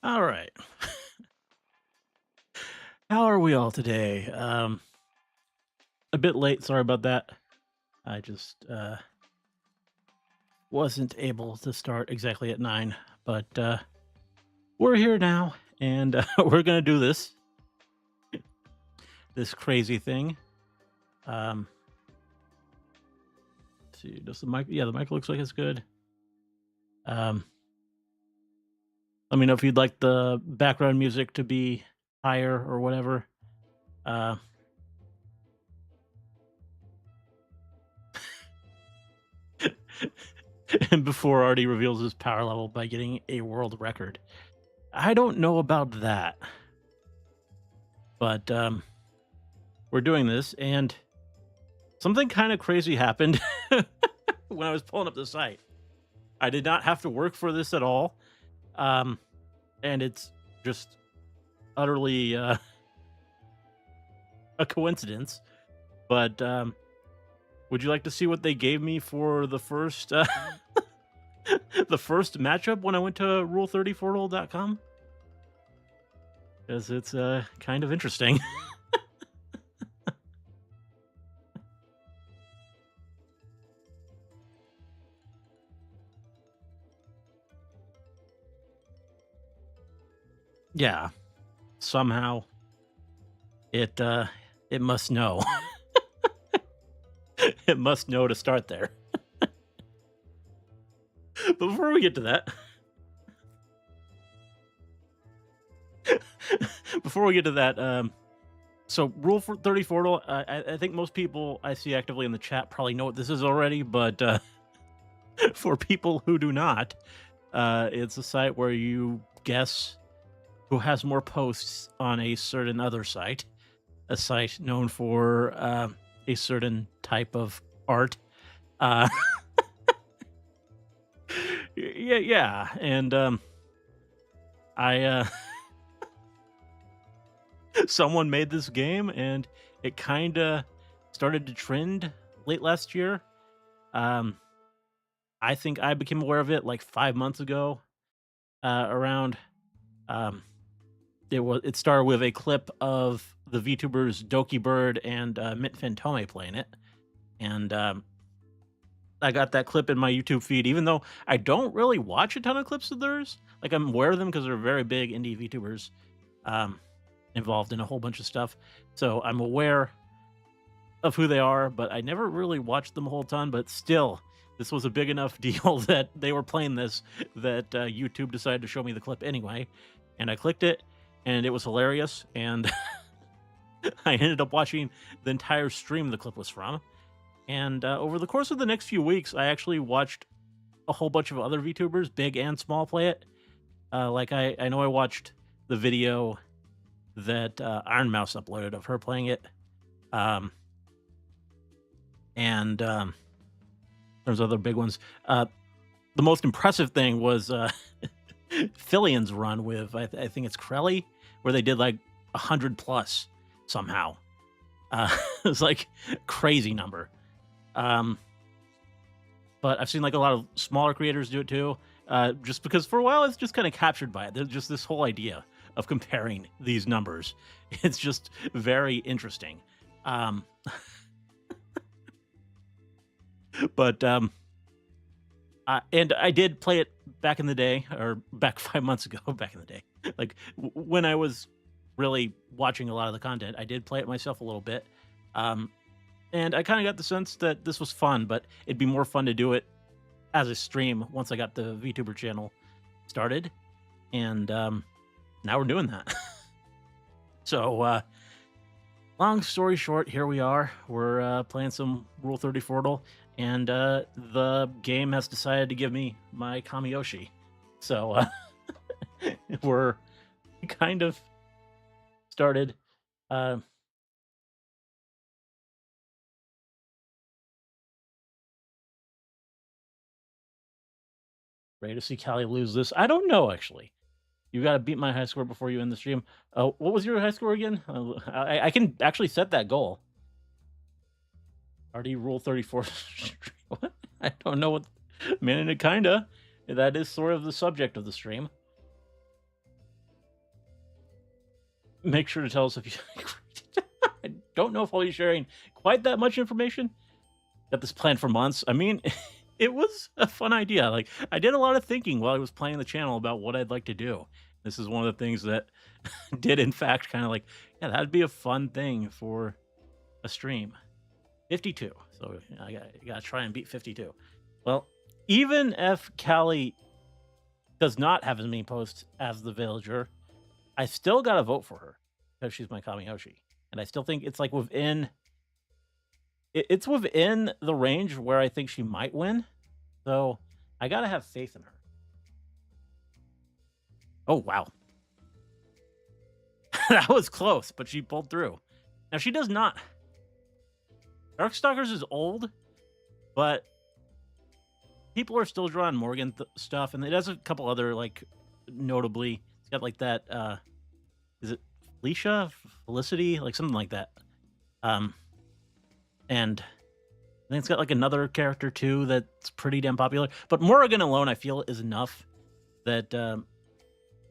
All right. How are we all today? A bit late. Sorry about that. I just wasn't able to start exactly at 9, but we're here now, and we're gonna do this crazy thing. Um, let's see, does the mic? Yeah, the mic looks like it's good. Um, Let me know if you'd like the background music to be higher or whatever. Uh, and before Artie reveals his power level by getting a world record. I don't know about that, but we're doing this, and something kind of crazy happened when I was pulling up the site. I did not have to work for this at all, um, and it's just utterly a coincidence. But would you like to see what they gave me for the first the first matchup when I went to Rule34dle.com? Because it's kind of interesting. Yeah, somehow it must know. It must know to start there. But before we get to that, before we get to that, so Rule for 34, I think most people I see actively in the chat probably know what this is already, but for people who do not, it's a site where you guess who has more posts on a certain other site, a site known for a certain type of art. Uh, yeah, and I someone made this game, and it kind of started to trend late last year. Um, I think I became aware of it like 5 months ago. Around um, it started with a clip of the VTubers Doki Bird and Mint Fantome playing it, and I got that clip in my YouTube feed, even though I don't really watch a ton of clips of theirs. Like, I'm aware of them because they're very big indie VTubers, um, involved in a whole bunch of stuff. So I'm aware of who they are, but I never really watched them a whole ton. But still, this was a big enough deal that they were playing this that YouTube decided to show me the clip anyway, and I clicked it, and it was hilarious. And I ended up watching the entire stream the clip was from. And over the course of the next few weeks, I actually watched a whole bunch of other VTubers, big and small, play it. Like I know I watched the video that Iron Mouse uploaded of her playing it. Um, and there's other big ones. The most impressive thing was Fillian's run with I think it's Krelly, where they did like 100 plus somehow. It's like crazy number. But I've seen like a lot of smaller creators do it too. Just because for a while it's just kind of captured by it. There's just this whole idea of comparing these numbers. It's just very interesting. But and I did play it back in the day, or back 5 months ago. Back in the day, like when I was really watching a lot of the content, I did play it myself a little bit. And I kind of got the sense that this was fun, but it'd be more fun to do it as a stream once I got the VTuber channel started. And now we're doing that. So, long story short, here we are. We're playing some Rule 34dle, and the game has decided to give me my Kamiyoshi. So, we're kind of started. Ready to see Callie lose this? I don't know, actually. You got to beat my high score before you end the stream. What was your high score again? I can actually set that goal. Already Rule 34. What? I don't know what. Man, it kinda. That is sort of the subject of the stream. make sure to tell us if you. I don't know if I'll be sharing quite that much information. Got this planned for months. I mean, it was a fun idea. Like, I did a lot of thinking while I was playing the channel about what I'd like to do. This is one of the things that did, in fact, kind of like, yeah, that'd be a fun thing for a stream. 52. So I gotta try and beat 52. Well, even if Callie does not have as many posts as the villager, I still gotta vote for her because she's my Kamiyoshi. And I still think it's like it's within the range where I think she might win. So I gotta have faith in her. Oh wow. That was close, but she pulled through. Now she does not. Darkstalkers is old, but people are still drawing Morgan stuff, and it has a couple other, like, notably, it's got like that. Is it Felicia, Felicity, like something like that? And I think it's got like another character too that's pretty damn popular. But Morrigan alone, I feel, is enough that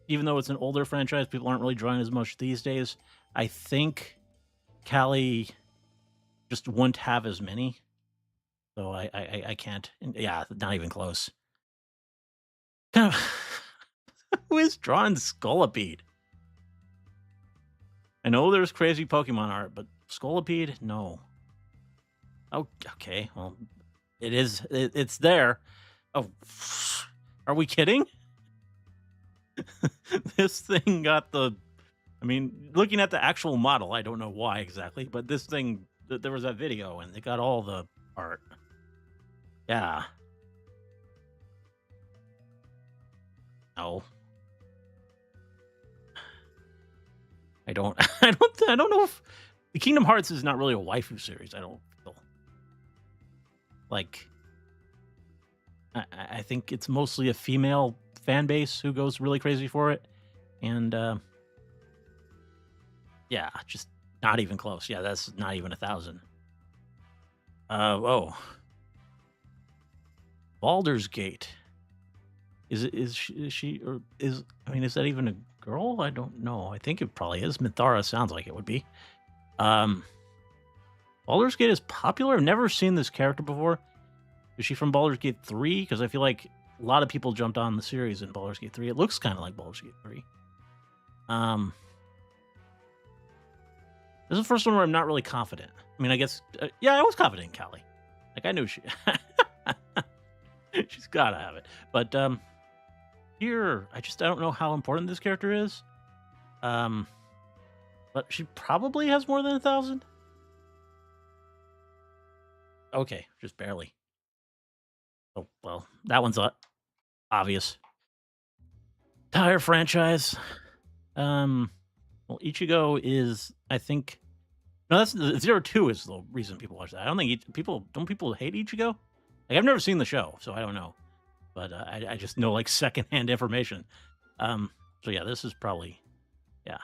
even though it's an older franchise, people aren't really drawing as much these days. I think Callie just wouldn't have as many. So I can't. Yeah, not even close. Who is drawing Scolipede? I know there's crazy Pokemon art, but Scolipede, no. Oh, okay. Well, it's there. Oh, are we kidding? This thing got the. I mean, looking at the actual model, I don't know why exactly, but this thing, there was that video, and they got all the art. Yeah. No. I don't. I don't know if the Kingdom Hearts is not really a waifu series. I don't feel like. I think it's mostly a female fan base who goes really crazy for it, and yeah, just not even close. Yeah, that's not even 1,000. Oh, Baldur's Gate. Is she or is, I mean, is that even a girl? I don't know. I think it probably is. Mithara sounds like it would be. Baldur's Gate is popular. I've never seen this character before. Is she from Baldur's Gate 3? Because I feel like a lot of people jumped on the series in Baldur's Gate 3. It looks kind of like Baldur's Gate 3. This is the first one where I'm not really confident. I mean, I guess, yeah, I was confident in Callie. Like, I knew she's gotta have it. But here, I don't know how important this character is. But she probably has more than 1,000. Okay, just barely. Oh, well, that one's obvious. Entire franchise. Well, Ichigo is, I think. No, that's 02 is the reason people watch that. I don't think don't people hate Ichigo? Like, I've never seen the show, so I don't know. But I just know, like, secondhand information. So yeah, this is probably, yeah.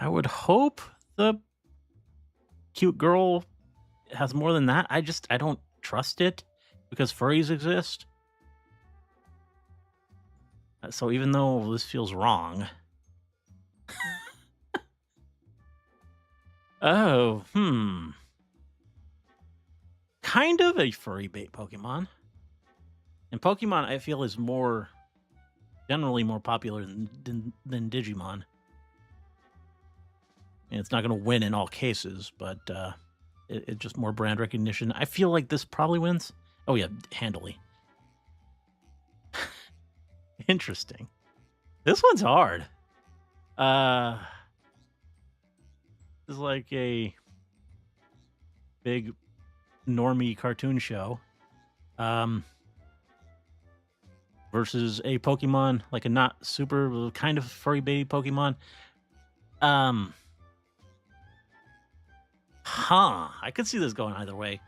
I would hope the cute girl has more than that. I don't trust it because furries exist. So even though this feels wrong. Oh, kind of a furry bait Pokemon. And Pokemon, I feel, is generally more popular than Digimon. And it's not going to win in all cases, but it's just more brand recognition. I feel like this probably wins. Oh yeah, handily. Interesting. This one's hard. This is like a big normie cartoon show. Versus a Pokemon, like a not super kind of furry baby Pokemon. I could see this going either way.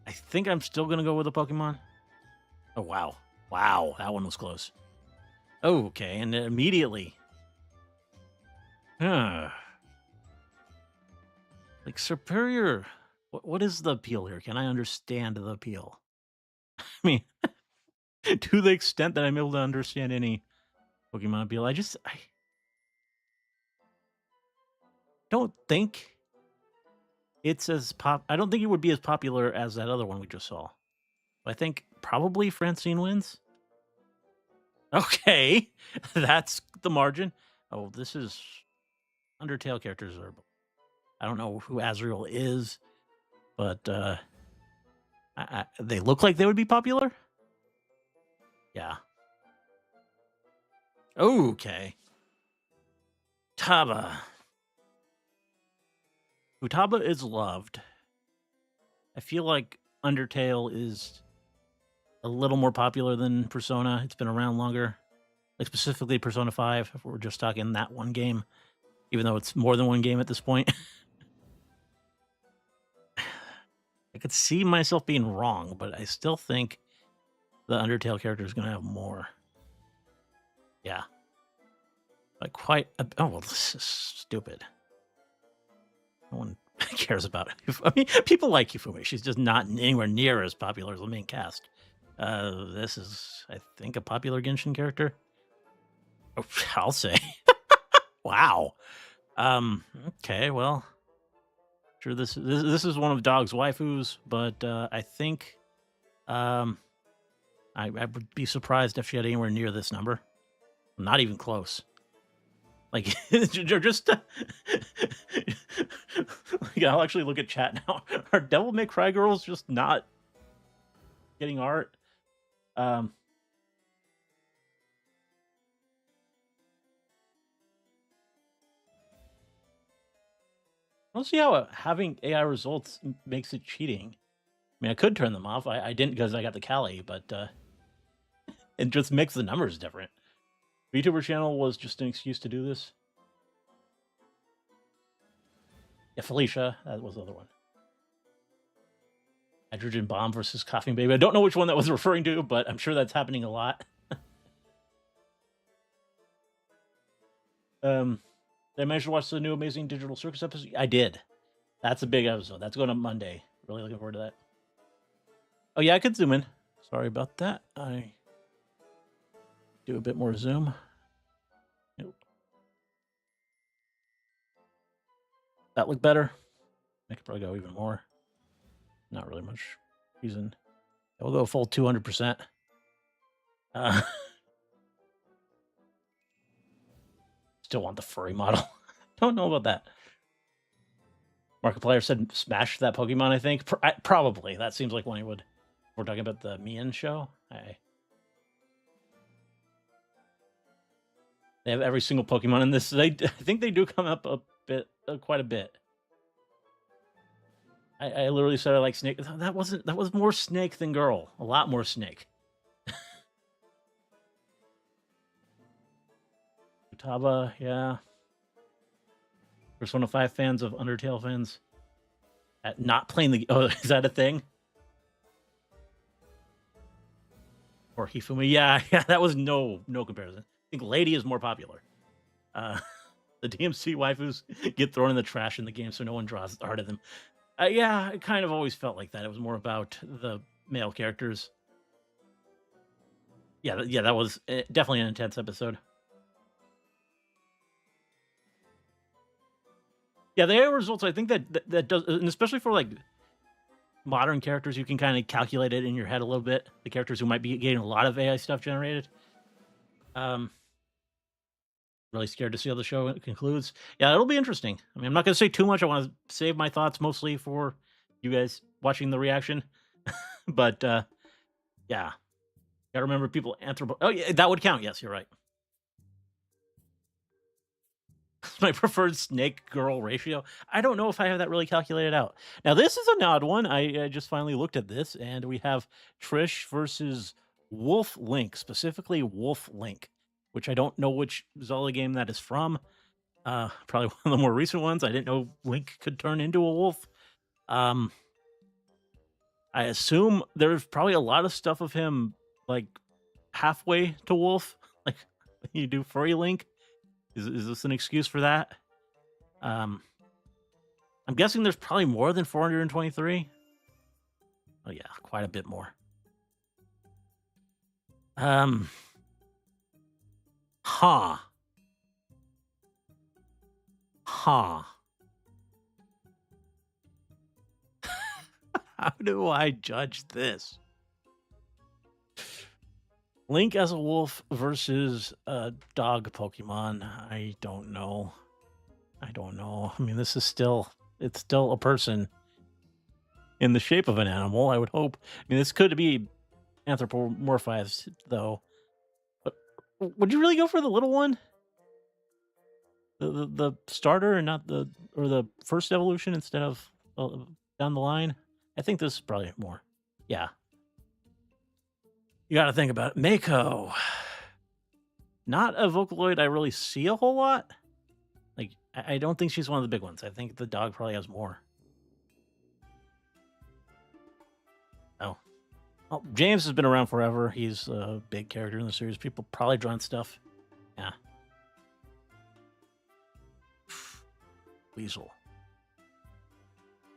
I think I'm still gonna go with a Pokemon. Oh wow. Wow, that one was close. Oh, okay, and immediately. Like superior. What is the appeal here? Can I understand the appeal? I mean, to the extent that I'm able to understand any Pokemon appeal. I don't think it's as I don't think it would be as popular as that other one we just saw. I think probably Francine wins. Okay, that's the margin. Oh, this is Undertale characters are. I don't know who Azrael is, but they look like they would be popular. Yeah. Okay. Taba. Futaba is loved. I feel like Undertale is a little more popular than Persona. It's been around longer. Like specifically Persona 5, if we're just talking that one game, even though it's more than one game at this point. I could see myself being wrong, but I still think the Undertale character is going to have more. Yeah. Like quite a, oh, well, this is stupid. No one cares about it. I mean, people like Hifumi. She's just not anywhere near as popular as the main cast. This is, I think, a popular Genshin character. Oh, I'll say. Wow. Okay, well, sure. This is one of Dog's waifus, but I think I would be surprised if she had anywhere near this number. Not even close. Like, just like, I'll actually look at chat now. Are Devil May Cry girls just not getting art? I don't see how having AI results makes it cheating. I mean, I could turn them off. I didn't because I got the Kali, but it just makes the numbers different. VTuber channel was just an excuse to do this. Yeah, Felicia, that was the other one. Hydrogen Bomb versus Coughing Baby. I don't know which one that was referring to, but I'm sure that's happening a lot. Did I manage to watch the new Amazing Digital Circus episode? I did. That's a big episode. That's going up Monday. Really looking forward to that. Oh yeah, I could zoom in. Sorry about that. I do a bit more zoom. Nope. That look better? I could probably go even more. Not really much reason. We'll go full 200%. Still want the furry model. Don't know about that. Markiplier said smash that Pokemon, I think. Probably. That seems like one he would. We're talking about the Mian show. They have every single Pokemon in this. I think they do come up a bit, quite a bit. I literally said I like Snake. That was more Snake than Girl. A lot more Snake. Futaba, yeah. Persona 5 fans of Undertale fans at not playing the. Oh, is that a thing? Or Hifumi? Yeah, that was no comparison. I think Lady is more popular. The DMC waifus get thrown in the trash in the game, so no one draws art of them. Yeah, it kind of always felt like that. It was more about the male characters. Yeah, that was definitely an intense episode. Yeah, the AI results, I think that does, and especially for like modern characters, you can kind of calculate it in your head a little bit. The characters who might be getting a lot of AI stuff generated. Really scared to see how the show concludes. Yeah, it'll be interesting. I mean, I'm not going to say too much. I want to save my thoughts mostly for you guys watching the reaction. But yeah, gotta remember people Oh yeah, that would count. Yes, you're right. My preferred snake girl ratio. I don't know if I have that really calculated out. Now this is an odd one. I just finally looked at this, and we have Trish versus Wolf Link, specifically Wolf Link, which I don't know which Zelda game that is from. Probably one of the more recent ones. I didn't know Link could turn into a wolf. I assume there's probably a lot of stuff of him like halfway to wolf, like you do furry Link. Is this an excuse for that? I'm guessing there's probably more than 423. Oh yeah, quite a bit more. Um. Huh. Huh. How do I judge this? Link as a wolf versus a dog Pokemon. I don't know. I don't know. I mean, this is still, it's still a person in the shape of an animal, I would hope. I mean, this could be anthropomorphized, though. But would you really go for the little one? The starter and not the, or the first evolution instead of down the line? I think this is probably more. Yeah. You got to think about it. Mako. Not a Vocaloid I really see a whole lot. Like, I don't think she's one of the big ones. I think the dog probably has more. Oh. Well, James has been around forever. He's a big character in the series. People probably drawn stuff. Yeah. Weasel.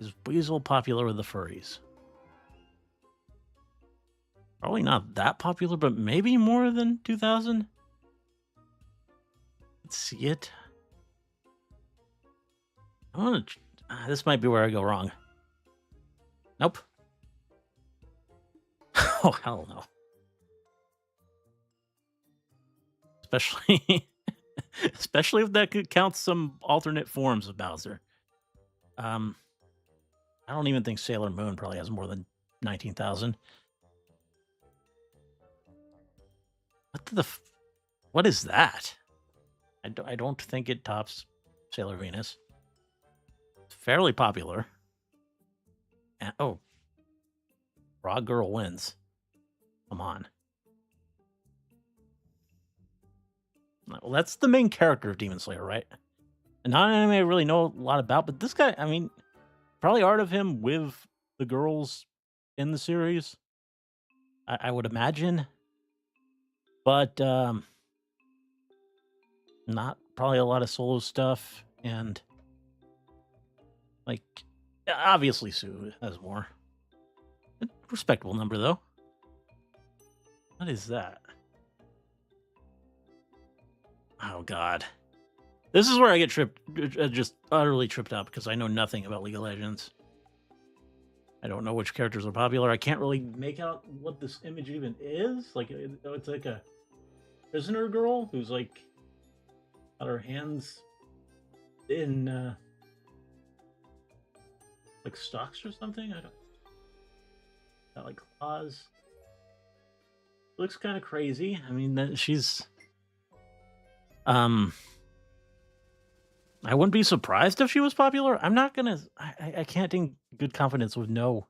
Is Weasel popular with the furries? Probably not that popular, but maybe more than 2000. Let's see it. I want to. This might be where I go wrong. Nope. Oh, hell no. Especially if that counts some alternate forms of Bowser. I don't even think Sailor Moon probably has more than 19,000. What is that? I don't think it tops Sailor Venus. It's fairly popular. And, oh, Raw Girl wins. Come on. Well, that's the main character of Demon Slayer, right? And not an anime I really know a lot about, but this guy, I mean, probably art of him with the girls in the series, I would imagine. But not probably a lot of solo stuff, and like obviously Sue has more. A respectable number though. What is that? Oh god. This is where I get just utterly tripped up because I know nothing about League of Legends. I don't know which characters are popular. I can't really make out what this image even is. Like, it's like a prisoner girl who's like got her hands in like stocks or something. I don't. Got like claws. Looks kind of crazy. I mean, she's. I wouldn't be surprised if she was popular. I'm not gonna. I can't in good confidence with no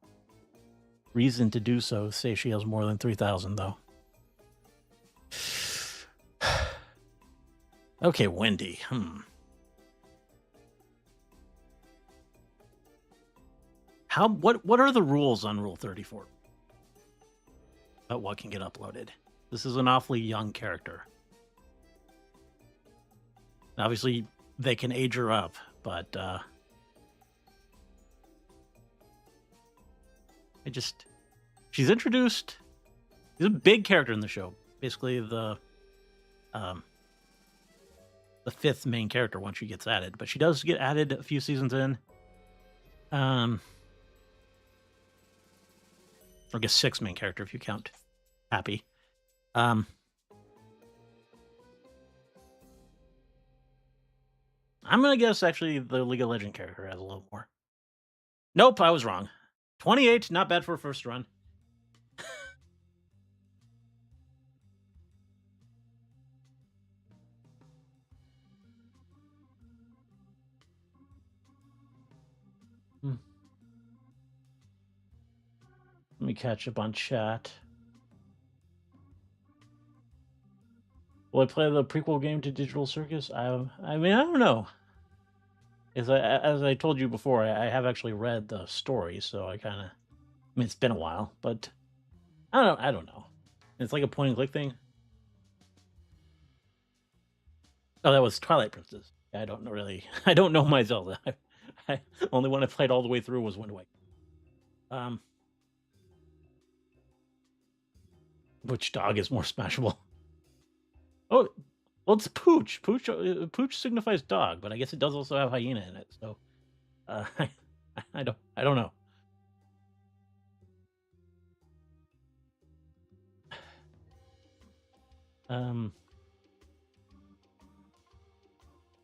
reason to do so. Say she has more than 3,000 though. Okay, Wendy. What are the rules on Rule 34? About what can get uploaded? This is an awfully young character. Obviously, they can age her up, but she's introduced. She's a big character in the show. Basically, the fifth main character once she gets added, but she does get added a few seasons in. Or I guess sixth main character if you count Happy. I'm gonna guess actually the League of Legends character has a little more. Nope, I was wrong. 28, not bad for a first run. Let me catch up on chat. Will I play the prequel game to Digital Circus? I mean, I don't know. As I told you before, I have actually read the story, so I kind of. I mean, it's been a while, but I don't know. It's like a point and click thing. Oh, that was Twilight Princess. I don't know really. I don't know my Zelda. Only one I played all the way through was Wind Waker. Which dog is more smashable? Oh, well, it's Pooch. Pooch signifies dog, but I guess it does also have hyena in it. So, I, I don't know.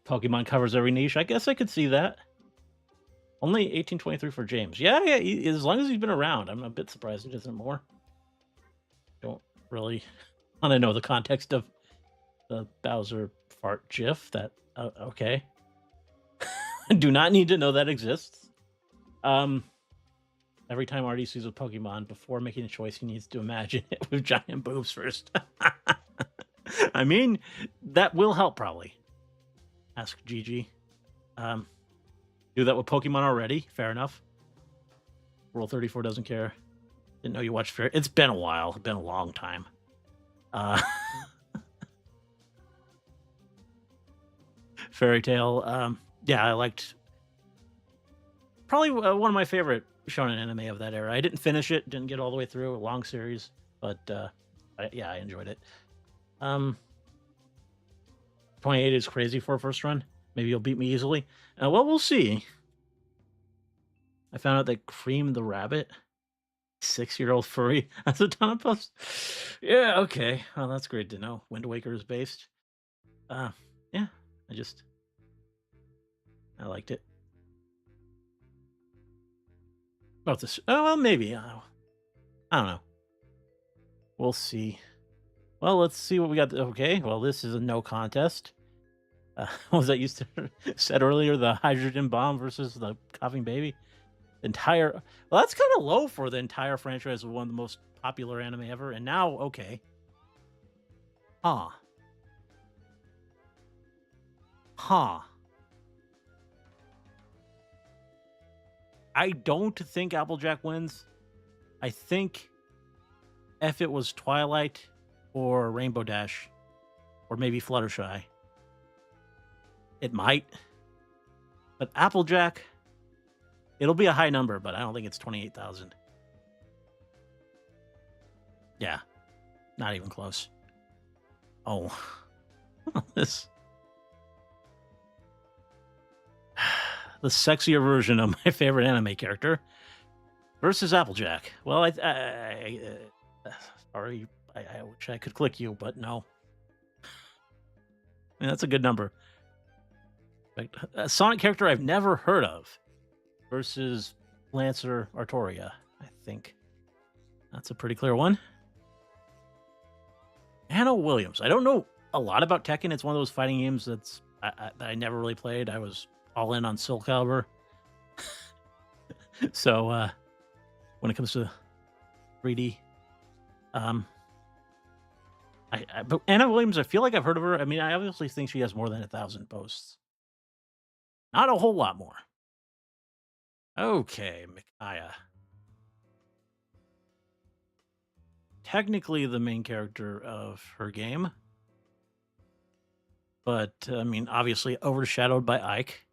Pokemon covers every niche. I guess I could see that. Only 1823 for James. Yeah, as long as he's been around. I'm a bit surprised it isn't more. Don't really want to know the context of the Bowser fart gif. That okay. Do not need to know that exists. Every time Artie sees a Pokemon, before making a choice, he needs to imagine it with giant boobs first. I mean, that will help probably. Ask Gigi. Do that with Pokemon already. Fair enough. Rule34 doesn't care. Didn't know you watched Fairy. It's been a while. It's been a long time. Fairy Tale. Yeah, I liked. Probably one of my favorite shonen anime of that era. I didn't finish it. Didn't get all the way through. A long series, but yeah, I enjoyed it. 28 is crazy for a first run. Maybe you'll beat me easily. Well, we'll see. I found out that Cream the Rabbit, 6-year-old furry, has a ton of posts. Yeah, okay. Well, that's great to know. Wind Waker is based. Yeah, I liked it. About this. Oh, well, maybe. I don't know. We'll see. Well, let's see what we got. Okay, well, this is a no contest. What was that used to said earlier? The hydrogen bomb versus the coughing baby. Well, that's kind of low for the entire franchise of one of the most popular anime ever. And now, okay. Huh. I don't think Applejack wins. I think if it was Twilight or Rainbow Dash or maybe Fluttershy, it might. But Applejack, it'll be a high number, but I don't think it's 28,000. Yeah, not even close. Oh, this. The sexier version of my favorite anime character versus Applejack. Well, sorry, I wish I could click you, but no. I mean, that's a good number. A Sonic character I've never heard of versus Lancer Artoria. I think that's a pretty clear one. Anna Williams. I don't know a lot about Tekken. It's one of those fighting games that I never really played. I was all in on Soul Calibur. So when it comes to 3D, but Anna Williams, I feel like I've heard of her. I mean, I obviously think she has more than 1,000 posts. Not a whole lot more. Okay, Micaiah. Technically the main character of her game. But, I mean, obviously overshadowed by Ike.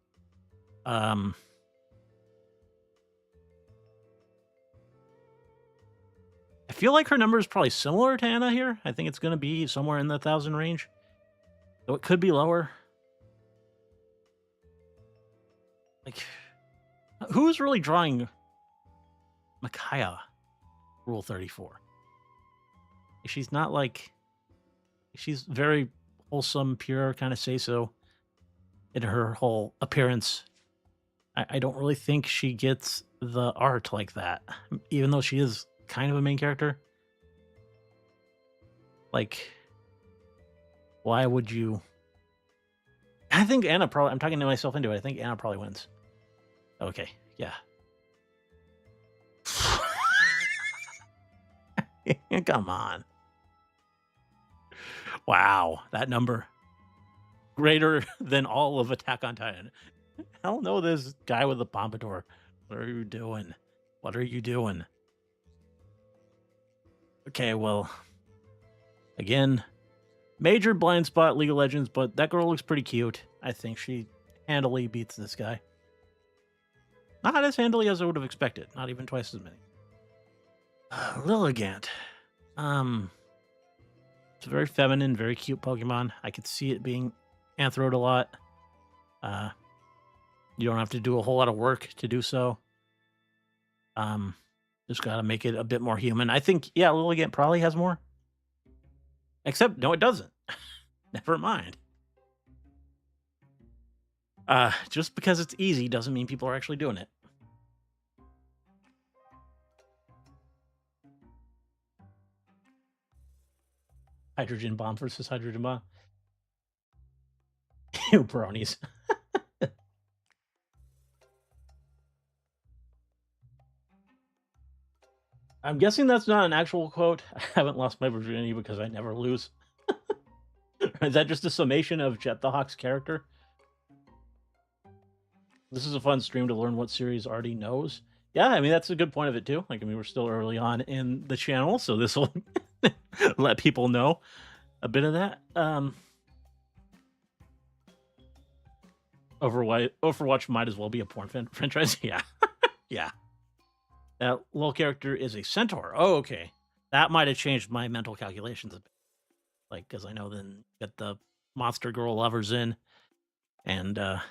I feel like her number is probably similar to Anna here. I think it's going to be somewhere in the 1,000 range. So it could be lower. Like, who's really drawing Micaiah Rule 34? She's not like... She's very wholesome, pure, kind of say-so in her whole appearance. I don't really think she gets the art like that, even though she is kind of a main character. Like, why would you... I think Anna probably... I'm talking to myself into it. I think Anna probably wins. Okay, yeah. Come on. Wow, that number. Greater than all of Attack on Titan. Hell no, this guy with the pompadour. What are you doing? What are you doing? Okay, well, again, major blind spot, League of Legends, but that girl looks pretty cute. I think she handily beats this guy. Not as handily as I would have expected. Not even twice as many. Lilligant. It's a very feminine, very cute Pokemon. I could see it being anthroed a lot. Uh, you don't have to do a whole lot of work to do so. Um, just gotta make it a bit more human. I think, yeah, Lilligant probably has more. Except, no, it doesn't. Never mind. Just because it's easy doesn't mean people are actually doing it. Hydrogen bomb versus hydrogen bomb. You bronies. I'm guessing that's not an actual quote. I haven't lost my virginity because I never lose. Is that just a summation of Jet the Hawk's character? This is a fun stream to learn what series already knows. Yeah, I mean, that's a good point of it, too. Like, I mean, we're still early on in the channel, so this will let people know a bit of that. Overwatch might as well be a porn franchise. Yeah. Yeah. That little character is a centaur. Oh, okay. That might have changed my mental calculations a bit. Like, because I know then get the monster girl lovers in. And, yeah,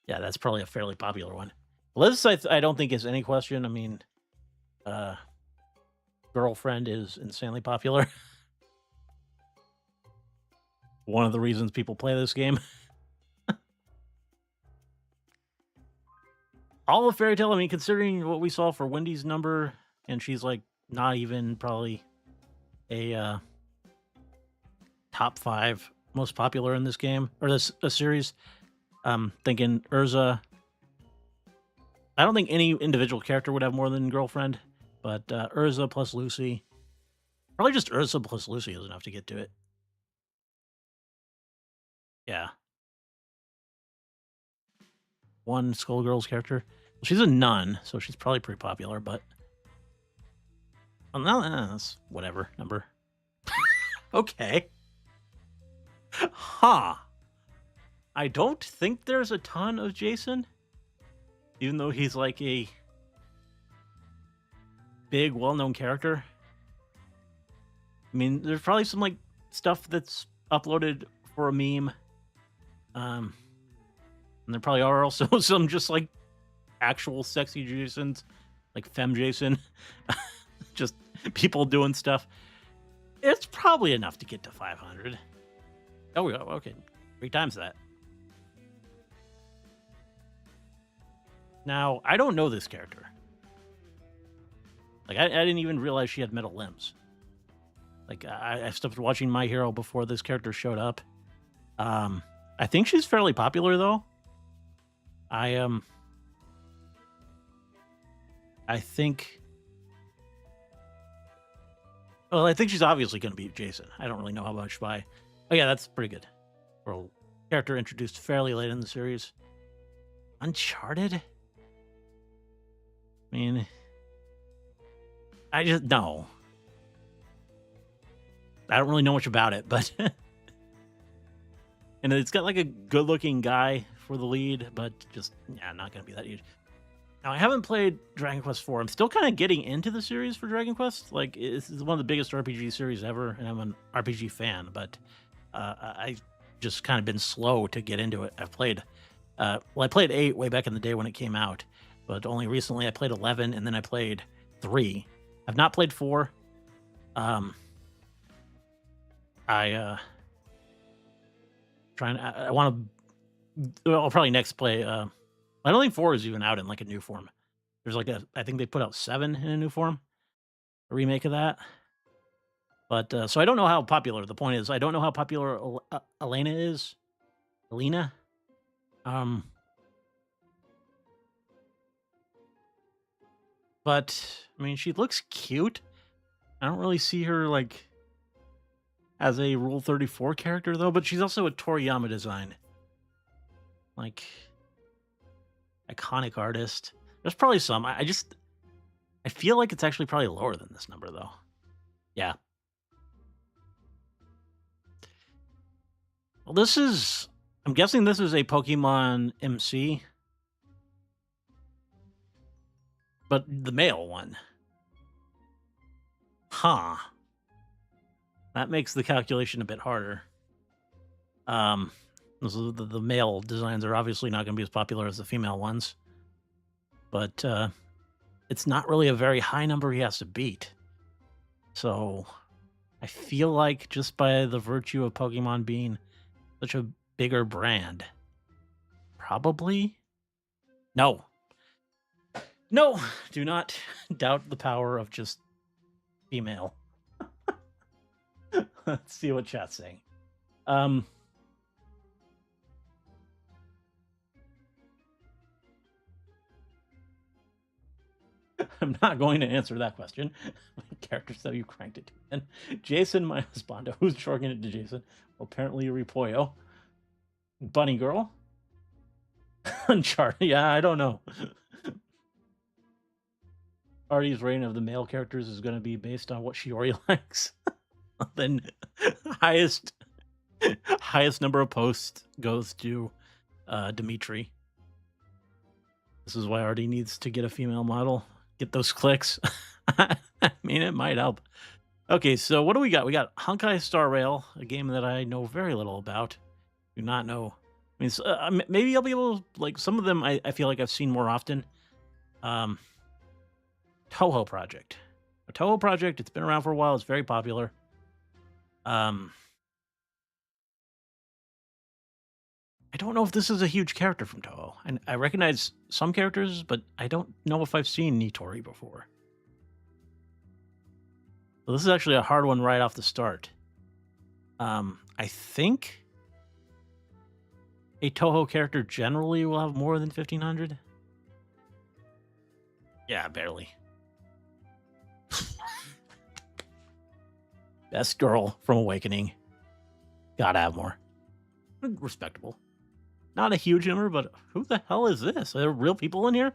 that's probably a fairly popular one. Liz, I don't think is any question. I mean, girlfriend is insanely popular. One of the reasons people play this game. All of Fairy Tail, I mean, considering what we saw for Wendy's number, and she's like not even probably a top 5 most popular in this game or this series. Thinking Urza. I don't think any individual character would have more than girlfriend, but Urza plus Lucy. Probably just Urza plus Lucy is enough to get to it. Yeah. One Skullgirls character. Well, she's a nun, so she's probably pretty popular, but... Well, no, that's whatever number. Okay. Huh. I don't think there's a ton of Jason. Even though he's like a big, well-known character. I mean, there's probably some like stuff that's uploaded for a meme. And there probably are also some just like actual sexy Jasons, like Femme Jason. Just people doing stuff. It's probably enough to get to 500. Oh, okay. 3 times that. Now, I don't know this character. Like, I didn't even realize she had metal limbs. Like, I stopped watching My Hero before this character showed up. I think she's fairly popular, though. I think... Well, I think she's obviously going to be Jason. I don't really know how much by... Oh, yeah, that's pretty good. For a character introduced fairly late in the series. Uncharted? I mean... I just... No. I don't really know much about it, but... And it's got like a good-looking guy for the lead, but just, yeah, not going to be that huge. Now, I haven't played Dragon Quest IV. I'm still kind of getting into the series for Dragon Quest. Like, this is one of the biggest RPG series ever, and I'm an RPG fan, but I've just kind of been slow to get into it. I've played... well, I played 8 way back in the day when it came out, but only recently I played 11, and then I played 3. I've not played 4. I want to... I'll probably next play... I don't think 4 is even out in like a new form. There's like I think they put out 7 in a new form, a remake of that. But so I don't know how popular. The point is, I don't know how popular Elena is. Elena. But I mean, she looks cute. I don't really see her like as a Rule 34 character though. But she's also a Toriyama design. Like. Iconic artist. There's probably some. I feel like it's actually probably lower than this number, though. Yeah. Well, this is... I'm guessing this is a Pokemon MC. But the male one. Huh. That makes the calculation a bit harder. The male designs are obviously not going to be as popular as the female ones, but it's not really a very high number he has to beat. So I feel like just by the virtue of Pokemon being such a bigger brand, probably. No. No, do not doubt the power of just female. Let's see what chat's saying. I'm not going to answer that question. Characters that you cranked it to. And Jason, my husband, who's shortening it to Jason? Well, apparently Repollo. Bunny Girl. Uncharted. Yeah, I don't know. Artie's rating of the male characters is going to be based on what Shiori likes. Then highest number of posts goes to Dimitri. This is why Artie needs to get a female model. Get those clicks. I mean, it might help. Okay, so what do we got? We got Honkai Star Rail, a game that I know very little about. Do not know. I mean, maybe I'll be able to, like, some of them I feel like I've seen more often. Toho Project. A Toho Project, it's been around for a while. It's very popular. I don't know if this is a huge character from Toho. And I recognize some characters, but I don't know if I've seen Nitori before. So this is actually a hard one right off the start. I think a Toho character generally will have more than 1,500. Yeah, barely. Best girl from Awakening. Gotta have more. Respectable. Not a huge number, but who the hell is this? Are there real people in here?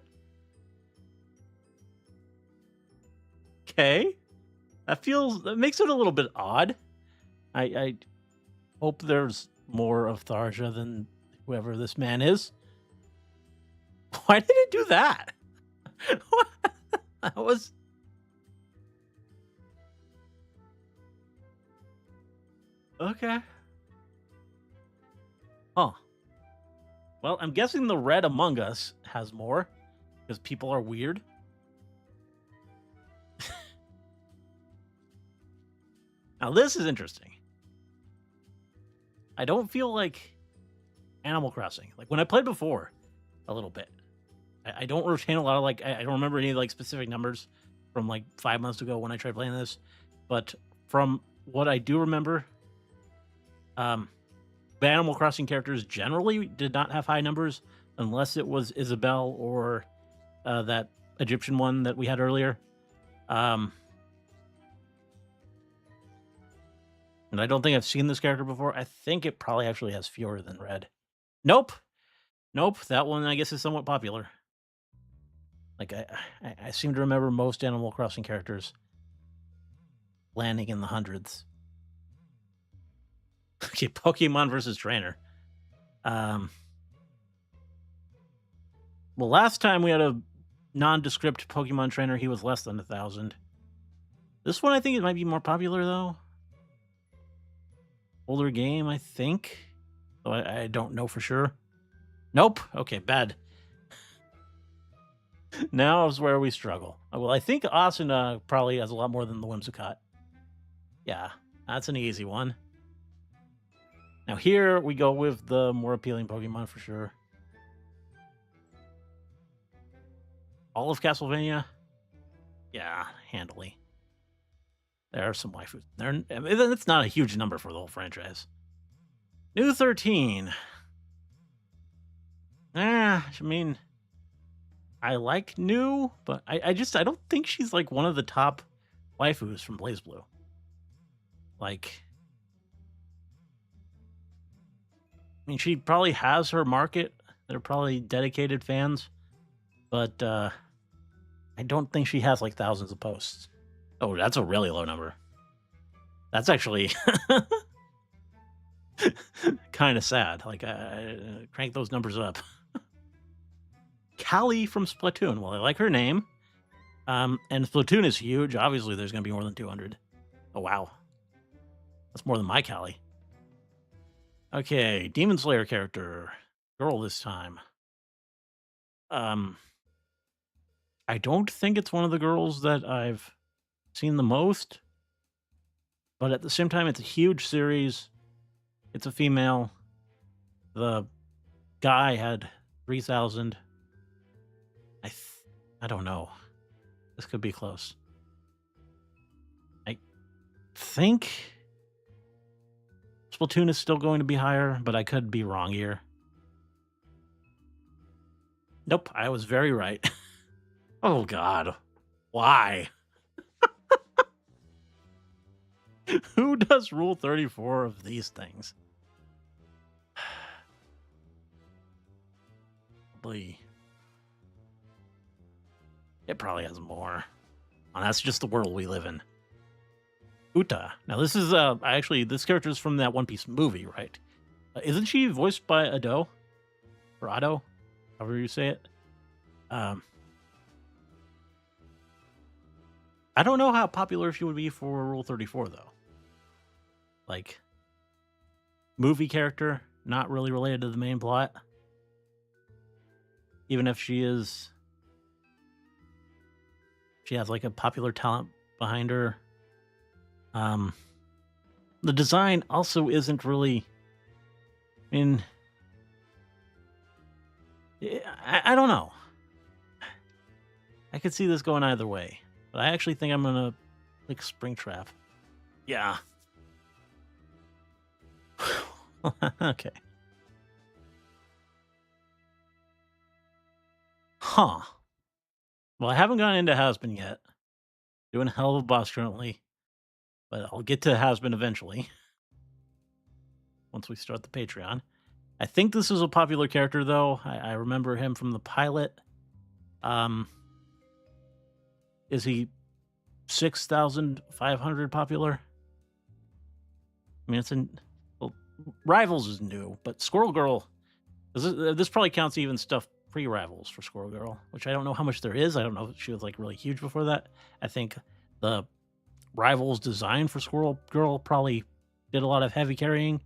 Okay. That makes it a little bit odd. I hope there's more of Tharja than whoever this man is. Why did it do that? That was... Okay. Huh. Well, I'm guessing the Red Among Us has more, because people are weird. Now, this is interesting. I don't feel like Animal Crossing. Like, when I played before, a little bit, I don't retain a lot of, like, I don't remember any, like, specific numbers from, like, 5 months ago when I tried playing this. But from what I do remember, the Animal Crossing characters generally did not have high numbers unless it was Isabelle or that Egyptian one that we had earlier. And I don't think I've seen this character before. I think it probably actually has fewer than Red. Nope. That one, I guess, is somewhat popular. Like, I seem to remember most Animal Crossing characters landing in the hundreds. Okay, Pokemon versus Trainer. Well, last time we had a nondescript Pokemon Trainer, he was less than 1,000. This one, I think it might be more popular, though. Older game, I think. So I don't know for sure. Nope. Okay, bad. Now is where we struggle. Well, I think Asuna probably has a lot more than the Whimsicott. Yeah, that's an easy one. Now here we go with the more appealing Pokemon for sure. All of Castlevania? Yeah, handily. There are some waifus. It's not a huge number for the whole franchise. New 13. I mean, I like New, but I don't think she's like one of the top waifus from BlazBlue. Like, I mean, she probably has her market. They're probably dedicated fans, but I don't think she has like thousands of posts. Oh, that's a really low number. That's actually kind of sad. Like, crank those numbers up. Callie from Splatoon. Well, I like her name. And Splatoon is huge. Obviously, there's going to be more than 200. Oh, wow. That's more than my Callie. Okay, Demon Slayer character. Girl this time. Um, I don't think it's one of the girls that I've seen the most, but at the same time, it's a huge series. It's a female. The guy had 3,000. I don't know. This could be close. I think Splatoon is still going to be higher, but I could be wrong here. Nope, I was very right. Oh, God. Why? Who does Rule 34 of these things? Probably. It probably has more. And that's just the world we live in. Uta. Now, this is, actually, this character is from that One Piece movie, right? Isn't she voiced by Ado? Or Ado? However you say it. I don't know how popular she would be for Rule 34, though. Like, movie character, not really related to the main plot. Even if she has like a popular talent behind her. The design also isn't really, I mean, I don't know. I could see this going either way, but I actually think I'm gonna pick Springtrap. Yeah. Okay. Huh. Well, I haven't gone into Hasbin yet. Doing a hell of a boss currently, but I'll get to Hasbin eventually. Once we start the Patreon. I think this is a popular character, though. I remember him from the pilot. Is he 6,500 popular? I mean, Rivals is new, but Squirrel Girl, this probably counts even stuff pre-Rivals for Squirrel Girl, which I don't know how much there is. I don't know if she was like really huge before that. I think the Rivals design for Squirrel Girl probably did a lot of heavy carrying.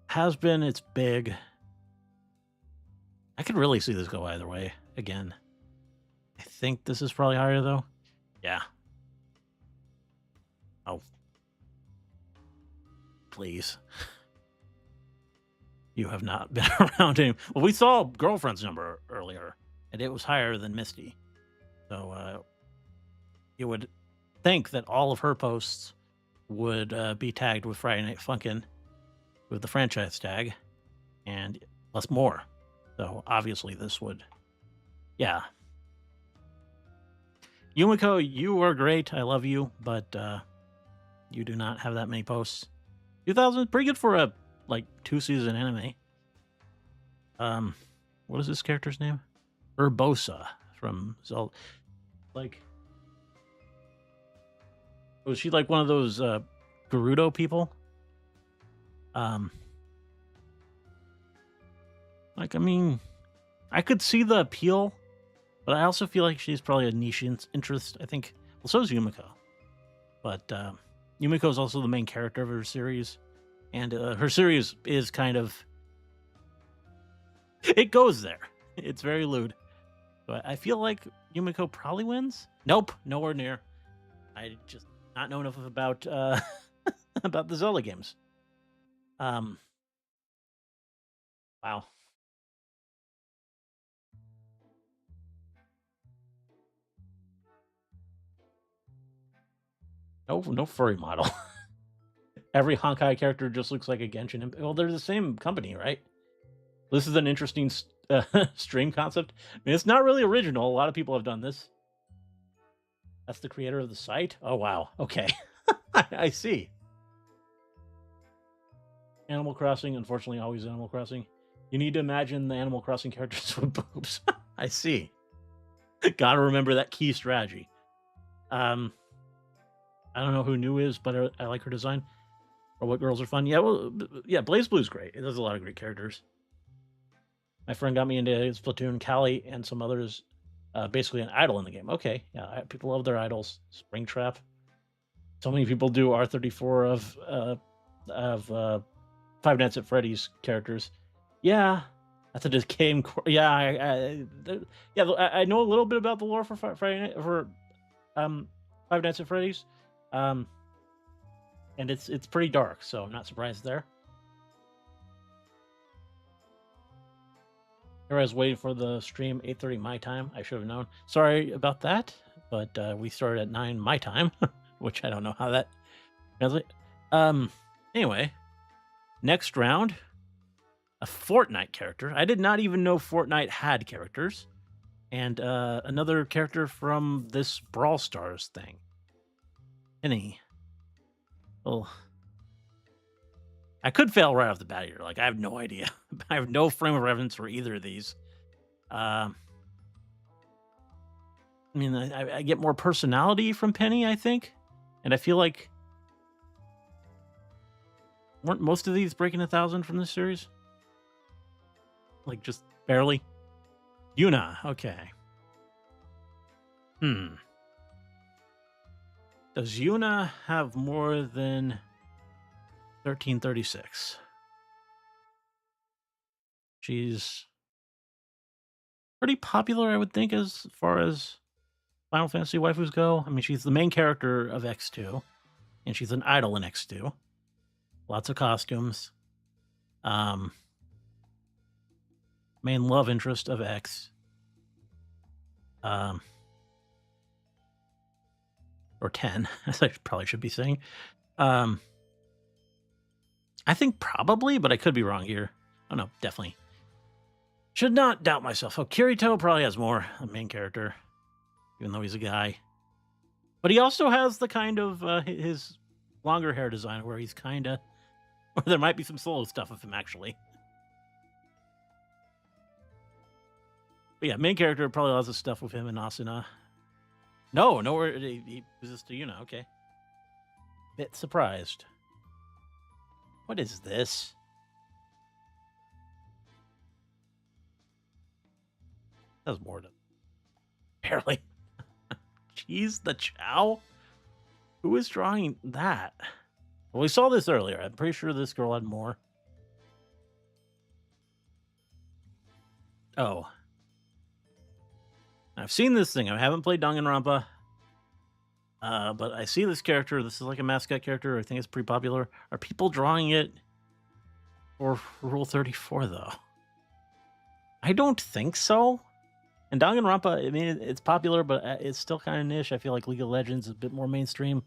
Has been, it's big. I could really see this go either way again. I think this is probably higher, though. Yeah. Oh. Please. You have not been around him. Well, we saw Girlfriend's number earlier, and it was higher than Misty. So, you would think that all of her posts would be tagged with Friday Night Funkin' with the franchise tag, and plus more. So, obviously, this would... Yeah. Yumiko, you are great. I love you, but you do not have that many posts. 2,000 is pretty good for a, like, 2-season anime. What is this character's name? Urbosa from Zelda. Like, was she like one of those Gerudo people? Like, I mean, I could see the appeal, but I also feel like she's probably a niche interest. I think, well, so is Yumiko. But Yumiko is also the main character of her series, and her series is kind of... It goes there. It's very lewd. But I feel like Yumiko probably wins. Nope, nowhere near. I just not know enough about about the Zelda games. Wow. No furry model. Every Honkai character just looks like a Genshin. Well, they're the same company, right? This is an interesting stream concept. I mean, it's not really original. A lot of people have done this. That's the creator of the site? Oh, wow. Okay. I see. Animal Crossing, unfortunately, always Animal Crossing. You need to imagine the Animal Crossing characters with boobs. I see. Gotta remember that key strategy. I don't know who New is, but I like her design. Or what girls are fun. Yeah, well, yeah, BlazBlue's great. It has a lot of great characters. My friend got me into Splatoon, Callie, and some others. basically an idol in the game. Okay, yeah, people love their idols. Springtrap. So many people do R34 of Five Nights at Freddy's characters. Yeah, that's a just game. Yeah, I know a little bit about the lore for Five Nights at Freddy's, and it's pretty dark. So I'm not surprised there. I was waiting for the stream 8:30 my time. I should have known. Sorry about that, but we started at 9 my time, which I don't know how that translates. Anyway, next round, a Fortnite character. I did not even know Fortnite had characters, and another character from this Brawl Stars thing. Penny. Well, I could fail right off the bat here. Like, I have no idea. I have no frame of reference for either of these. I mean, I get more personality from Penny, I think. And I feel like... weren't most of these breaking 1,000 from this series? Like, just barely? Yuna, okay. Does Yuna have more than 1336? She's pretty popular, I would think, as far as Final Fantasy waifus go. I mean, she's the main character of X2, and she's an idol in X2. Lots of costumes. Main love interest of X. Or 10, as I probably should be saying. I think probably, but I could be wrong here. Oh no, definitely. Should not doubt myself. Oh, Kirito probably has more, a main character, even though he's a guy. But he also has the kind of his longer hair design where he's kind of... or there might be some solo stuff with him, actually. But yeah, main character probably lots of stuff with him and Asuna. No, nowhere. He was just a Yuna. Okay. Bit surprised. What is this? That's more to... barely. Jeez, the Chow? Who is drawing that? Well, we saw this earlier. I'm pretty sure this girl had more. Oh. I've seen this thing. I haven't played Danganronpa. But I see this character. This is like a mascot character. I think it's pretty popular. Are people drawing it for Rule 34, though? I don't think so. And Danganronpa, I mean, it's popular, but it's still kind of niche. I feel like League of Legends is a bit more mainstream.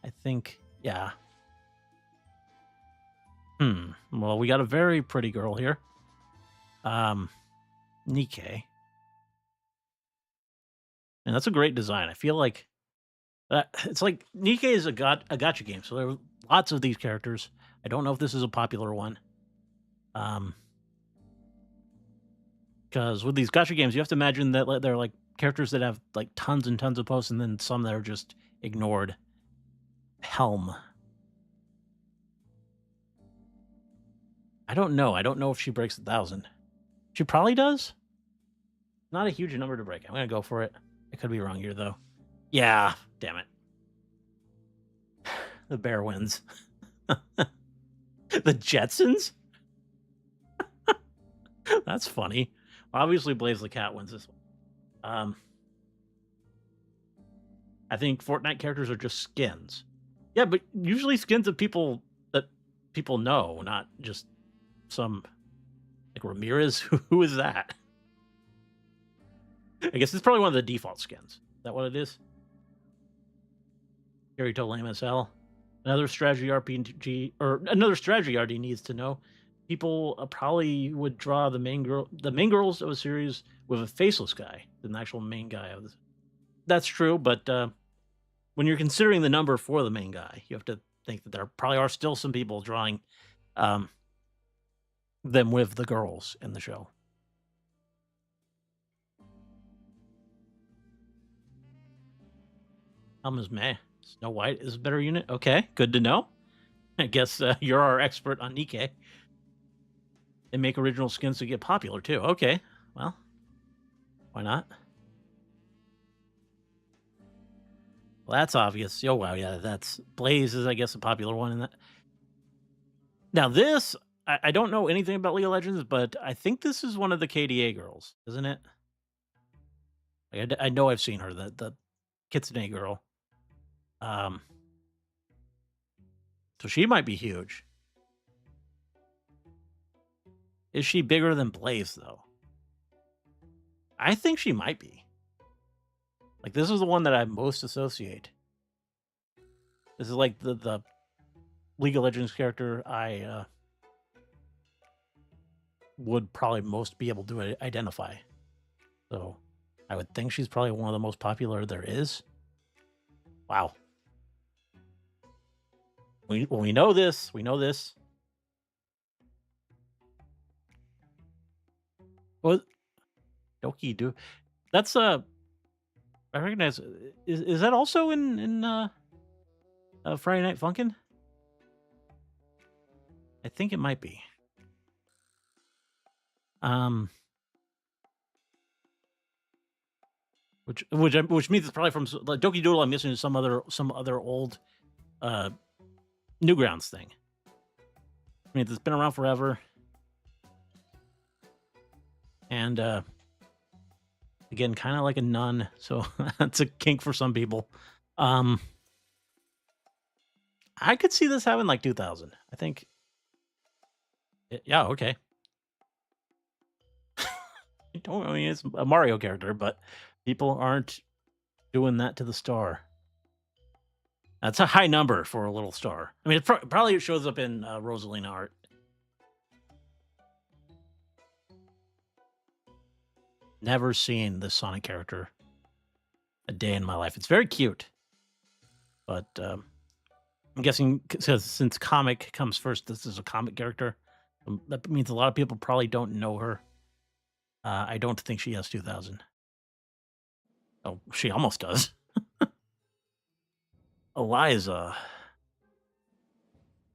I think, yeah. Well, we got a very pretty girl here. Nikke. And that's a great design. I feel like it's like Nikke is a gacha game, so there are lots of these characters. I don't know if this is a popular one. Because with these gacha games, you have to imagine that they're like characters that have like tons and tons of posts, and then some that are just ignored. Helm. I don't know. I don't know if she breaks 1,000. She probably does. Not a huge number to break. I'm gonna go for it. I could be wrong here, though. Yeah, damn it. The bear wins. The Jetsons? That's funny. Obviously, Blaze the Cat wins this one. I think Fortnite characters are just skins. Yeah, but usually skins of people that people know, not just some... like Ramirez? Who is that? I guess it's probably one of the default skins. Is that what it is? Kirito lame as hell. Another strategy RPG, or another strategy RD needs to know. People probably would draw the main girls of a series with a faceless guy than the actual main guy of this. That's true, but when you're considering the number for the main guy, you have to think that there probably are still some people drawing them with the girls in the show. Is meh. Snow White is a better unit. Okay, good to know. I guess you're our expert on Nikke. They make original skins to get popular too. Okay, well, why not? Well, that's obvious. Oh wow, yeah, that's Blaze is I guess a popular one in that. Now this, I don't know anything about League of Legends, but I think this is one of the KDA girls, isn't it? Like, I know I've seen her, the Kitsune girl. Um, so she might be huge. Is she bigger than Blaze though? I think she might be. Like this is the one that I most associate. This is like the League of Legends character I would probably most be able to identify. So I would think she's probably one of the most popular there is. Wow. We know this. We know this. Well, Doki do. That's I recognize. Is that also in Friday Night Funkin'? I think it might be. Which means it's probably from like Doki Doodle. I'm guessing is some other old Newgrounds thing. I mean, it's been around forever, and again, kind of like a nun, so that's a kink for some people. I could see this having like 2,000. I think. Yeah. Okay. I mean, it's a Mario character, but people aren't doing that to the star. That's a high number for a little star. I mean, it probably shows up in Rosalina art. Never seen this Sonic character a day in my life. It's very cute, but I'm guessing since comic comes first, this is a comic character. That means a lot of people probably don't know her. I don't think she has 2,000. Oh, she almost does. Eliza.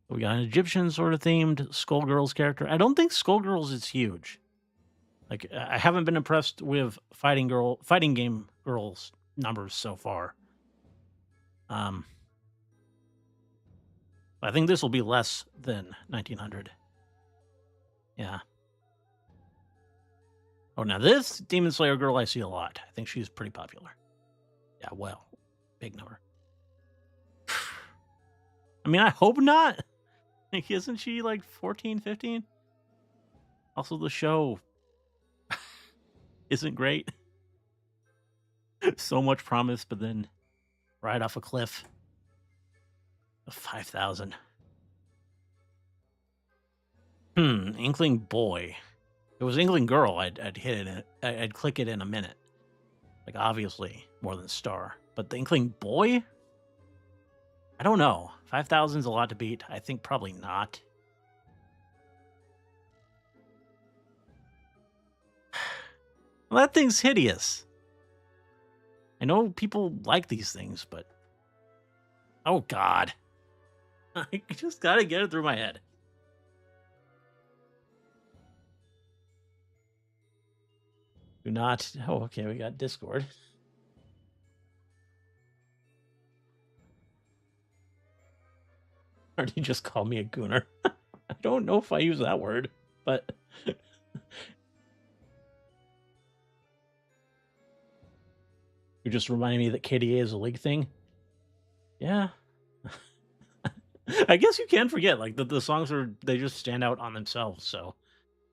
We got an Egyptian sort of themed Skullgirls character. I don't think Skullgirls is huge. Like I haven't been impressed with fighting game girls numbers so far. I think this will be less than 1,900. Yeah. Oh, now this Demon Slayer girl I see a lot. I think she's pretty popular. Yeah, well, big number. I mean, I hope not. Like, isn't she like 14, 15? Also, the show isn't great. So much promise, but then right off a cliff of 5,000. Inkling boy. If it was Inkling girl, I'd hit it. I'd click it in a minute. Like obviously more than star, but the Inkling boy. I don't know. 5,000 is a lot to beat. I think probably not. Well, that thing's hideous. I know people like these things, but oh god, I just gotta get it through my head. Do not. Oh, okay. We got Discord. Or did you just call me a gooner? I don't know if I use that word, but you're just reminding me that KDA is a league thing. Yeah. I guess you can forget, like the songs they just stand out on themselves, so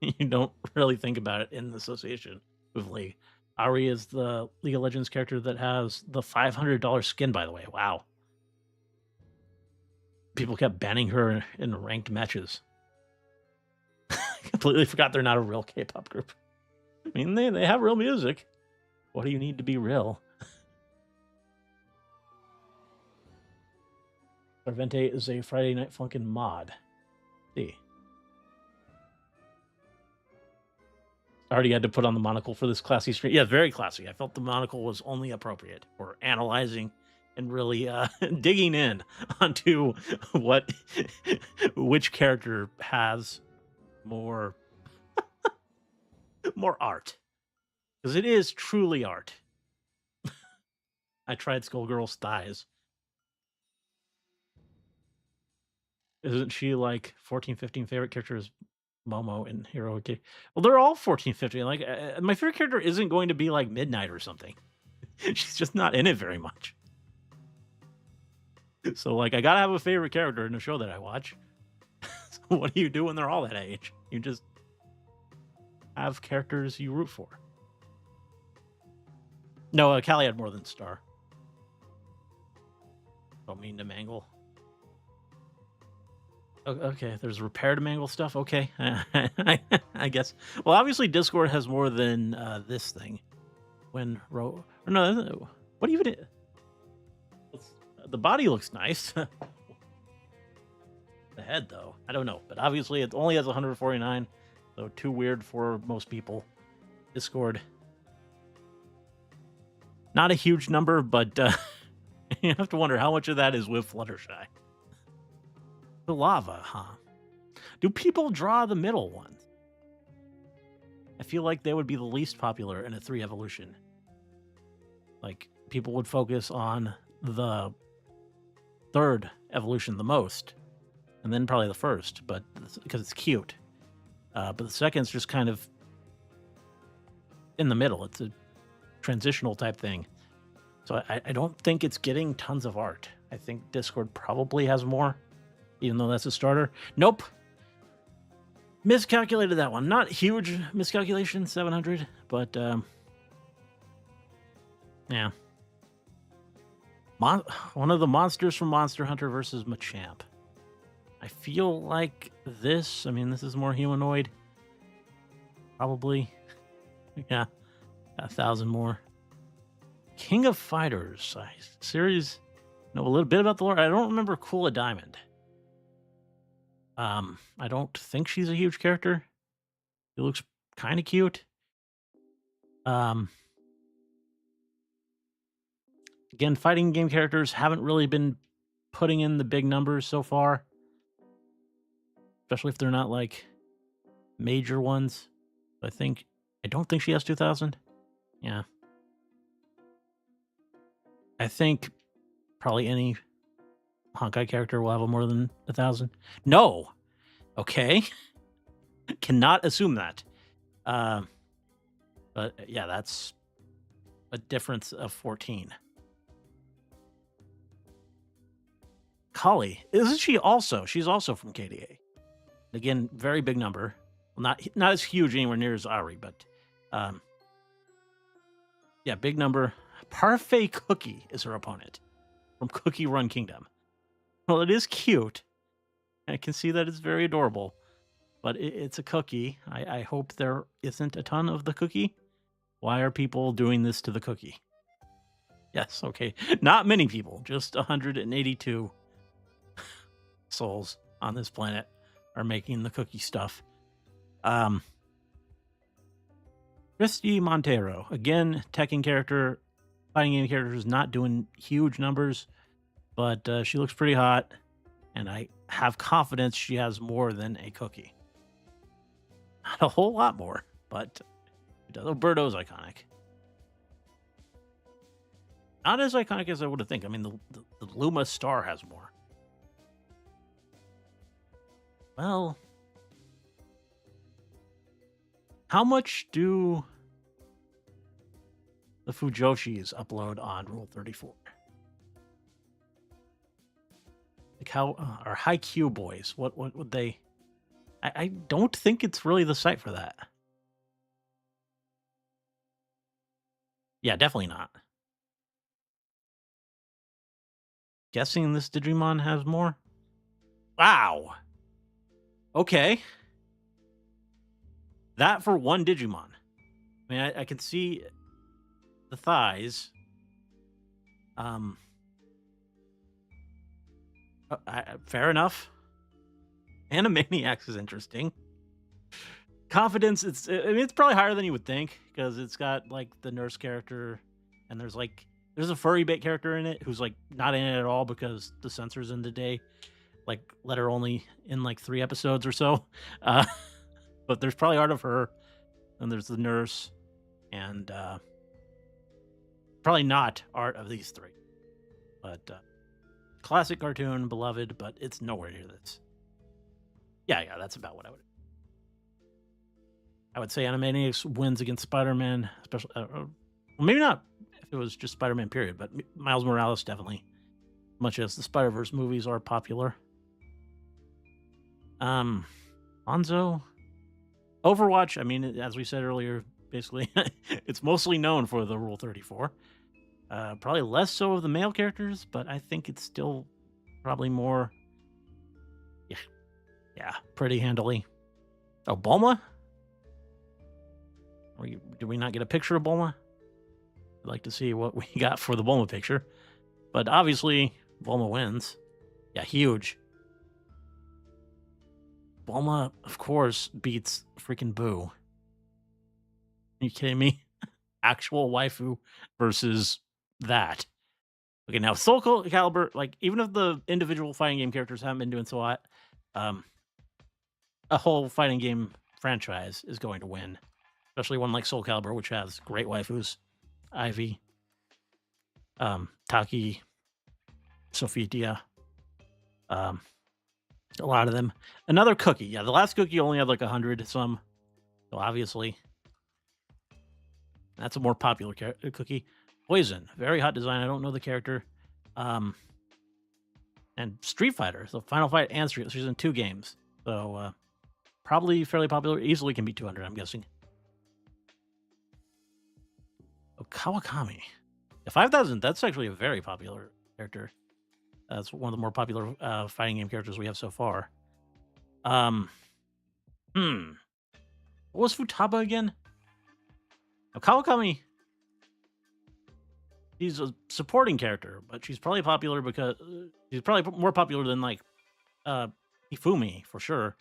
you don't really think about it in association with League. Ari is the League of Legends character that has the $500 skin, by the way. Wow. People kept banning her in ranked matches. Completely forgot they're not a real K-pop group. I mean, they have real music. What do you need to be real? Arvente is a Friday Night Funkin' mod. See. I already had to put on the monocle for this classy stream. Yeah, very classy. I felt the monocle was only appropriate for analyzing and really digging in onto which character has more art, because it is truly art. I tried Skullgirl's thighs. Isn't she like 14, 15 favorite characters? Momo and Hiroki. Well, they're all 14, 15. Like, my favorite character isn't going to be like Midnight or something. She's just not in it very much. So, like, I gotta have a favorite character in a show that I watch. So what do you do when they're all that age? You just have characters you root for. No, Callie had more than Star. Don't mean to mangle. Okay, there's repair to mangle stuff. Okay, I guess. Well, obviously Discord has more than this thing. When no, what even? The body looks nice. The head, though, I don't know. But obviously, it only has 149, so too weird for most people. Discord, not a huge number, but you have to wonder how much of that is with Fluttershy. The lava, huh? Do people draw the middle ones? I feel like they would be the least popular in a 3 evolution. Like, people would focus on the 3rd evolution the most, and then probably the 1st, but because it's cute. But the 2nd's just kind of in the middle. It's a transitional type thing. So I don't think it's getting tons of art. I think Discord probably has more, even though that's a starter. Nope. Miscalculated that one. Not huge miscalculation, 700, but yeah. One of the monsters from Monster Hunter versus Machamp. I feel like this, I mean, this is more humanoid. Probably. Yeah. 1,000 more. King of Fighters. Series. Know a little bit about the lore. I don't remember Kula Diamond. I don't think she's a huge character. She looks kind of cute. Again, fighting game characters haven't really been putting in the big numbers so far. Especially if they're not like major ones. I don't think she has 2,000. Yeah. I think probably any Honkai character will have more than 1,000. No. Okay. Cannot assume that. But yeah, that's a difference of 14. Kali, isn't she also? She's also from KDA. Again, very big number. Well, not as huge anywhere near as Ari, but yeah, big number. Parfait Cookie is her opponent from Cookie Run Kingdom. Well, it is cute. I can see that it's very adorable, but it's a cookie. I hope there isn't a ton of the cookie. Why are people doing this to the cookie? Yes, okay. Not many people, just 182 souls on this planet are making the cookie stuff. Christy Montero, again, Tekken character, fighting game character, is not doing huge numbers, but she looks pretty hot, and I have confidence she has more than a cookie. Not a whole lot more, but Birdo's iconic. Not as iconic as I would have think. I mean, the Luma Star has more. Well, how much do the Fujoshis upload on Rule 34? Like, how are Haikyuu boys? What would they? I don't think it's really the site for that. Yeah, definitely not. Guessing this Digimon has more? Wow. Okay. That for one Digimon. I mean, I can see the thighs. Fair enough. Animaniacs is interesting. Confidence, it's probably higher than you would think, because it's got like the nurse character, and there's a furry bait character in it who's like not in it at all because the censors in the day like let her only in like 3 episodes or so. But there's probably art of her, and there's the nurse, and Probably not art of these three, but classic cartoon, beloved, but it's nowhere near this. Yeah, that's about what I would say. Animaniacs wins against Spider-Man, especially. Well, maybe not if it was just Spider-Man, period, but Miles Morales definitely. Much as the Spider-Verse movies are popular. Hanzo, Overwatch. I mean, as we said earlier, basically, it's mostly known for the Rule 34. Probably less so of the male characters, but I think it's still probably more. Yeah, pretty handily. Oh, Bulma? Did we not get a picture of Bulma? I'd like to see what we got for the Bulma picture. But obviously, Bulma wins. Yeah, huge. Bulma, of course, beats freaking Boo. Are you kidding me? Actual waifu versus that. Okay, now Soul Calibur, like, even if the individual fighting game characters haven't been doing so hot, a whole fighting game franchise is going to win. Especially one like Soul Calibur, which has great waifus. Ivy, Taki, Sophitia, a lot of them. Another cookie. Yeah, the last cookie only had like 100 some. So obviously, that's a more popular cookie. Poison, very hot design. I don't know the character. And Street Fighter, so Final Fight and Street Fighter. She's in 2 games. So probably fairly popular. Easily can be 200, I'm guessing. Oh, Kawakami. 5,000, that's actually a very popular character. That's one of the more popular fighting game characters we have so far. What was Futaba again? Now, Kawakami, she's a supporting character, but she's probably popular because she's probably more popular than like Hifumi for sure,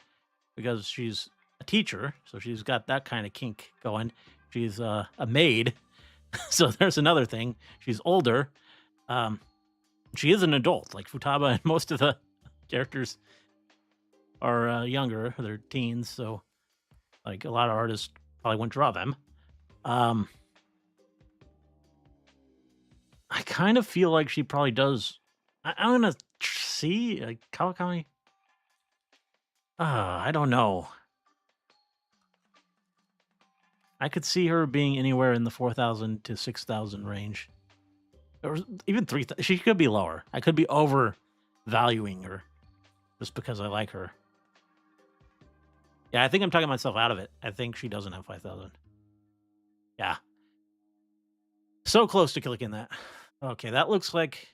because she's a teacher, so she's got that kind of kink going. She's a maid, so there's another thing. She's older. She is an adult, like Futaba, and most of the characters are younger. They're teens, so like a lot of artists probably wouldn't draw them. I kind of feel like she probably does. I'm gonna see like Kawakami. I don't know. I could see her being anywhere in the 4,000 to 6,000 range, or even 3,000. She could be lower. I could be overvaluing her just because I like her. Yeah, I think I'm talking myself out of it. I think she doesn't have 5,000. Yeah. So close to clicking that. Okay, that looks like,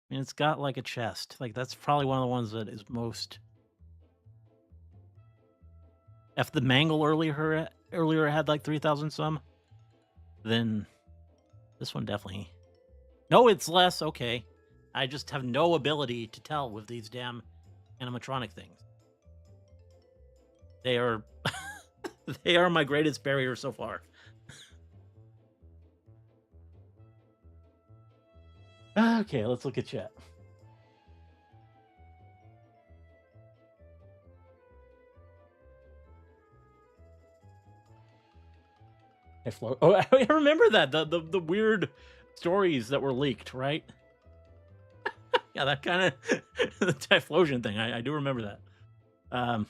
I mean, it's got like a chest. Like, that's probably one of the ones that is most. If the Mangle earlier had like 3,000 some, then this one definitely. No, it's less. Okay. I just have no ability to tell with these damn animatronic things. They are they are my greatest barrier so far. Okay, let's look at chat. Oh, I remember that the weird stories that were leaked, right? Yeah, that kind of the Typhlosion thing. I do remember that.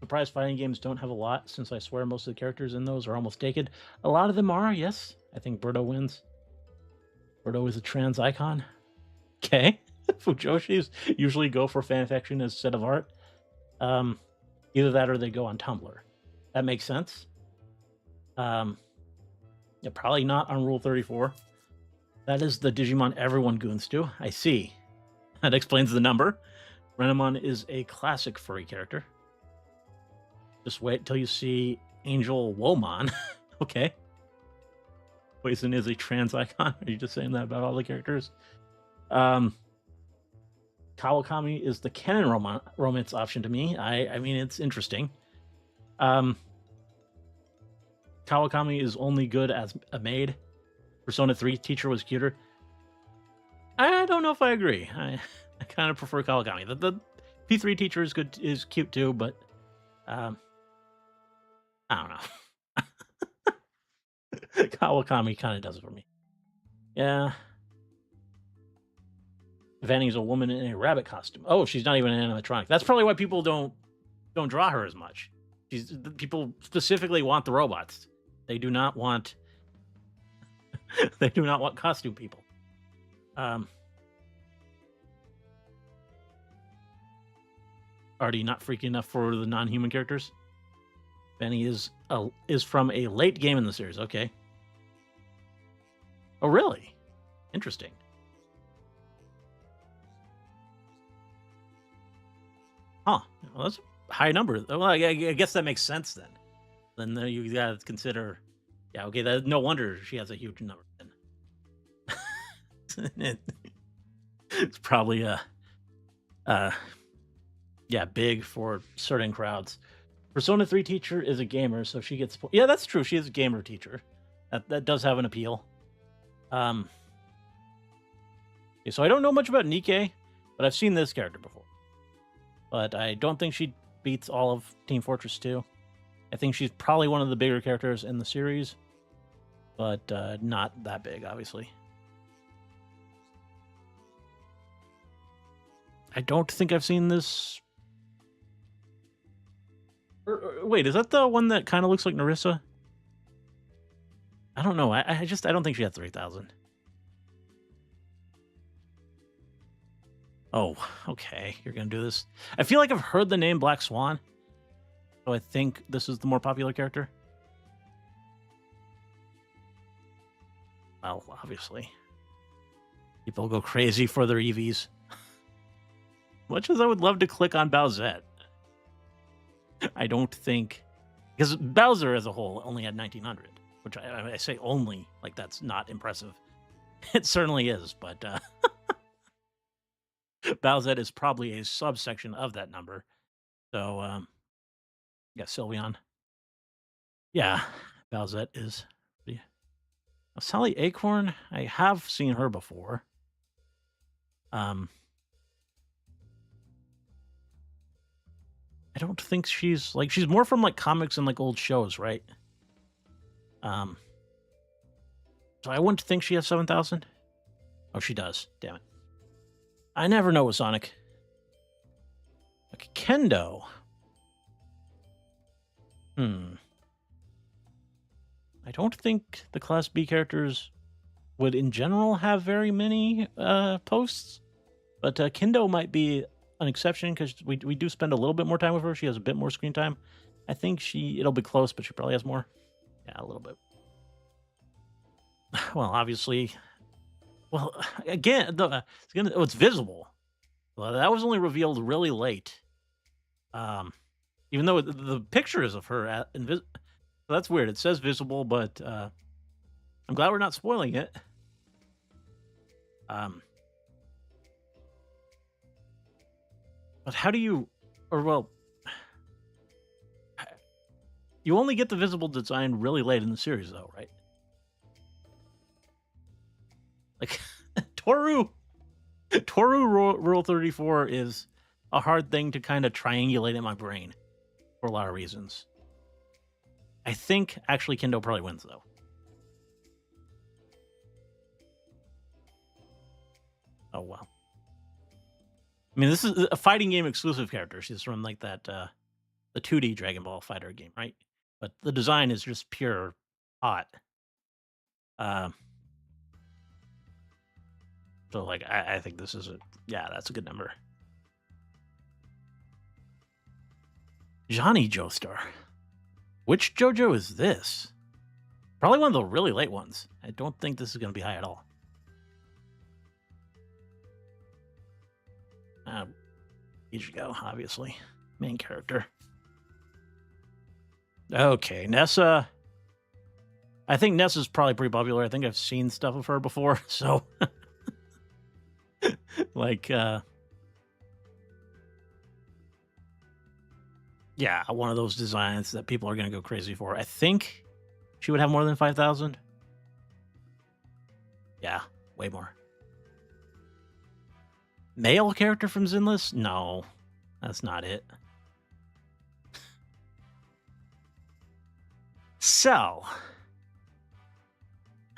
Surprise fighting games don't have a lot, since I swear most of the characters in those are almost naked. A lot of them are, yes. I think Birdo wins. Birdo is a trans icon. Okay. Fujoshis usually go for fanfiction instead of art. Either that or they go on Tumblr. That makes sense. Yeah, probably not on Rule 34. That is the Digimon everyone goons to. I see. That explains the number. Renamon is a classic furry character. Just wait till you see Angel Womon. Okay. Poison is a trans icon. Are you just saying that about all the characters? Kawakami is the canon romance option to me. I mean, it's interesting. Kawakami is only good as a maid. Persona 3 teacher was cuter. I don't know if I agree. I kind of prefer Kawakami. The P3 teacher is cute too, but I don't know. Kawakami kind of does it for me. Yeah. Vanny's a woman in a rabbit costume. Oh, she's not even an animatronic. That's probably why people don't draw her as much. People specifically want the robots. They do not want they do not want costume people. Already not freaky enough for the non-human characters. Benny is from a late game in the series. Okay. Oh, really? Interesting. Huh. Well, that's a high number. Well, I guess that makes sense then. Then you got to consider. Yeah. Okay. No wonder she has a huge number. Then it's probably yeah, big for certain crowds. Persona 3 teacher is a gamer, so she gets... Yeah, that's true. She is a gamer teacher. That does have an appeal. Okay, so I don't know much about Nikke, but I've seen this character before. But I don't think she beats all of Team Fortress 2. I think she's probably one of the bigger characters in the series, but not that big, obviously. I don't think I've seen this... Wait, is that the one that kind of looks like Narissa? I don't know. I don't think she had 3,000. Oh, okay. You're going to do this. I feel like I've heard the name Black Swan. So I think this is the more popular character. Well, obviously. People go crazy for their EVs. Much as I would love to click on Bowsette, I don't think... Because Bowser as a whole only had 1,900. Which I say only, like that's not impressive. It certainly is, but Bowsette is probably a subsection of that number. So, yeah, Sylveon. Yeah, Bowsette is pretty... Sally Acorn, I have seen her before. I don't think she's more from like comics and like old shows, right? So I wouldn't think she has 7,000. Oh, she does. Damn it. I never know with Sonic. Okay, Kendo. I don't think the Class B characters would in general have very many posts, but Kendo might be an exception because we do spend a little bit more time with her. She has a bit more screen time. I think it'll be close, but she probably has more. Yeah, a little bit. Well, obviously. Well, again, it's visible. Well, that was only revealed really late. Even though the picture is of her so that's weird. It says visible, but I'm glad we're not spoiling it. But how do you, you only get the visible design really late in the series, though, right? Like, Toru Rule 34 is a hard thing to kind of triangulate in my brain for a lot of reasons. I think, actually, Kendo probably wins, though. Oh, wow. I mean, this is a fighting game exclusive character. She's from, like, that, the 2D Dragon Ball Fighter game, right? But the design is just pure hot. So, like, I think this is that's a good number. Johnny Joestar. Which JoJo is this? Probably one of the really late ones. I don't think this is going to be high at all. Ichigo, obviously. Main character. Okay, Nessa. I think Nessa's probably pretty popular. I think I've seen stuff of her before, so... like, yeah, one of those designs that people are going to go crazy for. I think she would have more than 5,000. Yeah, way more. Male character from Zenless? No, that's not it. So,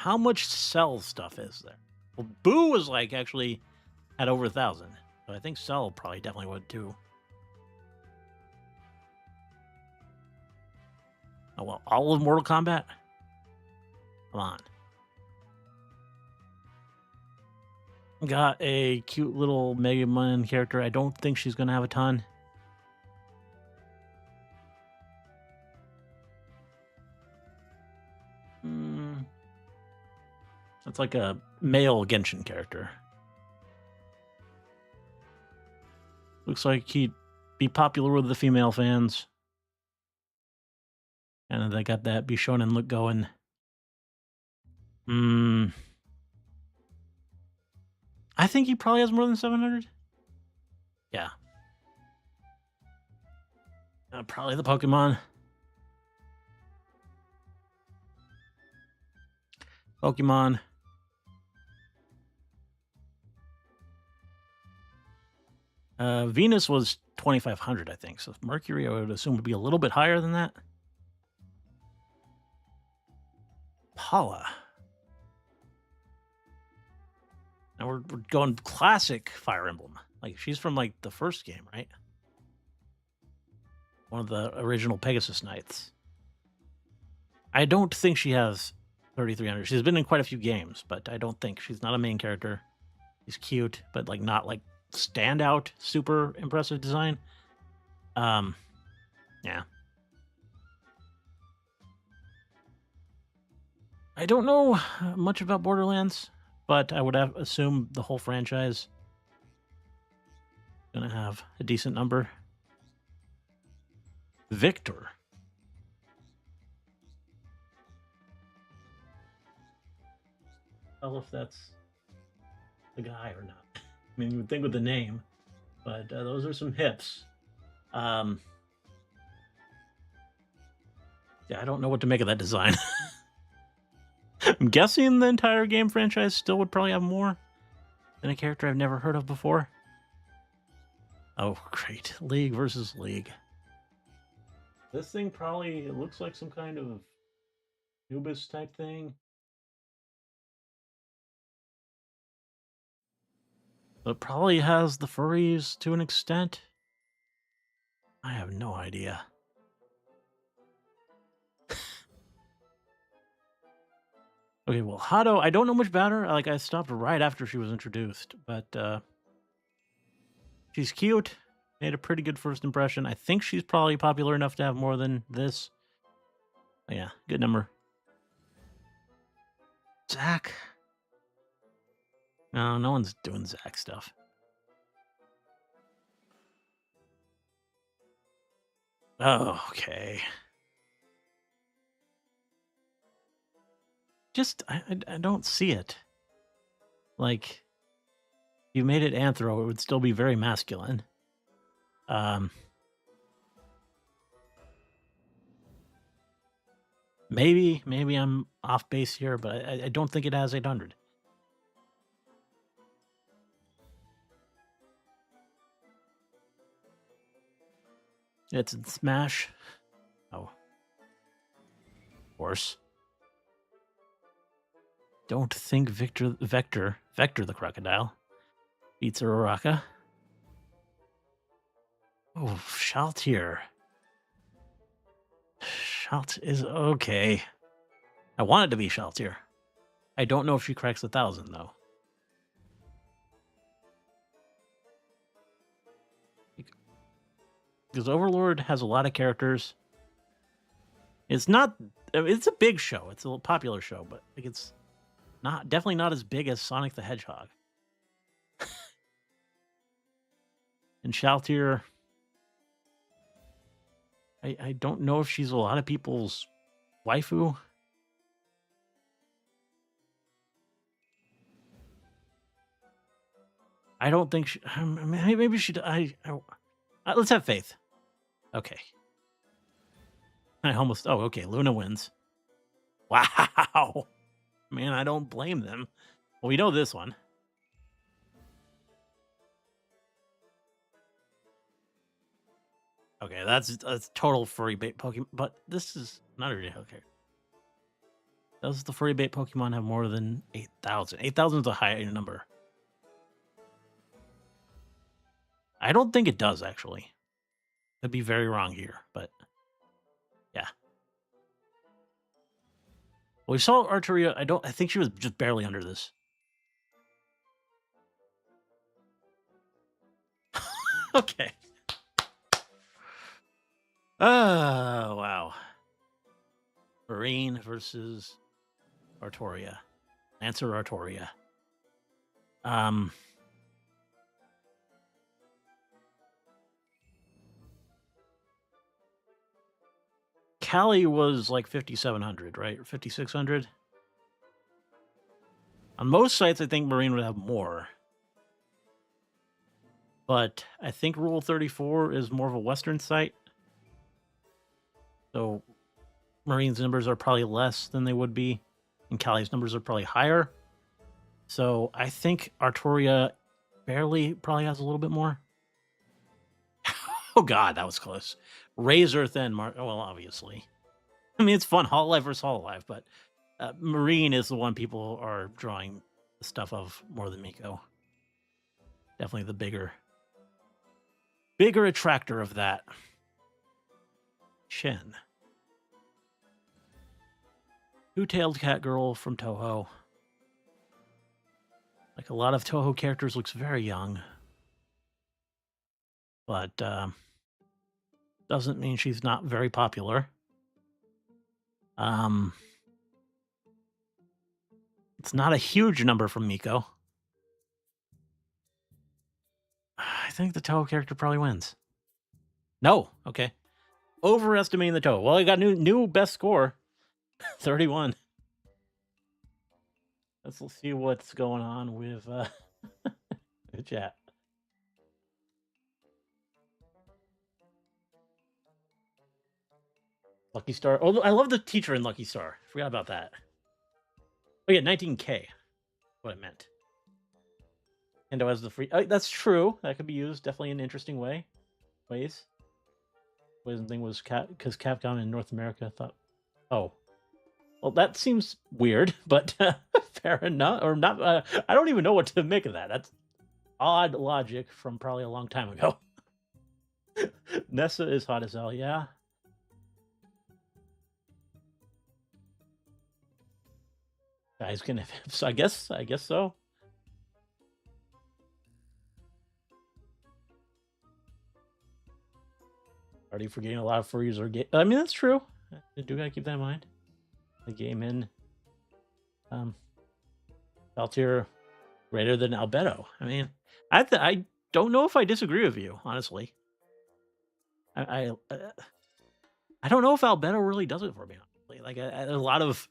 How much Cell stuff is there? Well, Boo was like actually at over 1,000. So I think Cell probably definitely would too. Oh well, all of Mortal Kombat? Come on. Got a cute little Mega Man character. I don't think she's gonna have a ton. That's like a male Genshin character. Looks like he'd be popular with the female fans. And they got that Bishonen look going. I think he probably has more than 700. Yeah. Probably the Pokemon. Venus was 2,500, I think. So Mercury, I would assume, would be a little bit higher than that. Paula. Now we're going classic Fire Emblem. Like, she's from, like, the first game, right? One of the original Pegasus Knights. I don't think she has 3,300. She's been in quite a few games, but I don't think she's not a main character. She's cute, but like not like standout, super impressive design. Yeah. I don't know much about Borderlands, but I would assume the whole franchise is gonna have a decent number. Victor. I don't know if that's the guy or not. I mean, you would think with the name, but those are some hips. Yeah, I don't know what to make of that design. I'm guessing the entire game franchise still would probably have more than a character I've never heard of before. Oh, great. League versus League. This thing probably, it looks like some kind of Nubis type thing. But it probably has the furries to an extent. I have no idea. Okay, well, Hado, I don't know much about her. Like, I stopped right after she was introduced, but she's cute. Made a pretty good first impression. I think she's probably popular enough to have more than this. But yeah, good number. Zach. No one's doing Zach stuff. Oh, okay. Just, I don't see it. Like, you made it anthro, it would still be very masculine. Maybe I'm off base here, but I don't think it has 800. It's in Smash. Oh. Of course. Don't think Vector the Crocodile beats Uraraka. Oh, Shaltier. Shalt is okay. I want it to be Shaltier. I don't know if she cracks 1,000 though. Because Overlord has a lot of characters. It's not. It's a big show. It's a popular show, but like it's definitely not as big as Sonic the Hedgehog. And Shaltier, I don't know if she's a lot of people's waifu. I don't think she. Maybe she. Let's have faith. Okay. I almost. Oh, okay. Luna wins. Wow. Man, I don't blame them. Well, we know this one. Okay, that's total furry bait Pokemon, but this is not a real character. Does the furry bait Pokemon have more than 8,000? 8,000 is a high number. I don't think it does, actually. Could be very wrong here, but yeah. Well, we saw Arteria. I think she was just barely under this. Okay. Oh, wow. Marine versus Artoria. Answer Artoria. Callie was like 5,700, right? Or 5,600? On most sites, I think Marine would have more. But I think Rule 34 is more of a Western site. So Marine's numbers are probably less than they would be, and Callie's numbers are probably higher. So I think Artoria barely probably has a little bit more. Oh, God, that was close. Razor Thin, well, obviously. I mean, it's fun, Hololive versus Hololive, but Marine is the one people are drawing the stuff of more than Miko. Definitely the bigger attractor of that. Shen. Two-tailed cat girl from Toho. Like a lot of Toho characters, looks very young. But doesn't mean she's not very popular. It's not a huge number from Miko. I think the Toho character probably wins. No, okay. Overestimating the Toho. Well, I got new best score, 31. Let's see what's going on with the chat. Lucky Star. Oh, I love the teacher in Lucky Star. Forgot about that. Oh yeah, 19K. What I meant. Nintendo has the free. That's true. That could be used definitely in interesting ways. Wasn't thing was because Capcom in North America thought. Oh, well, that seems weird, but fair enough. Or not. I don't even know what to make of that. That's odd logic from probably a long time ago. Nessa is hot as hell. Yeah. Guys can. So I guess so. Already forgetting a lot of furries are gay. I mean, that's true. I do gotta keep that in mind. The game in Valtier greater than Albedo. I mean, I don't know if I disagree with you, honestly. I don't know if Albedo really does it for me. Honestly. Like a lot of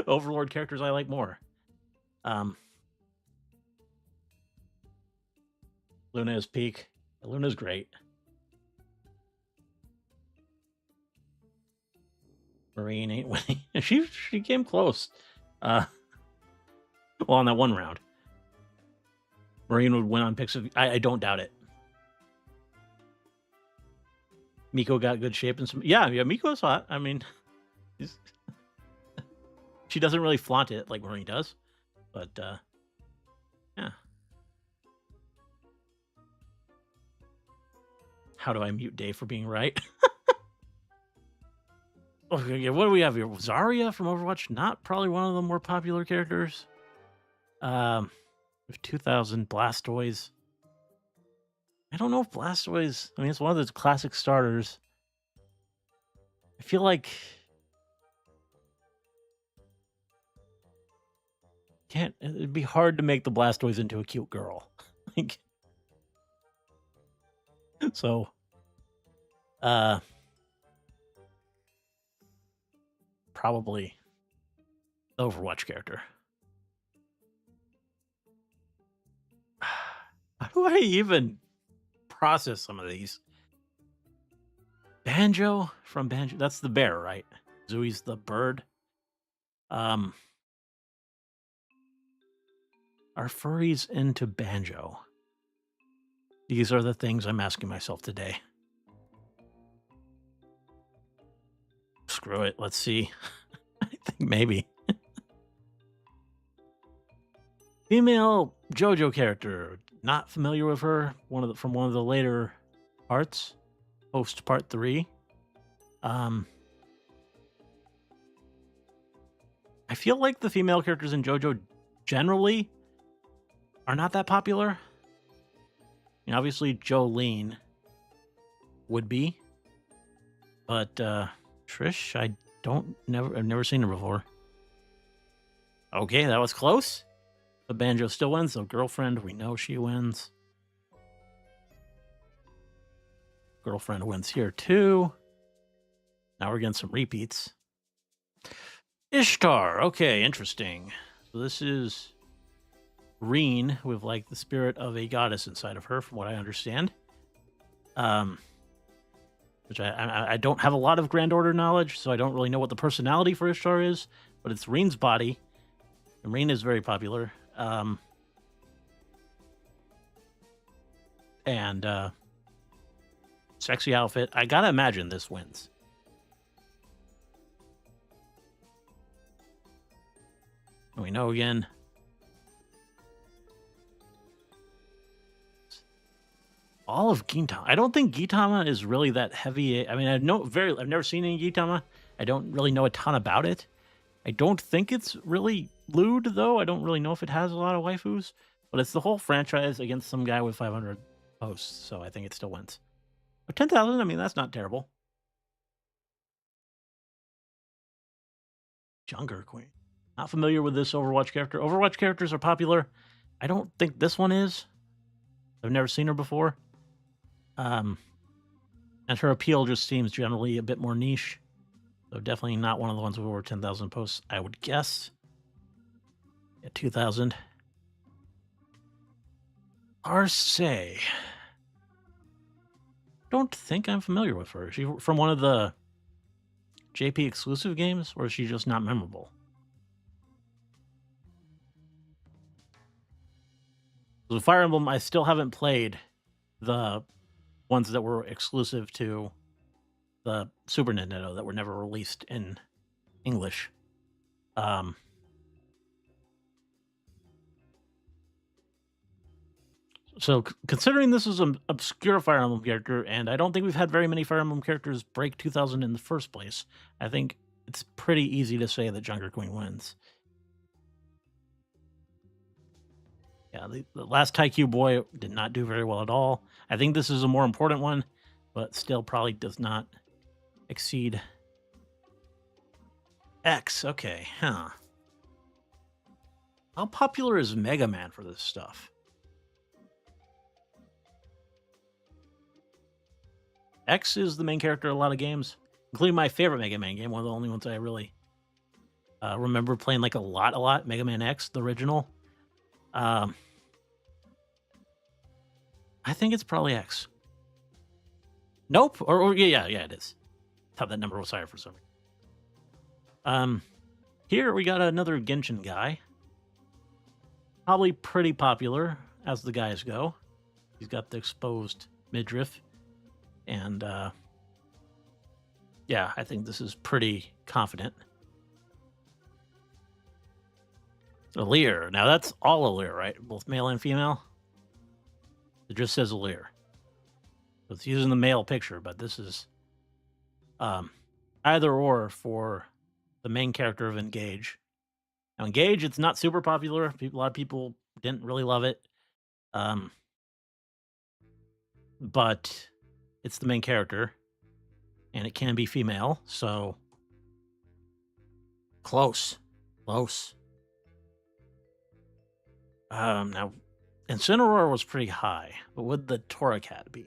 Overlord characters I like more. Luna is peak. Luna's great. Marine ain't winning. She came close. Well, on that one round. Marine would win on picks of. I don't doubt it. Miko got good shape and some. Yeah, Miko's hot. I mean, she doesn't really flaunt it like Marine does, but yeah. How do I mute Dave for being right? Okay, what do we have here? Zarya from Overwatch, not probably one of the more popular characters. With 2,000 Blastoise. I don't know if Blastoise. I mean, it's one of those classic starters. I feel like it'd be hard to make the Blastoise into a cute girl. Like, so, probably the Overwatch character. How do I even process some of these? Banjo from Banjo. That's the bear, right? Zooey's the bird. Are furries into Banjo? These are the things I'm asking myself today. Screw it. Let's see. I think maybe. Female JoJo character. Not familiar with her. From one of the later parts, post part 3. I feel like the female characters in JoJo generally are not that popular. I mean, obviously Jolene would be, but Trish, I've never seen her before. Okay, that was close. But Banjo still wins, so Girlfriend, we know she wins. Girlfriend wins here too. Now we're getting some repeats. Ishtar, okay, interesting. So this is Reen with like the spirit of a goddess inside of her, from what I understand. Which I don't have a lot of Grand Order knowledge, so I don't really know what the personality for Ishtar is, but it's Reen's body, and Reen is very popular. And sexy outfit. I gotta imagine this wins. And we know again. All of Gintama. I don't think Gintama is really that heavy. I mean, I've never seen any Gintama. I don't really know a ton about it. I don't think it's really lewd, though. I don't really know if it has a lot of waifus. But it's the whole franchise against some guy with 500 posts, so I think it still wins. But 10,000, I mean, that's not terrible. Jungle Queen. Not familiar with this Overwatch character. Overwatch characters are popular. I don't think this one is. I've never seen her before. And her appeal just seems generally a bit more niche. So definitely not one of the ones with over 10,000 posts, I would guess. Yeah, 2,000. Arce. Don't think I'm familiar with her. Is she from one of the JP exclusive games, or is she just not memorable? So Fire Emblem, I still haven't played the ones that were exclusive to the Super Nintendo that were never released in English. So considering this is an obscure Fire Emblem character, and I don't think we've had very many Fire Emblem characters break 2,000 in the first place, I think it's pretty easy to say that Jungle Queen wins. Yeah, the last Taikyuu boy did not do very well at all. I think this is a more important one, but still probably does not exceed X. Okay, huh. How popular is Mega Man for this stuff? X is the main character in a lot of games, including my favorite Mega Man game, one of the only ones I really remember playing like a lot, Mega Man X, the original. I think it's probably X. Nope. Or yeah, it is. Thought that number was higher for some reason. Here we got another Genshin guy. Probably pretty popular as the guys go. He's got the exposed midriff. And yeah, I think this is pretty confident. Aleer. Now that's all Aleer, right? Both male and female? It just says Aleer. So it's using the male picture, but this is either or for the main character of Engage. Now, Engage, it's not super popular. A lot of people didn't really love it. But it's the main character, and it can be female, so close. Now, Incineroar was pretty high, but would the Torracat be?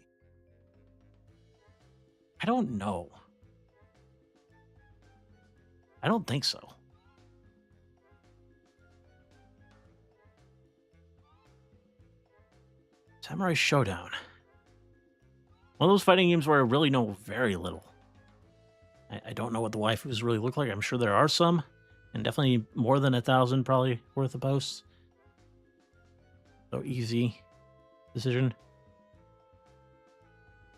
I don't know. I don't think so. Samurai Showdown. One of those fighting games where I really know very little. I don't know what the waifus really look like. I'm sure there are some, and definitely more than 1,000 probably worth of posts. So easy decision.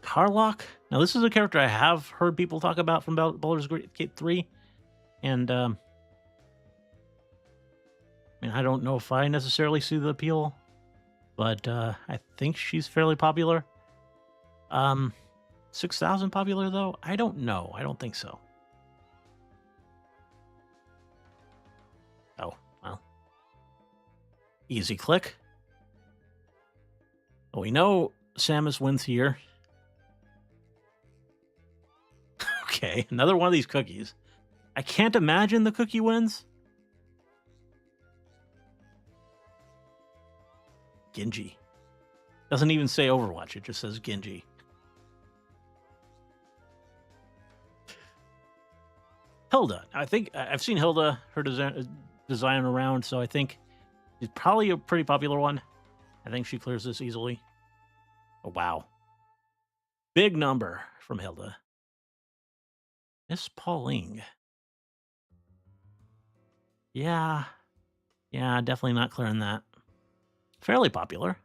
Carlock. Now this is a character I have heard people talk about from Baldur's Gate 3, and I don't know if I necessarily see the appeal, but I think she's fairly popular. 6,000 popular though? I don't know. I don't think so. Oh, well. Easy click. Well, we know Samus wins here. Okay, another one of these cookies. I can't imagine the cookie wins. Genji. Doesn't even say Overwatch, it just says Genji. Hilda. I think I've seen Hilda, her design around, so I think she's probably a pretty popular one. I think she clears this easily. Oh, wow. Big number from Hilda. Miss Pauline. Yeah. Yeah, definitely not clearing that. Fairly popular.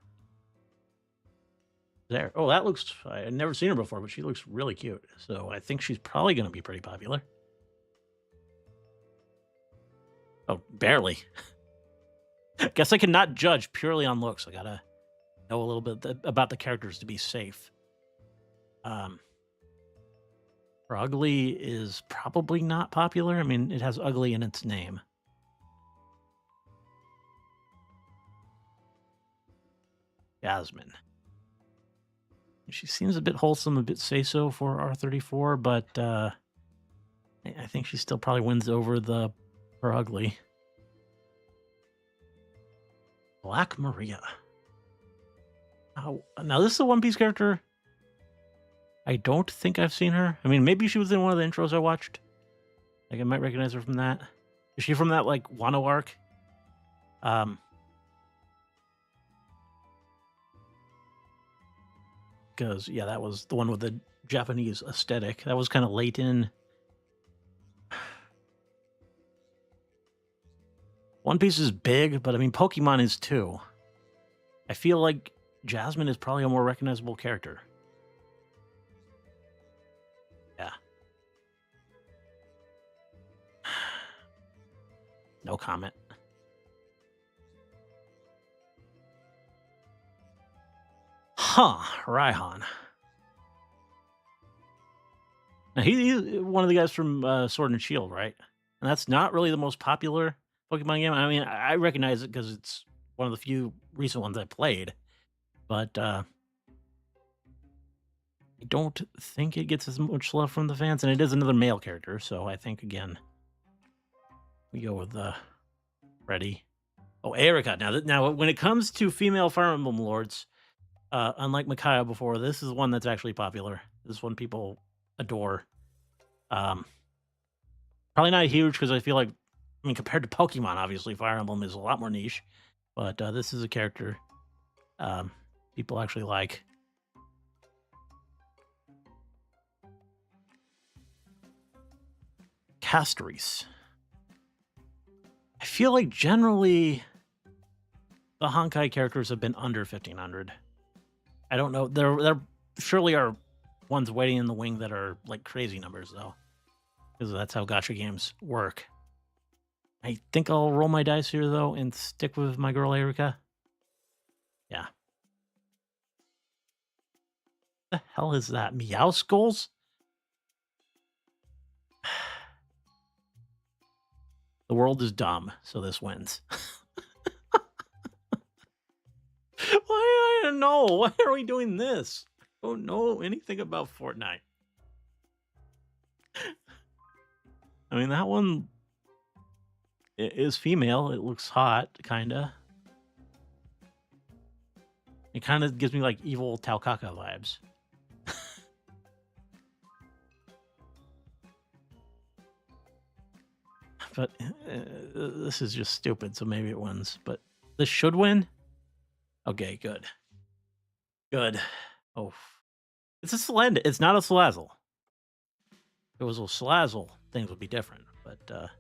There. Oh, that looks... I've never seen her before, but she looks really cute. So I think she's probably going to be pretty popular. Oh, barely. Guess I cannot judge purely on looks. I gotta know a little bit about the characters to be safe. Her ugly is probably not popular. I mean, it has ugly in its name. Jasmine. She seems a bit wholesome, a bit say-so for R34, but I think she still probably wins over her ugly. Black Maria. Oh, now this is a One Piece character. I don't think I've seen her. I mean, maybe she was in one of the intros I watched. Like, I might recognize her from that. Is she from that, like, Wano arc? Because, yeah, that was the one with the Japanese aesthetic. That was kind of late in. One Piece is big, but I mean, Pokemon is too. I feel like Jasmine is probably a more recognizable character. Yeah. No comment. Huh, Raihan. Now, he's one of the guys from Sword and Shield, right? And that's not really the most popular Pokemon game. I mean, I recognize it because it's one of the few recent ones I played. But I don't think it gets as much love from the fans. And it is another male character, so I think, again, we go with Freddy. Oh, Erika. Now, when it comes to female Fire Emblem Lords, unlike Micaiah before, this is one that's actually popular. This is one people adore. Probably not huge because I feel like, I mean, compared to Pokemon, obviously, Fire Emblem is a lot more niche. But this is a character people actually like. Castries. I feel like generally the Honkai characters have been under 1,500. I don't know. There surely are ones waiting in the wing that are like crazy numbers, though. Because that's how gacha games work. I think I'll roll my dice here, though, and stick with my girl Erika. Yeah. The hell is that? Meow Skulls? The world is dumb, so this wins. Why? I don't know. Why are we doing this? I don't know anything about Fortnite. I mean, that one is female. It looks hot, kinda. It kind of gives me like evil Taukaka vibes. But this is just stupid, so maybe it wins. But this should win. Okay, good. Good. Oh, it's a Splendid. It's not a Salazzle. If it was a Salazzle, things would be different. But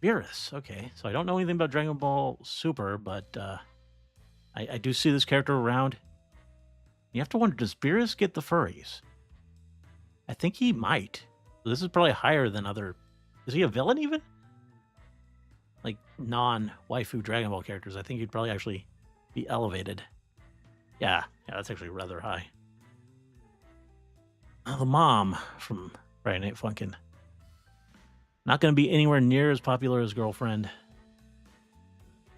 Beerus. Okay, so I don't know anything about Dragon Ball Super, but I do see this character around. You have to wonder, does Beerus get the furries? I think he might. This is probably higher than other... Is he a villain even? like non-waifu Dragon Ball characters, I think he'd probably actually be elevated. Yeah, that's actually rather high. The mom from Friday Night Funkin'. Not going to be anywhere near as popular as Girlfriend.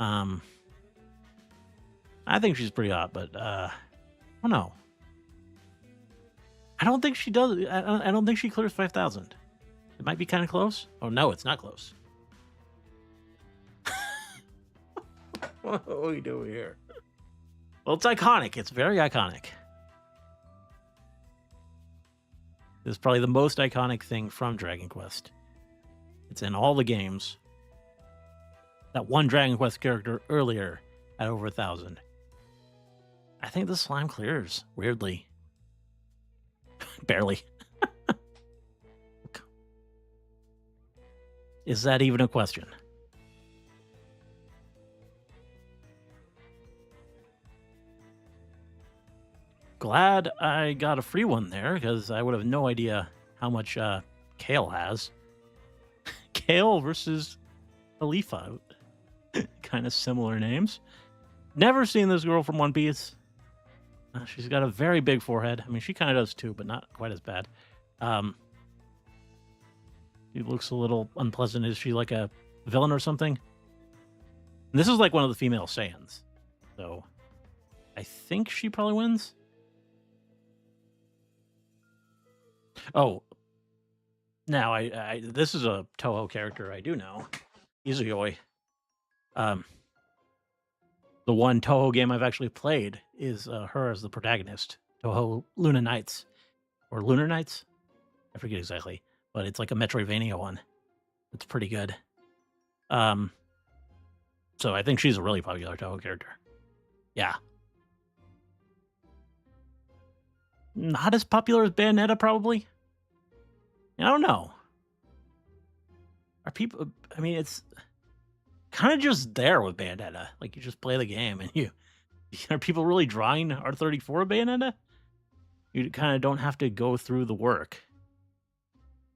I think she's pretty hot, but I don't know. I don't think she does. I don't think she clears 5,000. It might be kind of close. Oh no, it's not close. What are we doing here? Well, it's iconic. It's very iconic. It's probably the most iconic thing from Dragon Quest. It's in all the games. That one Dragon Quest character earlier at over 1,000. I think the slime clears, weirdly. Barely. Is that even a question? Glad I got a free one there, because I would have no idea how much Kale has. Kale versus Khalifa. Kind of similar names. Never seen this girl from One Piece. She's got a very big forehead. I mean, she kind of does too, but not quite as bad. She looks a little unpleasant. Is she like a villain or something? And this is like one of the female Saiyans. So I think she probably wins. Oh, now I this is a Toho character I do know. Izuyoi. The one Toho game I've actually played is her as the protagonist. Toho Luna Nights. Or Lunar Nights? I forget exactly. But it's like a Metroidvania one. It's pretty good. So I think she's a really popular Toho character. Yeah. Not as popular as Bayonetta, probably. I don't know. Are people... I mean, it's kind of just there with Bayonetta. Like, you just play the game and you... Are people really drawing R34 Bayonetta? You kind of don't have to go through the work.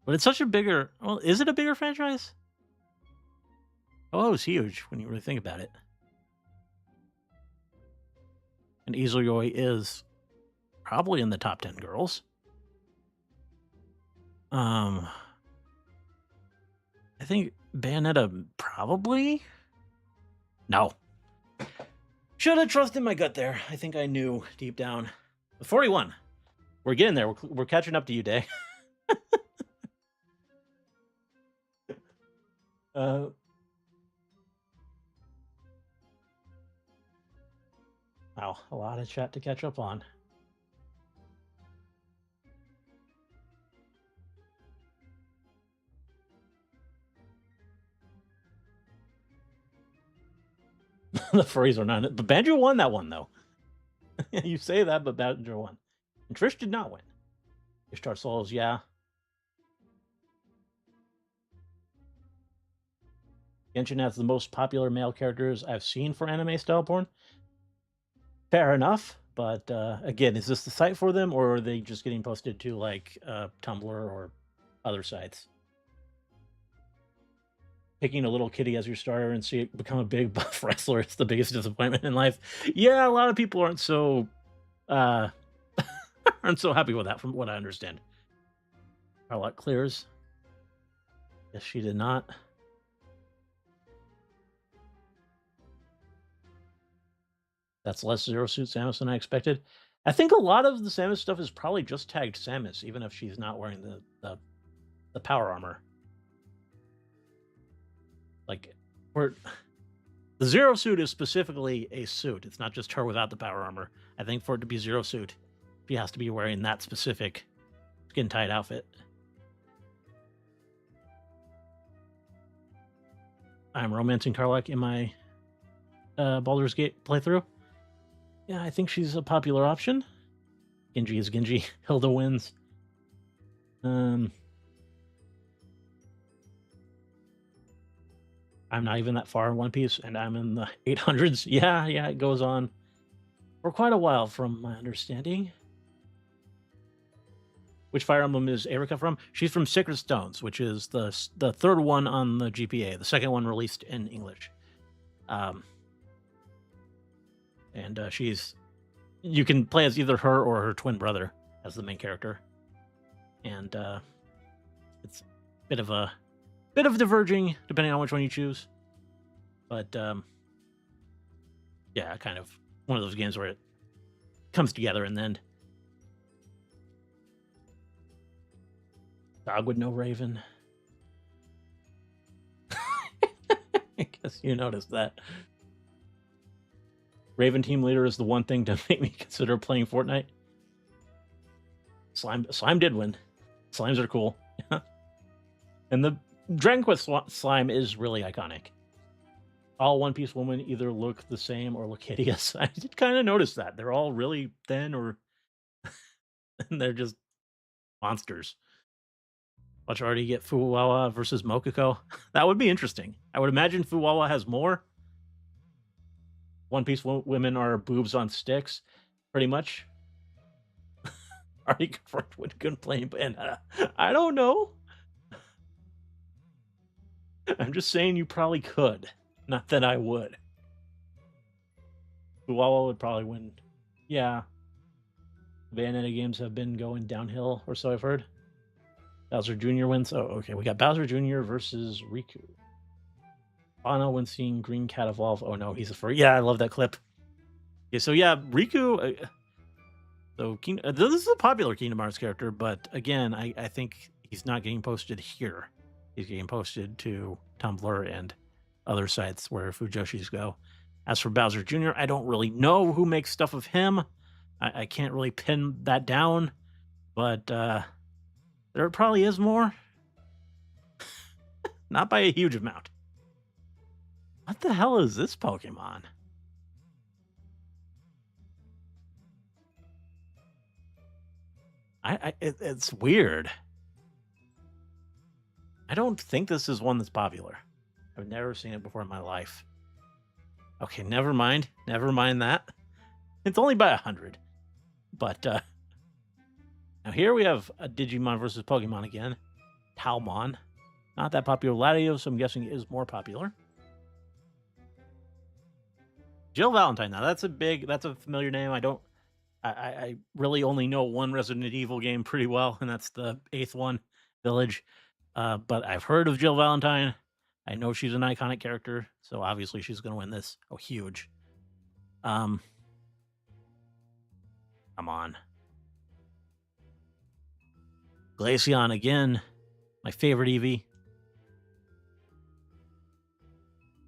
But it's such a bigger... Well, is it a bigger franchise? Oh, it's huge when you really think about it. And Izuyoi is probably in the top 10 girls. I think Bayonetta probably... No. Should have trusted my gut there. I think I knew deep down. 41. We're getting there. We're catching up to you, Day. Wow, a lot of chat to catch up on. The furries are not... But Banjo won that one, though. You say that, but Banjo won. And Trish did not win. Ishtar Souls, yeah. Genshin has the most popular male characters I've seen for anime-style porn. Fair enough, but again, is this the site for them, or are they just getting posted to, like, Tumblr or other sites? Picking a little kitty as your starter and see it become a big buff wrestler is the biggest disappointment in life. Yeah, a lot of people aren't so aren't so happy with that, from what I understand. Charlotte clears. Yes, she did not. That's less Zero Suit Samus than I expected. I think a lot of the Samus stuff is probably just tagged Samus, even if she's not wearing the power armor. Like, the Zero Suit is specifically a suit. It's not just her without the power armor. I think for it to be Zero Suit, she has to be wearing that specific skin-tight outfit. I'm romancing Karlach in my Baldur's Gate playthrough. Yeah, I think she's a popular option. Genji is Genji. Hilda wins. I'm not even that far in One Piece, and I'm in the 800s. Yeah, it goes on for quite a while, from my understanding. which Fire Emblem is Erika from? She's from Sacred Stones, which is the third one on the GPA, the second one released in English. And you can play as either her or her twin brother as the main character, and it's a bit of diverging depending on which one you choose. But yeah, kind of one of those games where it comes together in the end. Dog with no raven. I guess you noticed that. Raven team leader is the one thing to make me consider playing Fortnite. Slime did win. Slimes are cool. And the Dragon Quest slime is really iconic. All One Piece women either look the same or look hideous. I did kind of notice that. They're all really thin or and they're just monsters. Watch already get Fuwawa versus Mokoko. That would be interesting. I would imagine Fuwawa has more. One Piece women are boobs on sticks, pretty much. Already confirmed with good playing, and I don't know. I'm just saying you probably could. Not that I would. Fuwawa would probably win. Yeah. Bayonetta games have been going downhill, or so I've heard. Bowser Jr. wins. Oh, okay. We got Bowser Jr. versus Riku. Bono when seeing Green Cat evolve. Oh no, he's a furry. Yeah, I love that clip. Okay, so yeah, Riku. This is a popular Kingdom Hearts character, but again, I think he's not getting posted here. He's getting posted to Tumblr and other sites where Fujoshis go. As for Bowser Jr., I don't really know who makes stuff of him. I can't really pin that down, but there probably is more. Not by a huge amount. What the hell is this Pokemon? It's weird. I don't think this is one that's popular. I've never seen it before in my life. Okay, never mind. Never mind that. It's only by 100. But now here we have a Digimon versus Pokemon again. Talmon. Not that popular. Latios, so I'm guessing is more popular. Jill Valentine. Now that's a familiar name. I really only know one Resident Evil game pretty well, and that's the 8th one, Village. But I've heard of Jill Valentine. I know she's an iconic character, so obviously she's going to win this. Oh, huge. Come on. Glaceon again. My favorite Eevee.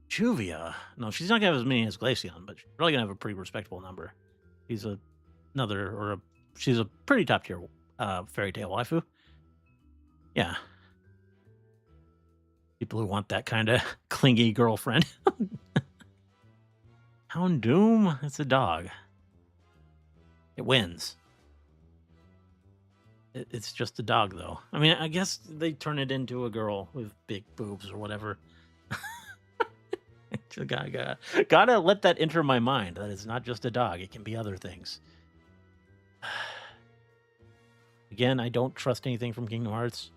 Juvia. No, she's not going to have as many as Glaceon, but she's probably going to have a pretty respectable number. She's she's a pretty top tier fairy tale waifu. Yeah. People who want that kind of clingy girlfriend. Houndoom? It's a dog. It wins. It's just a dog, though. I mean, I guess they turn it into a girl with big boobs or whatever. Gotta let that enter my mind. That it's not just a dog. It can be other things. Again, I don't trust anything from Kingdom Hearts.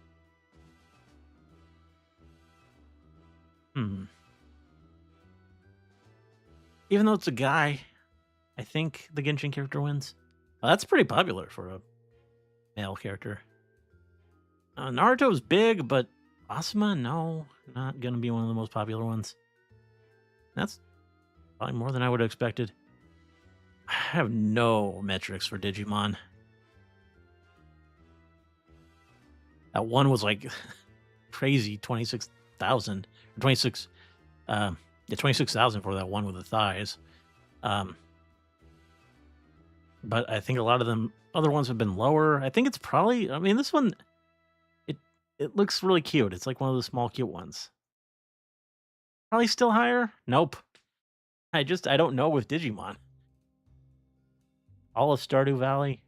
Even though it's a guy, I think the Genshin character wins. Well, that's pretty popular for a male character. Naruto's big, but Asuma, no, not going to be one of the most popular ones. That's probably more than I would have expected. I have no metrics for Digimon. That one was like crazy 26,000. 26,000 for that one with the thighs. But I think a lot of them other ones have been lower. I think it's probably, I mean, this one, it looks really cute. It's like one of the small cute ones. Probably still higher? Nope. I don't know with Digimon. All of Stardew Valley.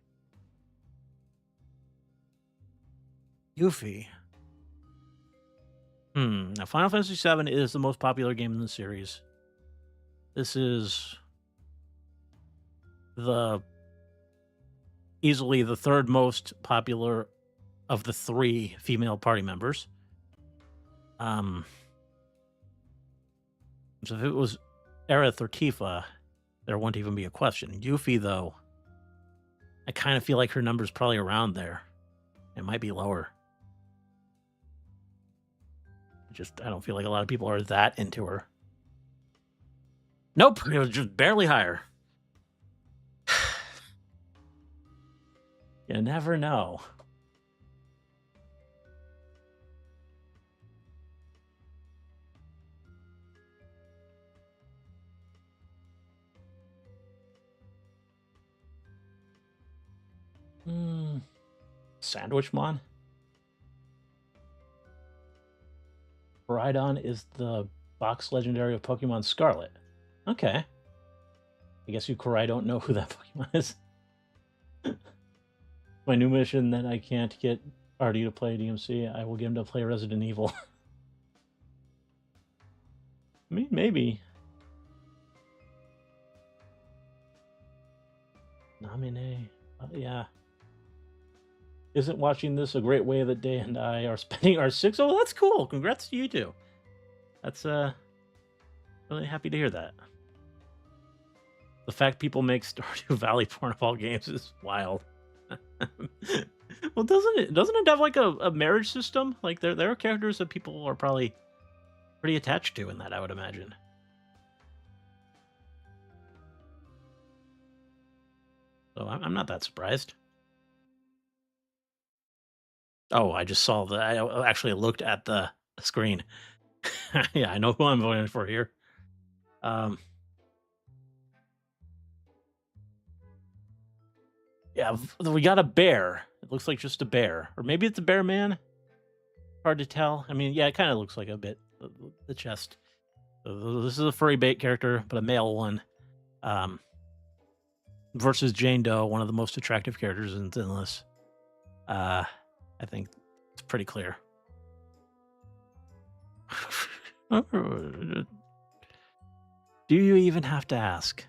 Yuffie. Now Final Fantasy VII is the most popular game in the series. This is easily the third most popular of the 3 female party members. Um, so if it was Aerith or Tifa, there wouldn't even be a question. Yuffie, though, I kind of feel like her number's probably around there. It might be lower. I don't feel like a lot of people are that into her. Nope, it was just barely higher. You never know. Sandwichmon? Rhydon is the box legendary of Pokemon Scarlet. Okay. I guess you Korai don't know who that Pokemon is. My new mission that I can't get Artie to play DMC, I will get him to play Resident Evil. I mean, maybe. Namine. Yeah. Isn't watching this a great way that Day and I are spending our 6? Oh, that's cool. Congrats to you two. That's really happy to hear that. The fact people make Stardew Valley porn of all games is wild. Well, doesn't it have like a marriage system? Like there are characters that people are probably pretty attached to in that, I would imagine. So I'm not that surprised. Oh, I just saw I actually looked at the screen. Yeah, I know who I'm voting for here. Yeah, we got a bear. It looks like just a bear. Or maybe it's a bear man. Hard to tell. I mean, yeah, it kind of looks like a bit, the chest. So this is a furry bait character, but a male one. Versus Jane Doe, one of the most attractive characters in Zinless. I think it's pretty clear. Do you even have to ask?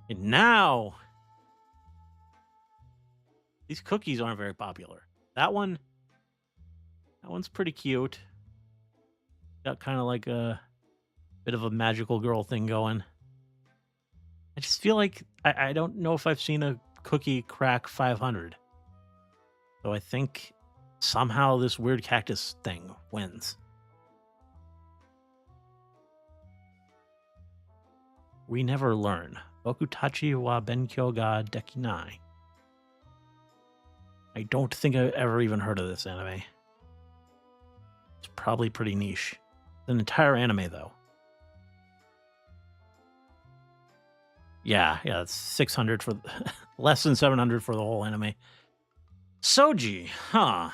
And now, these cookies aren't very popular. That one's pretty cute. Got kind of like a bit of a magical girl thing going. I just feel like I don't know if I've seen a cookie crack 500. So I think somehow this weird cactus thing wins. We never learn. Bokutachi wa Benkyo ga Dekinai. I don't think I've ever even heard of this anime. It's probably pretty niche. It's an entire anime, though. Yeah, it's 600 for less than 700 for the whole anime. Soji, huh?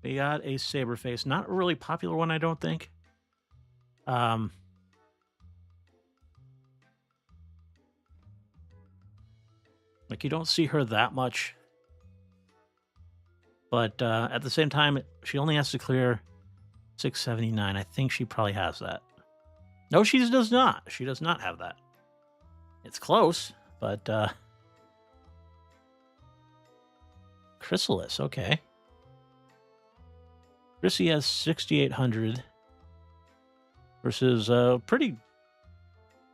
We got a Saberface, not a really popular one, I don't think. Like you don't see her that much, but at the same time, she only has to clear 679. I think she probably has that. No, she does not. She does not have that. It's close, but Chrysalis, okay. Chrissy has 6,800 versus a pretty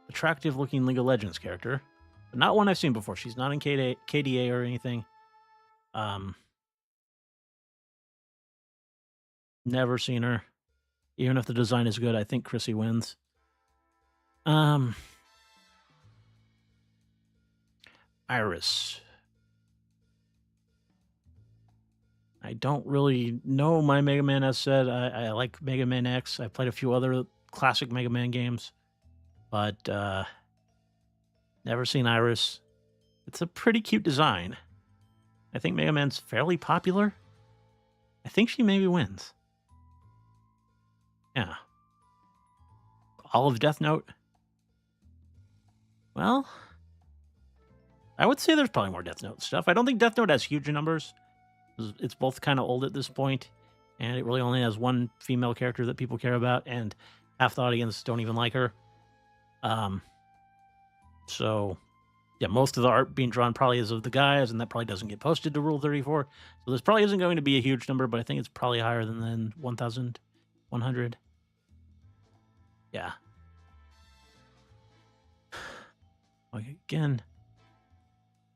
attractive looking League of Legends character, but not one I've seen before. She's not in KDA or anything. Never seen her. Even if the design is good, I think Chrissy wins. Iris. I don't really know my Mega Man, as said. I like Mega Man X. I played a few other classic Mega Man games, but never seen Iris. It's a pretty cute design. I think Mega Man's fairly popular. I think she maybe wins. Yeah. All of Death Note? Well, I would say there's probably more Death Note stuff. I don't think Death Note has huge numbers. It's both kind of old at this point, and it really only has one female character that people care about, and half the audience don't even like her. So Yeah, most of the art being drawn probably is of the guys, and that probably doesn't get posted to Rule 34. So this probably isn't going to be a huge number, but I think it's probably higher than 1,100. Yeah. Like, again,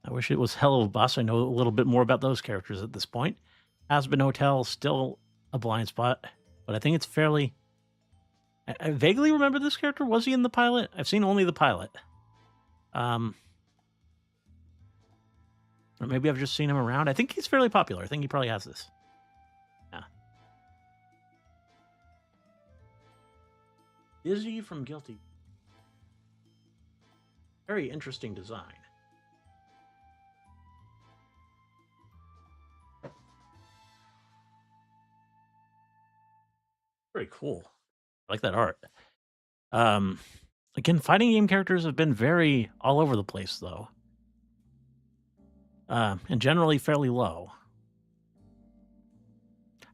I wish it was Hell of a Bus. I know a little bit more about those characters at this point. Has Been Hotel, still a blind spot, but I think it's fairly. I vaguely remember this character. Was he in the pilot? I've seen only the pilot. Or maybe I've just seen him around. I think he's fairly popular. I think he probably has this. Yeah. Izzy from Guilty. Very interesting design. Very cool. I like that art. Again, fighting game characters have been very all over the place, though. And generally fairly low.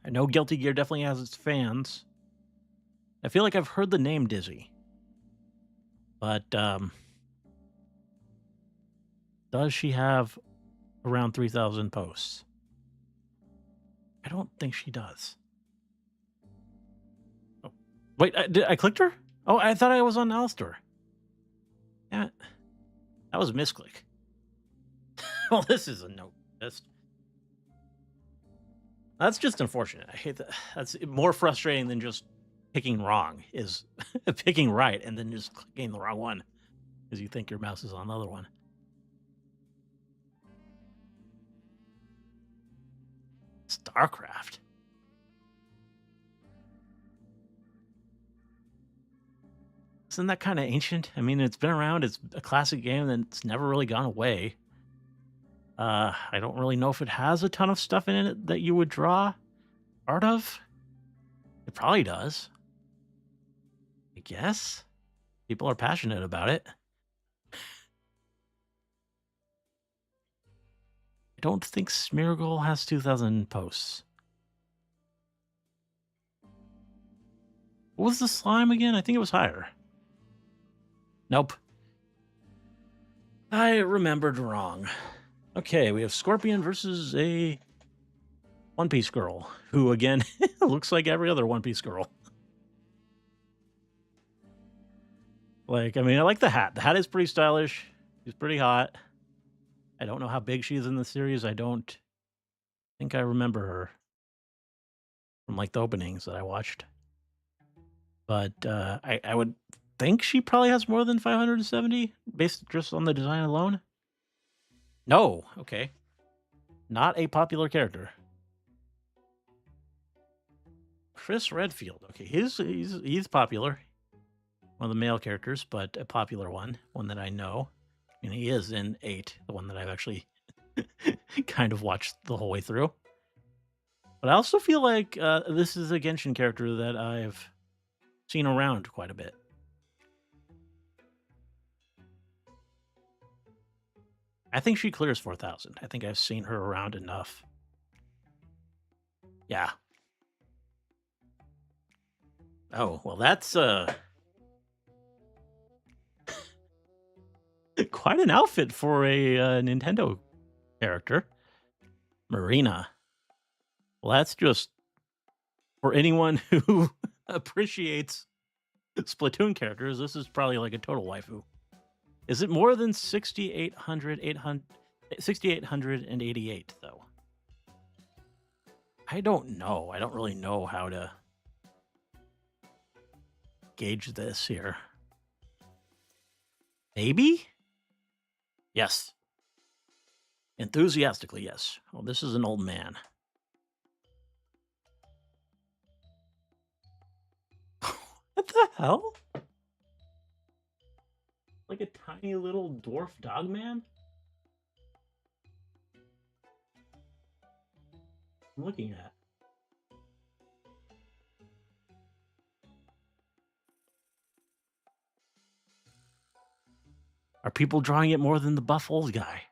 I know Guilty Gear definitely has its fans. I feel like I've heard the name Dizzy. But does she have around 3,000 posts? I don't think she does. Oh, wait, I clicked her? Oh, I thought I was on Alistar. Yeah, that was a misclick. Well, this is a no. That's just unfortunate. I hate that. That's more frustrating than just picking wrong, is picking right and then just clicking the wrong one because you think your mouse is on the other one. StarCraft. Isn't that kind of ancient? I mean, it's been around. It's a classic game and it's never really gone away. I don't really know if it has a ton of stuff in it that you would draw art of. It probably does. I guess. People are passionate about it. I don't think Smeargle has 2,000 posts. What was the slime again? I think it was higher. Nope. I remembered wrong. Okay, we have Scorpion versus a One Piece girl, who again looks like every other One Piece girl. Like, I mean, I like the hat. The hat is pretty stylish. She's pretty hot. I don't know how big she is in the series. I don't think I remember her from like the openings that I watched. But I would think she probably has more than 570 based just on the design alone. No, okay. Not a popular character. Chris Redfield. Okay, he's popular. One of the male characters, but a popular one that I know. And he is in 8, the one that I've actually kind of watched the whole way through. But I also feel like this is a Genshin character that I've seen around quite a bit. I think she clears 4,000. I think I've seen her around enough. Yeah. Oh, well, that's quite an outfit for a Nintendo character. Marina. Well, that's just for anyone who appreciates Splatoon characters. This is probably like a total waifu. Is it more than 6,888 though? I don't know. I don't really know how to gauge this here. Maybe? Yes. Enthusiastically, yes. Oh, this is an old man. What the hell? Like a tiny little dwarf dog man? I'm looking at. Are people drawing it more than the buff old guy?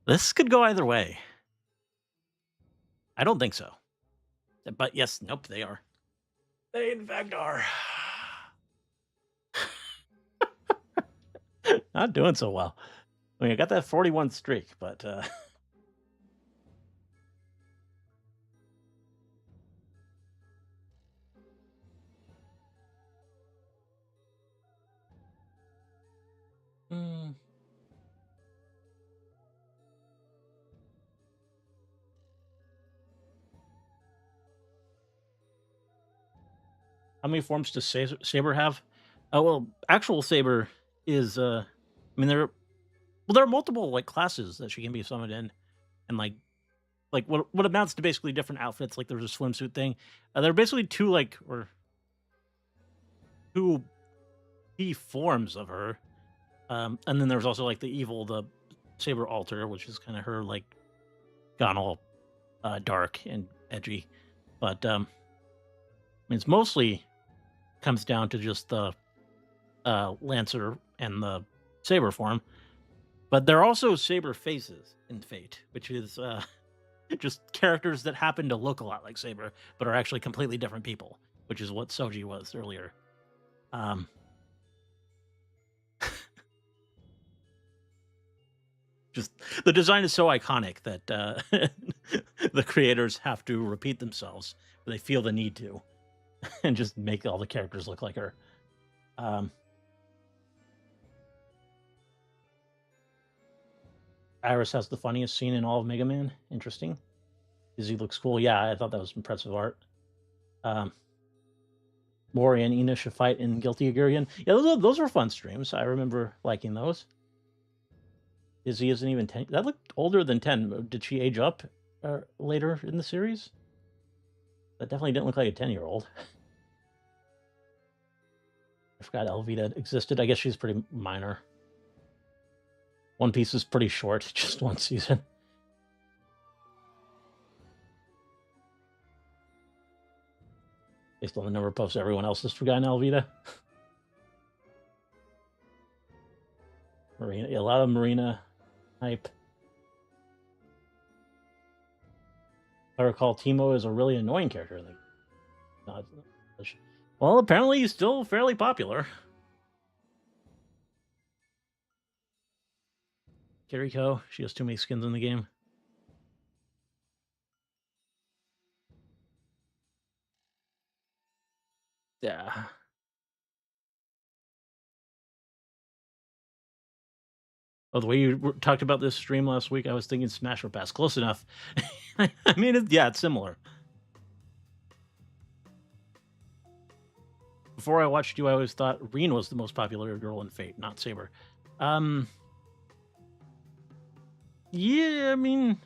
This could go either way. I don't think so. But yes, nope, they are. They in fact are. Not doing so well. I mean, I got that 41 streak, but mm, how many forms does Saber have? Oh well, actual Saber is I mean there are multiple like classes that she can be summoned in, and like what amounts to basically different outfits. Like there's a swimsuit thing. There are basically two key forms of her. And then there's also like the Saber Alter, which is kind of her like gone all dark and edgy. But I mean, it's mostly comes down to just the Lancer and the Saber form. But there are also Saber faces in Fate, which is just characters that happen to look a lot like Saber, but are actually completely different people, which is what Soji was earlier. Um, just the design is so iconic that the creators have to repeat themselves. They feel the need to, and just make all the characters look like her. Um, Iris has the funniest scene in all of Mega Man. Interesting. Izzy looks cool. Yeah, I thought that was impressive art. Um, Mori and Ina should fight in Guilty Gear again. Yeah, those were fun streams. I remember liking those. Izzy isn't even 10. That looked older than 10. Did she age up later in the series? That definitely didn't look like a 10-year-old. I forgot Elvita existed. I guess she's pretty minor. One Piece is pretty short, just one season. Based on the number of posts everyone else has forgotten Elvita. Marina, yeah, a lot of Marina hype. I recall Timo is a really annoying character. Like, well, apparently he's still fairly popular. Kiriko, she has too many skins in the game. Yeah. Oh, the way you talked about this stream last week, I was thinking Smash or Pass. Close enough. I mean, it's similar. Before I watched you, I always thought Reen was the most popular girl in Fate, not Saber. Yeah, I mean,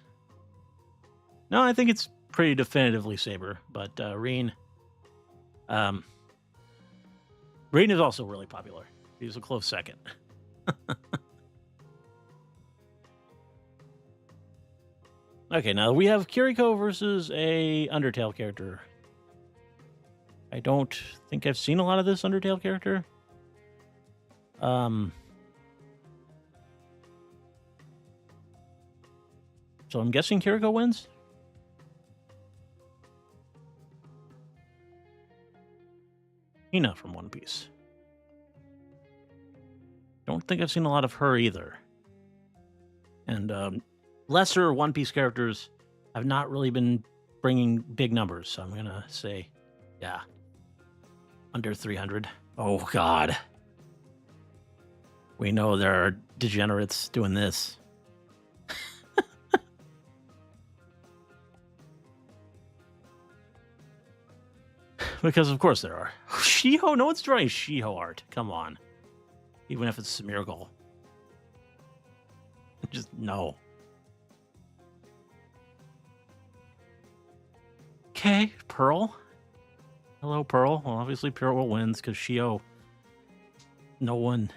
no, I think it's pretty definitively Saber, but Reen is also really popular. He's a close second. Okay, now we have Kiriko versus a Undertale character. I don't think I've seen a lot of this Undertale character. So I'm guessing Kiriko wins. Hina from One Piece. Don't think I've seen a lot of her either. And lesser One Piece characters have not really been bringing big numbers, so I'm gonna say, yeah, under 300. Oh God, we know there are degenerates doing this. Because of course there are. Shiho, no one's drawing Shiho art. Come on, even if it's Smeargle. Just no. Okay, Pearl. Hello, Pearl. Well, obviously Pearl wins because Shio. No one.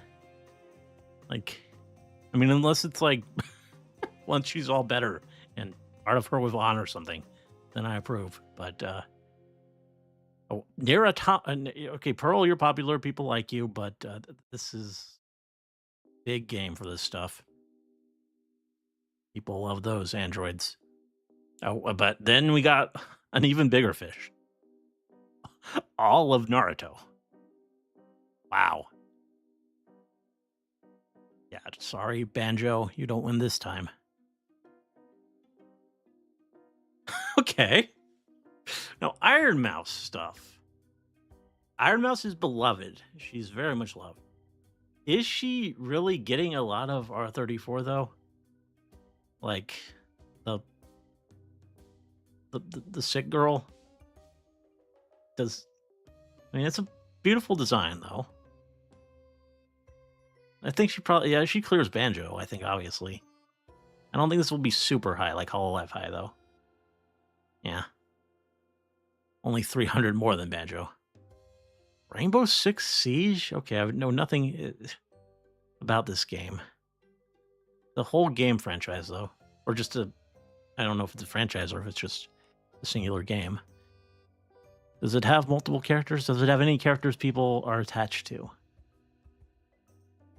Like, I mean, unless it's like once she's all better and part of her with on or something, then I approve. But oh, you're a top. Okay, Pearl, you're popular. People like you, but this is big game for this stuff. People love those androids. Oh, but then we got An even bigger fish. All of Naruto. Wow. Yeah, sorry, Banjo, you don't win this time. Okay. Now, Iron Mouse stuff. Iron Mouse is beloved. She's very much loved. Is she really getting a lot of R34 though? Like the the sick girl? Does I mean it's a beautiful design though. I think she probably she clears Banjo, I think obviously. I don't think this will be super high, like Hololive high though. Yeah. Only 300 more than Banjo. Rainbow Six Siege? Okay, I know nothing about this game. The whole game franchise, though. Or just I don't know if it's a franchise or if it's just a singular game. Does it have multiple characters? Does it have any characters people are attached to?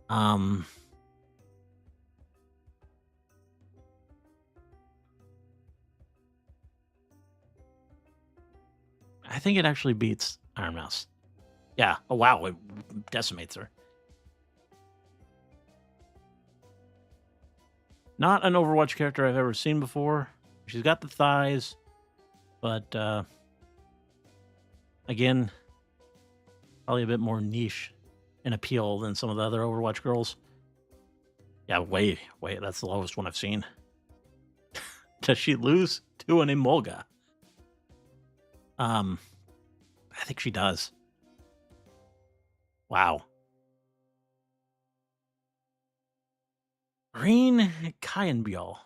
I think it actually beats Iron Mouse. Yeah. Oh, wow. It decimates her. Not an Overwatch character I've ever seen before. She's got the thighs, but again, probably a bit more niche in appeal than some of the other Overwatch girls. Yeah, wait, that's the lowest one I've seen. Does she lose to an Emolga? I think she does. Wow. Green Kyanbiol.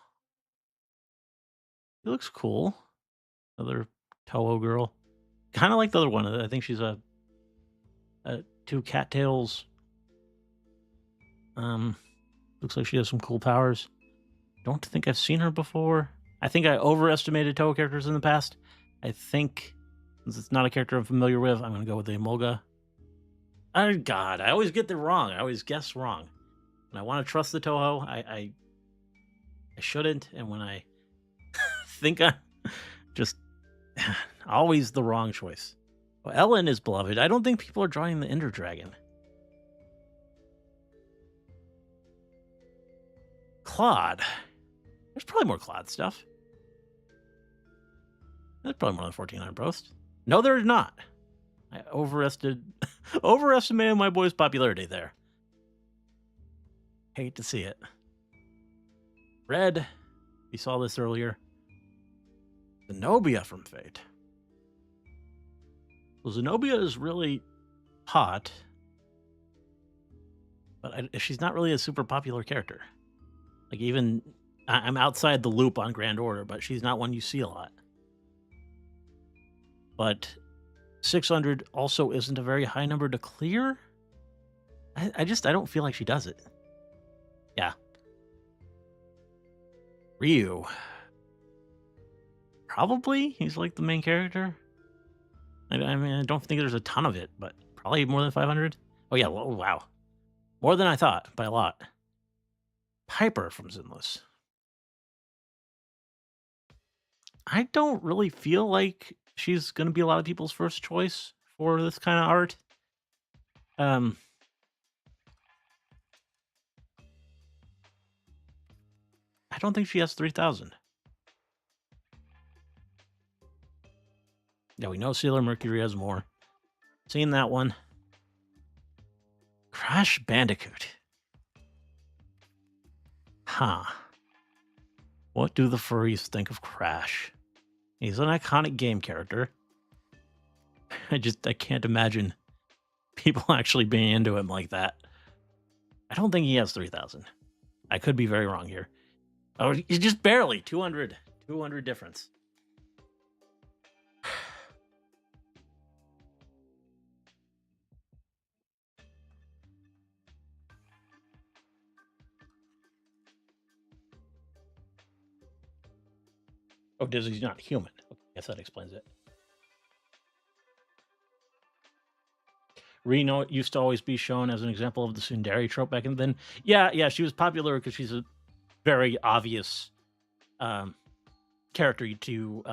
He looks cool. Another Toho girl. Kind of like the other one. I think she's a two cattails. Looks like she has some cool powers. Don't think I've seen her before. I think I overestimated Toho characters in the past. I think since it's not a character I'm familiar with, I'm going to go with the Emolga. Oh, God, I always get it wrong. I always guess wrong. When I want to trust the Toho, I shouldn't. And when I think I'm just always the wrong choice. Well, Ellen is beloved. I don't think people are drawing the Ender Dragon. Claude. There's probably more Claude stuff. There's probably more than 1400 Brost. No, there's not. I overestimated my boy's popularity there. Hate to see it. Red. We saw this earlier. Zenobia from Fate. Well, Zenobia is really hot, but she's not really a super popular character. Like, even I'm outside the loop on Grand Order, but she's not one you see a lot. But 600 also isn't a very high number to clear. I don't feel like she does it. Yeah. Ryu. Probably. He's like the main character. I mean, I don't think there's a ton of it, but probably more than 500. Oh, yeah. Oh, wow. More than I thought, by a lot. Piper from Zinless. I don't really feel like she's going to be a lot of people's first choice for this kind of art. I don't think she has 3,000. Yeah, we know Sailor Mercury has more. Seen that one. Crash Bandicoot. Huh. What do the furries think of Crash? He's an iconic game character. I can't imagine people actually being into him like that. I don't think he has 3,000. I could be very wrong here. Oh, he's just barely 200 difference. Oh, Disney's not human. Okay, I guess that explains it. Reno used to always be shown as an example of the tsundere trope back then. Yeah, she was popular because she's a very obvious character to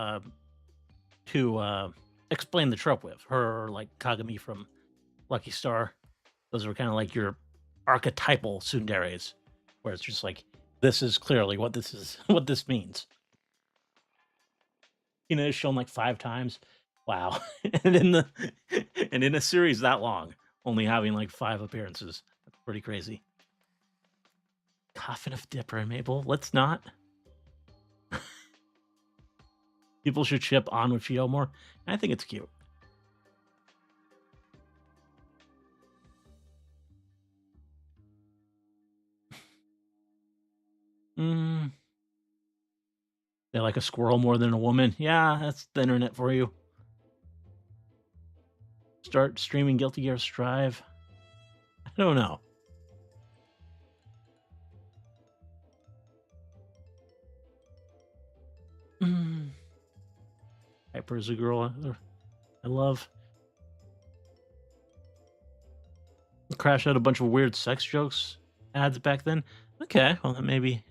to explain the trope with. Her, like Kagami from Lucky Star. Those are kind of like your archetypal tsunderes, where it's just like this is clearly what this is, what this means. You know, it's shown like 5 times. Wow, and in a series that long, only having like 5 appearances. That's pretty crazy. Coffin of Dipper and Mabel. Let's not. People should ship on with Cheeto more. I think it's cute. Mm, they like a squirrel more than a woman. Yeah, that's the internet for you. Start streaming Guilty Gear Strive. I don't know. Hyper is a girl I love. Crash had a bunch of weird sex jokes ads back then. Okay, well, that maybe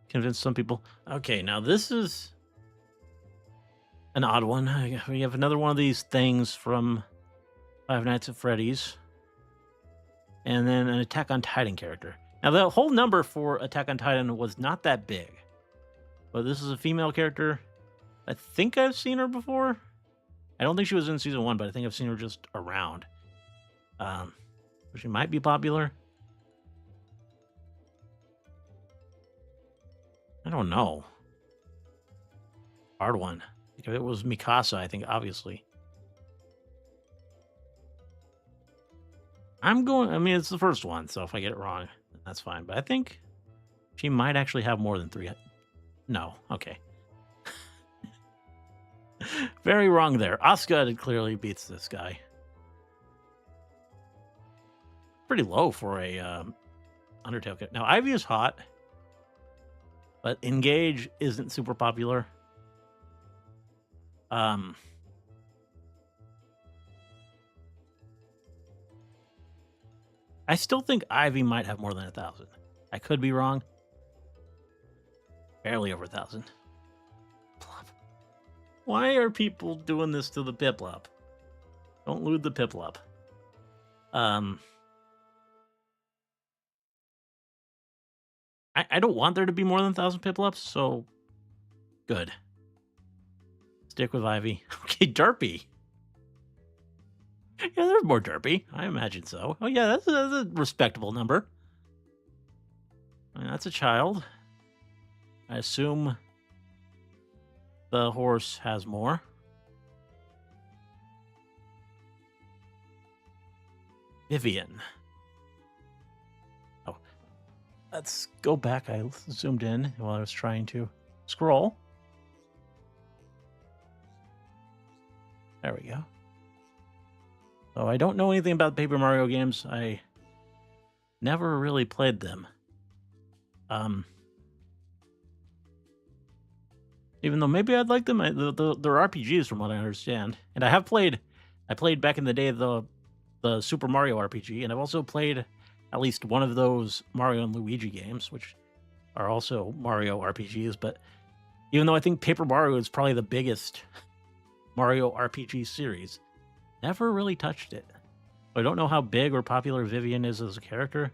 convinced some people. Okay, now this is an odd one. We have another one of these things from Five Nights at Freddy's. And then an Attack on Titan character. Now, the whole number for Attack on Titan was not that big. But this is a female character. I think I've seen her before. I don't think she was in season 1, but I think I've seen her just around. She might be popular. I don't know. Hard one. If it was Mikasa, I think, obviously. I mean, it's the first one, so if I get it wrong, that's fine. But I think she might actually have more than 3. No, okay. Very wrong there. Asuka clearly beats this guy. Pretty low for a Undertale kit. Now, Ivy is hot, but Engage isn't super popular. I still think Ivy might have more than 1,000. I could be wrong. Barely over 1,000. Why are people doing this to the Piplup? Don't loot the Piplup. I don't want there to be more than 1,000 Piplups, so good. Stick with Ivy. Okay, Derpy. Yeah, there's more Derpy. I imagine so. Oh yeah, that's a respectable number. I mean, that's a child. I assume the horse has more. Vivian. Oh, let's go back. I zoomed in while I was trying to scroll. There we go. So I don't know anything about Paper Mario games. I never really played them. Even though maybe I'd like them, they're RPGs from what I understand. And I played back in the day the Super Mario RPG, and I've also played at least one of those Mario and Luigi games, which are also Mario RPGs. But even though I think Paper Mario is probably the biggest Mario RPG series, never really touched it. I don't know how big or popular Vivian is as a character.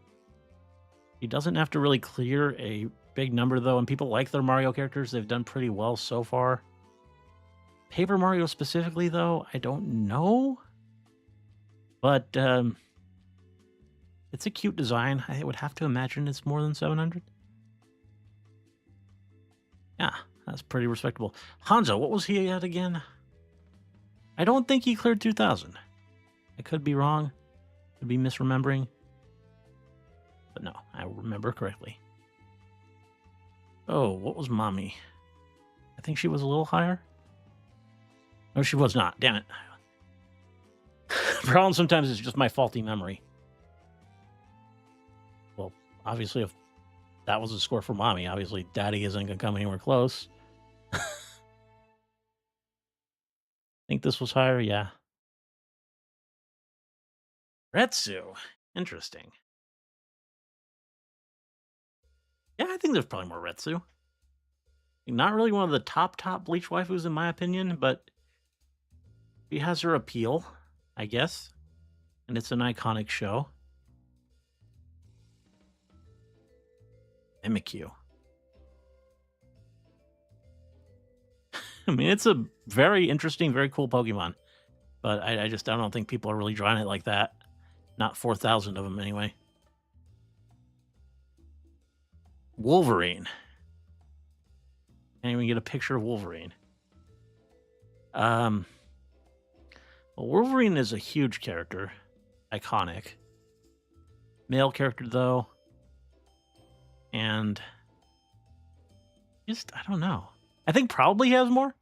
He doesn't have to really clear a big number, though, and people like their Mario characters. They've done pretty well so far. Paper Mario specifically, though, I don't know. But it's a cute design. I would have to imagine it's more than 700. Yeah, that's pretty respectable. Hanzo, what was he at again? I don't think he cleared 2,000. I could be wrong. Could be misremembering. But no, I remember correctly. Oh, what was Mommy? I think she was a little higher. No, she was not. Damn it. Problem sometimes is just my faulty memory. Well, obviously, if that was a score for Mommy, obviously Daddy isn't going to come anywhere close. Think this was higher? Yeah. Retsu. Interesting. Yeah, I think there's probably more Retsu. Not really one of the top Bleach waifus in my opinion, but She has her appeal, I guess, and it's an iconic show. Mimikyu. I mean, it's a very interesting, very cool Pokemon, but I don't think people are really drawing it like that. Not 4,000 of them anyway. Wolverine. Can't even get a picture of Wolverine. Well, Wolverine is a huge character, iconic. Male character though, and just I don't know. I think probably he has more,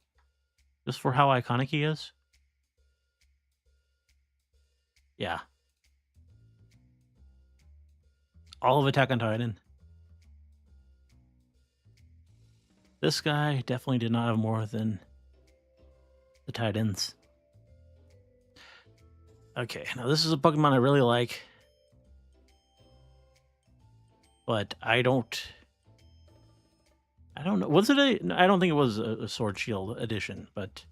just for how iconic he is. Yeah. All of Attack on Titan. This guy definitely did not have more than the Titans. Okay, now this is a Pokemon I really like, but I don't know. Was it I don't think it was a Sword Shield edition, but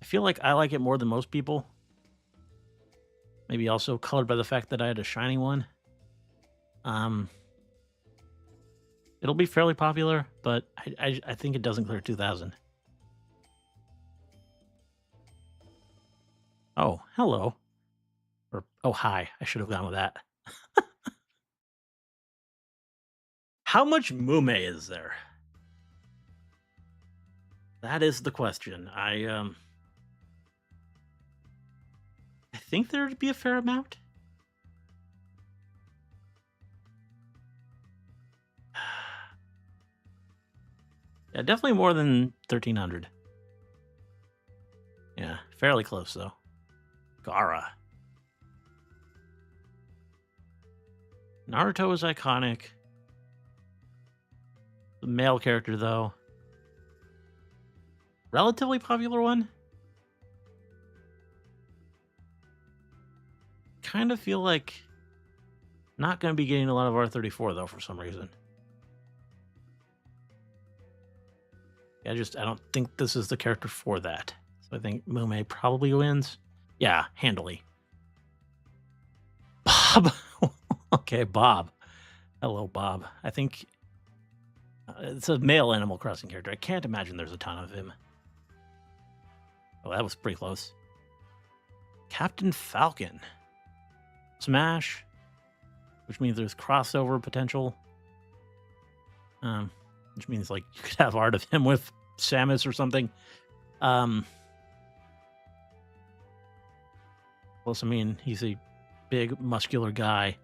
I feel like I like it more than most people. Maybe also colored by the fact that I had a shiny one. It'll be fairly popular, but I think it doesn't clear 2,000. Oh, hello. Or, oh, hi. I should have gone with that. How much Mume is there? That is the question. I think there'd be a fair amount. Yeah, definitely more than 1,300. Yeah, fairly close though. Gara. Naruto is iconic. The male character though. Relatively popular one. Kind of feel like not going to be getting a lot of R34 though for some reason. I don't think this is the character for that. So I think Mume probably wins. Yeah, handily. Bob. Okay, Bob. Hello, Bob. I think it's a male Animal Crossing character. I can't imagine there's a ton of him. Oh, that was pretty close. Captain Falcon. Smash. Which means there's crossover potential. Which means like you could have art of him with Samus or something. Plus, I mean, he's a big, muscular guy.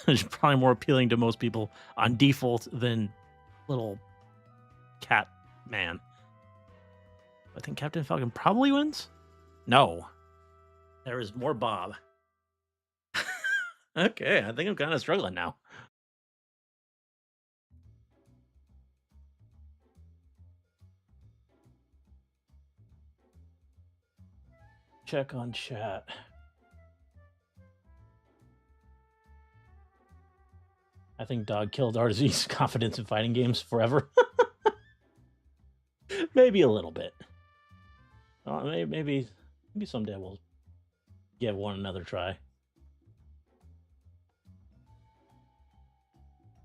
It's probably more appealing to most people on default than little cat man. I think Captain Falcon probably wins. No, there is more Bob. Okay, I think I'm kind of struggling now. Check on chat. I think Dog killed RZ's confidence in fighting games forever. Maybe a little bit. Maybe someday we'll give one another try.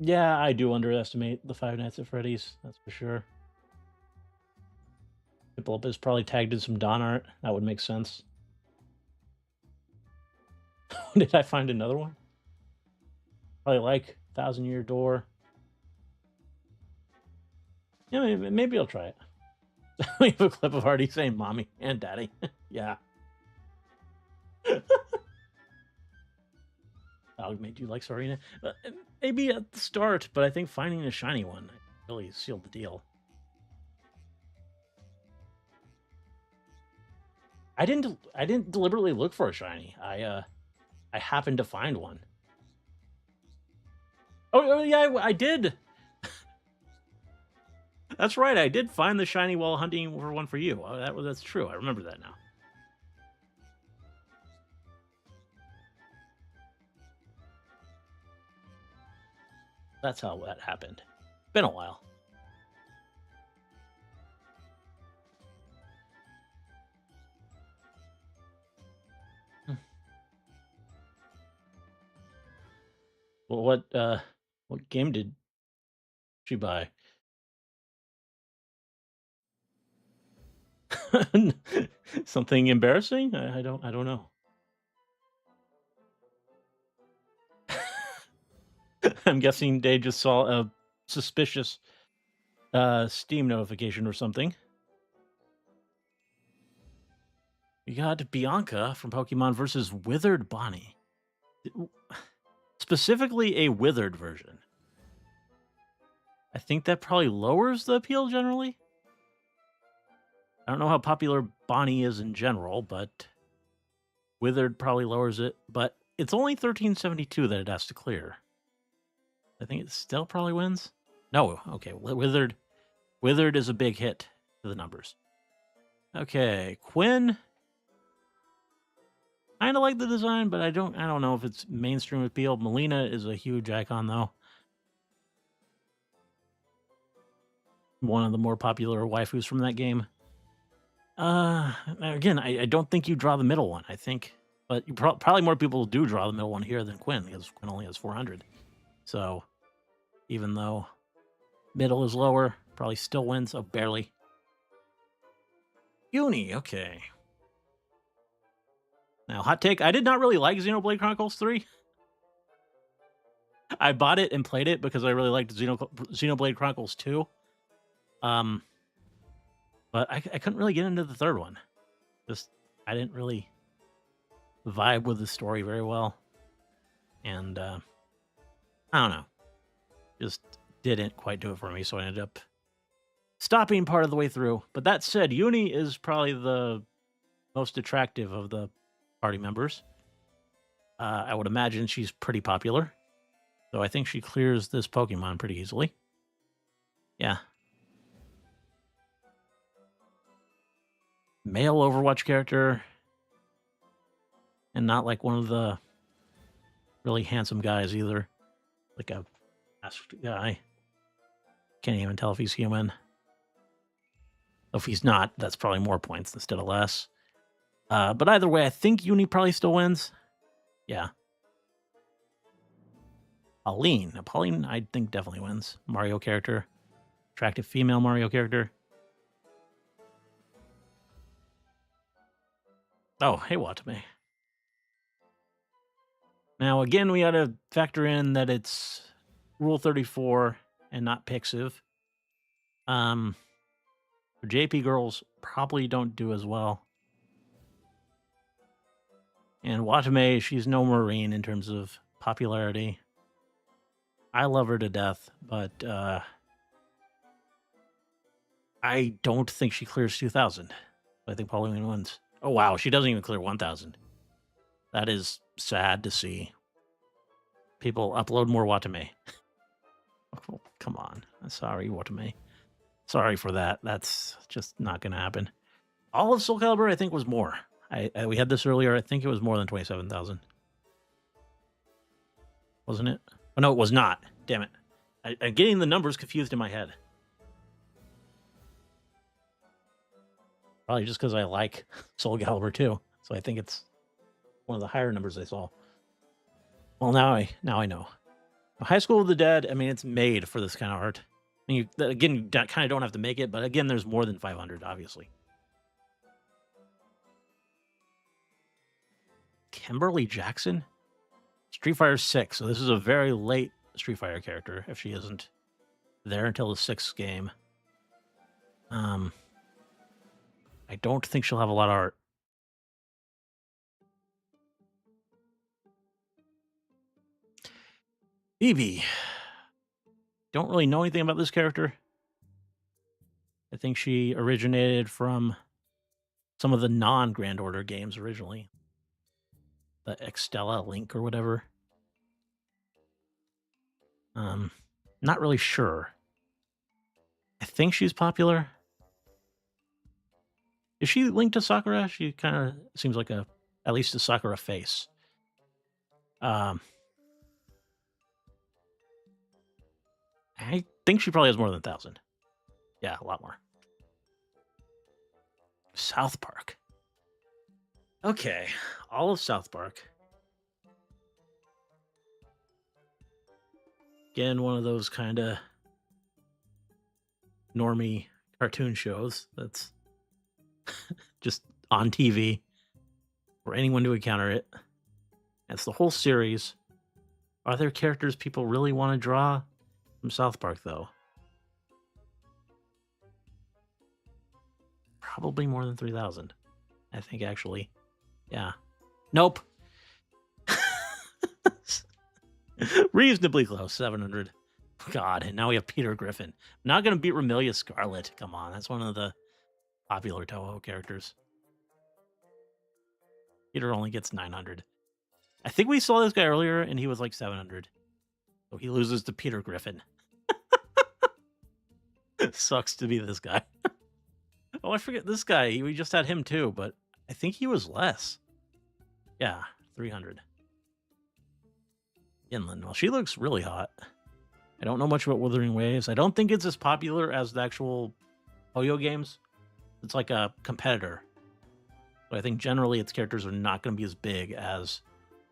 Yeah, I do underestimate the Five Nights at Freddy's. That's for sure. Piplup is probably tagged in some Don art. That would make sense. Did I find another one? Probably like 1,000-Year Door. Yeah, maybe I'll try it. We have a clip of Hardy saying "mommy" and "daddy." Yeah. Dog made you like Serena. Maybe at the start, but I think finding a shiny one really sealed the deal. I didn't deliberately look for a shiny. I happened to find one. Oh yeah, I did. That's right. I did find the shiny while hunting for one for you. Oh, that's true. I remember that now. That's how that happened. Been a while. Well, what game did she buy? Something embarrassing? I don't know. I'm guessing they just saw a suspicious Steam notification or something. We got Bianca from Pokemon versus Withered Bonnie. Specifically a withered version. I think that probably lowers the appeal generally. I don't know how popular Bonnie is in general, but withered probably lowers it. But it's only 1372 that it has to clear. I think it still probably wins. No, okay. Withered is a big hit to the numbers. Okay, Quinn. Kind of like the design, but I don't know if it's mainstream appeal. Melina is a huge icon though. One of the more popular waifus from that game. Again, I don't think you draw the middle one. I think, but you probably more people do draw the middle one here than Quinn because Quinn only has 400. So even though middle is lower, probably still wins. Oh, barely. Uni, okay. Now, hot take: I did not really like Xenoblade Chronicles 3. I bought it and played it because I really liked Xenoblade Chronicles 2. But I couldn't really get into the third one. Just I didn't really vibe with the story very well, and I don't know, just didn't quite do it for me. So I ended up stopping part of the way through. But that said, Uni is probably the most attractive of the party members. I would imagine she's pretty popular, so I think she clears this Pokemon pretty easily. Yeah. Male Overwatch character, and not like one of the really handsome guys either. Like a masked guy. Can't even tell if he's human. If he's not, that's probably more points instead of less. But either way, I think Uni probably still wins. Yeah. Pauline. Now, Pauline, I think definitely wins. Mario character. Attractive female Mario character. Oh, hey, Watame. Now, again, we got to factor in that it's Rule 34 and not Pixiv. JP girls probably don't do as well. And Watame, she's no Marine in terms of popularity. I love her to death, but I don't think she clears 2,000. I think Pauline wins. Oh, wow. She doesn't even clear 1,000. That is sad to see. People upload more Watame. Oh, come on. Sorry, Watame. Sorry for that. That's just not going to happen. All of Soul Calibur, I think, was more. We had this earlier. I think it was more than 27,000. Wasn't it? Oh, no, it was not. Damn it. I'm getting the numbers confused in my head. Probably just because I like Soul Calibur 2. So I think it's one of the higher numbers I saw. Well, now I know. High School of the Dead, I mean, it's made for this kind of art. I mean, you kind of don't have to make it, but again, there's more than 500, obviously. Kimberly Jackson? Street Fighter 6, so this is a very late Street Fighter character, if she isn't there until the 6th game. I don't think she'll have a lot of art. Phoebe. Don't really know anything about this character. I think she originated from some of the non-Grand Order games originally. The Extella Link or whatever. Not really sure. I think she's popular. Is she linked to Sakura? She kind of seems like at least a Sakura face. I think she probably has more than 1,000. Yeah, a lot more. South Park. Okay, all of South Park. Again, one of those kind of normie cartoon shows that's just on TV for anyone to encounter it. It's the whole series. Are there characters people really want to draw from South Park, though? Probably more than 3,000. I think, actually. Yeah. Nope. Reasonably close, 700. God, and now we have Peter Griffin. Not going to beat Remelia Scarlet. Come on, that's one of the popular Toho characters. Peter only gets 900. I think we saw this guy earlier, and he was like 700. So he loses to Peter Griffin. Sucks to be this guy. Oh, I forget this guy. We just had him too, but I think he was less. Yeah, 300. Inland. Well, she looks really hot. I don't know much about Wuthering Waves. I don't think it's as popular as the actual Oyo games. It's like a competitor. But I think generally its characters are not going to be as big as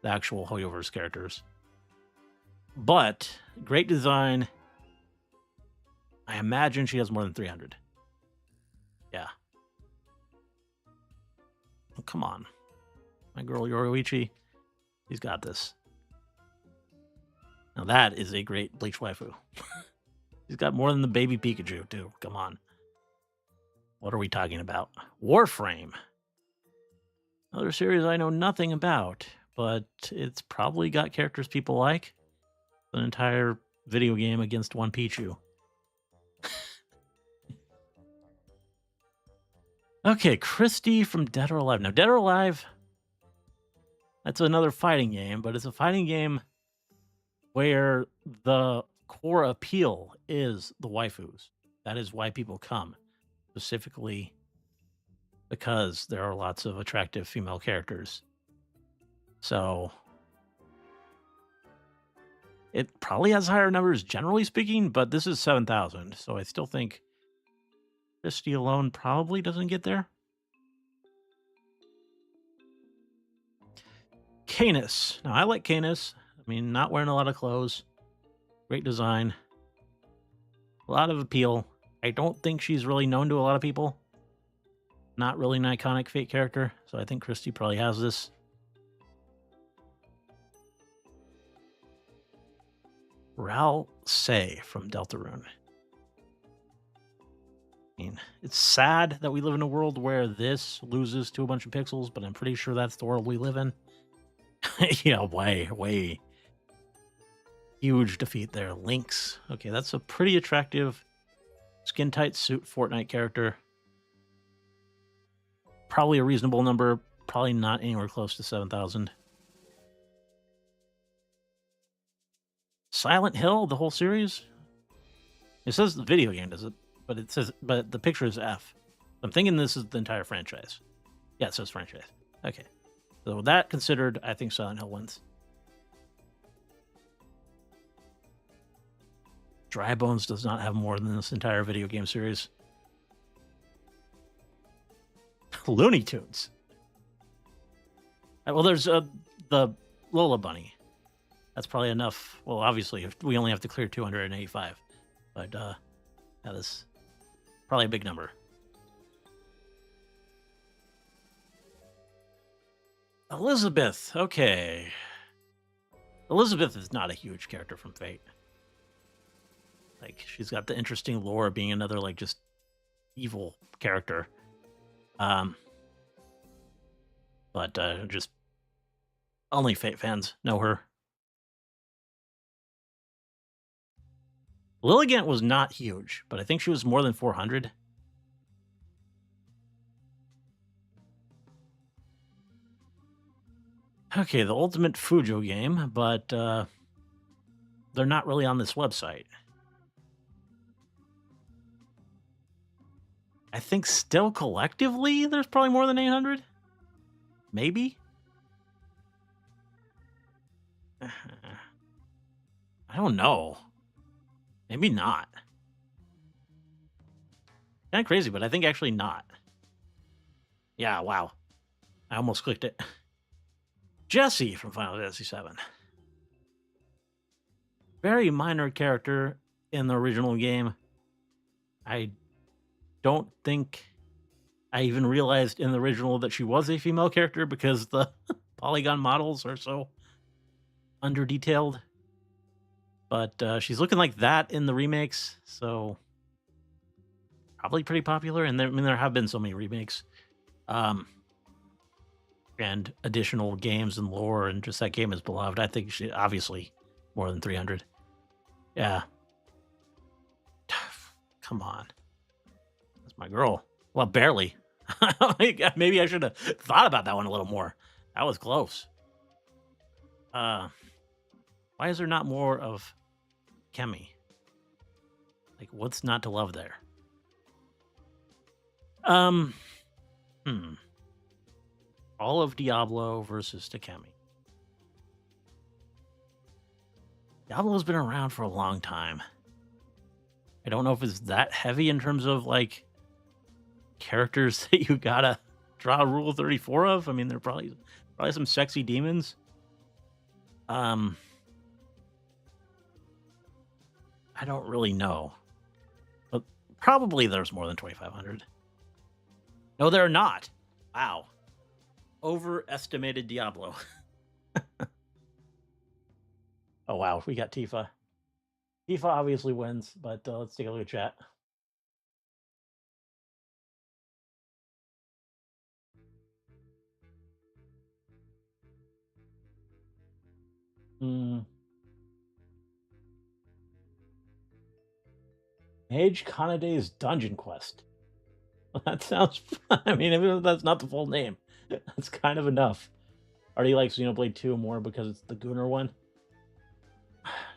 the actual Hoyoverse characters. But great design. I imagine she has more than 300. Yeah. Oh, come on. My girl Yoroichi. He's got this. Now that is a great Bleach waifu. He's got more than the baby Pikachu, too. Come on. What are we talking about? Warframe. Another series I know nothing about, but it's probably got characters people like. An entire video game against one Pichu. Okay, Christy from Dead or Alive. Now, Dead or Alive, that's another fighting game, but it's a fighting game where the core appeal is the waifus. That is why people come, specifically because there are lots of attractive female characters. So it probably has higher numbers, generally speaking, but this is 7,000, so I still think Christy alone probably doesn't get there. Canis. Now, I like Canis. I mean, not wearing a lot of clothes. Great design. A lot of appeal. I don't think she's really known to a lot of people. Not really an iconic Fate character, so I think Christy probably has this. Ral Say from Deltarune. I mean, it's sad that we live in a world where this loses to a bunch of pixels, but I'm pretty sure that's the world we live in. Yeah, way huge defeat there. Lynx. Okay, that's a pretty attractive skin tight suit Fortnite character. Probably a reasonable number. Probably not anywhere close to 7,000. Silent Hill, the whole series. It says the video game, does it? But the picture is F. I'm thinking this is the entire franchise. Yeah, it says franchise. Okay. So with that considered, I think Silent Hill wins. Dry Bones does not have more than this entire video game series. Looney Tunes. Well, there's the Lola Bunny. That's probably enough. Well, obviously, we only have to clear 285. But that is probably a big number. Elizabeth. Okay. Elizabeth is not a huge character from Fate. Like, she's got the interesting lore of being another, like, just evil character. But just only Fate fans know her. Lilligant was not huge, but I think she was more than 400. Okay, the Ultimate Fujo game, but they're not really on this website. I think still collectively, there's probably more than 800. Maybe? I don't know. Maybe not. Kind of crazy, but I think actually not. Yeah, wow. I almost clicked it. Jesse from Final Fantasy VII. very minor character in the original game. I don't think I even realized in the original that she was a female character because the polygon models are so under detailed. But she's looking like that in the remakes, so probably pretty popular. And there have been so many remakes, and additional games and lore, and just that game is beloved. I think she obviously more than 300. Yeah, come on, that's my girl. Well, barely. Maybe I should have thought about that one a little more. That was close. Why is there not more of Kemi? Like, what's not to love there? All of Diablo versus Takemi. Diablo's been around for a long time. I don't know if it's that heavy in terms of like characters that you gotta draw Rule 34 of. I mean, there are probably some sexy demons. I don't really know, but probably there's more than 2,500. No, there are not. Wow, overestimated Diablo. Oh wow, we got Tifa. Tifa obviously wins, but let's take a look at chat. Mage Kanade's Dungeon Quest. That sounds. I mean, even if that's not the full name, that's kind of enough. Already like Xenoblade 2 more because it's the Gunnar one.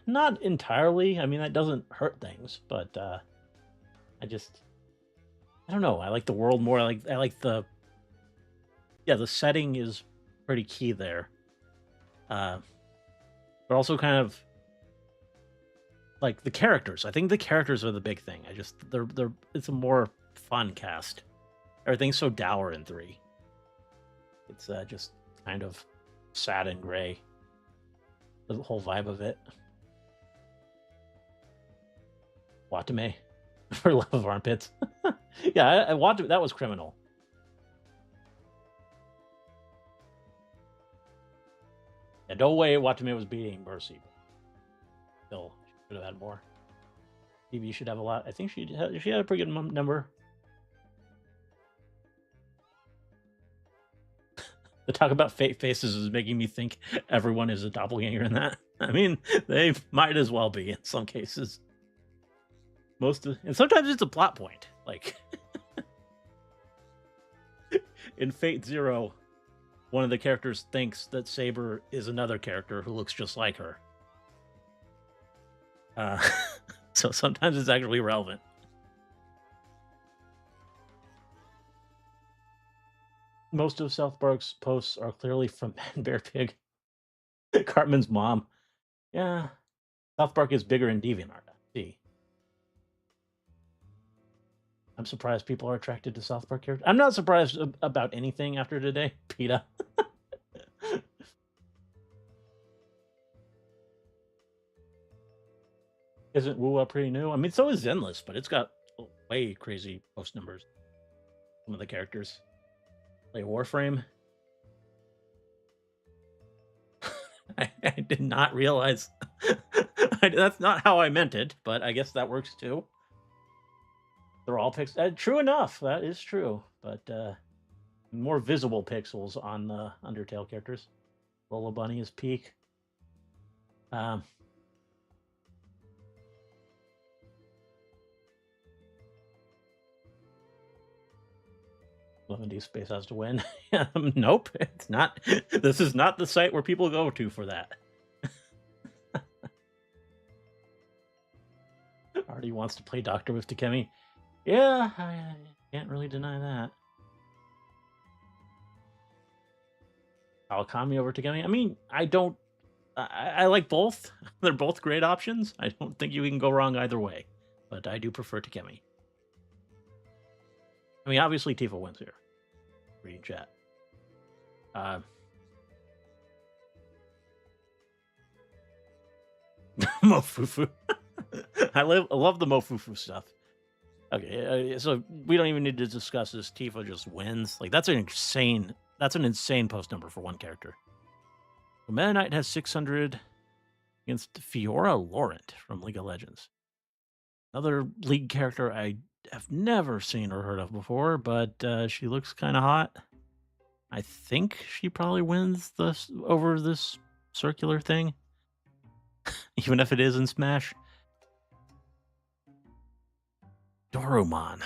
Not entirely. I mean, that doesn't hurt things, but I don't know. I like the world more. I like the setting is pretty key there. But also kind of like the characters. I think the characters are the big thing. They're it's a more fun cast. Everything's so dour in 3. It's just kind of sad and gray. The whole vibe of it. Watame for love of armpits. Yeah, I Watame, that was criminal. Yeah, no way Watame was beating Mercy. Still, should have had more. Maybe you should have a lot. I think she had a pretty good number. The talk about fake faces is making me think everyone is a doppelganger in that. I mean, they might as well be in some cases. And sometimes it's a plot point. Like in Fate Zero, one of the characters thinks that Saber is another character who looks just like her. So sometimes it's actually relevant. Most of South Park's posts are clearly from Man Bear Pig. Cartman's mom. Yeah. South Park is bigger in DeviantArt. See. I'm surprised people are attracted to South Park characters. I'm not surprised about anything after today. PETA. Isn't Woo pretty new? I mean, so is Zenless, but it's got way crazy post numbers. Some of the characters. Play Warframe. I did not realize. That's not how I meant it, but I guess that works too. They're all pixels. True enough, that is true. But more visible pixels on the Undertale characters. Lola Bunny is peak. 11D Space has to win. Nope, it's not. This is not the site where people go to for that. Artie wants to play Doctor with Takemi. Yeah, I can't really deny that. Alakami over Takemi. I mean, I like both. They're both great options. I don't think you can go wrong either way. But I do prefer Takemi. I mean, obviously Tifa wins here. Reading chat. Mofufu. I love the Mofufu stuff. Okay, so we don't even need to discuss this. Tifa just wins. Like that's an insane post number for one character. Meta Knight has 600 against Fiora Laurent from League of Legends. Another League character I have never seen or heard of before, but she looks kind of hot. I think she probably wins over this circular thing, even if it is in Smash. Dorumon.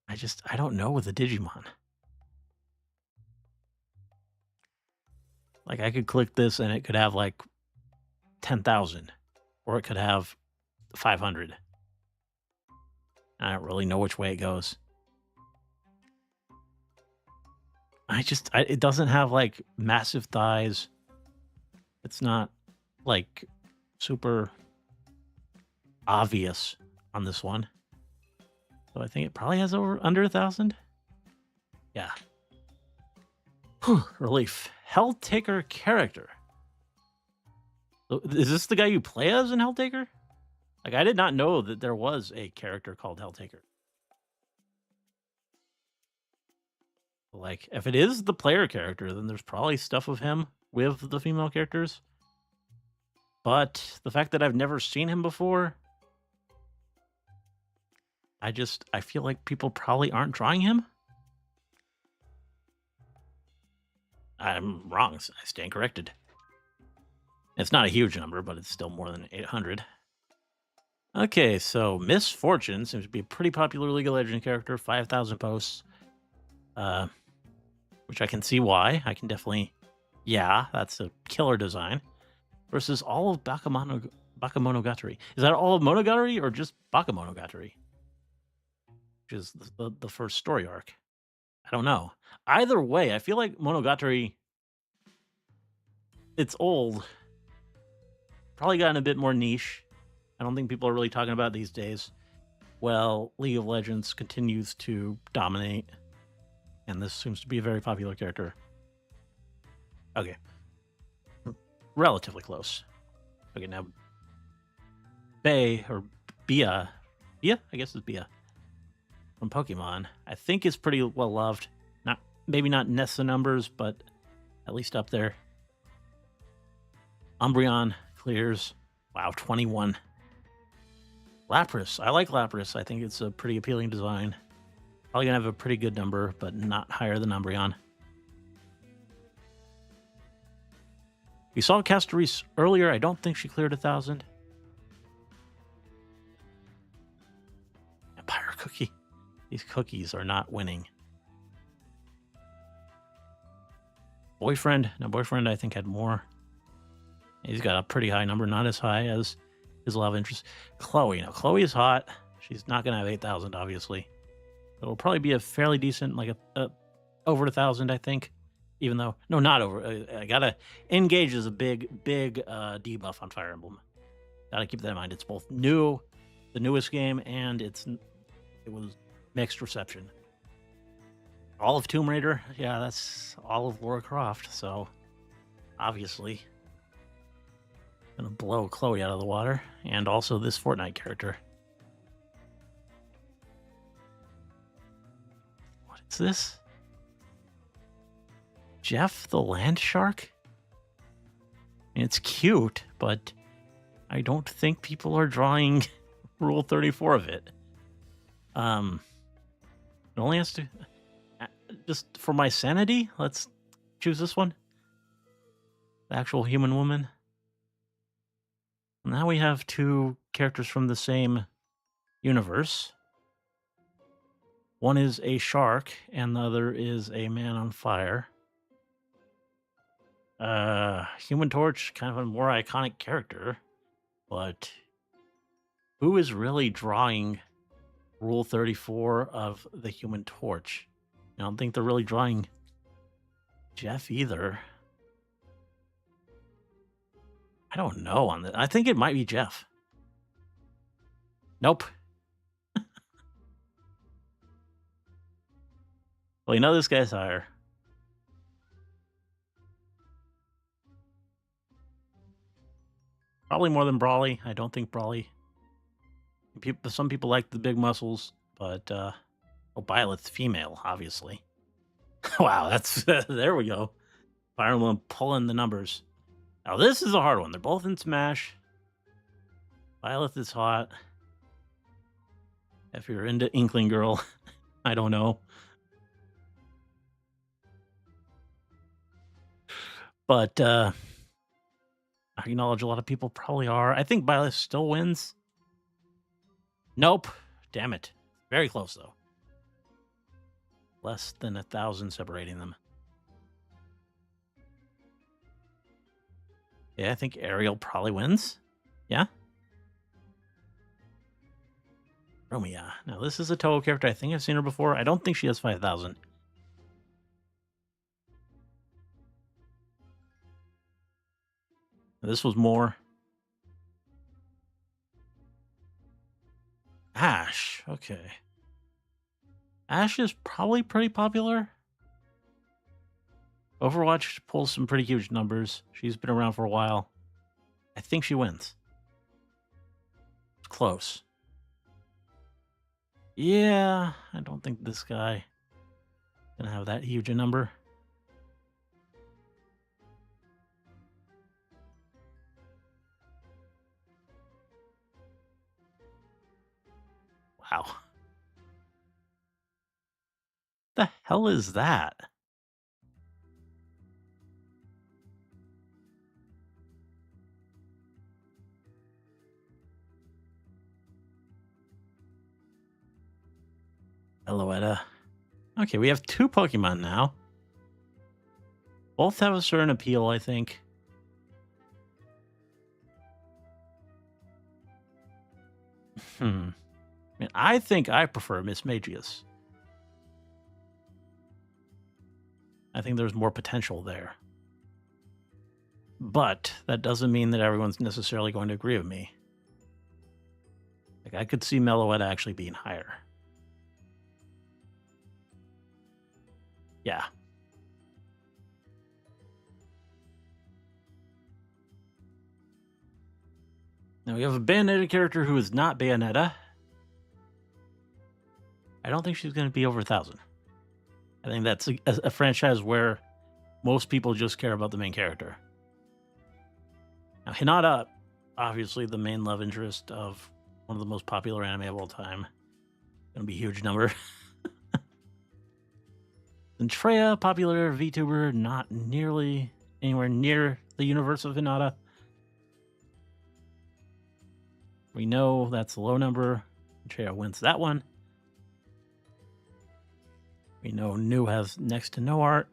I don't know with the Digimon. Like, I could click this and it could have, like, 10,000. Or it could have 500. I don't really know which way it goes. It doesn't have, like, massive thighs. It's not, like, super obvious on this one. So I think it probably has under 1,000. Yeah. Whew, relief. Helltaker character. Is this the guy you play as in Helltaker? Like, I did not know that there was a character called Helltaker. Like, if it is the player character, then there's probably stuff of him with the female characters. But the fact that I've never seen him before, I feel like people probably aren't drawing him. I'm wrong. I stand corrected. It's not a huge number, but it's still more than 800. Okay, so Misfortune seems to be a pretty popular League of Legends character. 5,000 posts. Which I can see why. I can definitely... Yeah, that's a killer design. Versus all of Bakemonogatari. Is that all of Monogatari or just Bakemonogatari? Which is the first story arc. I don't know. Either way, I feel like Monogatari... It's old. Probably gotten a bit more niche. I don't think people are really talking about it these days. Well, League of Legends continues to dominate. And this seems to be a very popular character. Okay. Relatively close. Okay, now... Bia? Bia? I guess it's Bia. From Pokemon. I think is pretty well loved. Maybe not Nessa numbers, but at least up there. Umbreon clears. Wow, 21. Lapras. I like Lapras. I think it's a pretty appealing design. Probably going to have a pretty good number, but not higher than Umbreon. We saw Castorise earlier. I don't think she cleared 1,000. Empire Cookie. These cookies are not winning. Boyfriend. Now, Boyfriend, I think, had more. He's got a pretty high number, not as high as his love interest. Chloe. Now, Chloe is hot. She's not going to have 8,000, obviously. It'll probably be a fairly decent, like over 1,000, I think. Even though, no, not over. I gotta engage is a big debuff on Fire Emblem. Gotta keep that in mind. It's both new, the newest game, and it was mixed reception. All of Tomb Raider, yeah, that's all of Lara Croft. So obviously, gonna blow Chloe out of the water, and also this Fortnite character. What is this? Jeff the Land Shark? I mean, it's cute, but I don't think people are drawing Rule 34 of it. It only has to... Just for my sanity, let's choose this one. The actual human woman. Now we have two characters from the same universe. One is a shark, and the other is a man on fire. Human Torch, kind of a more iconic character, but who is really drawing Rule 34 of the Human Torch? I don't think they're really drawing Jeff either. I don't know on that. I think it might be Jeff. Nope. Well, you know this guy's higher. Probably more than Brawly. I don't think Brawly. Some people like the big muscles, but oh, Violet's female, obviously. Wow, that's there we go. Fire Emblem pulling the numbers. Now this is a hard one. They're both in Smash. Violet is hot. If you're into Inkling Girl, I don't know. But I acknowledge a lot of people probably are. I think Violet still wins. Nope. Damn it. Very close, though. Less than 1,000 separating them. Yeah, I think Ariel probably wins. Yeah? Romia. Now, this is a Toho character. I think I've seen her before. I don't think she has 5,000. This was more. Ash. Okay. Ash is probably pretty popular. Overwatch pulls some pretty huge numbers. She's been around for a while. I think she wins. It's close. Yeah, I don't think this guy gonna have that huge a number. Wow. The hell is that? Eloetta. Okay, we have 2 Pokemon now. Both have a certain appeal, I think. I think I prefer Miss Magius. I think there's more potential there. But that doesn't mean that everyone's necessarily going to agree with me. Like, I could see Meloetta actually being higher. Yeah. Now we have a Bayonetta character who is not Bayonetta. I don't think she's going to be over 1,000. I think that's a franchise where most people just care about the main character. Now, Hinata, obviously the main love interest of one of the most popular anime of all time. Going to be a huge number. And Treya, popular VTuber, not nearly anywhere near the universe of Hinata. We know that's a low number. Treya wins that one. We know New has next to no art.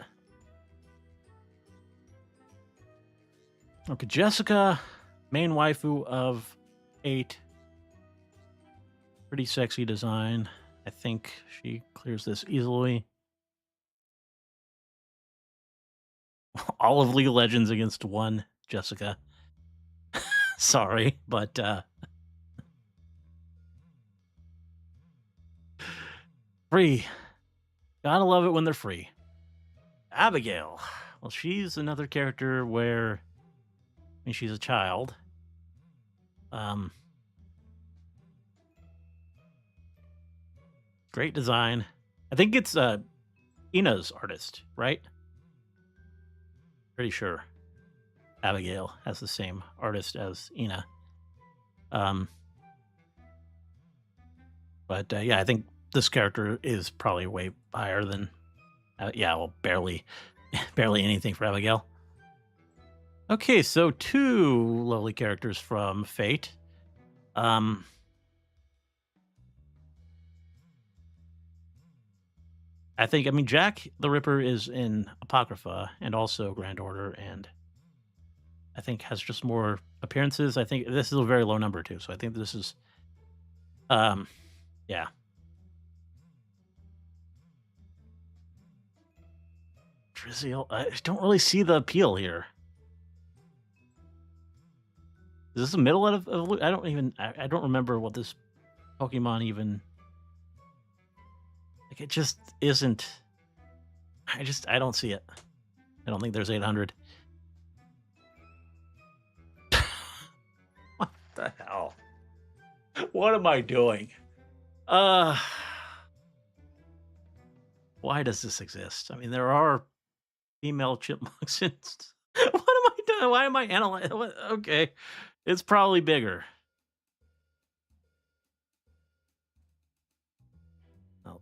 Okay, Jessica, main waifu of 8. Pretty sexy design. I think she clears this easily. All of League of Legends against 1 Jessica. Sorry, but free. Gotta love it when they're free. Abigail. Well, she's another character where she's a child. Great design. I think it's Ina's artist, right? Pretty sure Abigail has the same artist as Ina. But yeah, I think this character is probably way higher than barely anything for Abigail. Okay, so 2 lovely characters from Fate. I think, Jack the Ripper is in Apocrypha and also Grand Order, and I think has just more appearances. I think this is a very low number too, so I think this is, yeah. Triziel, I don't really see the appeal here. Is this the middle of I don't remember what this Pokemon even. Like, it just isn't. I don't see it. I don't think there's 800. the hell? What am I doing? Uh, why does this exist? I mean, there are female chipmunks in. What am I doing? Why am I analyzing? Okay, it's probably bigger. Oh,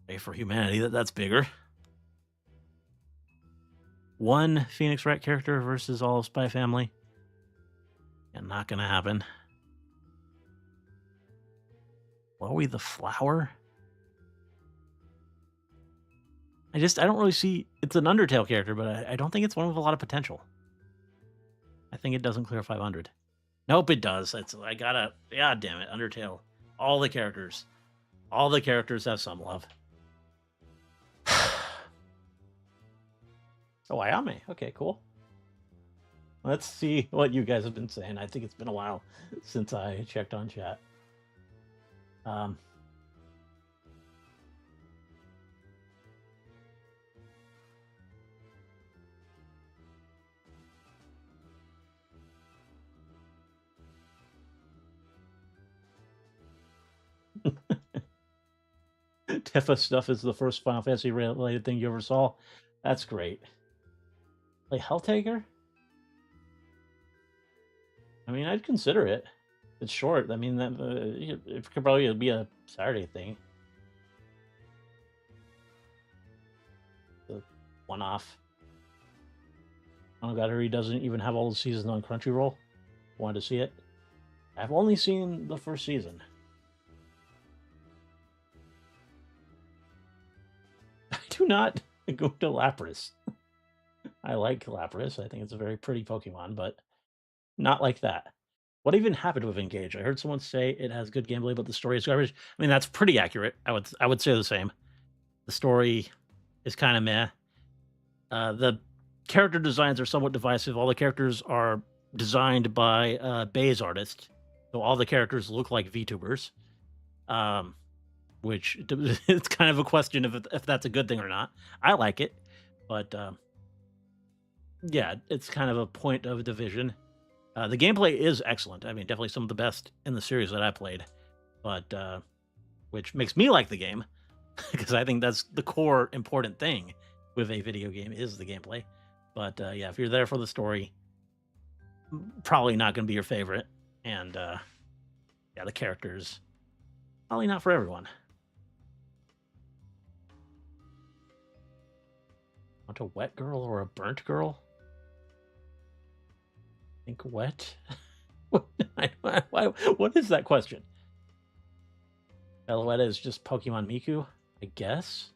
A for Humanity. That's bigger. One Phoenix Wright character versus all of Spy Family. Yeah, not gonna happen. Chloe the Flower? I don't really see. It's an Undertale character, but I don't think it's one with a lot of potential. I think it doesn't clear 500. Nope, it does. I gotta. God damn it, Undertale. All the characters have some love. Oh, Ayame. Okay, cool. Let's see what you guys have been saying. I think it's been a while since I checked on chat. Tifa stuff is the first Final Fantasy related thing you ever saw. That's great. Like Helltaker? I mean, I'd consider it. It's short. I mean, that it could probably be a Saturday thing. The one-off. Monogatari doesn't even have all the seasons on Crunchyroll. Wanted to see it. I've only seen the first season. I do not go to Lapras. I like Lapras. I think it's a very pretty Pokemon, but not like that. What even happened with Engage? I heard someone say it has good gameplay, but the story is garbage. I mean, that's pretty accurate. I would say the same. The story is kind of meh. The character designs are somewhat divisive. All the characters are designed by Bay's artist, so all the characters look like VTubers. Which it's kind of a question if that's a good thing or not. I like it, but yeah, it's kind of a point of division. The gameplay is excellent. I mean, definitely some of the best in the series that I played, but which makes me like the game because I think that's the core important thing with a video game is the gameplay. But yeah, if you're there for the story, probably not going to be your favorite. And yeah, the characters probably not for everyone. Want a wet girl or a burnt girl? Think wet? What is that question? Eloetta is just Pokemon Miku, I guess.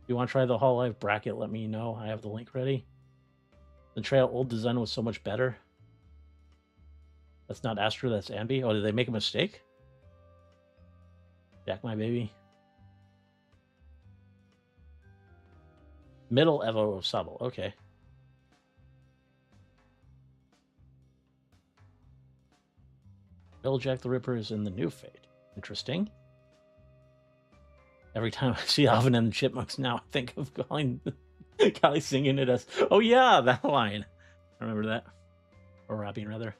If you want to try the Hololive bracket, let me know. I have the link ready. The Trail old design was so much better. That's not Astro, that's Ambi. Oh, did they make a mistake? Jack my baby. Middle Evo of Subtle. Okay. Bill Jack the Ripper is in the new Fate. Interesting. Every time I see Alvin and the Chipmunks now, I think of Callie singing it as, oh yeah, that line. I remember that. Or rapping, rather.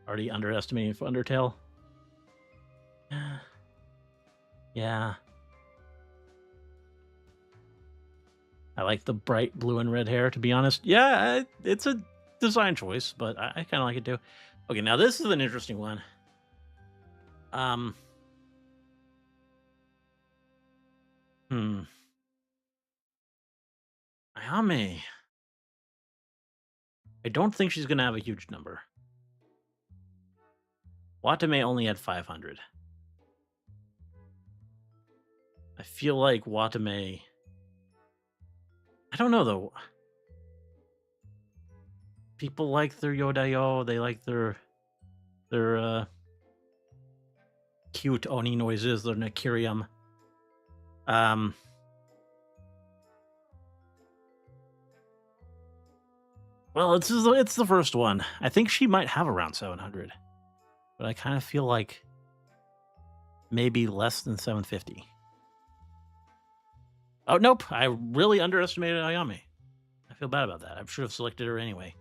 Already underestimating Undertale. Yeah. I like the bright blue and red hair, to be honest. Yeah, it's a design choice, but I kind of like it too. Okay, now this is an interesting one. Ayame. I don't think she's going to have a huge number. Watame only had 500. I feel like Watame... I don't know, though. People like their Yodayo. They like their cute Oni noises, their Nakirium. Well, it's the first one. I think she might have around 700. But I kind of feel like maybe less than 750. Oh, nope. I really underestimated Ayame. I feel bad about that. I should have selected her anyway.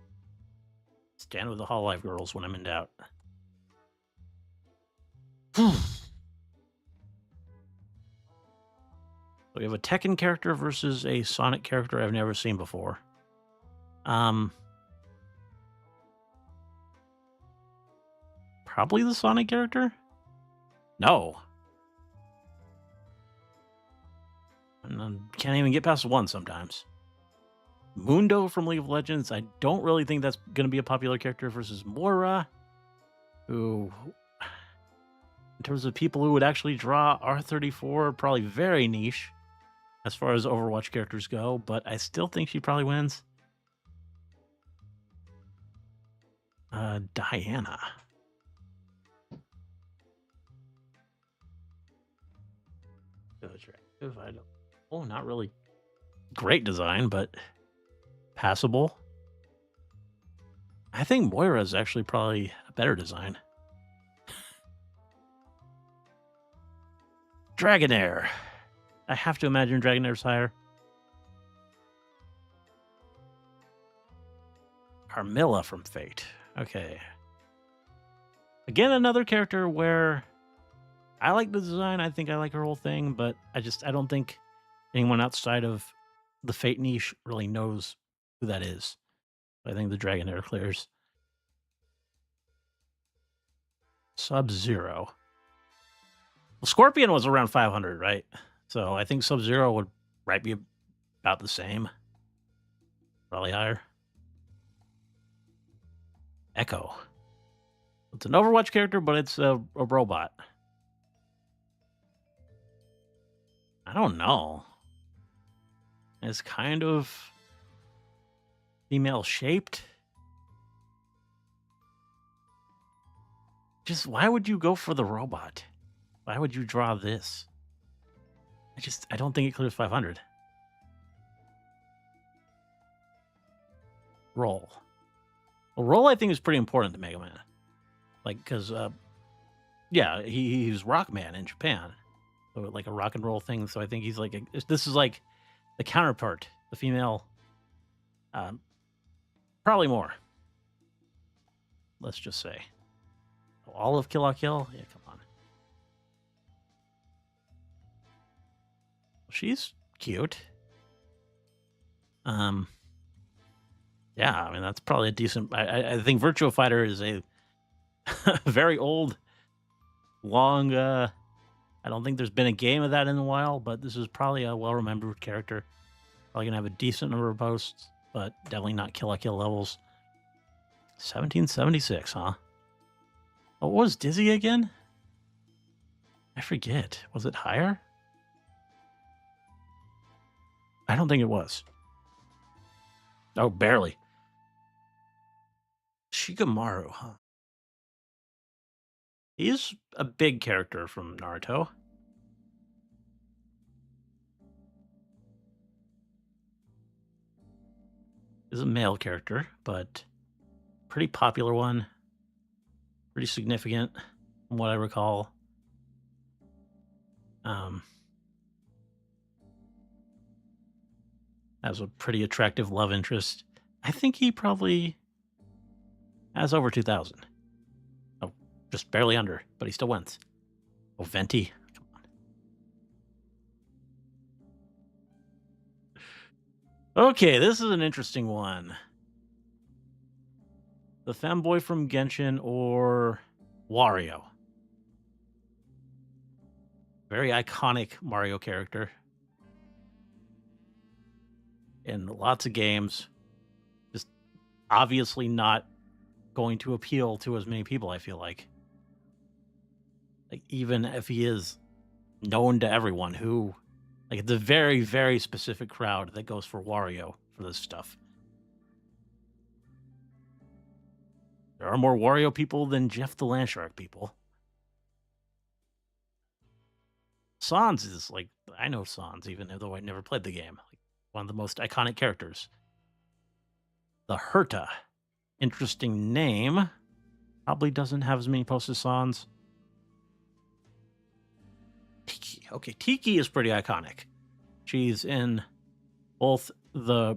Stand with the Hololive girls when I'm in doubt. We have a Tekken character versus a Sonic character I've never seen before. Probably the Sonic character? No. Can't even get past one sometimes. Mundo from League of Legends. I don't really think that's going to be a popular character versus Moira, who, in terms of people who would actually draw R34, probably very niche as far as Overwatch characters go, but I still think she probably wins. Diana. Attractive. I don't. Oh, not really great design, but passable. I think Moira is actually probably a better design. Dragonair. I have to imagine Dragonair's higher. Carmilla from Fate. Okay. Again, another character where I like the design. I think I like her whole thing, but I don't think anyone outside of the Fate niche really knows who that is. I think the Dragonair clears. Sub-Zero. Well, Scorpion was around 500, right? So I think Sub-Zero would be about the same. Probably higher. Echo. It's an Overwatch character, but it's a robot. I don't know. It's kind of female shaped. Just why would you go for the robot? Why would you draw this? I don't think it clears 500. Roll. Well, Roll I think is pretty important to Mega Man. Like, because, yeah, he's Rockman in Japan. So, like a rock and roll thing. So I think he's like, this is like the counterpart, the female. Probably more. Let's just say. All of Kill la Kill? Yeah, come on. She's cute. Yeah, I mean, that's probably a decent... I think Virtua Fighter is a very old, long... I don't think there's been a game of that in a while, but this is probably a well-remembered character. Probably going to have a decent number of posts, but definitely not Kill la Kill levels. 1776, huh? What was Dizzy again? I forget. Was it higher? I don't think it was. Oh, barely. Shikamaru, huh? He's a big character from Naruto. He's a male character, but pretty popular one. Pretty significant, from what I recall. Has a pretty attractive love interest. I think he probably has over 2,000. Oh, just barely under, but he still wins. Oh, Venti. Come on. Okay, this is an interesting one. The femboy from Genshin or Wario. Very iconic Mario character. In lots of games. Just obviously not going to appeal to as many people, I feel like. Like, even if he is known to everyone who... Like, it's a very, very specific crowd that goes for Wario for this stuff. There are more Wario people than Jeff the Landshark people. Sans is like... I know Sans, even though I never played the game. Like, one of the most iconic characters. The Herta. Interesting name. Probably doesn't have as many posts as Sans. Tiki. Okay, Tiki is pretty iconic. She's in both the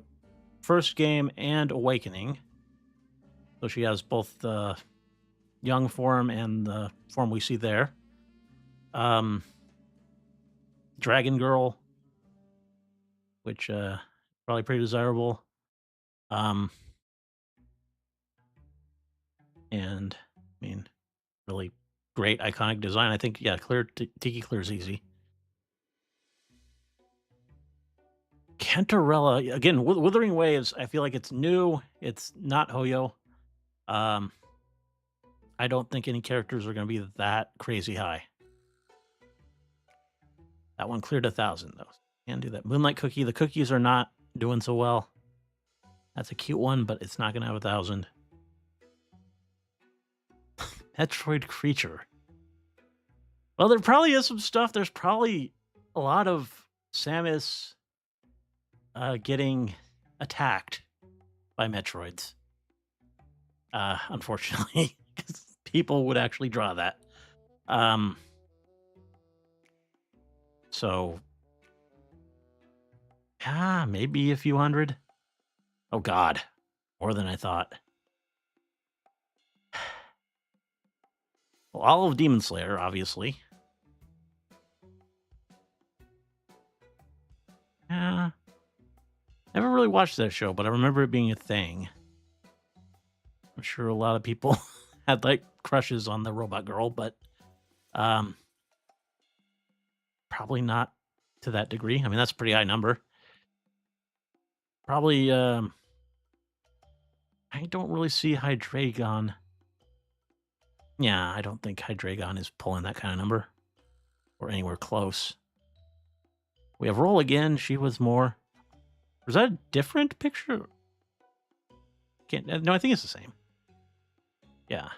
first game and Awakening. So she has both the young form and the form we see there. Dragon Girl, which probably pretty desirable. And I mean, really great iconic design. I think, yeah, clear Tiki Clear is easy. Cantarella, again, Withering Waves, I feel like it's new. It's not Hoyo. I don't think any characters are going to be that crazy high. That one cleared 1,000, though. Can't do that. Moonlight Cookie, the cookies are not doing so well. That's a cute one, but it's not going to have 1,000. Metroid Creature. Well, there probably is some stuff. There's probably a lot of Samus getting attacked by Metroids. Unfortunately, because people would actually draw that. So, yeah, maybe a few hundred. Oh, God. More than I thought. Well, all of Demon Slayer, obviously. Yeah. Never really watched that show, but I remember it being a thing. I'm sure a lot of people had like crushes on the robot girl, but probably not to that degree. I mean, that's a pretty high number. Probably I don't really see Hydreigon. Yeah, I don't think Hydreigon is pulling that kind of number or anywhere close. We have Roll again. She was more. Was that a different picture? No, I think it's the same. Yeah.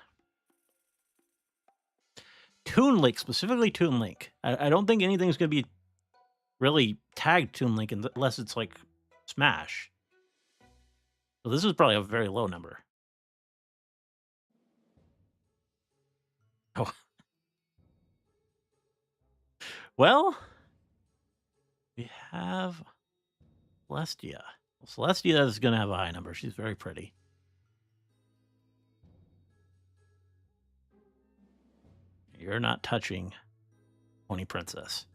Toon Link, specifically Toon Link. I don't think anything's going to be really tagged Toon Link unless it's like Smash. So this is probably a very low number. Oh. Well, we have Celestia. Well, Celestia is going to have a high number. She's very pretty. You're not touching Pony Princess.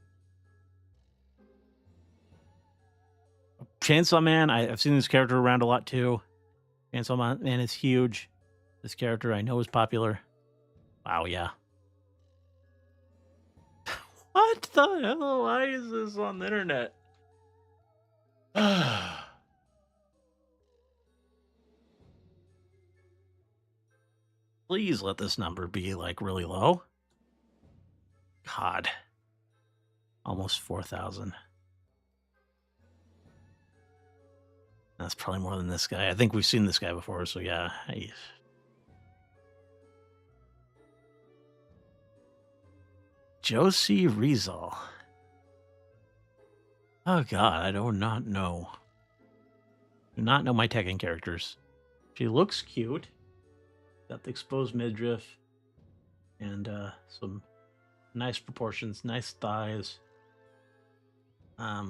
Chainsaw Man, I've seen this character around a lot too. Chainsaw Man is huge. This character I know is popular. Wow, yeah. What the hell? Why is this on the internet? Please let this number be like really low. God. Almost 4,000. That's probably more than this guy. I think we've seen this guy before, so yeah. Josie Rizal. Oh God, I do not know. Do not know my Tekken characters. She looks cute. Got the exposed midriff and some nice proportions, nice thighs. I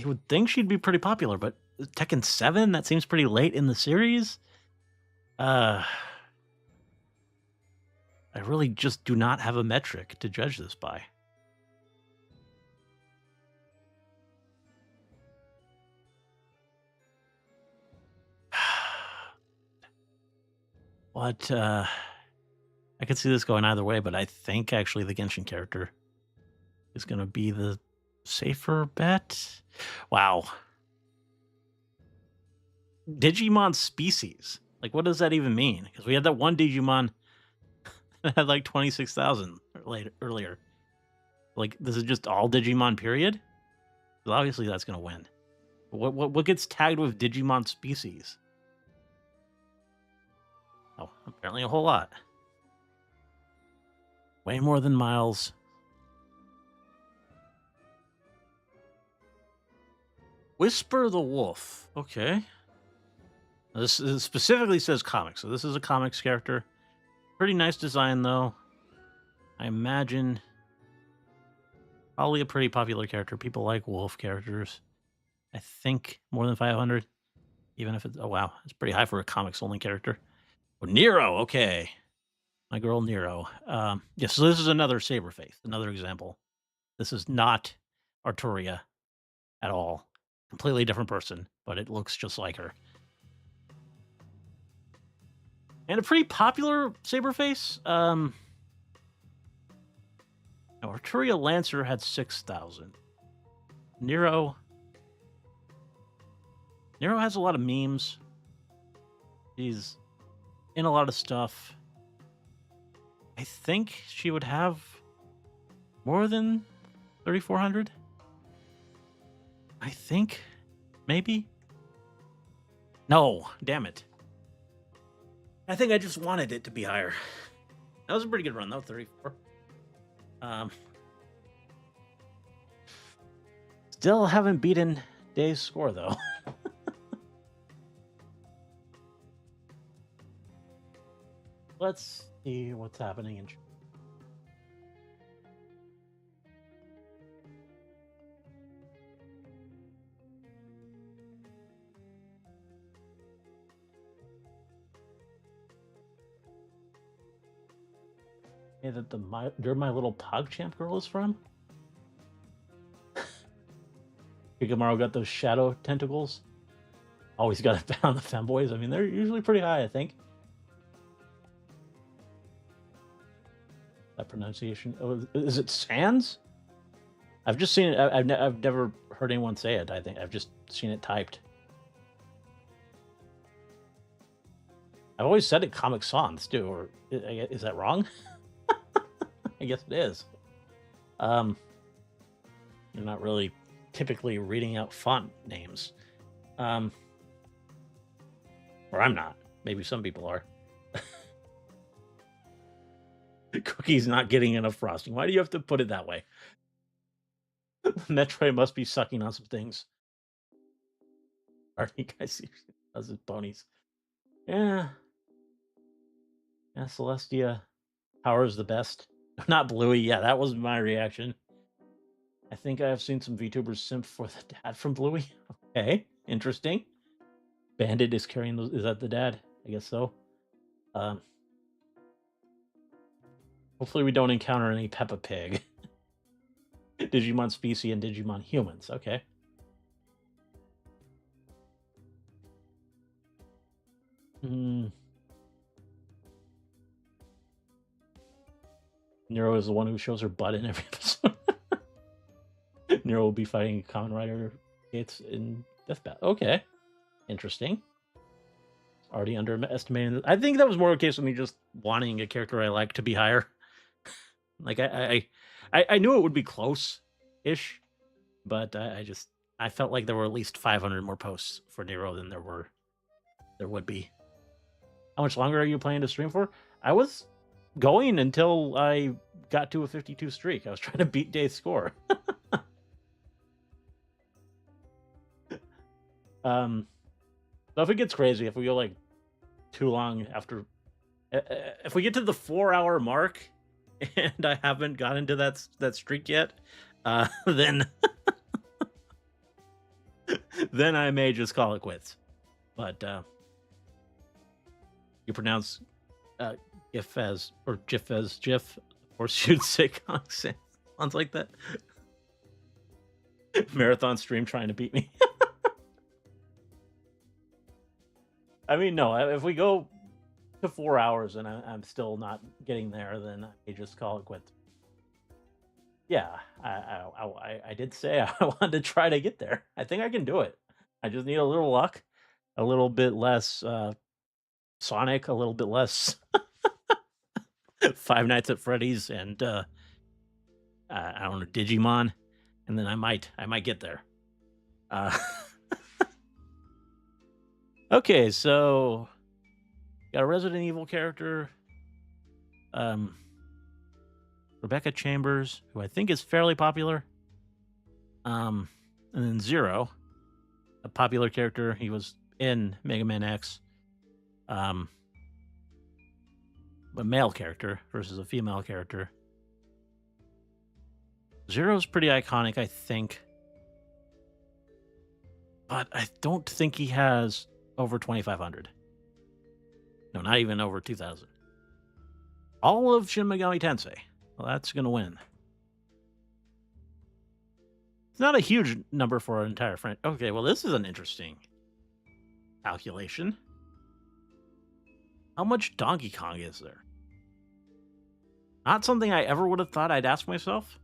would think she'd be pretty popular, but Tekken 7, that seems pretty late in the series. I really just do not have a metric to judge this by. But I could see this going either way, but I think actually the Genshin character is going to be the safer bet. Wow. Digimon species. Like, what does that even mean? Because we had that one Digimon that had like 26,000 earlier. Like, this is just all Digimon, period? Well, obviously that's going to win. What gets tagged with Digimon species? Oh, apparently a whole lot. Way more than Miles. Whisper the Wolf. Okay. This specifically says comics, so this is a comics character. Pretty nice design, though. I imagine probably a pretty popular character. People like wolf characters. I think more than 500. even if it's oh wow, it's pretty high for a comics only character. Oh, Nero, okay. My girl Nero. Yeah, so this is another Saberface, another example. This is not Arturia at all. Completely different person, but it looks just like her. And a pretty popular Saberface. Arturia Lancer had 6,000. Nero has a lot of memes. He's in a lot of stuff. I think she would have more than 3,400. I think, maybe. No, damn it. I think I just wanted it to be higher. That was a pretty good run, though, 34. Still haven't beaten Dave's score, though. Let's see what's happening in. Hey, that My Little PogChamp girl is from? Hikamaru got those shadow tentacles. Always got to pound the femboys. I mean, they're usually pretty high, I think. That pronunciation. Oh, is it Sans? I've just seen it. I've never heard anyone say it. I think I've just seen it typed. I've always said it Comic Sans too, or is that wrong? I guess it is. You're not really typically reading out font names. Or I'm not. Maybe some people are. Cookie's not getting enough frosting. Why do you have to put it that way? Metroid must be sucking on some things. Are you guys does it ponies? Yeah. Yeah, Celestia Power is the best. Not Bluey. Yeah, that was my reaction. I think I have seen some VTubers simp for the dad from Bluey. Okay, interesting. Bandit is carrying those. Is that the dad? I guess so. Hopefully we don't encounter any Peppa Pig. Digimon species and Digimon humans. Okay. Nero is the one who shows her butt in every episode. Nero will be fighting Kamen Rider Gates in Deathbat. Okay. Interesting. Already underestimating. I think that was more a case of me just wanting a character I like to be higher. Like I knew it would be close-ish, but I felt like there were at least 500 more posts for Nero than there would be. How much longer are you planning to stream for? I was going until I got to a 52 streak. I was trying to beat Dave's score. So if it gets crazy, if we go like too long after, if we get to the 4-hour mark and I haven't gotten to that streak yet, then then I may just call it quits. But you pronounce GIF as or GIF as GIF, or should say sounds like that. Marathon stream trying to beat me. I mean, no. If we go to 4 hours and I'm still not getting there, then I may just call it quits. Yeah, I did say I wanted to try to get there. I think I can do it. I just need a little luck, a little bit less Sonic, a little bit less Five Nights at Freddy's, and I don't know, Digimon, and then I might get there. Okay, so got a Resident Evil character, Rebecca Chambers, who I think is fairly popular, and then Zero, a popular character. He was in Mega Man X, a male character versus a female character. Zero's pretty iconic, I think, but I don't think he has over 2,500. No, not even over 2,000. All of Shin Megami Tensei. Well, that's going to win. It's not a huge number for an entire friend. Okay, well, this is an interesting calculation. How much Donkey Kong is there? Not something I ever would have thought I'd ask myself.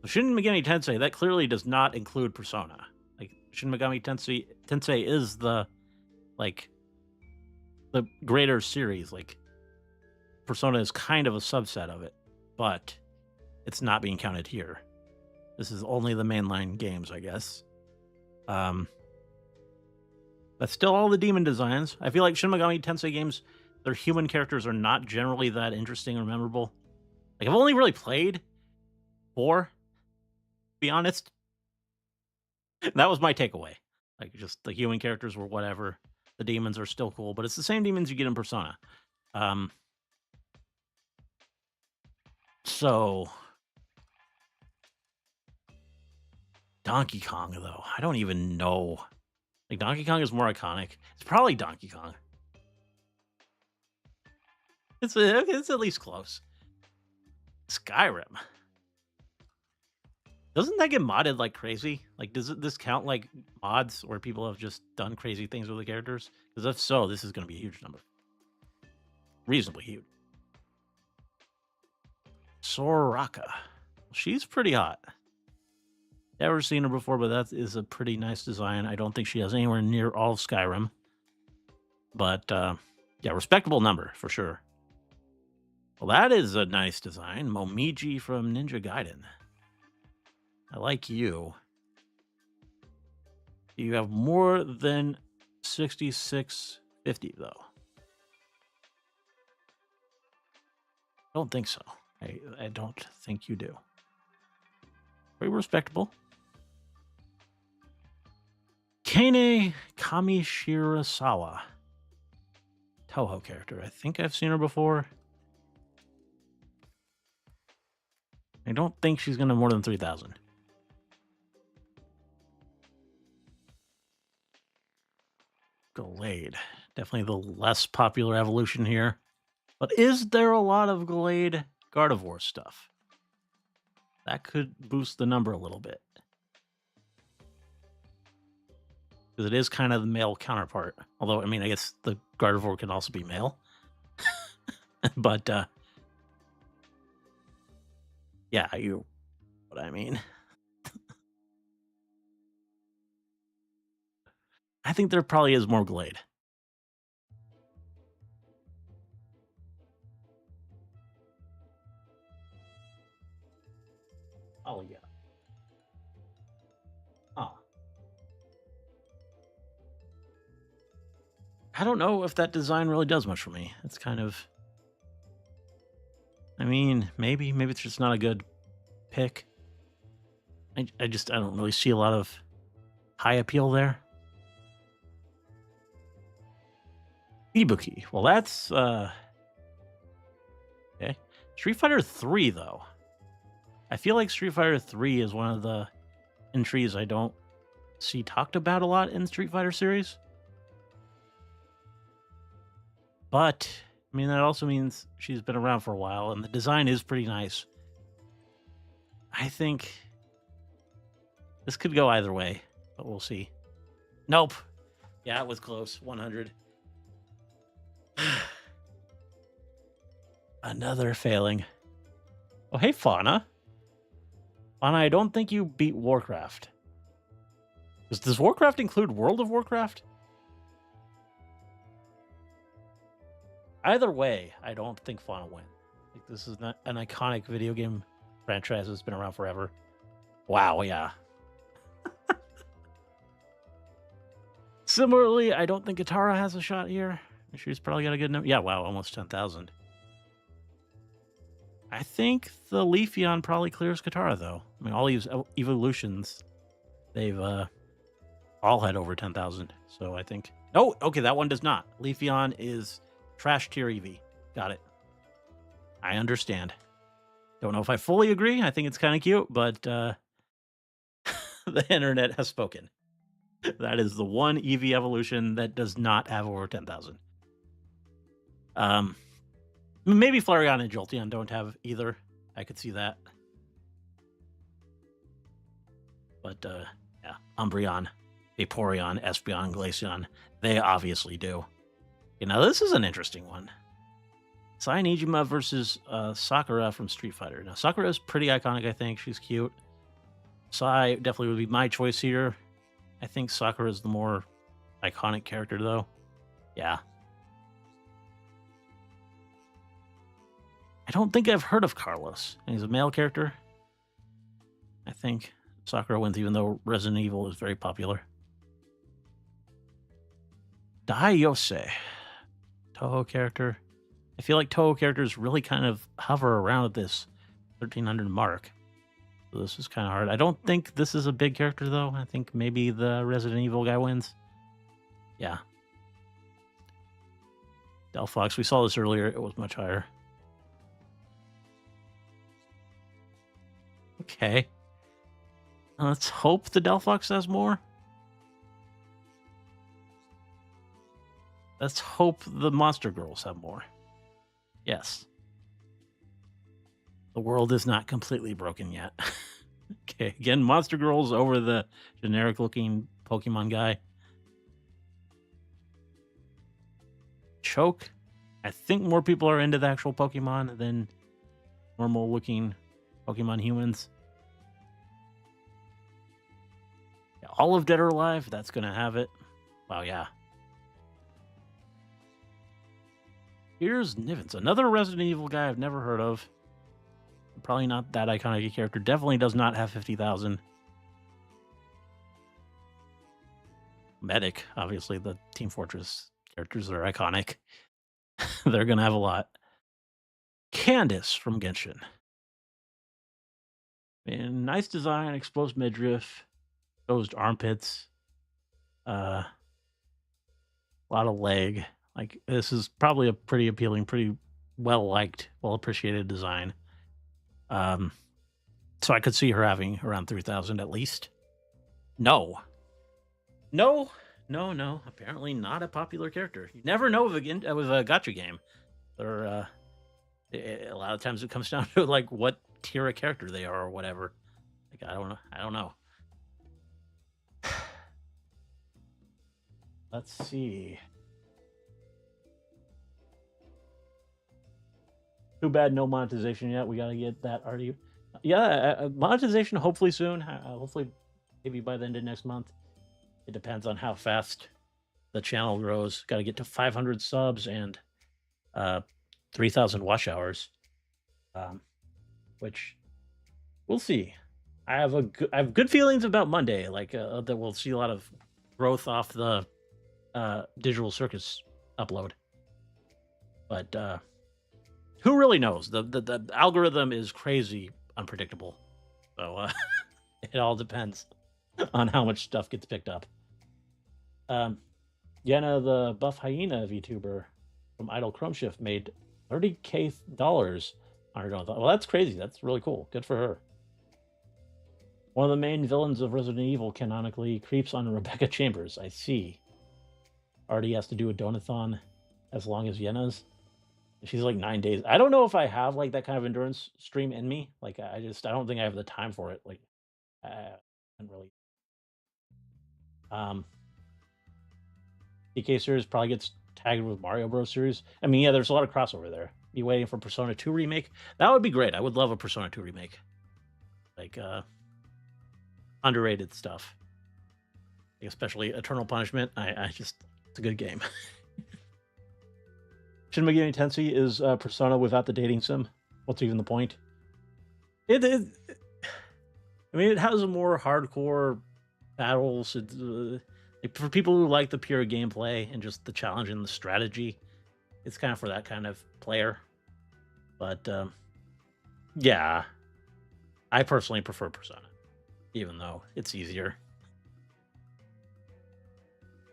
Shin Megami Tensei, that clearly does not include Persona. Like, Shin Megami Tensei is the, like, the greater series. Like, Persona is kind of a subset of it, but it's not being counted here. This is only the mainline games, I guess. But still all the demon designs. I feel like Shin Megami Tensei games, their human characters are not generally that interesting or memorable. Like, I've only really played 4, to be honest. That was my takeaway. Like, just the human characters were whatever. The demons are still cool, but it's the same demons you get in Persona. So Donkey Kong, though, I don't even know. Like, Donkey Kong is more iconic. It's probably Donkey Kong. It's at least close. Skyrim. Doesn't that get modded like crazy? Like, does this count like mods where people have just done crazy things with the characters? Because if so, this is going to be a huge number. Reasonably huge. Soraka. She's pretty hot. Never seen her before, but that is a pretty nice design. I don't think she has anywhere near all of Skyrim. But, yeah, respectable number, for sure. Well, that is a nice design. Momiji from Ninja Gaiden. I like you. You have more than 6650, though. I don't think so. I don't think you do. Very respectable. Kane Kamishirasawa. Toho character. I think I've seen her before. I don't think she's going to more than 3,000. Glade. Definitely the less popular evolution here. But is there a lot of Glade Gardevoir stuff? That could boost the number a little bit. Because it is kind of the male counterpart. Although, I mean, I guess the Gardevoir can also be male. But, yeah, you know what I mean. I think there probably is more Glade. Oh, yeah. Oh. I don't know if that design really does much for me. It's kind of... I mean, maybe it's just not a good pick. I don't really see a lot of high appeal there. Ibuki. Well, that's okay. Street Fighter 3, though. I feel like Street Fighter 3 is one of the entries I don't see talked about a lot in Street Fighter series. But, I mean, that also means she's been around for a while, and the design is pretty nice. I think this could go either way, but we'll see. Nope. Yeah, it was close. 100. Another failing. Oh, hey, Fauna. Fauna, I don't think you beat Warcraft. Does Warcraft include World of Warcraft? Either way, I don't think Fauna wins. Like, this is not an iconic video game franchise that's been around forever. Wow, yeah. Similarly, I don't think Katara has a shot here. She's probably got a good number. Yeah, wow, almost 10,000. I think the Leafeon probably clears Katara, though. I mean, all these evolutions, they've all had over 10,000. So I think... Oh, okay, that one does not. Leafeon is trash tier EV. Got it. I understand. Don't know if I fully agree. I think it's kind of cute, but The internet has spoken. That is the one EV evolution that does not have over 10,000. Maybe Flareon and Jolteon don't have either. I could see that. But yeah, Umbreon, Vaporeon, Espeon, Glaceon, they obviously do. You know, this is an interesting one. Cyanogenma versus Sakura from Street Fighter. Now, Sakura is pretty iconic, I think. She's cute. Sai definitely would be my choice here. I think Sakura is the more iconic character, though. Yeah. I don't think I've heard of Carlos. He's a male character. I think Sakura wins, even though Resident Evil is very popular. Daiyose. Toho character. I feel like Toho characters really kind of hover around this 1300 mark. So this is kind of hard. I don't think this is a big character, though. I think maybe the Resident Evil guy wins. Yeah. Delphox, we saw this earlier. It was much higher. Okay. Let's hope the Delphox has more. Let's hope the Monster Girls have more. Yes. The world is not completely broken yet. Okay, again, Monster Girls over the generic-looking Pokemon guy. Choke. I think more people are into the actual Pokemon than normal-looking Pokemon humans. Yeah, all of Dead or Alive, that's going to have it. Wow, yeah. Here's Nivens, another Resident Evil guy I've never heard of. Probably not that iconic a character. Definitely does not have 50,000. Medic, obviously, the Team Fortress characters are iconic. They're going to have a lot. Candace from Genshin. And nice design, exposed midriff, exposed armpits, a lot of leg. Like, this is probably a pretty appealing, pretty well-liked, well-appreciated design. So I could see her having around 3,000 at least. No. Apparently not a popular character. You never know with a gacha game. Or a lot of times it comes down to like what tier of character they are or whatever. Like I don't know. Let's see. Too bad no monetization yet. We got to get that already. Yeah, monetization hopefully soon. Hopefully maybe by the end of next month. It depends on how fast the channel grows. Got to get to 500 subs and 3,000 watch hours, which we'll see. I have good feelings about Monday. Like that we'll see a lot of growth off the Digital Circus upload, but who really knows? The algorithm is crazy unpredictable, so it all depends on how much stuff gets picked up. Yenna, the buff hyena VTuber from Idle Chrome Shift, made $30K on her own. Well, that's crazy. That's really cool. Good for her. One of the main villains of Resident Evil canonically creeps on Rebecca Chambers. I see. Already has to do a donathon as long as Yenna's. She's like 9 days. I don't know if I have like that kind of endurance stream in me. Like I don't think I have the time for it. Like I haven't really. DK series probably gets tagged with Mario Bros. Series. I mean, yeah, there's a lot of crossover there. You waiting for Persona 2 remake? That would be great. I would love a Persona 2 remake. Like underrated stuff. Like, especially Eternal Punishment. It's a good game. Shin Megami Tensei is Persona without the dating sim. What's even the point? I mean, it has a more hardcore battles. For people who like the pure gameplay and just the challenge and the strategy, it's kind of for that kind of player. But yeah, I personally prefer Persona, even though it's easier.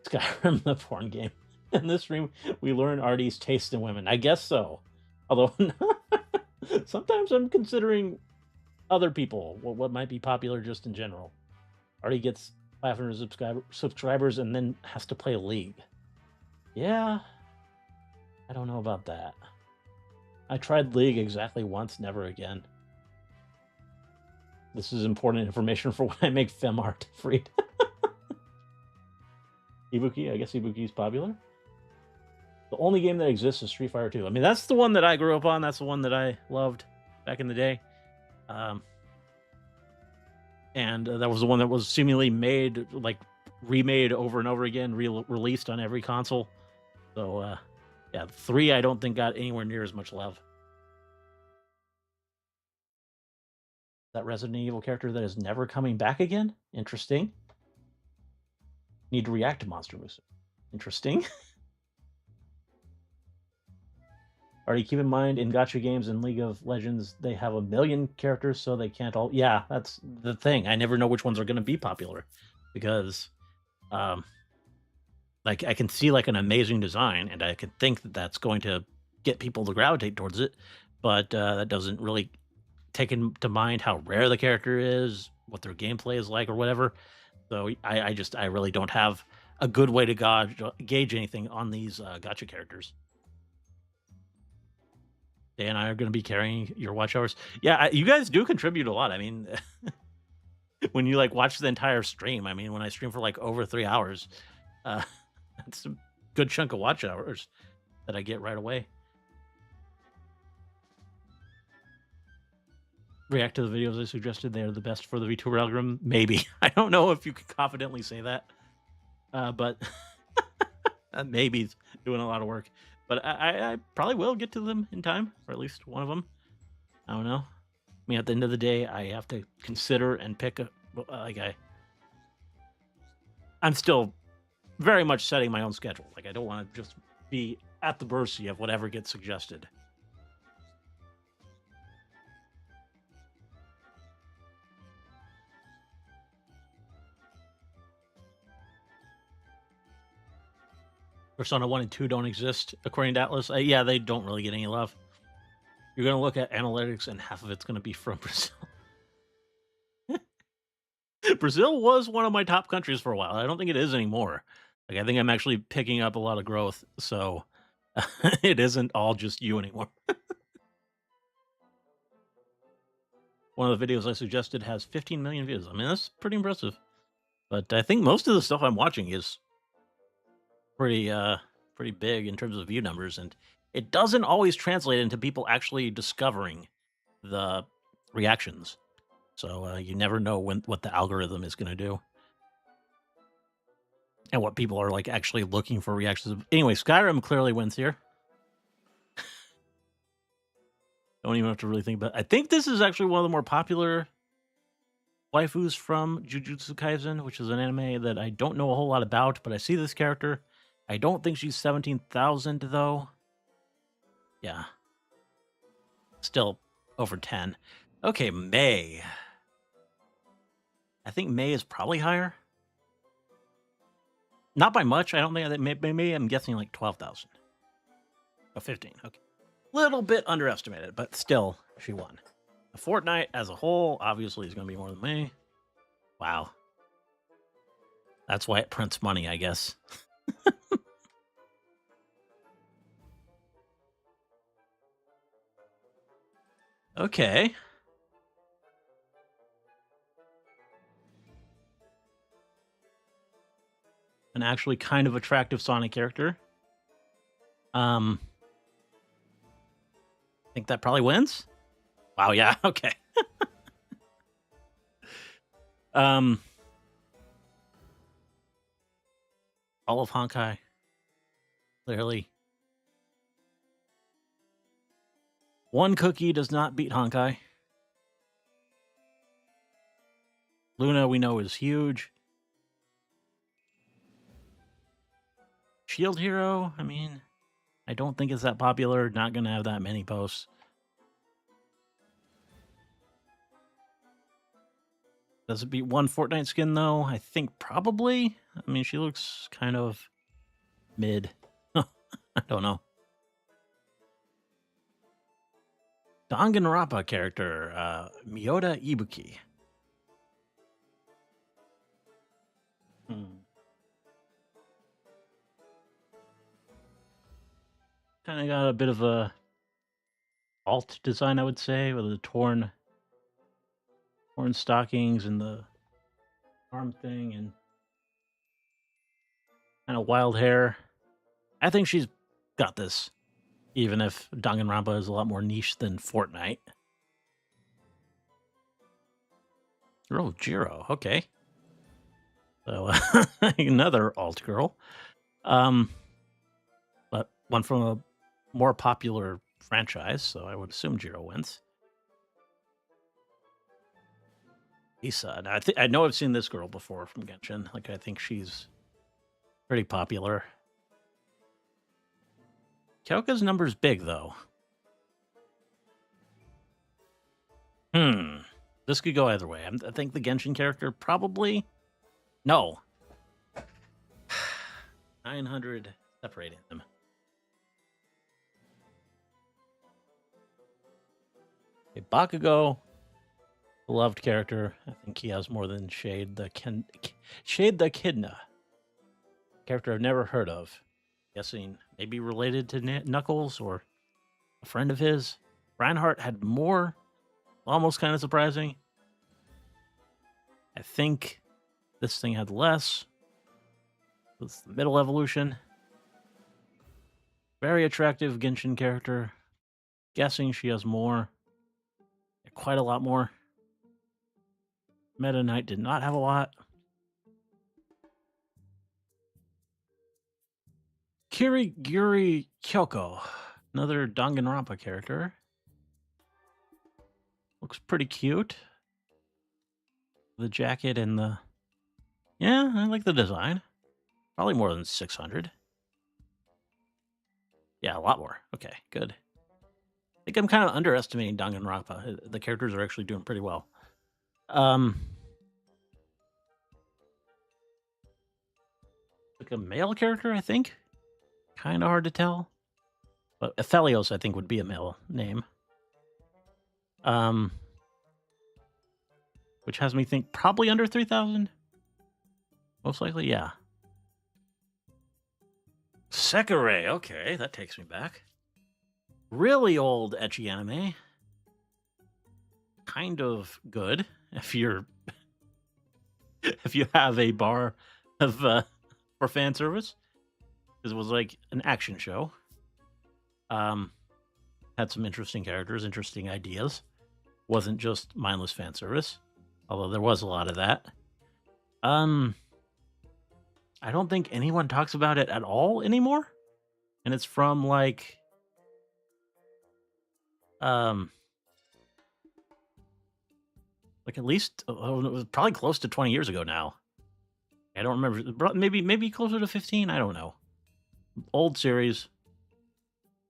Skyrim, the porn game. In this stream, we learn Artie's taste in women. I guess so. Although, sometimes I'm considering other people, what might be popular just in general. Already gets 500 subscribers and then has to play League. Yeah, I don't know about that. I tried League exactly once, never again. This is important information for when I make fem art, Freed. Ibuki, I guess Ibuki's popular. The only game that exists is Street Fighter 2. I mean, that's the one that I grew up on. That's the one that I loved back in the day. And that was the one that was seemingly made, like, remade over and over again, released on every console. So, yeah, 3 I don't think got anywhere near as much love. That Resident Evil character that is never coming back again? Interesting. Need to react to Monster Musume. Interesting. Already keep in mind, in gacha games and League of Legends, they have 1 million characters, so they can't all... Yeah, that's the thing. I never know which ones are going to be popular. Because, like, I can see, like, an amazing design, and I can think that that's going to get people to gravitate towards it. But that doesn't really take into mind how rare the character is, what their gameplay is like, or whatever. So I really don't have a good way to gauge anything on these gacha characters. Dan and I are going to be carrying your watch hours. Yeah, you guys do contribute a lot. I mean, when you like watch the entire stream, I mean, when I stream for like over 3 hours, that's a good chunk of watch hours that I get right away. React to the videos I suggested. They're the best for the VTuber algorithm. Maybe. I don't know if you can confidently say that. But maybe it's doing a lot of work. But I probably will get to them in time, or at least one of them. I don't know. I mean, at the end of the day, I have to consider and pick I'm still very much setting my own schedule. Like, I don't want to just be at the mercy of whatever gets suggested. Persona 1 and 2 don't exist, according to Atlas. Yeah, they don't really get any love. You're going to look at analytics, and half of it's going to be from Brazil. Brazil was one of my top countries for a while. I don't think it is anymore. Like, I think I'm actually picking up a lot of growth, so it isn't all just you anymore. One of the videos I suggested has 15 million views. I mean, that's pretty impressive. But I think most of the stuff I'm watching is pretty big in terms of view numbers, and it doesn't always translate into people actually discovering the reactions. So you never know what the algorithm is going to do and what people are like actually looking for reactions. Anyway, Skyrim clearly wins here. Don't even have to really think about it. I think this is actually one of the more popular waifus from Jujutsu Kaisen, which is an anime that I don't know a whole lot about, but I see this character. I don't think she's 17,000, though. Yeah. Still over 10. Okay, May. I think May is probably higher. Not by much. I don't think that maybe I'm guessing like 12,000. Oh, 15. Okay. Little bit underestimated, but still, she won. The Fortnite as a whole, obviously, is going to be more than me. Wow. That's why it prints money, I guess. Okay. An actually kind of attractive Sonic character. I think that probably wins. Wow, yeah, okay. All of Honkai. Clearly. One cookie does not beat Honkai. Luna, we know, is huge. Shield Hero, I mean, I don't think it's that popular. Not going to have that many posts. Does it beat one Fortnite skin, though? I think probably. I mean, she looks kind of mid. I don't know. Danganronpa character, Miyoda Ibuki. Kind of got a bit of a alt design, I would say, with the torn stockings and the arm thing and kind of wild hair. I think she's got this, even if Danganronpa is a lot more niche than Fortnite. Oh, Jiro, okay. So another alt girl, but one from a more popular franchise. So I would assume Jiro wins. Isa, now, I know I've seen this girl before from Genshin. Like I think she's pretty popular. Kyoka's number's big though. This could go either way. I think the Genshin character probably no. 900 separating them. Okay, Bakugo, beloved character. I think he has more than Shade the Echidna. Character I've never heard of. Guessing maybe related to Knuckles or a friend of his. Reinhardt had more, almost kind of surprising. I think this thing had less. It's the middle evolution. Very attractive Genshin character. Guessing she has more. Quite a lot more. Meta Knight did not have a lot. Kirigiri Kyoko. Another Danganronpa character. Looks pretty cute. The jacket and the... Yeah, I like the design. Probably more than 600. Yeah, a lot more. Okay, good. I think I'm kind of underestimating Danganronpa. The characters are actually doing pretty well. Like a male character, I think. Kind of hard to tell. But Aphelios, I think, would be a male name. Which has me think probably under 3,000. Most likely, yeah. Sekirei, okay, that takes me back. Really old ecchi anime. Kind of good if you're if you have a bar of for fan service. Because it was like an action show. Had some interesting characters, interesting ideas. Wasn't just mindless fan service. Although there was a lot of that. I don't think anyone talks about it at all anymore. And it's from like at least it was probably close to 20 years ago now. I don't remember. Maybe closer to 15. I don't know. Old series.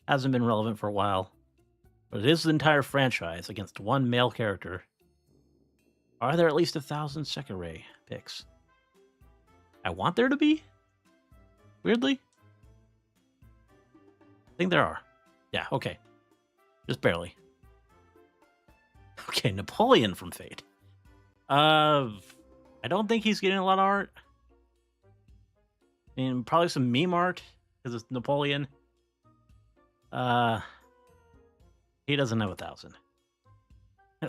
Hasn't been relevant for a while. But it is the entire franchise against one male character. Are there at least 1,000 Sekirei picks? I want there to be. Weirdly. I think there are. Yeah, okay. Just barely. Okay, Napoleon from Fate. I don't think he's getting a lot of art. I mean, probably some meme art because it's Napoleon. He doesn't have 1,000.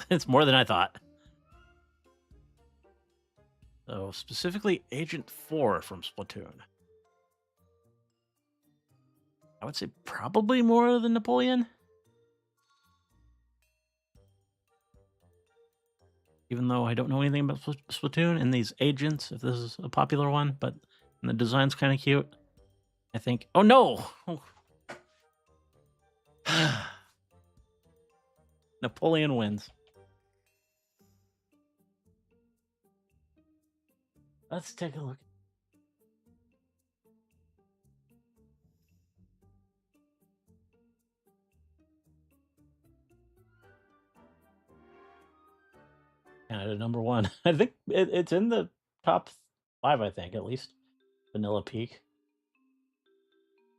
It's more than I thought. So specifically, Agent 4 from Splatoon. I would say probably more than Napoleon. Even though I don't know anything about Splatoon and these agents, if this is a popular one, but the design's kind of cute. I think. Oh no! Oh. Napoleon wins. Let's take a look. Canada #1. I think it's in the top 5, I think, at least. Vanilla Peak.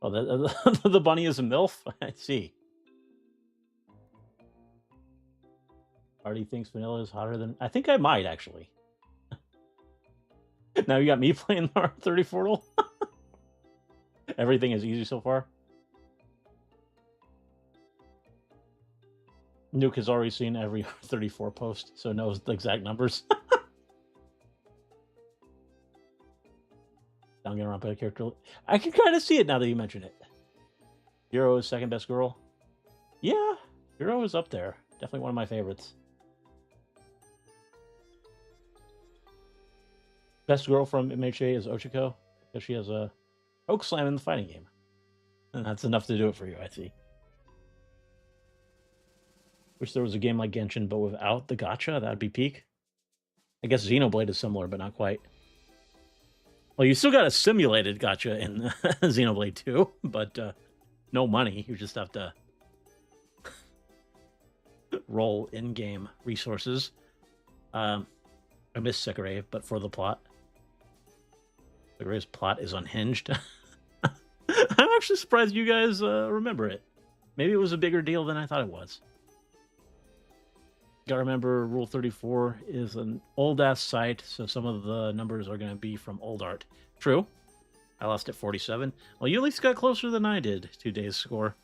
Oh, the bunny is a MILF? I see. Artie thinks Vanilla is hotter than... I think I might, actually. Now you got me playing Rule34dle. Everything is easy so far. Nuke has already seen every 34 post, so knows the exact numbers. Danganronpa character. I can kind of see it now that you mention it. Hero is second best girl. Yeah, Hero is up there. Definitely one of my favorites. Best girl from MHA is Ochiko, because she has a Oak Slam in the fighting game. And that's enough to do it for you, I see. Wish there was a game like Genshin, but without the gacha, that'd be peak. I guess Xenoblade is similar, but not quite. Well, you still got a simulated gacha in Xenoblade 2, but no money. You just have to roll in-game resources. I miss Sekirei, but for the plot. Sekirei's plot is unhinged. I'm actually surprised you guys remember it. Maybe it was a bigger deal than I thought it was. Gotta remember, Rule 34 is an old-ass site, so some of the numbers are going to be from old art. True. I lost at 47. Well, you at least got closer than I did to Days' score.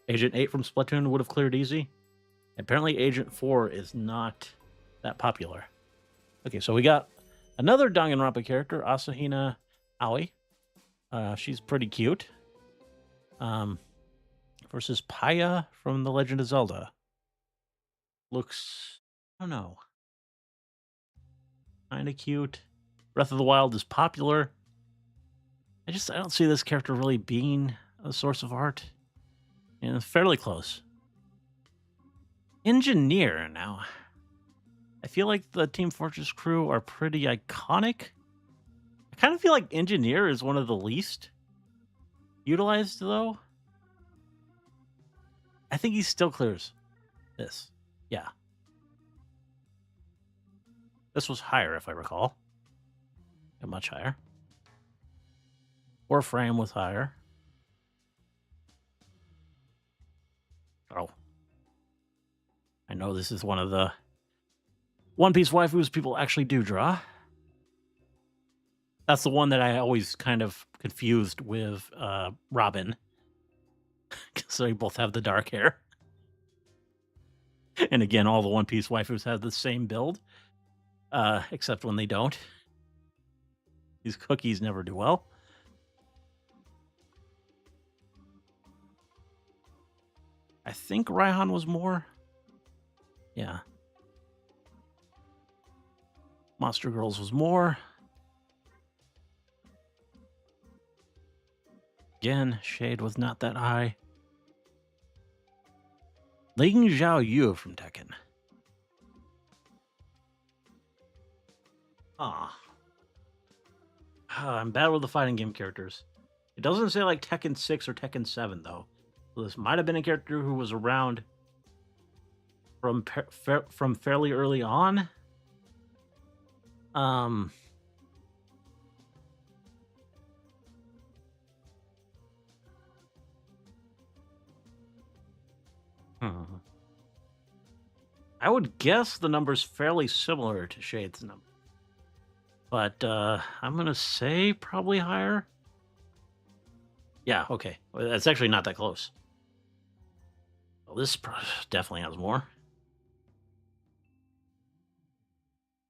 Agent 8 from Splatoon would have cleared easy. Apparently, Agent 4 is not that popular. Okay, so we got another Danganronpa character, Asahina Aoi. She's pretty cute. Versus Paya from The Legend of Zelda. Looks, I don't know, kind of cute. Breath of the Wild is popular. I don't see this character really being a source of art. And fairly close. Engineer now. I feel like the Team Fortress crew are pretty iconic. I kind of feel like Engineer is one of the least utilized, though. I think he still clears this. Yeah. This was higher, if I recall. Much higher. Warframe was higher. Oh. I know this is one of the One Piece waifus people actually do draw. That's the one that I always kind of confused with Robin. Because they both have the dark hair. And again, all the One Piece waifus have the same build. Except when they don't. These cookies never do well. I think Raihan was more. Yeah. Monster Girls was more. Again, Shade was not that high. Ling Zhao Yu from Tekken. I'm bad with the fighting game characters. It doesn't say like Tekken 6 or Tekken 7, though. So this might have been a character who was around from fairly early on. I would guess the number's fairly similar to Shade's number. But I'm going to say probably higher. Yeah, okay. Well, that's actually not that close. Well, this definitely has more.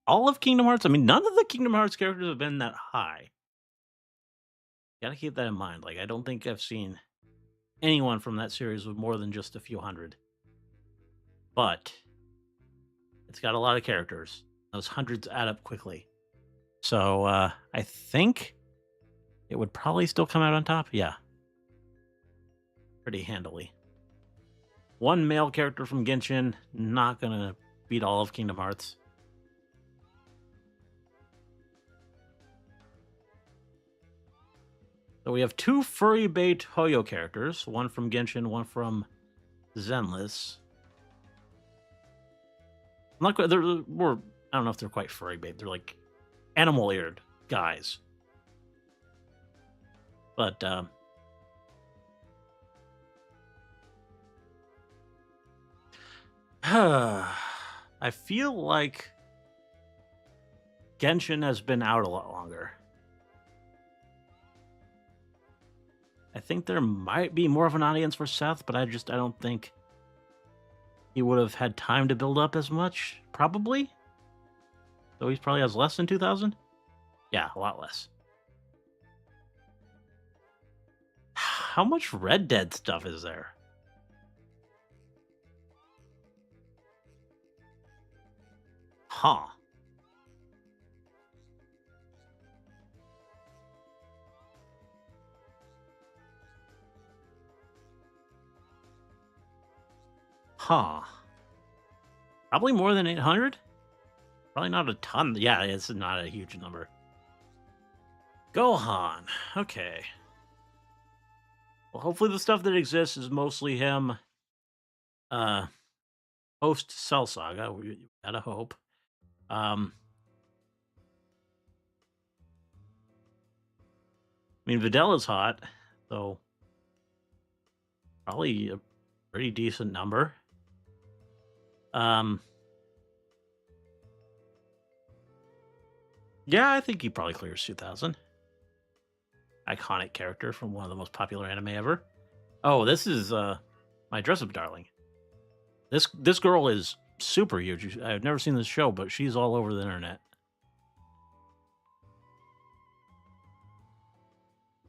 All of Kingdom Hearts? I mean, none of the Kingdom Hearts characters have been that high. Gotta keep that in mind. Like, I don't think I've seen anyone from that series with more than just a few hundred. But it's got a lot of characters. Those hundreds add up quickly. So I think it would probably still come out on top. Yeah. Pretty handily. One male character from Genshin, not going to beat all of Kingdom Hearts. So we have two Furry Bait Hoyo characters. One from Genshin, one from Zenless. I'm not quite, they're more, I don't know if they're quite furry bait. They're like animal-eared guys. But, I feel like Genshin has been out a lot longer. I think there might be more of an audience for Seth, but I don't think he would have had time to build up as much, probably. So he probably has less than 2,000. Yeah, a lot less. How much Red Dead stuff is there? Huh. Huh. Probably more than 800? Probably not a ton. Yeah, it's not a huge number. Gohan. Okay. Well, hopefully the stuff that exists is mostly him uh post Cell Saga. We gotta hope. I mean, Vidella's hot, so probably a pretty decent number. Yeah, I think he probably clears 2,000. Iconic character from one of the most popular anime ever. Oh, this is my dress-up darling. This girl is super huge. I've never seen this show, but she's all over the internet.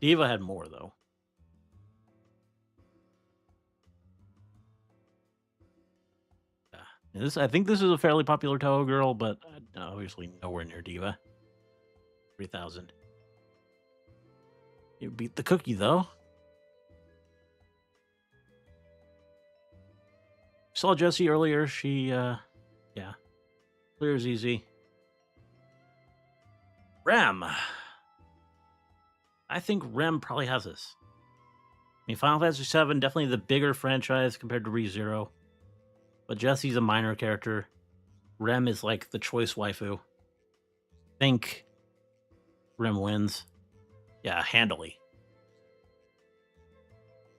Diva had more though. Yeah, I think this is a fairly popular Toho girl, but obviously nowhere near Diva. 3,000. You beat the cookie though. Saw Jessie earlier. She, yeah, clears easy. Rem. I think Rem probably has this. I mean, Final Fantasy VII, definitely the bigger franchise compared to ReZero. But Jessie's a minor character. Rem is like the choice waifu. I think Rem wins. Yeah, handily.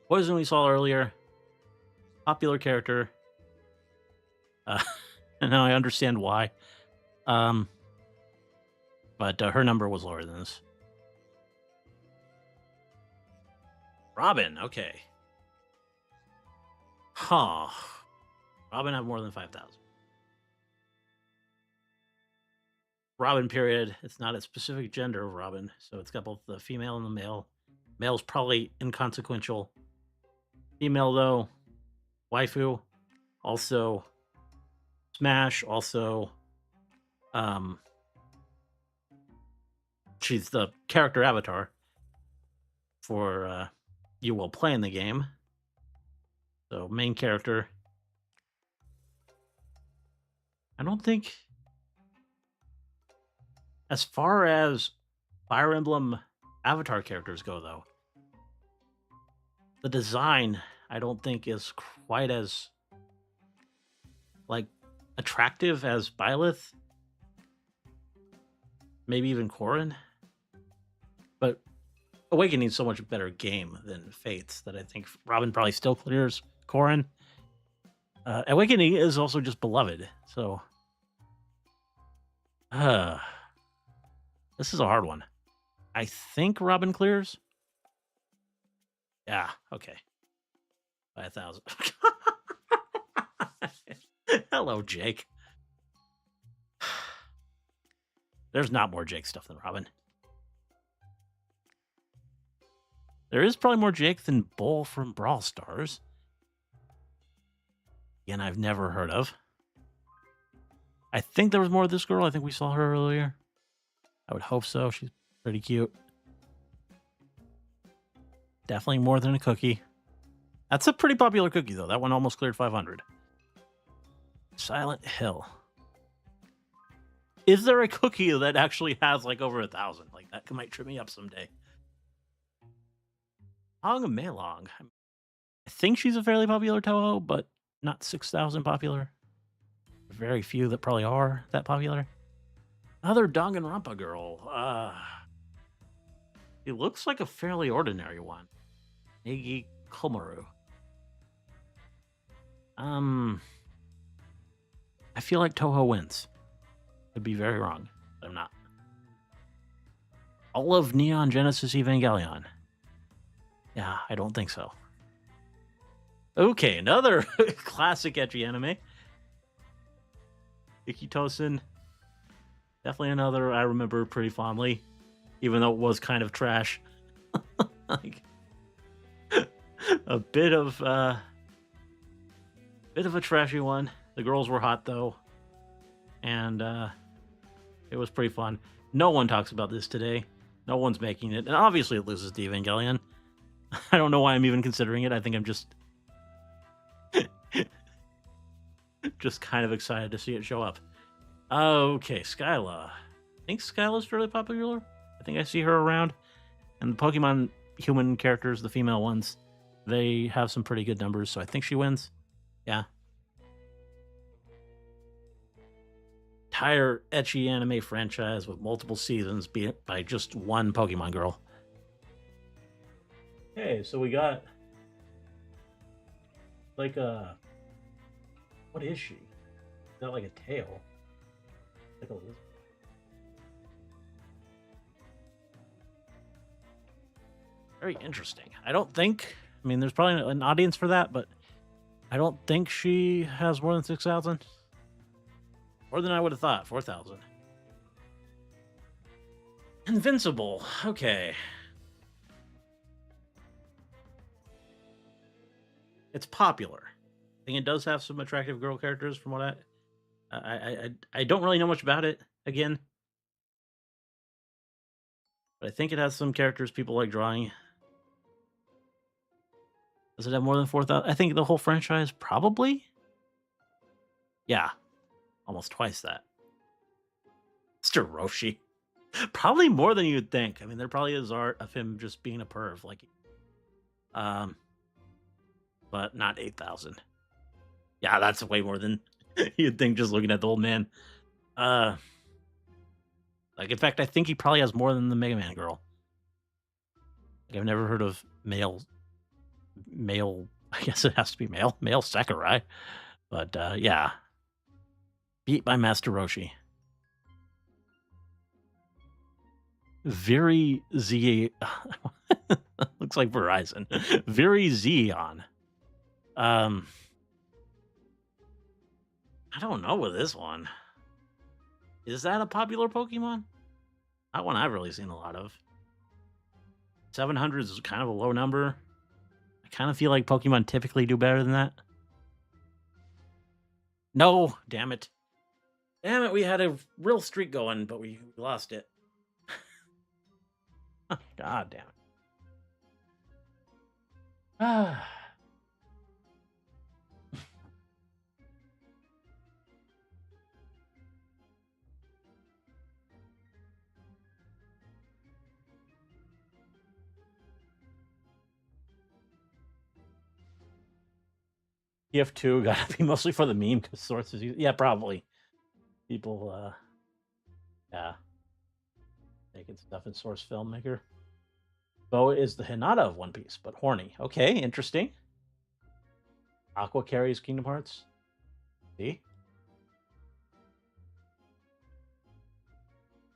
Poison we saw earlier. Popular character. And now I understand why. But her number was lower than this. Robin, okay. Huh. Robin have more than 5,000. Robin, period. It's not a specific gender of Robin, so it's got both the female and the male. Male's probably inconsequential. Female, though, waifu. Also, Smash. Also, she's the character avatar for you will play in the game. So, main character. I don't think, as far as Fire Emblem avatar characters go, though, the design I don't think is quite as like attractive as Byleth, maybe even Corrin. But Awakening's so much better game than Fates that I think Robin probably still clears Corrin. Awakening is also just beloved, so this is a hard one. I think Robin clears. Yeah, okay. By 1,000. Hello, Jake. There's not more Jake stuff than Robin. There is probably more Jake than Bull from Brawl Stars. Again, I've never heard of. I think there was more of this girl. I think we saw her earlier. I would hope so. She's pretty cute. Definitely more than a cookie. That's a pretty popular cookie, though. That one almost cleared 500. Silent Hill. Is there a cookie that actually has like over 1,000? Like that might trip me up someday. Hong Meilong. I think she's a fairly popular Toho, but not 6,000 popular. Very few that probably are that popular. Another Danganronpa girl. It looks like a fairly ordinary one. Negi Komaru. I feel like Toho wins. Could be very wrong, but I'm not. All of Neon Genesis Evangelion. Yeah, I don't think so. Okay, another classic ecchi anime. Ikitosen, definitely another I remember pretty fondly, even though it was kind of trash. Like a bit of a trashy one. The girls were hot though, and it was pretty fun. No one talks about this today. No one's making it, and obviously it loses to Evangelion. I don't know why I'm even considering it. I think I'm just kind of excited to see it show up. Okay, Skyla. I think Skyla's fairly popular. I think I see her around. And the Pokemon human characters, the female ones, they have some pretty good numbers, so I think she wins. Yeah. Entire ecchi anime franchise with multiple seasons beat by just one Pokemon girl. Okay, so we got like a... What is she? Is that like a tail? Like a lizard? Very interesting. I don't think... I mean, there's probably an audience for that, but I don't think she has more than 6,000. More than I would have thought. 4,000. Invincible. Okay. It's popular. I think it does have some attractive girl characters from what I don't really know much about it, again. But I think it has some characters people like drawing. Does it have more than 4,000? I think the whole franchise, probably? Yeah. Almost twice that. Mr. Roshi. Probably more than you'd think. I mean, there probably is art of him just being a perv. Like, but not 8,000. Yeah, that's way more than you'd think just looking at the old man. Like, in fact, I think he probably has more than the Mega Man girl. Like, I've never heard of male, I guess it has to be male Sakurai. But, yeah. Beat by Master Roshi. Very Z... Looks like Verizon. Very Xeon. I don't know with this one. Is that a popular Pokemon? Not one I've really seen a lot of. 700 is kind of a low number. I kind of feel like Pokemon typically do better than that. No, damn it. Damn it, we had a real streak going, but we lost it. God damn it. Ah. TF2 gotta be mostly for the meme because sources. Yeah, probably. People, yeah, making stuff in source filmmaker. Boa is the Hinata of One Piece, but horny. Okay, interesting. Aqua carries Kingdom Hearts. See?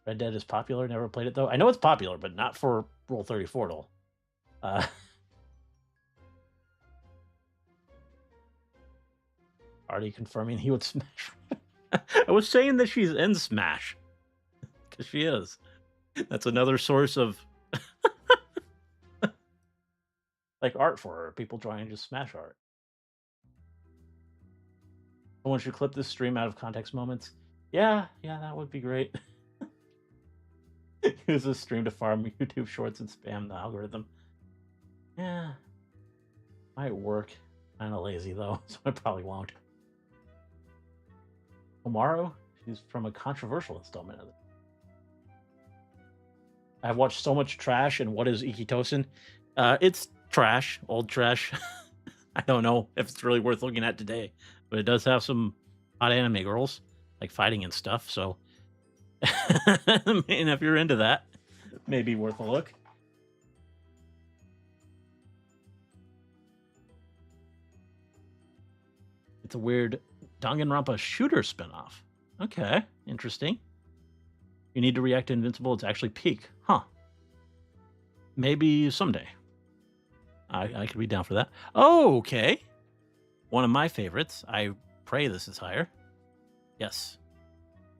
Red Dead is popular. Never played it though. I know it's popular, but not for Rule34dle. Already confirming he would smash. I was saying that she's in Smash. Because she is. That's another source of like art for her. People trying to just smash art. Someone should clip this stream out of context moments. Yeah, that would be great. Use this stream to farm YouTube shorts and spam the algorithm. Yeah. Might work. Kinda lazy though, so I probably won't. Tomorrow, she's from a controversial installment of it. I've watched so much trash, and what is Ikitosen? It's trash, old trash. I don't know if it's really worth looking at today, but it does have some hot anime girls, like fighting and stuff, so... I mean, if you're into that, maybe worth a look. It's a weird Danganronpa shooter spinoff. Okay, interesting. You need to react to Invincible. It's actually peak. Huh. Maybe someday. I could be down for that. Oh, okay. one of my favorites. I pray this is higher. Yes.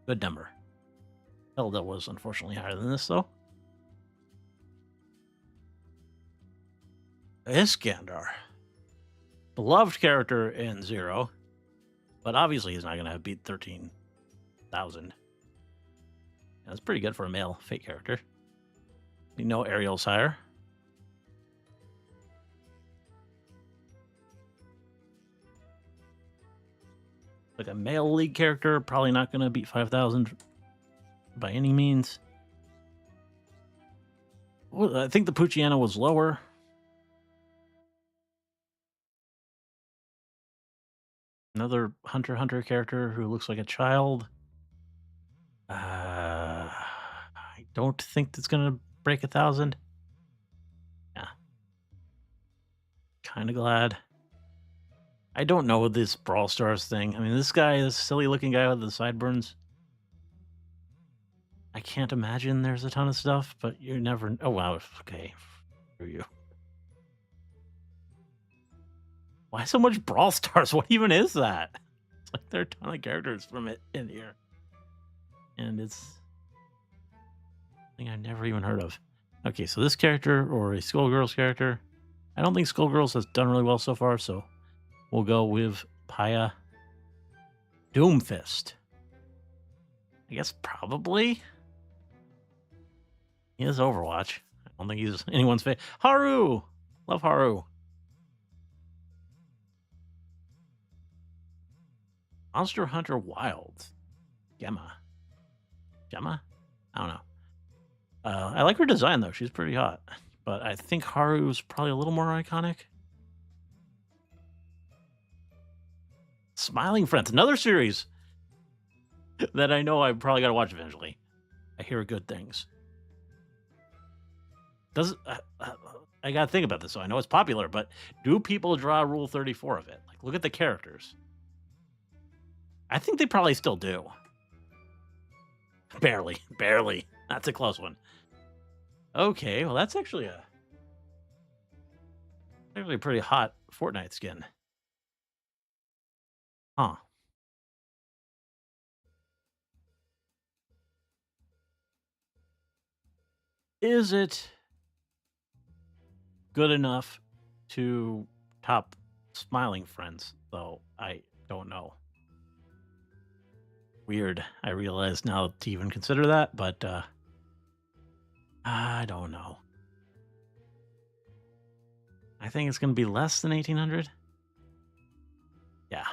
Good number. Zelda was unfortunately higher than this, though. Iskandar. Beloved character in Zero, but obviously he's not going to beat 13,000. That's pretty good for a male Fate character. You know Ariel's higher. Like a male league character, probably not going to beat 5,000 by any means. Well, I think the Poochyena was lower. Another Hunter character who looks like a child. I don't think that's going to break 1,000. Yeah. Kind of glad. I don't know this Brawl Stars thing. I mean, this guy, this silly looking guy with the sideburns. I can't imagine there's a ton of stuff, but you never. Oh, wow. Okay. For you. Why so much Brawl Stars? What even is that? It's like there are a ton of characters from it in here. And it's something I've never even heard of. Okay, so this character or a Skullgirls character. I don't think Skullgirls has done really well so far, so we'll go with Paya Doomfist. I guess probably. He is Overwatch. I don't think he's anyone's favorite. Haru! Love Haru. Monster Hunter Wilds. Gemma? I don't know. I like her design, though. She's pretty hot. But I think Haru's probably a little more iconic. Smiling Friends. Another series that I know I probably got to watch eventually. I hear good things. I got to think about this. So I know it's popular, but do people draw Rule 34 of it? Like, look at the characters. I think they probably still do. Barely. That's a close one. Okay, well, that's actually a pretty hot Fortnite skin. Huh. Is it good enough to top Smiling Friends, though? I don't know. Weird. I realize now to even consider that, but I don't know. I think it's going to be less than 1,800. Yeah.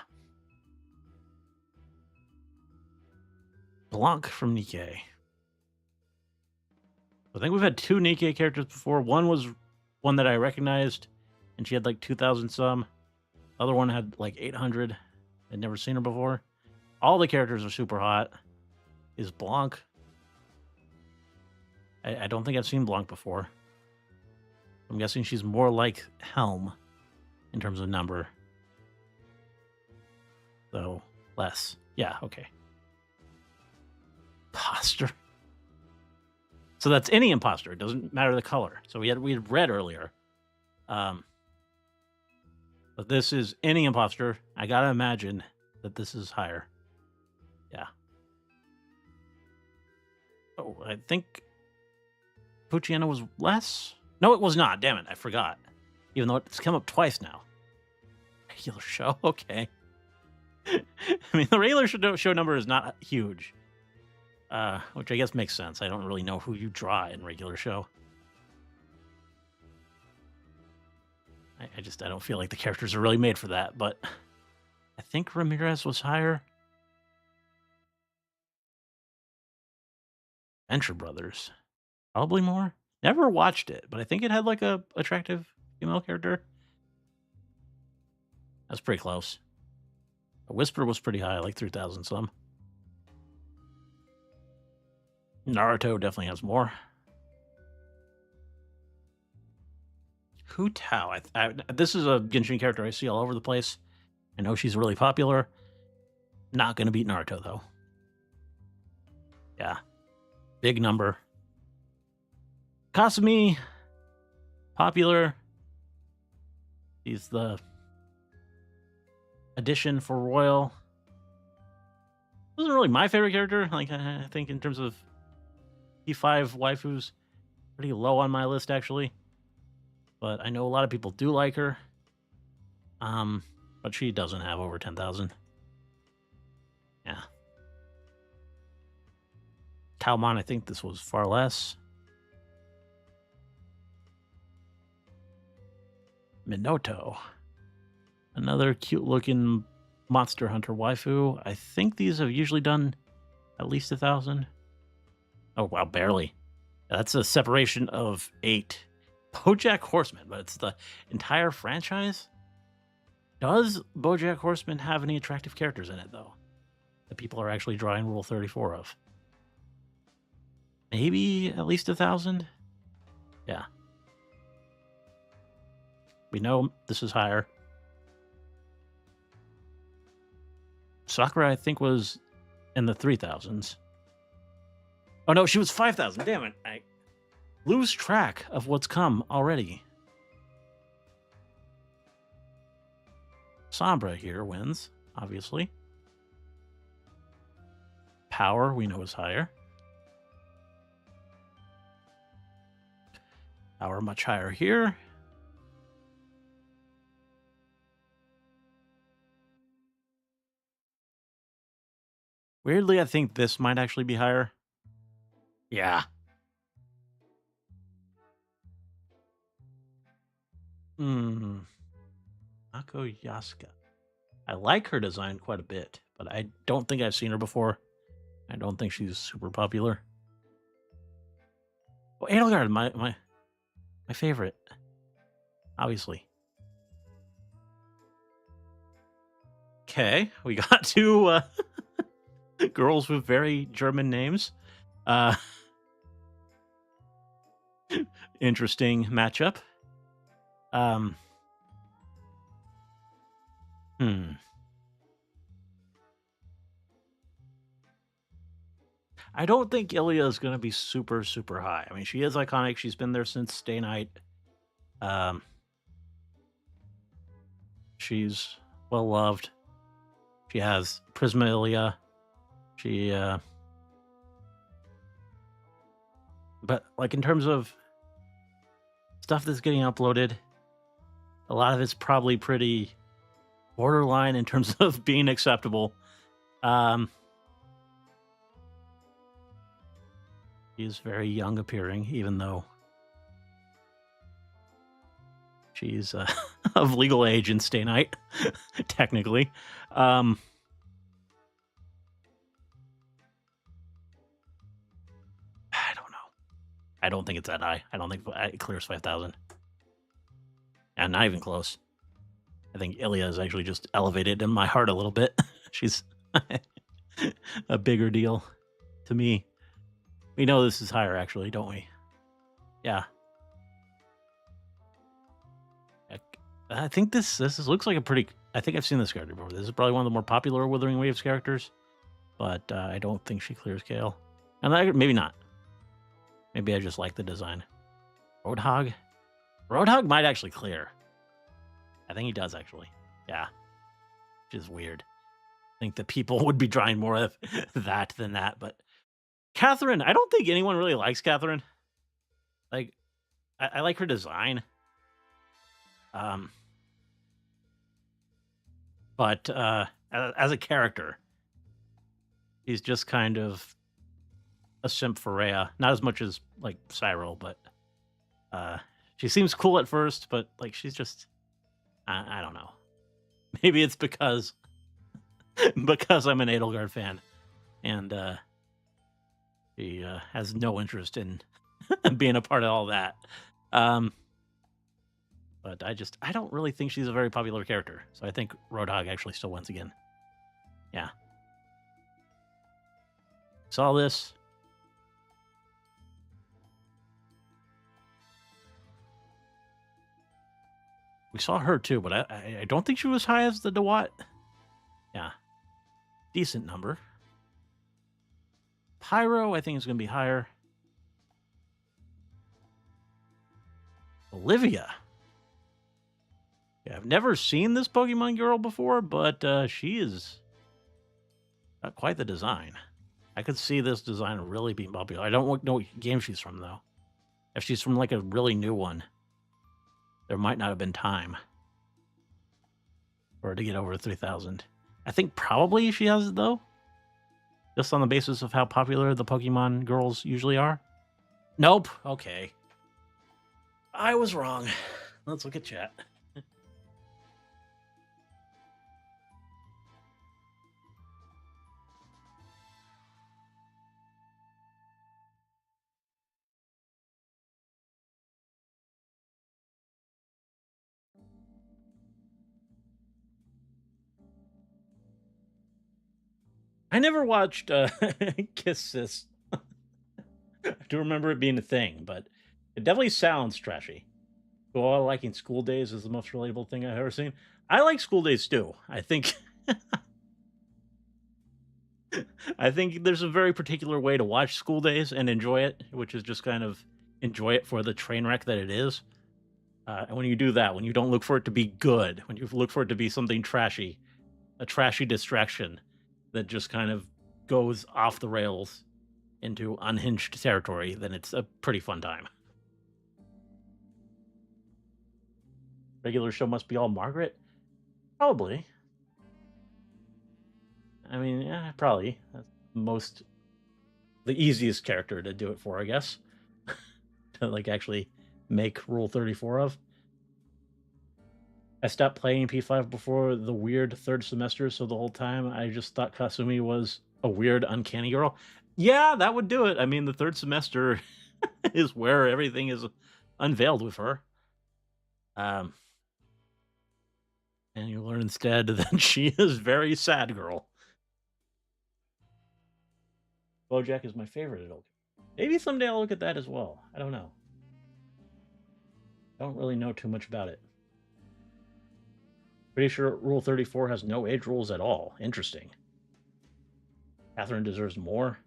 Blanc from Nikkei. I think we've had two Nikkei characters before. One was one that I recognized, and she had like 2,000 some. The other one had like 800. I'd never seen her before. All the characters are super hot. Is Blanc? I don't think I've seen Blanc before. I'm guessing she's more like Helm in terms of number. So, less. Yeah, okay. Imposter. So that's any imposter. It doesn't matter the color. So we had red earlier. But this is any imposter. I gotta imagine that this is higher. Yeah. Oh, I think Poochyena was less? No, it was not. Damn it, I forgot. Even though it's come up twice now. Regular show? Okay. I mean, the regular show number is not huge. Which I guess makes sense. I don't really know who you draw in regular show. I don't feel like the characters are really made for that, but I think Ramirez was higher. Venture Brothers. Probably more. Never watched it, but I think it had like a attractive female character. That's pretty close. A Whisper was pretty high, like 3,000 some. Naruto definitely has more. Hu Tao. This is a Genshin character I see all over the place. I know she's really popular. Not going to beat Naruto, though. Yeah. Big number. Kasumi. Popular. He's the addition for Royal. Wasn't really my favorite character. Like, I think in terms of P5 waifus, pretty low on my list, actually. But I know a lot of people do like her. But she doesn't have over 10,000. Yeah. Talmon, I think this was far less. Minoto. Another cute-looking Monster Hunter waifu. I think these have usually done at least 1,000. Oh, wow, barely. That's a separation of 8. BoJack Horseman, but it's the entire franchise? Does BoJack Horseman have any attractive characters in it, though, that people are actually drawing Rule 34 of? Maybe at least 1,000? Yeah. We know this is higher. Sakura, I think, was in the 3,000s. Oh, no, she was 5,000. Damn it. I lose track of what's come already. Sombra here wins, obviously. Power, we know, is higher. Power much higher here. Weirdly, I think this might actually be higher. Yeah. Ako Yasuka. I like her design quite a bit, but I don't think I've seen her before. I don't think she's super popular. Oh, Edelgard, my favorite. Obviously. Okay, we got two girls with very German names. Interesting matchup. I don't think Ilya is going to be super, super high. I mean, she is iconic. She's been there since Stay Night. She's well loved. She has Prisma Ilya. But like in terms of stuff that's getting uploaded, a lot of it's probably pretty borderline in terms of being acceptable. She's very young appearing, even though she's of legal age in Stay Night, technically. I don't know. I don't think it's that high. I don't think it clears 5,000. And not even close. I think Ilya is actually just elevated in my heart a little bit. She's a bigger deal to me. We know this is higher, actually, don't we? Yeah. I think this looks like a pretty... I think I've seen this character before. This is probably one of the more popular Wuthering Waves characters. But I don't think she clears Kale. And maybe not. Maybe I just like the design. Roadhog? Roadhog might actually clear. I think he does, actually. Yeah. Which is weird. I think that people would be drawing more of that than that. But Catherine, I don't think anyone really likes Catherine. Like, I like her design. But as a character, he's just kind of a simp for Rhea. Not as much as, like, Cyril, but she seems cool at first, but, like, she's just... I don't know. Maybe it's because I'm an Edelgard fan, and he has no interest in being a part of all that. But I don't really think she's a very popular character, so I think Roadhog actually still wins again. Yeah. Saw this. We saw her too, but I don't think she was high as the Dewat. Yeah. Decent number. Pyro, I think, is going to be higher. Olivia. Yeah, I've never seen this Pokemon girl before, but she is quite the design. I could see this design really being popular. I don't know what game she's from, though. If she's from, like, a really new one, there might not have been time for her to get over 3,000. I think probably she has it, though, just on the basis of how popular the Pokemon girls usually are. Nope. Okay. I was wrong. Let's look at chat. I never watched Kiss Sis. I do remember it being a thing, but it definitely sounds trashy. Well, liking School Days is the most relatable thing I've ever seen. I like School Days too. I think I think there's a very particular way to watch School Days and enjoy it, which is just kind of enjoy it for the train wreck that it is. And when you do that, when you don't look for it to be good, when you look for it to be something trashy, a trashy distraction that just kind of goes off the rails into unhinged territory, then it's a pretty fun time. Regular show must be all Margaret? Probably. I mean, yeah, probably. That's the easiest character to do it for, I guess. To like actually make Rule 34 of. I stopped playing P5 before the weird third semester, so the whole time I just thought Kasumi was a weird, uncanny girl. Yeah, that would do it. I mean, the third semester is where everything is unveiled with her. And you learn instead that she is very sad girl. BoJack is my favorite adult. Maybe someday I'll look at that as well. I don't know. I don't really know too much about it. Pretty sure Rule 34 has no age rules at all. Interesting. Catherine deserves more.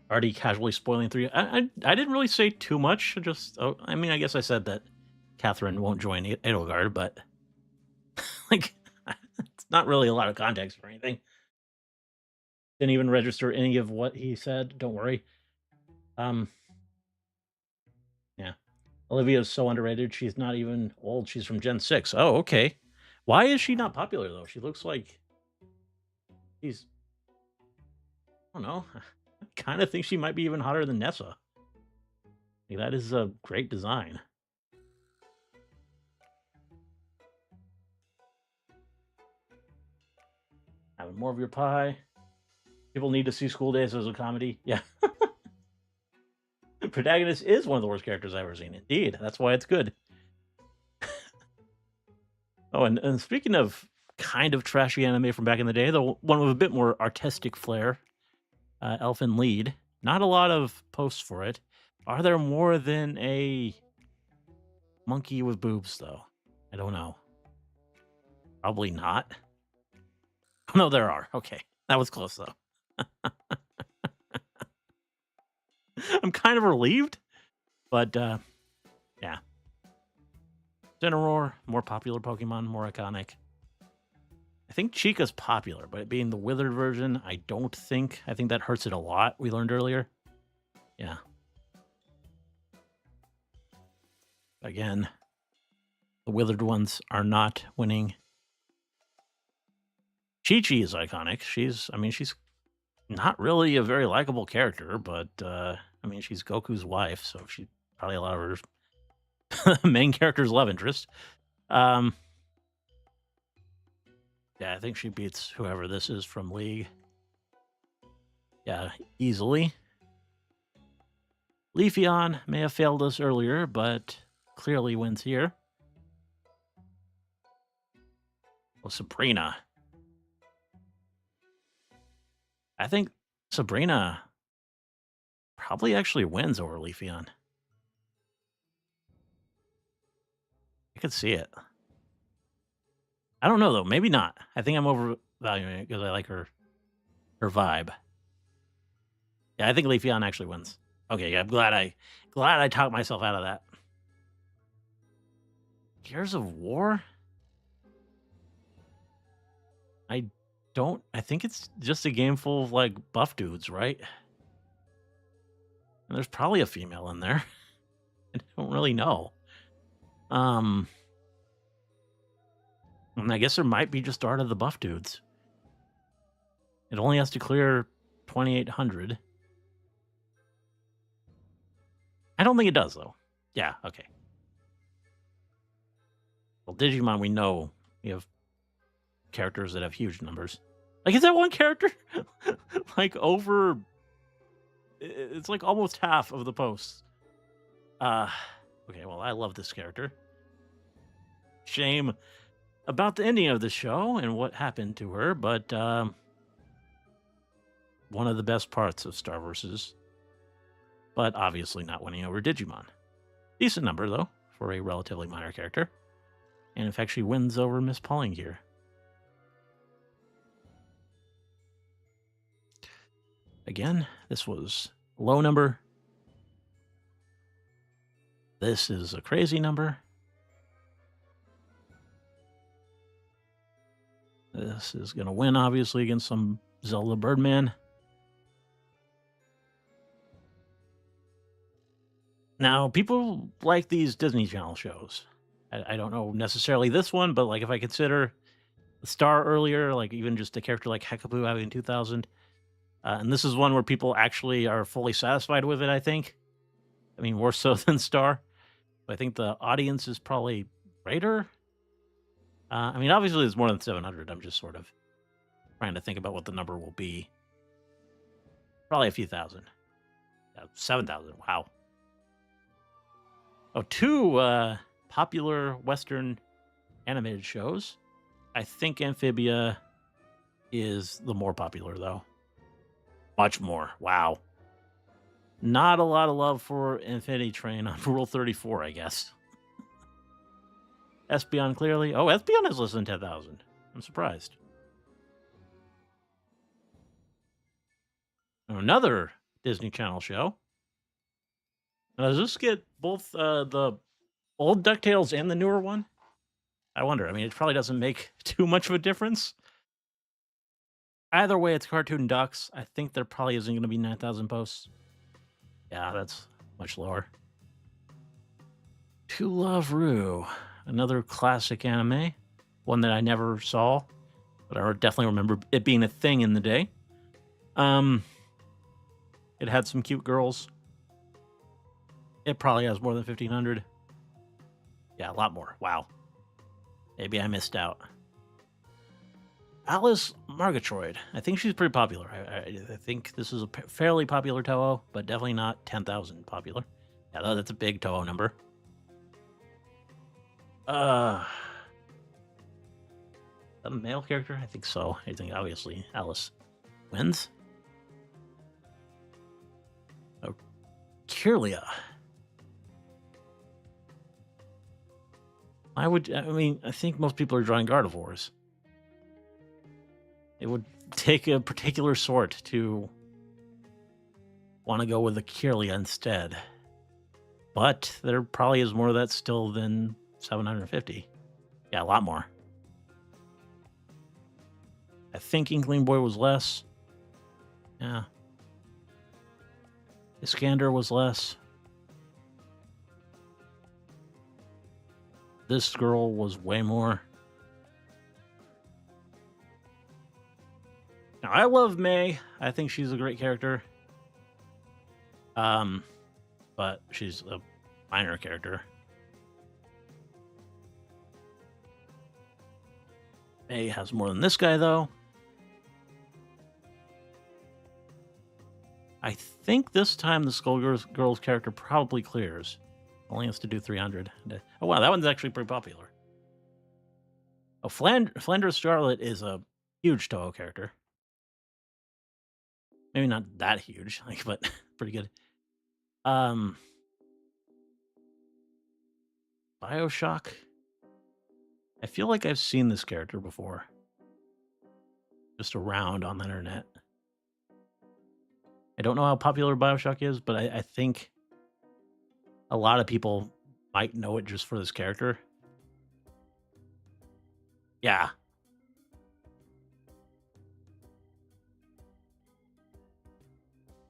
Already casually spoiling 3. I didn't really say too much. I mean, I guess I said that Catherine won't join Edelgard, but like, it's not really a lot of context or anything. Didn't even register any of what he said. Don't worry. Yeah. Olivia's so underrated. She's not even old. She's from Gen 6. Oh, okay. Why is she not popular, though? She looks like she's... I don't know. I kind of think she might be even hotter than Nessa. Like, that is a great design. Having more of your pie. People need to see School Days as a comedy. Yeah. The protagonist is one of the worst characters I've ever seen. Indeed. That's why it's good. Oh, and speaking of kind of trashy anime from back in the day, the one with a bit more artistic flair, Elfin Lied. Not a lot of posts for it. Are there more than a monkey with boobs, though? I don't know. Probably not. No, there are. Okay. That was close, though. I'm kind of relieved, but yeah. Cineroar, more popular Pokemon, more iconic. I think Chica's popular, but it being the withered version, I don't think. I think that hurts it a lot, we learned earlier. Yeah. Again, the withered ones are not winning. Chi-Chi is iconic. She's not really a very likable character, but I mean, she's Goku's wife, so she's probably a lot of her main character's love interest. Yeah, I think she beats whoever this is from League. Yeah, easily. Leafeon may have failed us earlier, but clearly wins here. Well, Sabrina. I think Sabrina probably actually wins over Leafeon. I could see it. I don't know, though. Maybe not. I think I'm overvaluing it because I like her vibe. Yeah, I think Leafeon actually wins. Okay, yeah, I'm glad I talked myself out of that. Gears of War? I I think it's just a game full of, like, buff dudes, right? And there's probably a female in there. I don't really know. Um, and I guess there might be just Art of the Buff dudes. It only has to clear 2,800. I don't think it does, though. Yeah, okay. Well, Digimon, we know we have characters that have huge numbers. Like, is that one character? Like, over... It's like almost half of the posts. Okay, well, I love this character. Shame about the ending of the show and what happened to her, but one of the best parts of Star Versus, but obviously not winning over Digimon. Decent number, though, for a relatively minor character. And in fact, she wins over Miss Pauling here. Again, this was a low number. This is a crazy number. This is going to win, obviously, against some Zelda Birdman. Now, people like these Disney Channel shows. I don't know necessarily this one, but like if I consider the Star earlier, like even just a character like Hekaboo having 2,000, and this is one where people actually are fully satisfied with it, I think. I mean, more so than Star. But I think the audience is probably greater. I mean, obviously it's more than 700. I'm just sort of trying to think about what the number will be. Probably a few thousand. 7,000. Wow. Oh, two popular Western animated shows. I think Amphibia is the more popular, though. Much more. Wow. Not a lot of love for Infinity Train on Rule 34, I guess. Espeon, clearly. Oh, Espeon has less than 10,000. I'm surprised. Another Disney Channel show. Now, does this get both the old DuckTales and the newer one? I wonder. I mean, it probably doesn't make too much of a difference. Either way, it's Cartoon Ducks. I think there probably isn't going to be 9,000 posts. Yeah, that's much lower. To Love Ru, another classic anime, one that I never saw, but I definitely remember it being a thing in the day. It had some cute girls. It probably has more than 1,500. Yeah, a lot more. Wow. Maybe I missed out. Alice Margatroyd. I think she's pretty popular. I think this is a fairly popular Toho, but definitely not 10,000 popular. Yeah, that's a big Toho number. A male character? I think so. I think obviously Alice wins. Oh, Kirlia. I think most people are drawing Gardevoirs. It would take a particular sort to want to go with a Kirlia instead. But there probably is more of that still than 750. Yeah, a lot more. I think Inkling Boy was less. Yeah. Iskander was less. This girl was way more. Now, I love May. I think she's a great character. But she's a minor character. May has more than this guy, though. I think this time the Skullgirls character probably clears. Only has to do 300. Oh, wow, that one's actually pretty popular. Oh, Flanders Charlotte is a huge Toho character. Maybe not that huge, but pretty good. BioShock. I feel like I've seen this character before. Just around on the internet. I don't know how popular BioShock is, but I think a lot of people might know it just for this character. Yeah.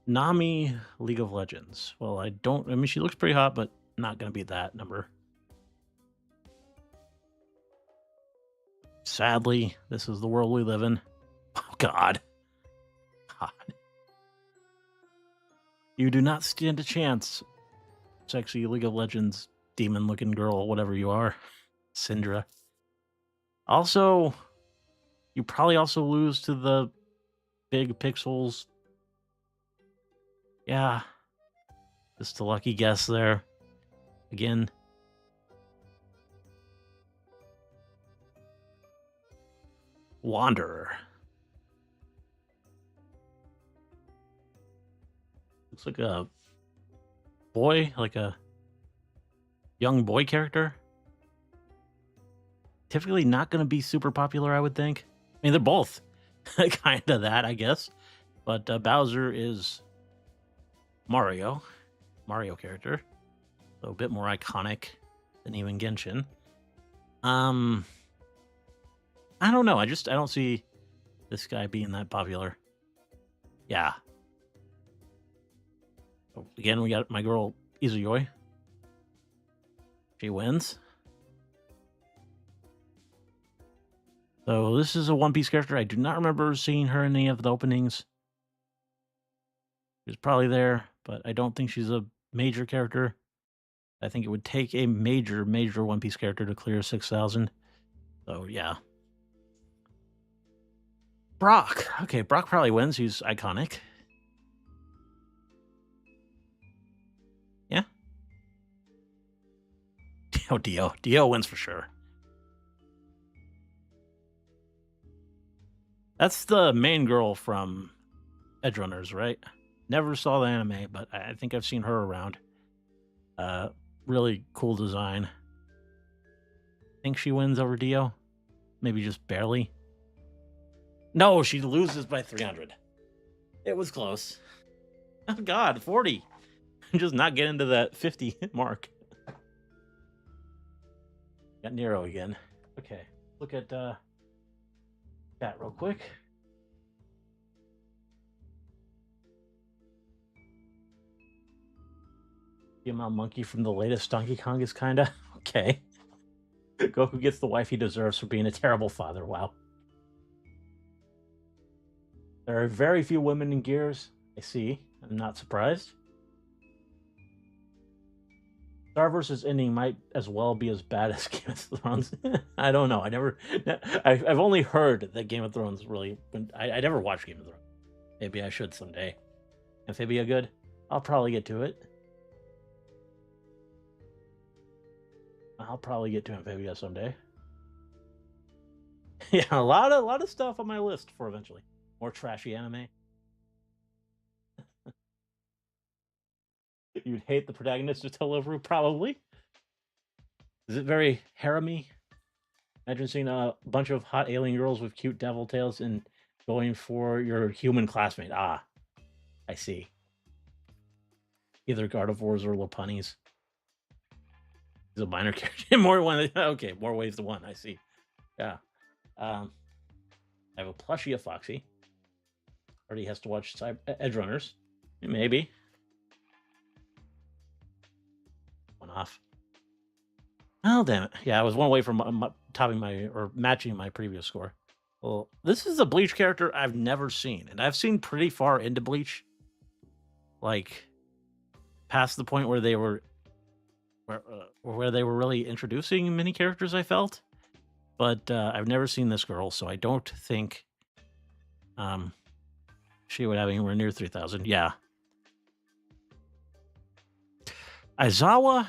Nami, League of Legends. Well, I mean, she looks pretty hot, but not going to be that number. Sadly, this is the world we live in. Oh, God. God. You do not stand a chance, sexy League of Legends demon looking girl, whatever you are, Syndra. Also, you probably also lose to the big pixels. Yeah. Just a lucky guess there. Again. Wanderer. Looks like a boy, like a young boy character. Typically not going to be super popular, I would think. I mean, they're both kind of that, I guess. But Bowser is Mario character. So a bit more iconic than even Genshin. I don't know. I don't see this guy being that popular. Yeah. So again, we got my girl Izuyoi. She wins. So this is a One Piece character. I do not remember seeing her in any of the openings. She's probably there, but I don't think she's a major character. I think it would take a major One Piece character to clear 6,000. So yeah. Brock. Okay, Brock probably wins. He's iconic. Yeah. Oh, Dio. Dio wins for sure. That's the main girl from Edgerunners, right? Never saw the anime, but I think I've seen her around. Really cool design. Think she wins over Dio? Maybe just barely. No, she loses by 300. It was close. Oh God, 40. Just not get into that 50 mark. Got Nero again. Okay, look at chat real quick. The amount monkey from the latest Donkey Kong is kinda okay. Goku gets the wife he deserves for being a terrible father. Wow. There are very few women in Gears. I see. I'm not surprised. Star vs. ending might as well be as bad as Game of Thrones. I don't know. I've only heard that Game of Thrones really. I never watched Game of Thrones. Maybe I should someday. Amphibia good? I'll probably get to it. I'll probably get to Amphibia someday. Yeah, a lot of stuff on my list for eventually. More trashy anime. You'd hate the protagonist of Teleru, probably. Is it very harem-y? Imagine seeing a bunch of hot alien girls with cute devil tails and going for your human classmate. Ah, I see. Either Gardevoirs or Lopunnies. He's a minor character. More one. Okay, more ways to one. I see. Yeah. I have a plushie of Foxy. Already has to watch Edgerunners. Maybe. One off. Oh, damn it. Yeah, I was one away from topping or matching my previous score. Well, this is a Bleach character I've never seen, and I've seen pretty far into Bleach. Like, past the point where they were where they were really introducing many characters, I felt. But I've never seen this girl, so I don't think she would have anywhere near 3,000. Yeah. Aizawa,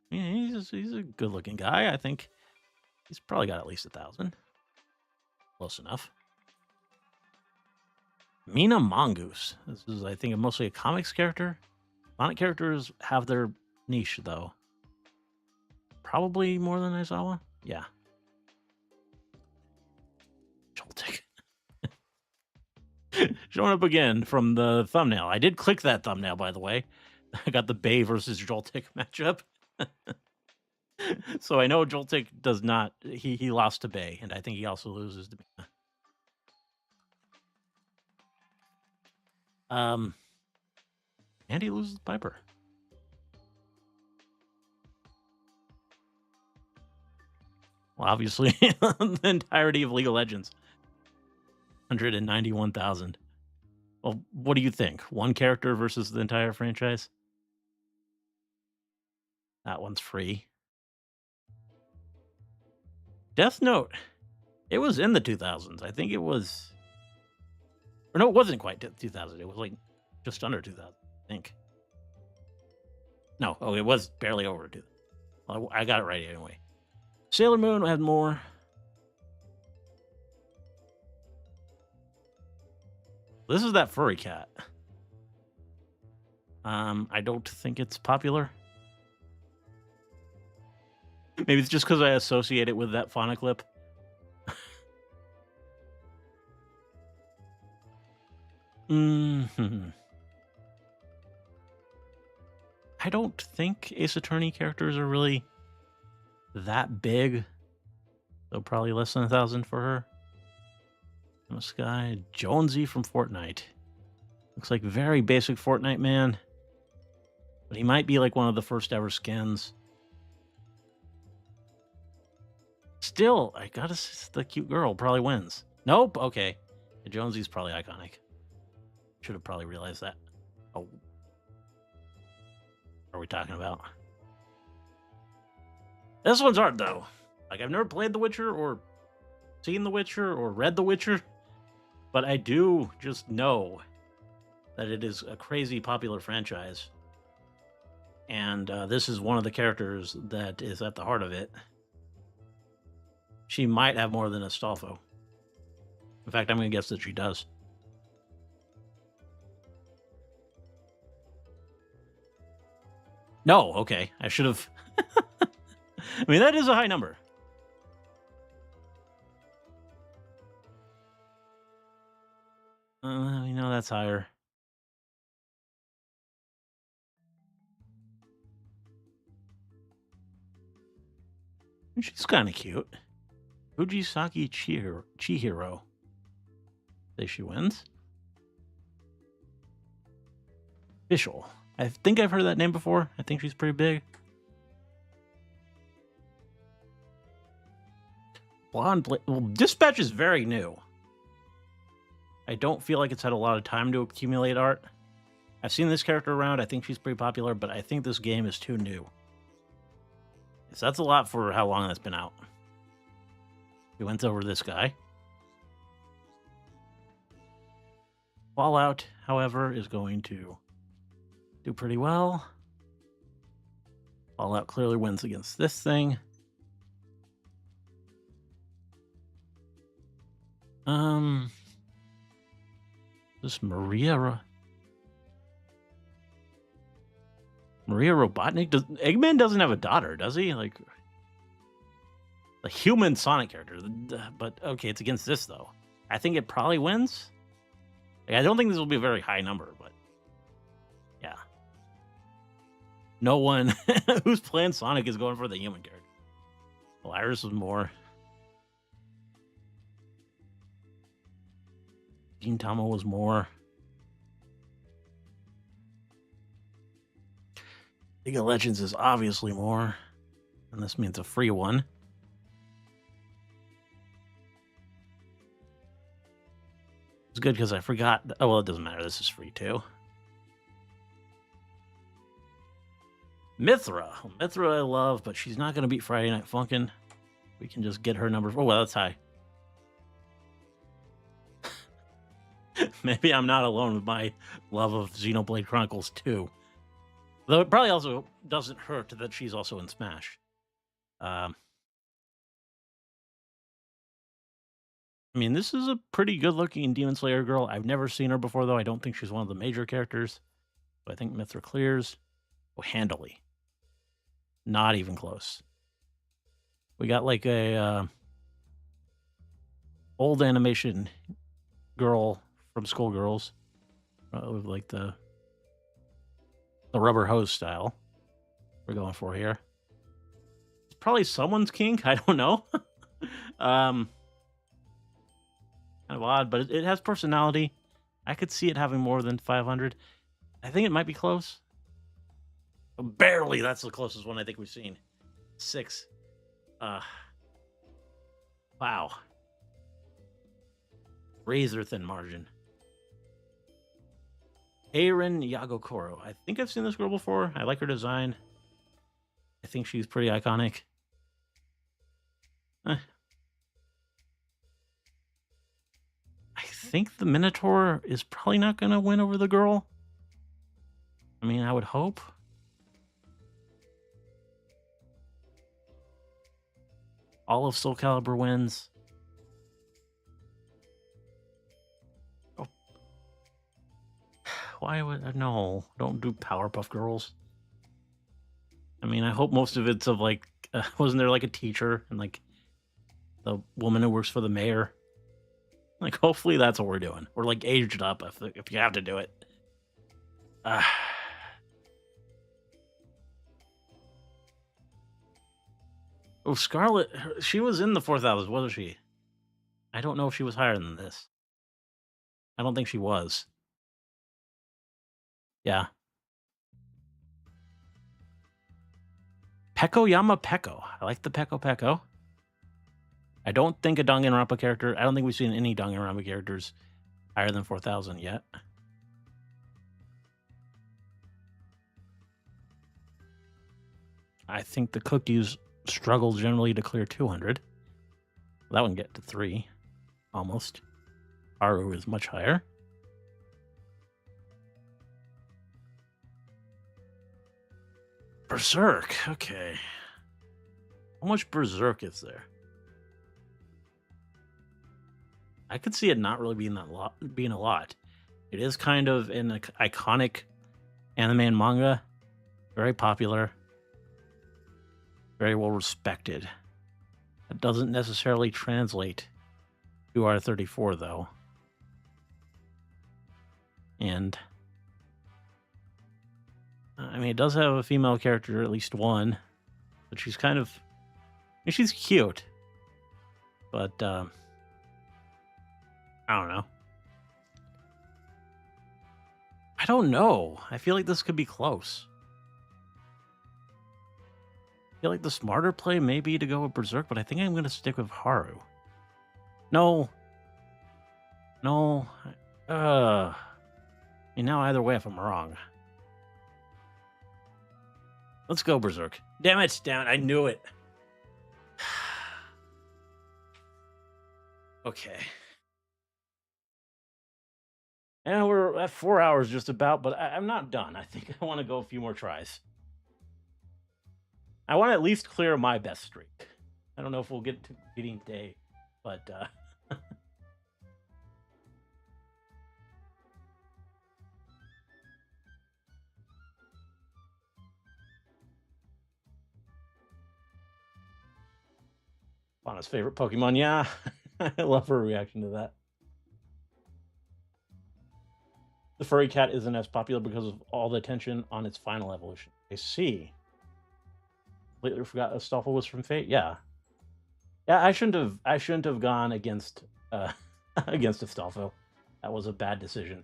he's a good-looking guy. I think he's probably got at least 1,000. Close enough. Mina Mongoose. This is, I think, mostly a comics character. Sonic characters have their niche, though. Probably more than Aizawa. Yeah. Joltik. Showing up again from the thumbnail. I did click that thumbnail, by the way. I got the Bay versus Joltik matchup. So I know Joltik does not. He lost to Bay, and I think he also loses to Mina. And he loses to Piper. Well, obviously, the entirety of League of Legends, 191,000. Well, what do you think? One character versus the entire franchise? That one's free. Death Note. It was in the 2000s. I think it was. Or no, it wasn't quite 2000. It was like just under 2000, I think. No, it was barely over 2000. Well, I got it right anyway. Sailor Moon had more. This is that furry cat. I don't think it's popular. Maybe it's just because I associate it with that phonic lip. I don't think Ace Attorney characters are really that big. So probably less than 1,000 for her. This guy, Jonesy from Fortnite. Looks like very basic Fortnite man. But he might be like one of the first ever skins. Still, I gotta say, the cute girl probably wins. Nope, okay. Jonesy's probably iconic. Should have probably realized that. Oh. What are we talking about? This one's hard, though. Like, I've never played The Witcher or seen The Witcher or read The Witcher, but I do just know that it is a crazy popular franchise. And this is one of the characters that is at the heart of it. She might have more than Astolfo. In fact, I'm going to guess that she does. No, okay. I should have. I mean, that is a high number. You know, that's higher. She's kind of cute. Fujisaki Chihiro. Say she wins. Official. I think I've heard that name before. I think she's pretty big. Blonde. Well, Dispatch is very new. I don't feel like it's had a lot of time to accumulate art. I've seen this character around. I think she's pretty popular, but I think this game is too new. So that's a lot for how long that's been out. He went over this guy. Fallout, however, is going to do pretty well. Fallout clearly wins against this thing. This Maria Robotnik? Eggman doesn't have a daughter, does he? Like, the human Sonic character. But, okay, it's against this, though. I think it probably wins. Like, I don't think this will be a very high number, but yeah. No one who's playing Sonic is going for the human character. Well, Iris was more. Gintama was more. League of Legends is obviously more. And this means a free one. It's good because I forgot. Oh, well, it doesn't matter. This is free too. Mithra. Mithra I love, but she's not going to beat Friday Night Funkin'. We can just get her number. Oh, well, that's high. Maybe I'm not alone with my love of Xenoblade Chronicles 2. Though it probably also doesn't hurt that she's also in Smash. I mean, this is a pretty good-looking Demon Slayer girl. I've never seen her before, though. I don't think she's one of the major characters. But I think Mithra clears handily. Not even close. We got like a old animation girl from Skullgirls with like the rubber hose style we're going for here. probably someone's kink. I don't know. um, kind of odd, but it has personality. I could see it having more than 500. I think it might be close. Barely. That's the closest one I think we've seen. 6. Wow. Razor thin margin. Erin Yagokoro. I think I've seen this girl before. I like her design. I think she's pretty iconic. I think the Minotaur is probably not going to win over the girl. I mean, I would hope. All of Soul Calibur wins. Oh. Why would... No, don't do Powerpuff Girls. I mean, I hope most of it's of, like... wasn't there, like, a teacher and, like, the woman who works for the mayor? Like, hopefully that's what we're doing. We're, like, aged up if you have to do it. Oh, Scarlet, she was in the 4,000s, wasn't she? I don't know if she was higher than this. I don't think she was. Yeah. Peko Yama Peko. I like the Peko Peko. I don't think a Danganronpa character... I don't think we've seen any Danganronpa characters higher than 4,000 yet. I think the cookies struggle generally to clear 200. That one get to 3. Almost. Haru is much higher. Berserk. Okay. How much Berserk is there? I could see it not really being a lot. It is kind of an iconic anime and manga. Very popular. Very well respected. That doesn't necessarily translate to R34 though. And I mean, it does have a female character, at least one, but she's kind of... I mean, she's cute, but I don't know. I don't know. I feel like this could be close. I feel like the smarter play may be to go with Berserk, but I think I'm going to stick with Haru. No. I mean, now either way if I'm wrong. Let's go Berserk. Damn it, I knew it. Okay. And we're at 4 hours just about, but I'm not done. I think I want to go a few more tries. I want to at least clear my best streak. I don't know if we'll get to beating today, but Lana's favorite Pokemon, yeah. I love her reaction to that. The furry cat isn't as popular because of all the attention on its final evolution. I see. Completely forgot Astolfo was from Fate. Yeah. I shouldn't have gone against against Astolfo. That was a bad decision.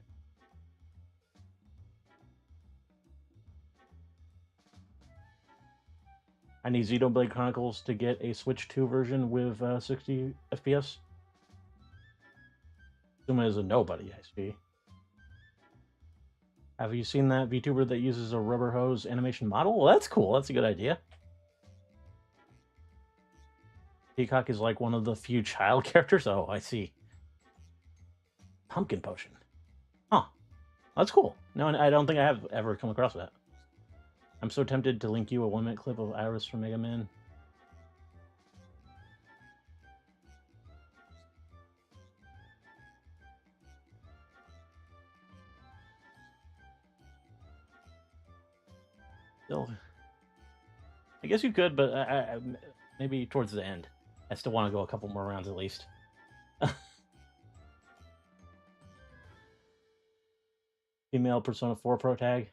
I need Xenoblade Chronicles to get a Switch 2 version with 60 FPS. Zuma is a nobody, I see. Have you seen that VTuber that uses a rubber hose animation model? Well, that's cool. That's a good idea. Peacock is like one of the few child characters. Oh, I see. Pumpkin potion. Huh. That's cool. No, I don't think I have ever come across that. I'm so tempted to link you a 1-minute clip of Iris from Mega Man. Still, I guess you could, but maybe towards the end. I still want to go a couple more rounds at least. Female Persona 4 Pro Tag.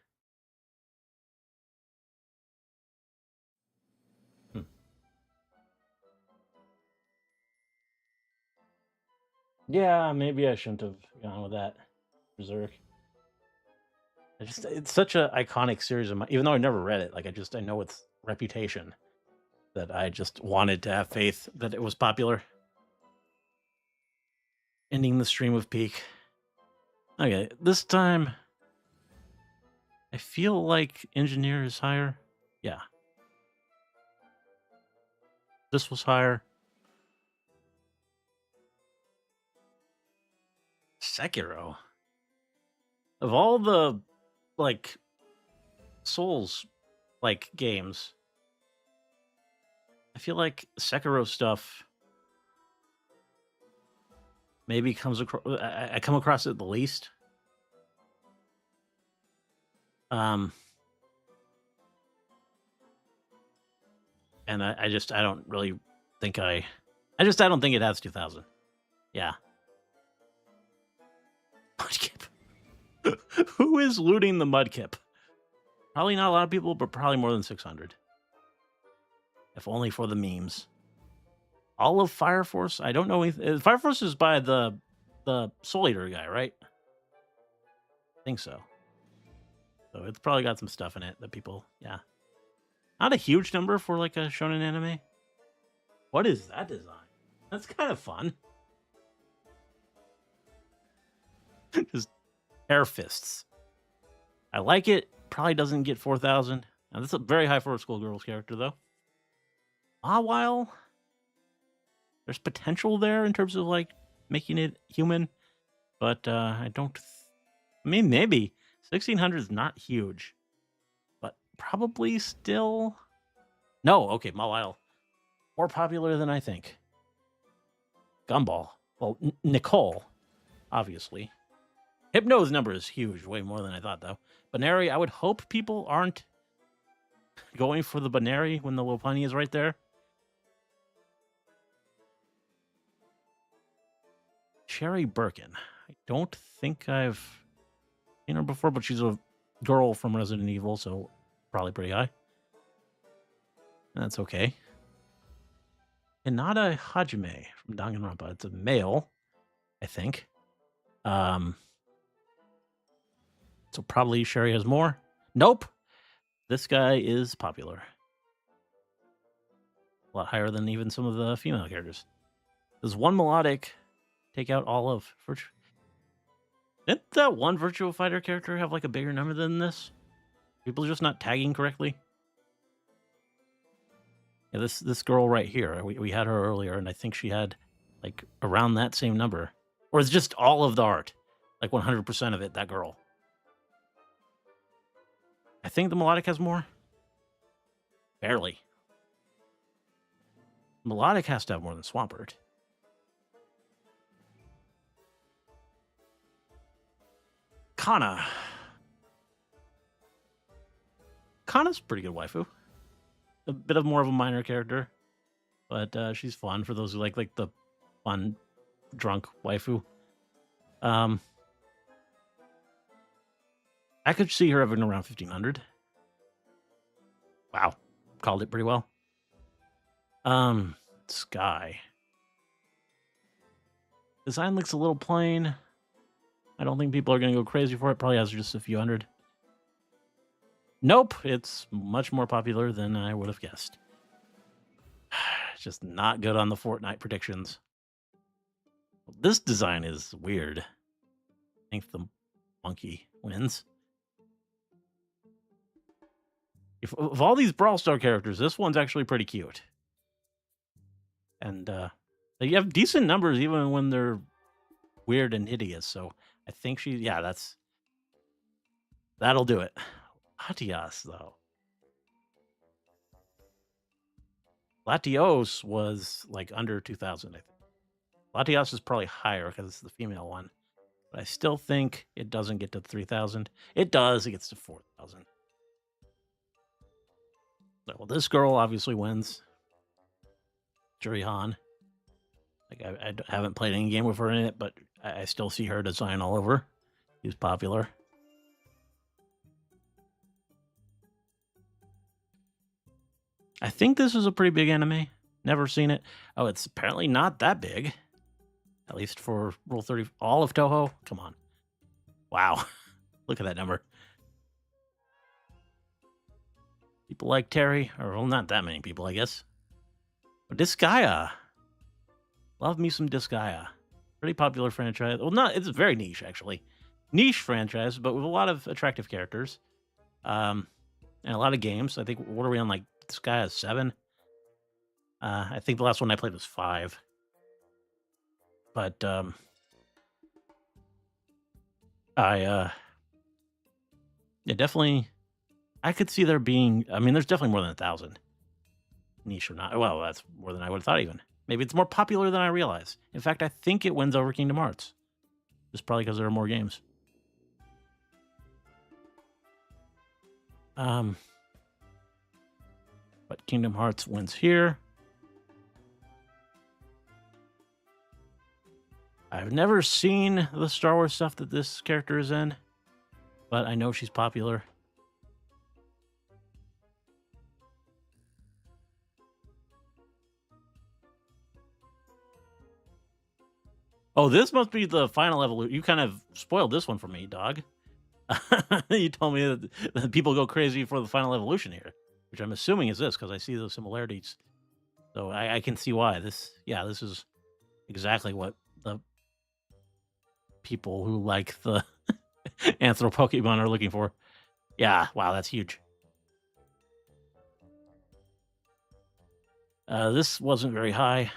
Yeah, maybe I shouldn't have gone with that. Berserk. It's such a iconic series of my, even though I never read it, like I know its reputation that I just wanted to have faith that it was popular. Ending the stream with Peak. Okay, this time I feel like Engineer is higher. Yeah. This was higher. Sekiro. Of all the like Souls like games, I feel like Sekiro stuff maybe comes across. I come across it the least. And I don't really think I don't think it has 2000. Yeah. Mudkip. Who is looting the Mudkip? Probably not a lot of people, but probably more than 600. If only for the memes. All of Fire Force? I don't know anything. Fire Force is by the Soul Eater guy, right? I think so. So it's probably got some stuff in it that people, yeah. Not a huge number for like a shonen anime. What is that design? That's kind of fun. Just air fists. I like it. Probably doesn't get 4,000. Now, this is a very high for a schoolgirl's character, though. While there's potential there in terms of like making it human, but I don't. I mean, maybe 1,600 is not huge, but probably still. No, okay, Mawile. More popular than I think. Gumball. Well, Nicole, obviously. Hypno's number is huge, way more than I thought, though. Banary, I would hope people aren't going for the Banary when the Lopunny is right there. Cherry Birkin. I don't think I've seen her before, but she's a girl from Resident Evil, so probably pretty high. That's okay. Hinata Hajime from Danganronpa. It's a male, I think. So probably Sherry has more. Nope. This guy is popular. A lot higher than even some of the female characters. Does one melodic take out all of Virtua? Didn't that one Virtua Fighter character have like a bigger number than this? People are just not tagging correctly. Yeah, this girl right here, we had her earlier, and I think she had like around that same number. Or it's just all of the art. Like 100% of it, that girl. I think the melodic has more. Barely. Melodic has to have more than Swampert. Kana. Kana's a pretty good waifu. A bit of more of a minor character, but she's fun for those who like the fun drunk waifu. I could see her having around 1,500. Wow, called it pretty well. Sky. Design looks a little plain. I don't think people are going to go crazy for it. Probably has just a few hundred. Nope, it's much more popular than I would have guessed. Just not good on the Fortnite predictions. This design is weird. I think the monkey wins. Of all these Brawl Star characters, this one's actually pretty cute. And you have decent numbers even when they're weird and hideous. So I think that'll do it. Latias, though. Latios was like under 2,000, I think. Latias is probably higher because it's the female one. But I still think it doesn't get to 3,000. It does. It gets to 4,000. Well, this girl obviously wins. Juri Han. Like I haven't played any game with her in it, but I still see her design all over. She's popular. I think this is a pretty big anime. Never seen it. Oh, it's apparently not that big. at least for Rule 30. All of Toho? Come on. Wow. Look at that number. People like Terry, or well, not that many people, I guess. But Disgaea. Love me some Disgaea. Pretty popular franchise. Well, it's very niche, actually. Niche franchise, but with a lot of attractive characters. And a lot of games. I think, what are we on, like, Disgaea 7? I think the last one I played was 5. But, yeah, definitely, I could see there being, I mean, there's definitely more than 1,000. Niche or not. Well, that's more than I would have thought even. Maybe it's more popular than I realize. In fact, I think it wins over Kingdom Hearts. Just probably because there are more games. But Kingdom Hearts wins here. I've never seen the Star Wars stuff that this character is in, but I know she's popular. Oh, this must be the final evolution. You kind of spoiled this one for me, dog. You told me that people go crazy for the final evolution here, which I'm assuming is this because I see those similarities. So I can see why. This is exactly what the people who like the Anthro Pokemon are looking for. Yeah, wow, that's huge. This wasn't very high.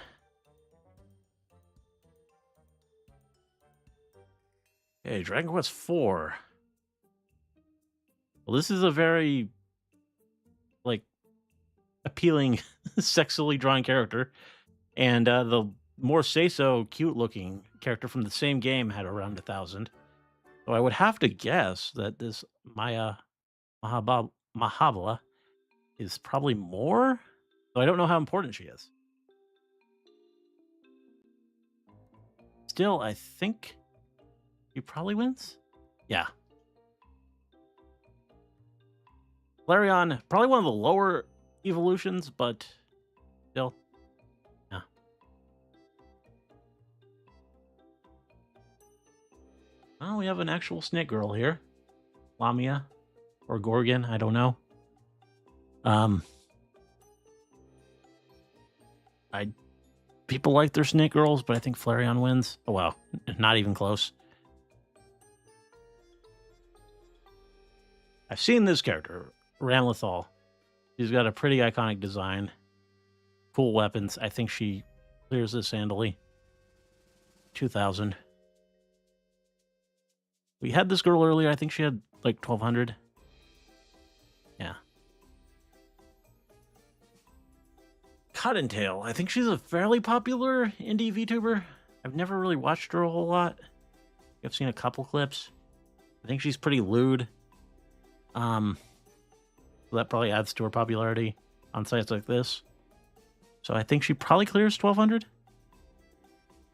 Okay, Dragon Quest IV. Well, this is a very, like, appealing, sexily drawn character. And the more say-so, cute-looking character from the same game had around 1,000. So I would have to guess that this Maya Mahabala is probably more. So I don't know how important she is. Still, I think she probably wins. Yeah. Flareon, probably one of the lower evolutions, but still. Yeah. Oh, we have an actual snake girl here. Lamia or Gorgon, I don't know. People like their snake girls, but I think Flareon wins. Oh wow, not even close. I've seen this character, Ramlethal. She's got a pretty iconic design. Cool weapons. I think she clears this handily. 2,000. We had this girl earlier. I think she had like 1,200. Yeah. Cottontail. I think she's a fairly popular indie VTuber. I've never really watched her a whole lot. I've seen a couple clips. I think she's pretty lewd. So that probably adds to her popularity on sites like this. So I think she probably clears 1,200.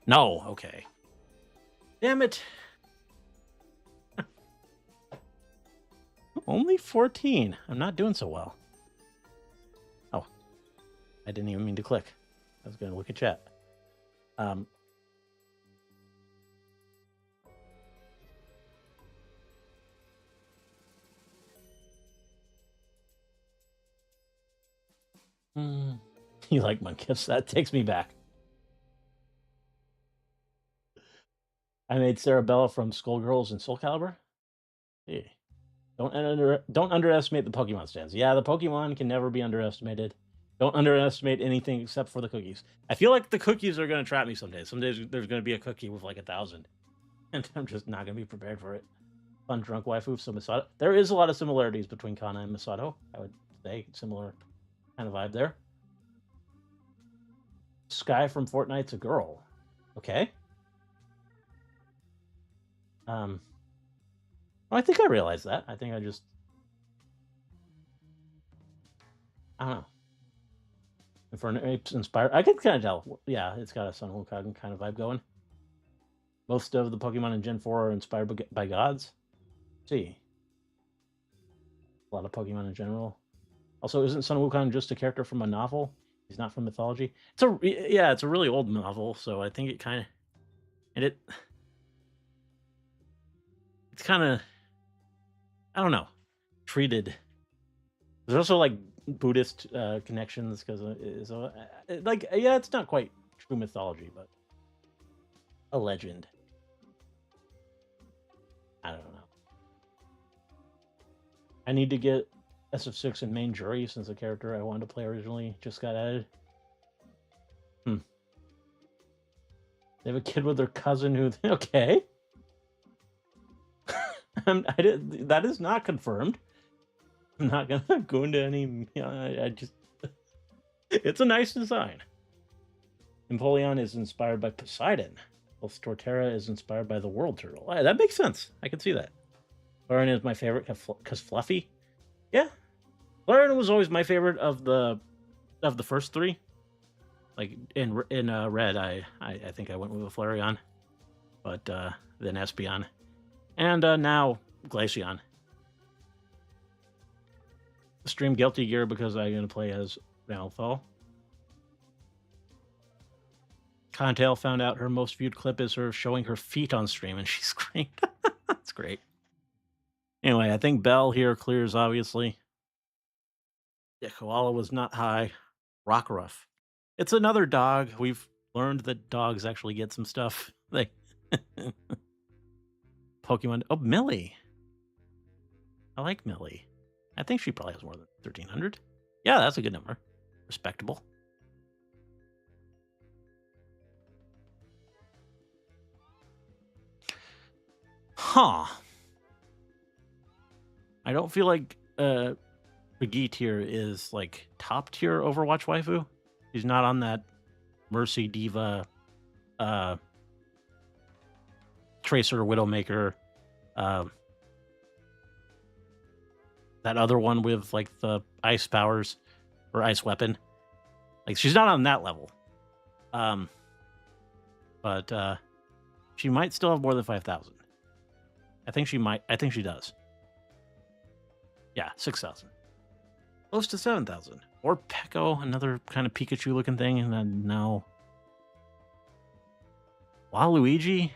No, okay. Damn it. Only 14. I'm not doing so well. Oh, I didn't even mean to click. I was going to look at chat. You like my gifts? That takes me back. I made Sarabella from Skullgirls and Soul Calibur. Hey. Don't underestimate the Pokemon stands. Yeah, the Pokemon can never be underestimated. Don't underestimate anything except for the cookies. I feel like the cookies are going to trap me someday. Some days there's going to be a cookie with like 1,000. And I'm just not going to be prepared for it. Fun drunk waifu, so Masato. There is a lot of similarities between Kana and Masato. I would say similar kind of vibe there. Sky from Fortnite's a girl. Okay. I think I realized that. I think I don't know. And for an apes inspired, I can kind of tell. Yeah, it's got a Sun Wukong kind of vibe going. Most of the Pokemon in Gen 4 are inspired by gods. Let's see. A lot of Pokemon in general. Also, isn't Sun Wukong just a character from a novel? He's not from mythology. It's a really old novel, so I think it kind of And it's kind of, I don't know, treated. There's also like Buddhist connections because like, yeah, it's not quite true mythology, but a legend. I don't know. I need to get SF6 in main jury since the character I wanted to play originally just got added. They have a kid with their cousin who. Okay. That is not confirmed. I'm not gonna go into any. I just. It's a nice design. Empoleon is inspired by Poseidon, whilst Torterra is inspired by the World Turtle. That makes sense. I can see that. Lauren is my favorite because fluffy. Yeah, Lauren was always my favorite of the first three. Like in red, I think I went with a Flareon, but then Espeon, and now Glaceon. Stream Guilty Gear because I'm going to play as Malthal. Contail found out her most viewed clip is her showing her feet on stream, and she screamed. That's great. Anyway, I think Bell here clears, obviously. Yeah, Koala was not high. Rockruff. It's another dog. We've learned that dogs actually get some stuff. They Pokemon. Oh, Millie. I like Millie. I think she probably has more than 1,300. Yeah, that's a good number. Respectable. Huh. I don't feel like Brigitte here is like top tier Overwatch waifu. She's not on that Mercy Diva, Tracer Widowmaker, that other one with like the ice powers or ice weapon. Like she's not on that level. But she might still have more than 5,000. I think she might. I think she does. Yeah, 6,000. Close to 7,000. Or Peko, another kind of Pikachu looking thing. And then no. Waluigi?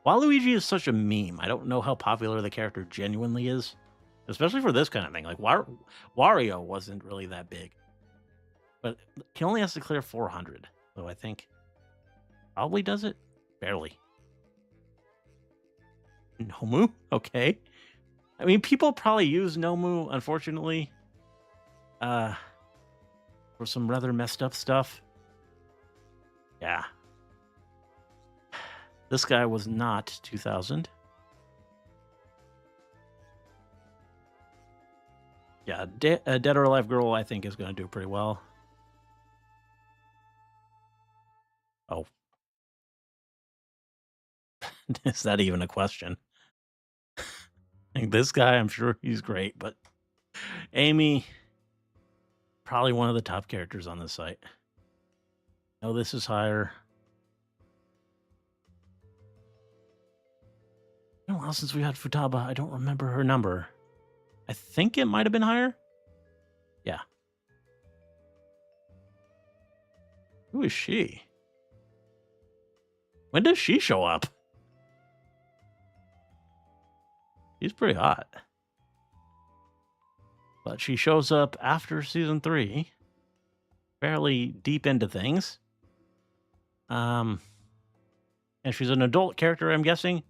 Waluigi is such a meme. I don't know how popular the character genuinely is. Especially for this kind of thing. Like Wario wasn't really that big. But he only has to clear 400. So I think probably does it. Barely. Nomu? Okay. I mean, people probably use Nomu, unfortunately, for some rather messed up stuff. Yeah. This guy was not 2,000. Yeah, Dead or Alive Girl, I think, is going to do pretty well. Oh. Is that even a question? Like this guy, I'm sure he's great, but Amy, probably one of the top characters on this site. No, this is higher. It's been a while since we had Futaba. I don't remember her number. I think it might have been higher. Yeah. Who is she? When does she show up? She's pretty hot. But she shows up after season 3. Fairly deep into things. And she's an adult character, I'm guessing.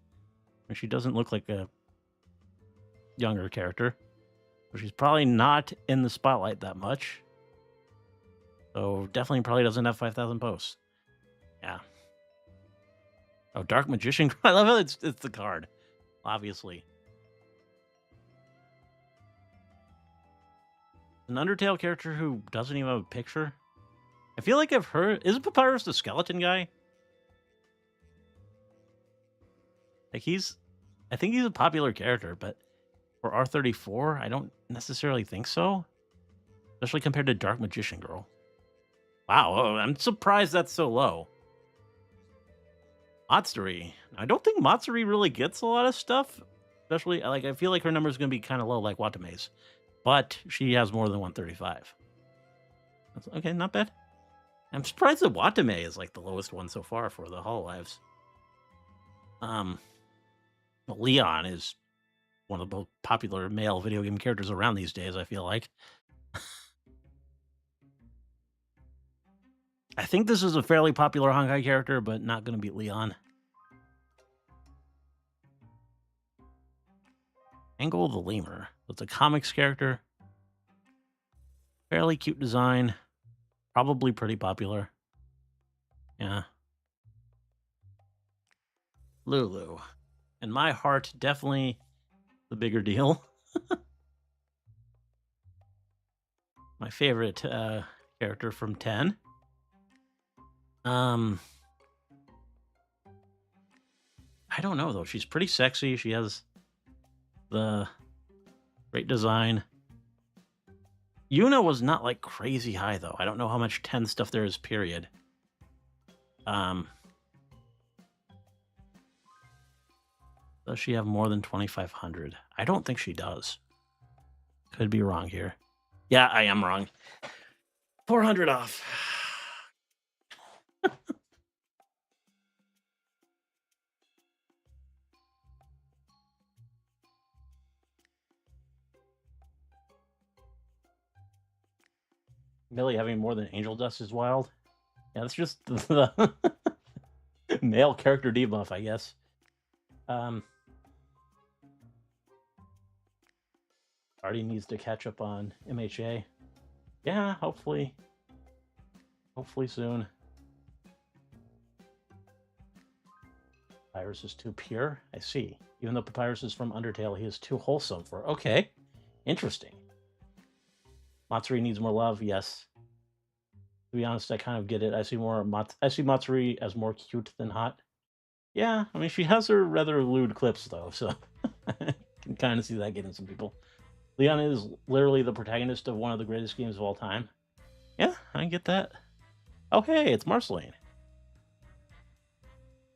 And she doesn't look like a younger character. So she's probably not in the spotlight that much. So definitely probably doesn't have 5,000 posts. Yeah. Oh, Dark Magician. I love how it's the card. Obviously. An Undertale character who doesn't even have a picture. I feel like I've heard... Isn't Papyrus the skeleton guy? Like I think he's a popular character, but for R34, I don't necessarily think so. Especially compared to Dark Magician Girl. Wow, I'm surprised that's so low. Matsuri. I don't think Matsuri really gets a lot of stuff. Especially, like, I feel like her number is going to be kind of low like Watame's. But she has more than 135. Okay, not bad. I'm surprised that Watame is like the lowest one so far for the Hololives. Um, Leon is one of the most popular male video game characters around these days, I feel like. I think this is a fairly popular Honkai character, but not going to beat Leon. Angle the Lemur. It's a comics character. Fairly cute design. Probably pretty popular. Yeah. Lulu. In my heart, definitely the bigger deal. My favorite character from 10. I don't know, though. She's pretty sexy. She has the great design. Yuna was not, like, crazy high, though. I don't know how much 10 stuff there is, period. Does she have more than 2,500? I don't think she does. Could be wrong here. Yeah, I am wrong. 400 off. Millie having more than Angel Dust is wild. Yeah, that's just the male character debuff, I guess. Already needs to catch up on MHA. Yeah, hopefully. Hopefully soon. Papyrus is too pure? I see. Even though Papyrus is from Undertale, he is too wholesome for... Okay. Interesting. Matsuri needs more love, yes. To be honest, I kind of get it. I see Matsuri as more cute than hot. Yeah, I mean, she has her rather lewd clips, though, so... I can kind of see that getting some people. Leon is literally the protagonist of one of the greatest games of all time. Yeah, I get that. Oh, hey, it's Marceline.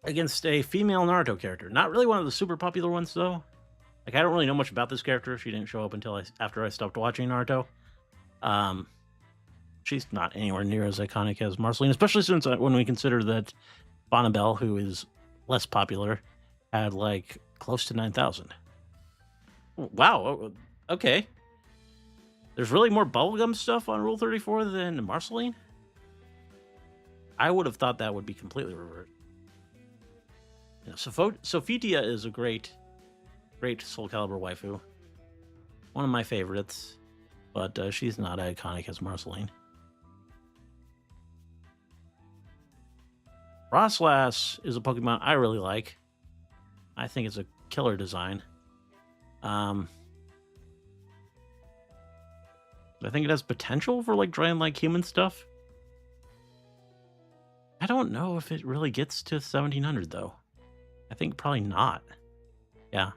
Against a female Naruto character. Not really one of the super popular ones, though. Like, I don't really know much about this character. She didn't show up until after I stopped watching Naruto. She's not anywhere near as iconic as Marceline, especially since when we consider that Bonnabelle, who is less popular, had, like, close to 9,000. Wow, okay. There's really more bubblegum stuff on Rule 34 than Marceline? I would have thought that would be completely reversed. You know, Sophitia is a great Soul Calibur waifu. One of my favorites, but she's not iconic as Marceline. Frostlass is a Pokemon I really like. I think it's a killer design. I think it has potential for, like, drawing like human stuff. I don't know if it really gets to 1,700, though. I think probably not. Yeah.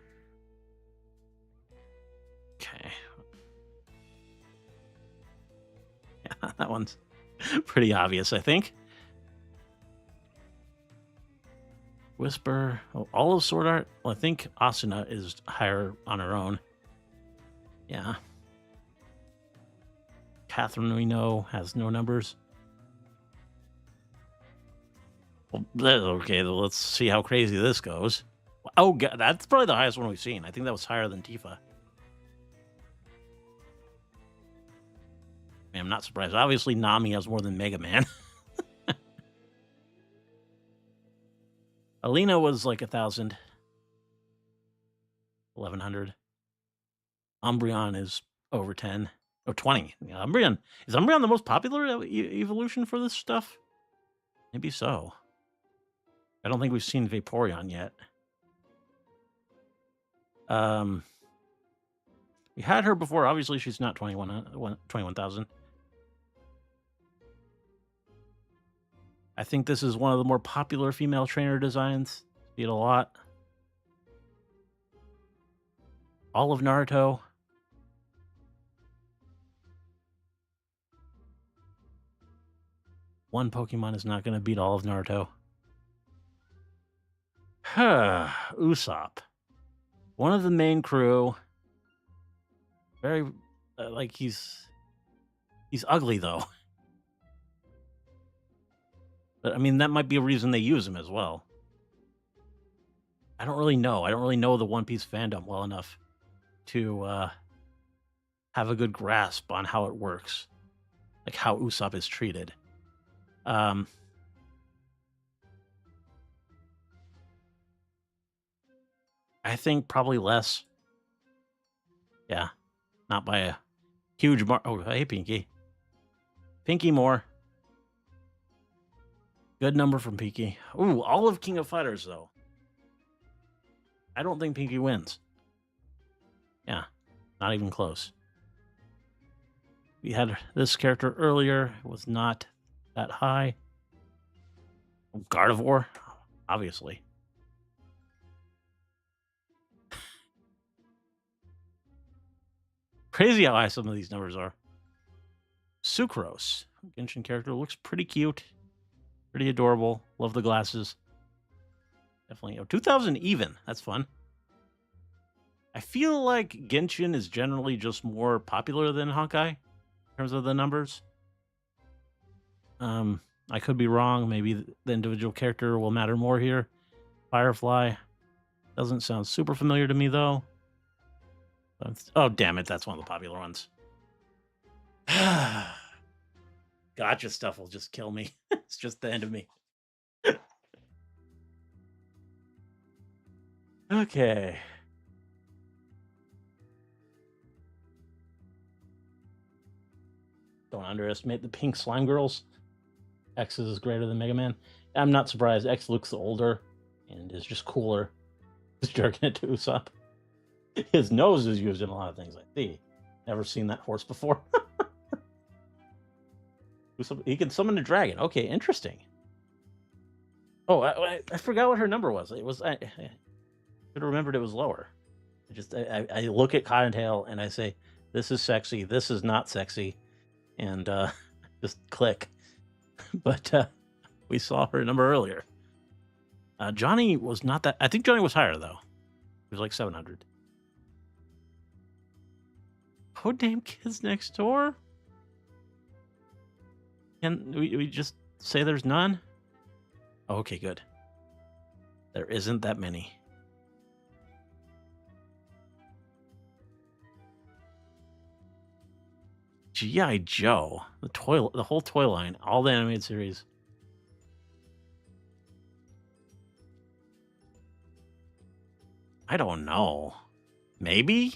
Okay. Yeah, that one's pretty obvious, I think. Whisper. Oh, all of Sword Art? Well, I think Asuna is higher on her own. Yeah. Catherine, we know, has no numbers. Well, okay, let's see how crazy this goes. Oh, God, that's probably the highest one we've seen. I think that was higher than Tifa. I'm not surprised. Obviously, Nami has more than Mega Man. Alina was like 1,000. 1,100. Umbreon is over 10. Oh, 20. Yeah, Is Umbreon the most popular evolution for this stuff? Maybe so. I don't think we've seen Vaporeon yet. We had her before. Obviously, she's not 21,000. I think this is one of the more popular female trainer designs. See it a lot. All of Naruto. One Pokemon is not going to beat all of Naruto. Usopp. One of the main crew. Very, like, he's ugly, though. But, I mean, that might be a reason they use him as well. I don't really know. I don't really know the One Piece fandom well enough to have a good grasp on how it works, like how Usopp is treated. Um, I think probably less. Yeah, not by a huge mark. Oh, hey, Pinky. Pinky more. Good number from Pinky. Ooh, all of King of Fighters, though. I don't think Pinky wins. Yeah, not even close. We had this character earlier. It was not that high. Gardevoir, obviously. Crazy how high some of these numbers are. Sucrose, Genshin character, looks pretty cute. Pretty adorable. Love the glasses. Definitely. Oh, 2000 even. That's fun. I feel like Genshin is generally just more popular than Honkai in terms of the numbers. I could be wrong. Maybe the individual character will matter more here. Firefly doesn't sound super familiar to me, though. Oh, damn it. That's one of the popular ones. Gotcha stuff will just kill me. It's just the end of me. Okay. Don't underestimate the pink slime girls. X is greater than Mega Man. I'm not surprised. X looks older and is just cooler. Just jerking it to Usopp. His nose is used in a lot of things I see. Never seen that horse before. Usopp, he can summon a dragon. Okay, interesting. Oh, I forgot what her number was. It was I should have remembered it was lower. I look at Cottontail and I say, "This is sexy. This is not sexy," and just click. But we saw her number earlier. Johnny was not that. I think Johnny was higher though. He was like 700. Codename Kids Next Door. Can we just say there's none? Oh, okay, good. There isn't that many. G.I. Joe, the whole toy line, all the animated series. I don't know. Maybe?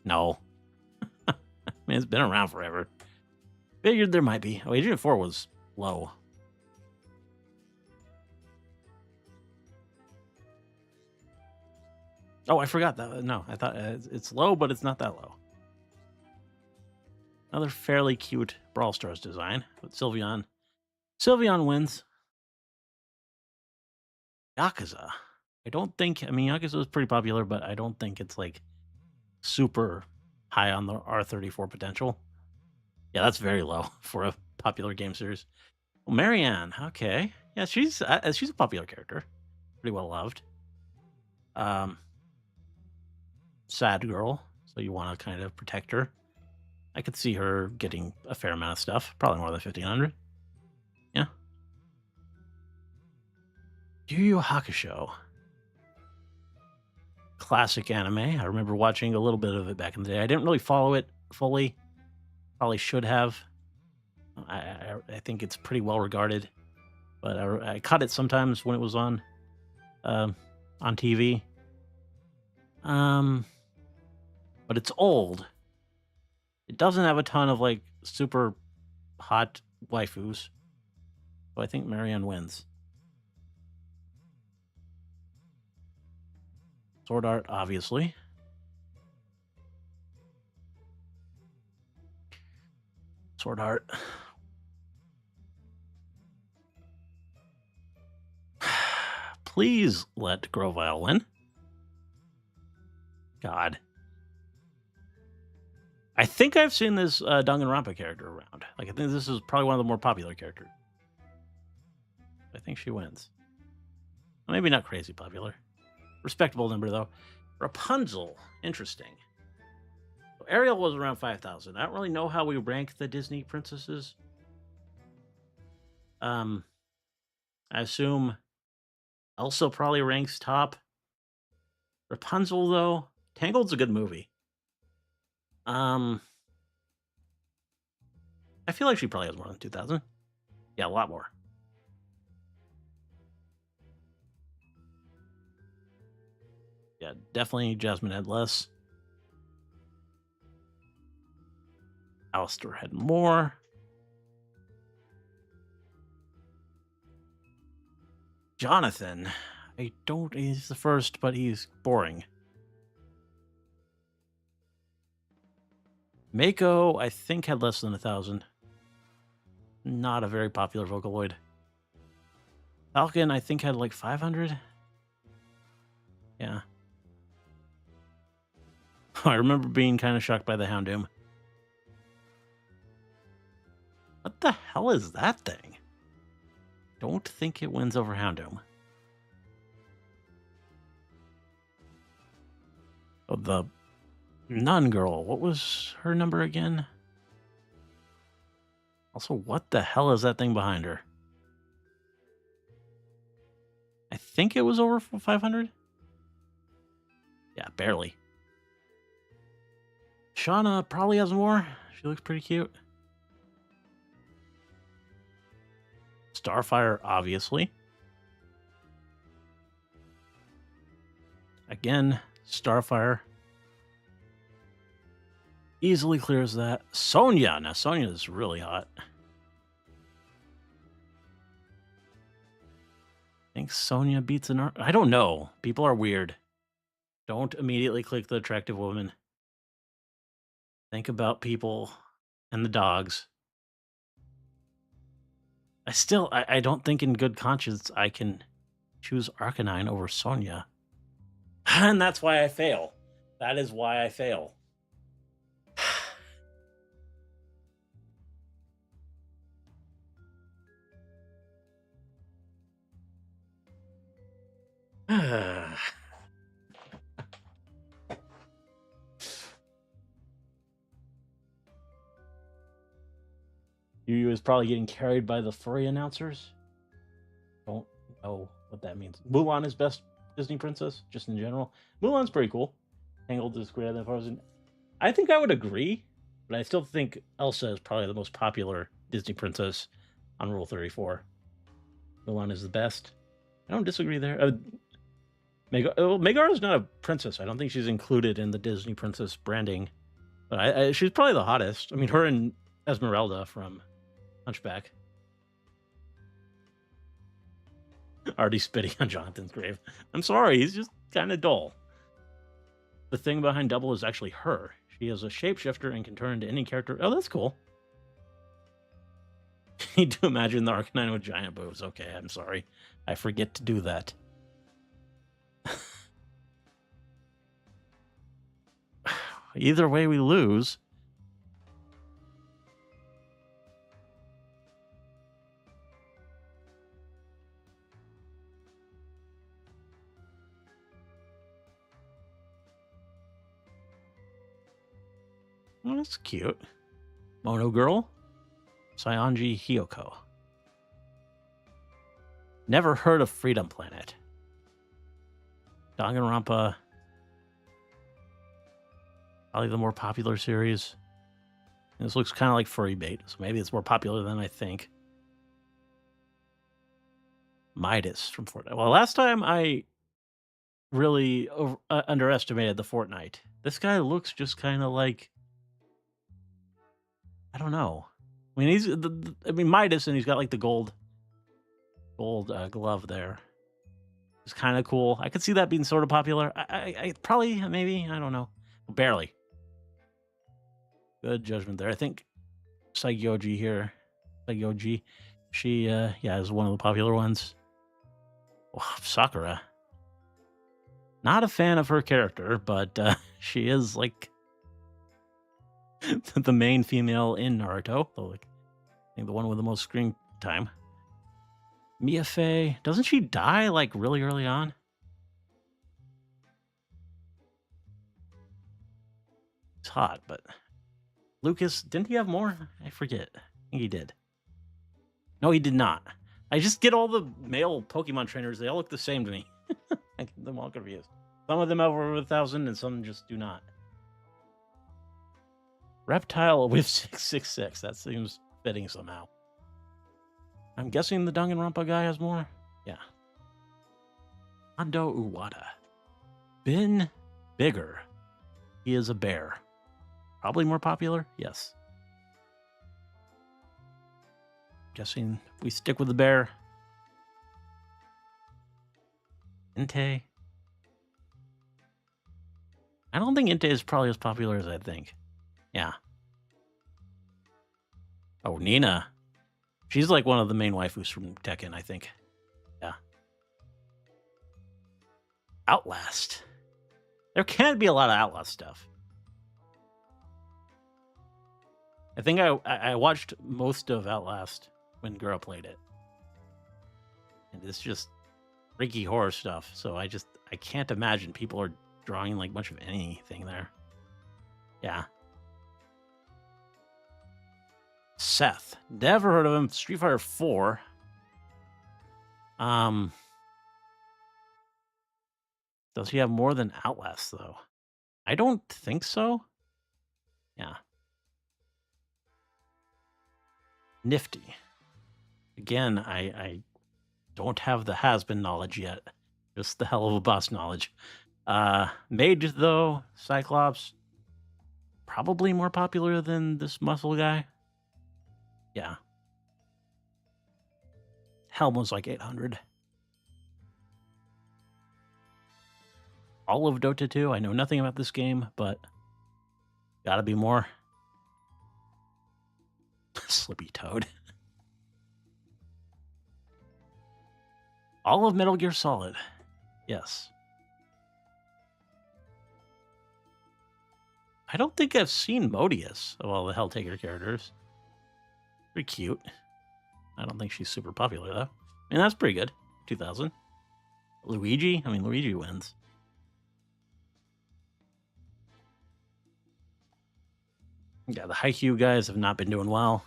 No. I mean, it's been around forever. Figured there might be. Oh, Agent 4 was low. Oh, I forgot that. No, I thought it's low, but it's not that low. Another fairly cute Brawl Stars design, but Sylveon wins. Yakuza. I mean, Yakuza is pretty popular, but I don't think it's like super high on the R34 potential. Yeah, that's very low for a popular game series. Well, Marianne, okay. Yeah, she's a popular character. Pretty well loved. Sad girl, so you want to kind of protect her. I could see her getting a fair amount of stuff, probably more than 1,500. Yeah. Yu Yu Hakusho. Classic anime. I remember watching a little bit of it back in the day. I didn't really follow it fully. Probably should have. I think it's pretty well regarded, but I caught it sometimes when it was on TV. But it's old. It doesn't have a ton of like super hot waifus. So I think Marianne wins. Sword Art, obviously. Sword Art. Please let Grovyle win. God. I think I've seen this Danganronpa character around. Like, I think this is probably one of the more popular characters. I think she wins. Maybe not crazy popular. Respectable number, though. Rapunzel. Interesting. So Ariel was around 5,000. I don't really know how we rank the Disney princesses. I assume Also probably ranks top. Rapunzel, though, Tangled's a good movie. Um, I feel like she probably has more than 2,000. Yeah, a lot more. Yeah, definitely Jasmine had less. Alistair had more. Jonathan, I don't. He's the first, but he's boring. Mako, I think, had less than 1,000. Not a very popular Vocaloid. Falcon, I think, had like 500. Yeah. I remember being kind of shocked by the Houndoom. What the hell is that thing? Don't think it wins over Houndoom. Oh, the Nun Girl. What was her number again? Also, what the hell is that thing behind her? I think it was over 500. Yeah, barely. Shauna probably has more. She looks pretty cute. Starfire, obviously. Again, Starfire. Easily clears that. Sonya. Now, Sonya is really hot. I think Sonya beats an... I don't know. People are weird. Don't immediately click the attractive woman. Think about people and the dogs. I don't think in good conscience I can choose Arcanine over Sonya. And that's why I fail. That is why I fail. Yu is probably getting carried by the furry announcers. Don't know what that means. Mulan is best Disney princess, just in general. Mulan's pretty cool. Tangled is greater than Frozen. I think I would agree, but I still think Elsa is probably the most popular Disney princess on Rule 34. Mulan is the best. I don't disagree there. Megara is not a princess. I don't think she's included in the Disney princess branding, but she's probably the hottest. I mean, her and Esmeralda from Hunchback. Already spitting on Jonathan's grave. I'm sorry, he's just kind of dull. The thing behind Double is actually her. She is a shapeshifter and can turn into any character. Oh, that's cool. You do imagine the Arcanine with giant boobs. Okay, I'm sorry. I forget to do that. Either way, we lose. Oh, that's cute. Mono Girl. Saionji Hyoko. Never heard of Freedom Planet. Danganronpa. Probably the more popular series. And this looks kind of like furry bait, so maybe it's more popular than I think. Midas from Fortnite. Well, last time I really underestimated the Fortnite. This guy looks just kind of like, I don't know. I mean, Midas, and he's got like the gold glove there. It's kind of cool. I could see that being sort of popular. I probably, maybe, I don't know. Barely. Good judgment there. I think Saigyoji here. Saigyoji. She, yeah, is one of the popular ones. Oh, Sakura. Not a fan of her character, but she is like the main female in Naruto. Like, I think the one with the most screen time. Mia doesn't she die like really early on? It's hot, but Lucas, didn't he have more? I forget. I think he did. No, he did not. I just get all the male Pokemon trainers. They all look the same to me. I get them all confused. Some of them have over 1,000 and some just do not. Reptile with 666. That seems fitting somehow. I'm guessing the Danganronpa guy has more. Yeah. Ando Uwata. Been bigger. He is a bear. Probably more popular? Yes. Guessing we stick with the bear. Inte. I don't think Inte is probably as popular as I think. Yeah. Oh, Nina. She's like one of the main waifus from Tekken, I think. Yeah. Outlast. There can't be a lot of Outlast stuff. I think I watched most of Outlast when Girl played it. And it's just freaky horror stuff. So I can't imagine people are drawing like much of anything there. Yeah. Seth. Never heard of him. Street Fighter 4. Does he have more than Outlast, though? I don't think so. Yeah. Nifty. Again, I don't have the has-been knowledge yet. Just the hell of a boss knowledge. Mage, though, Cyclops. Probably more popular than this muscle guy. Yeah. Helm was like 800. All of Dota 2. I know nothing about this game, but gotta be more. Slippy Toad. All of Metal Gear Solid. Yes. I don't think I've seen Modius of all the Helltaker characters. Pretty cute. I don't think she's super popular, though. I mean, that's pretty good. 2000. Luigi? I mean, Luigi wins. Yeah, the Haikyuu guys have not been doing well.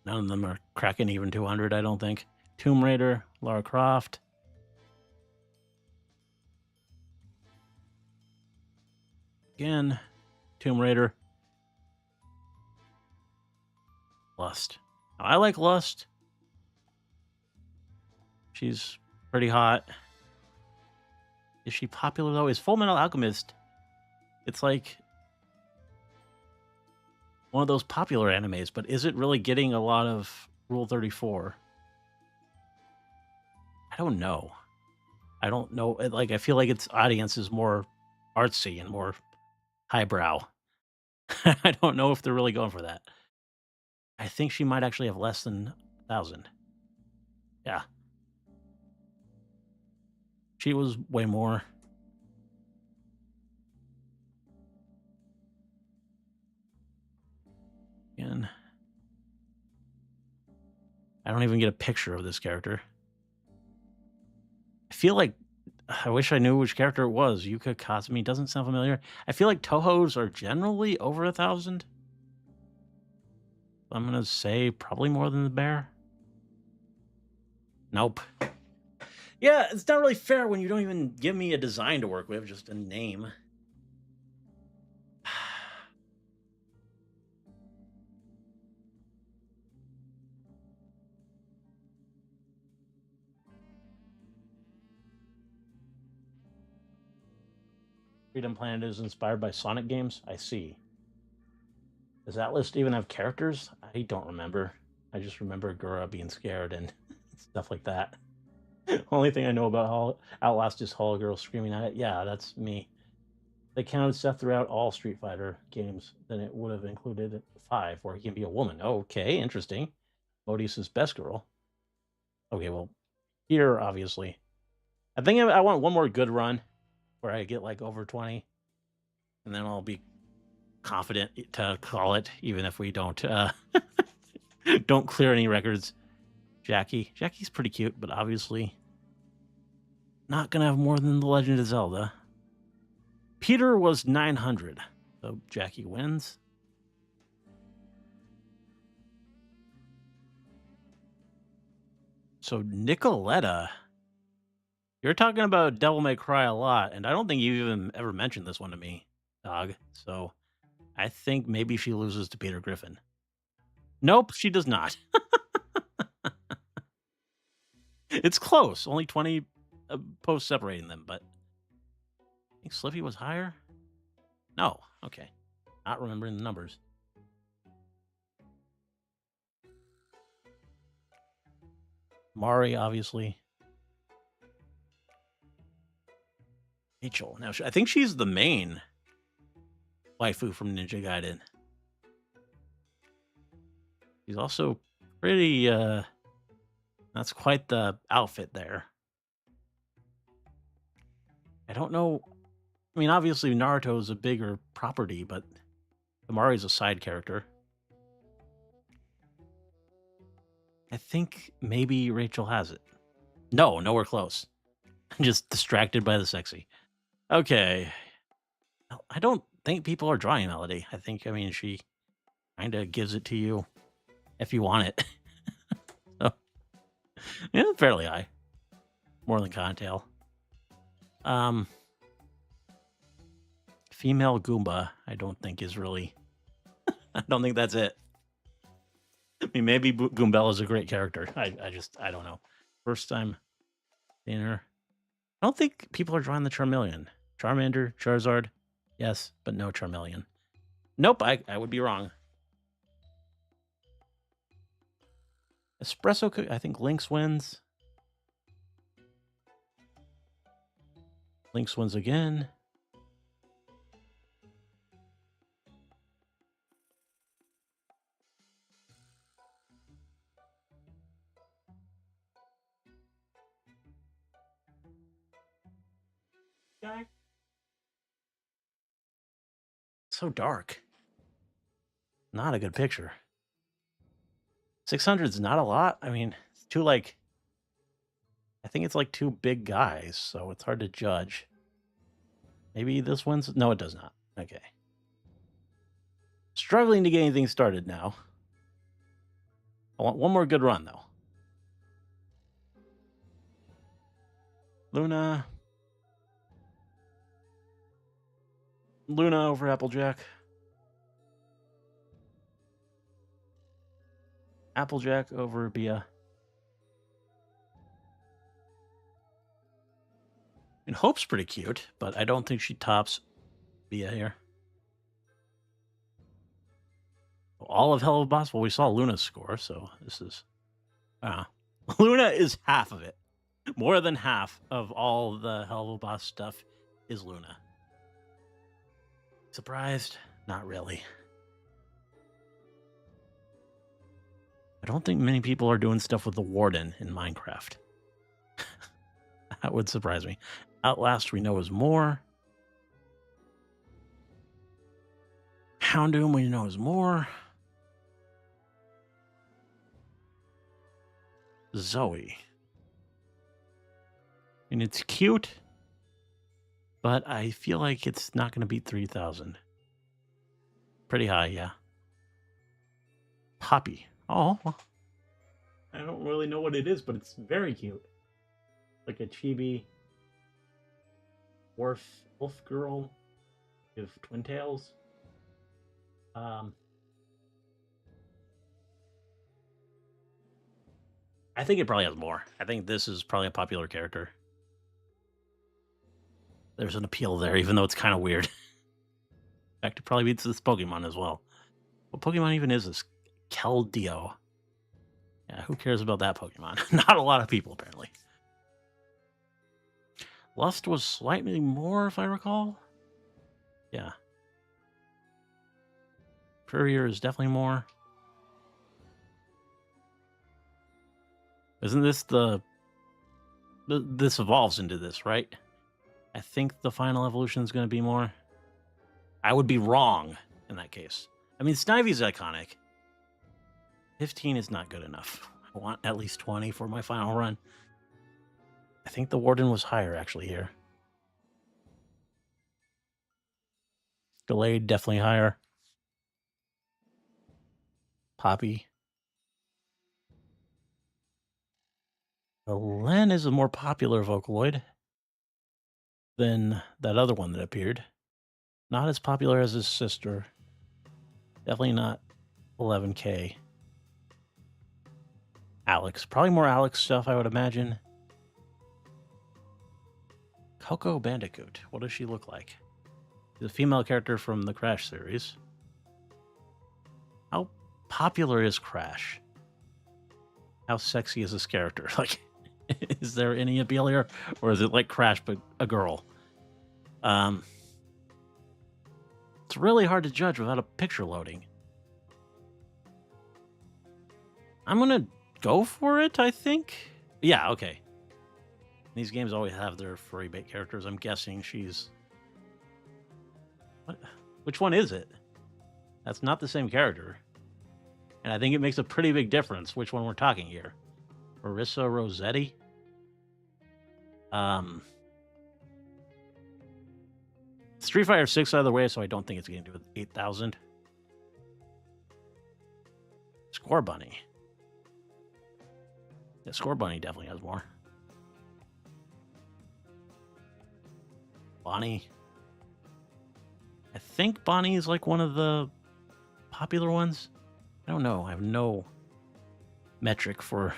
None of them are cracking even 200, I don't think. Tomb Raider, Lara Croft. Again, Tomb Raider. Lust. Now, I like Lust. She's pretty hot. Is she popular, though? Is Full Metal Alchemist... It's like one of those popular animes, but is it really getting a lot of Rule 34? I don't know. I don't know. Like, I feel like its audience is more artsy and more highbrow. I don't know if they're really going for that. I think she might actually have less than 1,000. Yeah. She was way more. Again, I don't even get a picture of this character. I feel like I wish I knew which character it was. Yuka Kazumi doesn't sound familiar. I feel like Tohos are generally over 1,000. I'm gonna say probably more than the bear. Nope. Yeah, it's not really fair when you don't even give me a design to work with, just a name. Freedom Planet is inspired by Sonic games? I see. Does that list even have characters? I don't remember. I just remember Gura being scared and stuff like that. Only thing I know about Outlast is Hollow Girl screaming at it. Yeah, that's me. If they counted Seth throughout all Street Fighter games, then it would have included 5, where he can be a woman. Okay, interesting. Modius' best girl. Okay, well, here, obviously. I think I want one more good run where I get like over 20, and then I'll be confident to call it, even if we don't don't clear any records. Jackie's pretty cute, but obviously not gonna have more than The Legend of Zelda. Peter was 900, so Jackie wins. So Nicoletta, you're talking about Devil May Cry a lot, and I don't think you even ever mentioned this one to me, dog. So I think maybe she loses to Peter Griffin. Nope, she does not. It's close. Only 20 posts separating them, but I think Slippy was higher. No, okay. Not remembering the numbers. Mari, obviously. Rachel. Now, I think she's the main waifu from Ninja Gaiden. She's also pretty, that's quite the outfit there. I don't know. I mean, obviously, Naruto is a bigger property, but Amari's a side character. I think maybe Rachel has it. No, nowhere close. I'm just distracted by the sexy. Okay. I don't think people are drawing Melody. I mean, she kind of gives it to you if you want it. So, yeah, fairly high. More than Cottontail. Female Goomba, I don't think is really... I don't think that's it. I mean, maybe Goombella's a great character. I don't know. First time seeing her. I don't think people are drawing the Charmeleon. Charmander, Charizard, yes, but no Charmeleon. Nope, I would be wrong. Espresso, I think Lynx wins. Lynx wins again. Guy. So dark. Not a good picture. 600 is not a lot. I mean, it's too like... I think it's like two big guys, so it's hard to judge. Maybe this wins? No, it does not. Okay. Struggling to get anything started now. I want one more good run, though. Luna. Luna over Applejack. Applejack over Bia. And Hope's pretty cute, but I don't think she tops Bia here. All of Hell of Boss. Well, we saw Luna's score, so this is... Luna is half of it. More than half of all the Hell of a Boss stuff is Luna. Surprised? Not really. I don't think many people are doing stuff with the Warden in Minecraft. That would surprise me. Outlast we know is more. Houndoom we know is more. Zoe. And it's cute, but I feel like it's not going to beat 3,000. Pretty high, yeah. Poppy. Oh, I don't really know what it is, but it's very cute. Like a chibi wolf girl with twin tails. I think it probably has more. I think this is probably a popular character. There's an appeal there, even though it's kind of weird. In fact, it probably beats this Pokemon as well. What Pokemon even is this? Keldeo. Yeah, who cares about that Pokemon? Not a lot of people, apparently. Lust was slightly more, if I recall. Yeah. Courier is definitely more. Isn't this this evolves into this, right? I think the final evolution is going to be more. I would be wrong in that case. I mean, Snivy's iconic. 15 is not good enough. I want at least 20 for my final run. I think the Warden was higher, actually, here. Delayed, definitely higher. Poppy. Len is a more popular Vocaloid than that other one that appeared. Not as popular as his sister. Definitely not 11K. Alex. Probably more Alex stuff, I would imagine. Coco Bandicoot. What does she look like? She's a female character from the Crash series. How popular is Crash? How sexy is this character? Like, is there any appeal here? Or is it like Crash, but a girl? It's really hard to judge without a picture loading. I'm gonna go for it, I think. Yeah, okay. These games always have their furry bait characters. I'm guessing she's... What? Which one is it? That's not the same character. And I think it makes a pretty big difference which one we're talking here. Marissa Rossetti? Street Fighter 6 out of the way, so I don't think it's going to do with 8,000. Score Bunny. Yeah, Score Bunny definitely has more. Bonnie. I think Bonnie is like one of the popular ones. I don't know. I have no metric for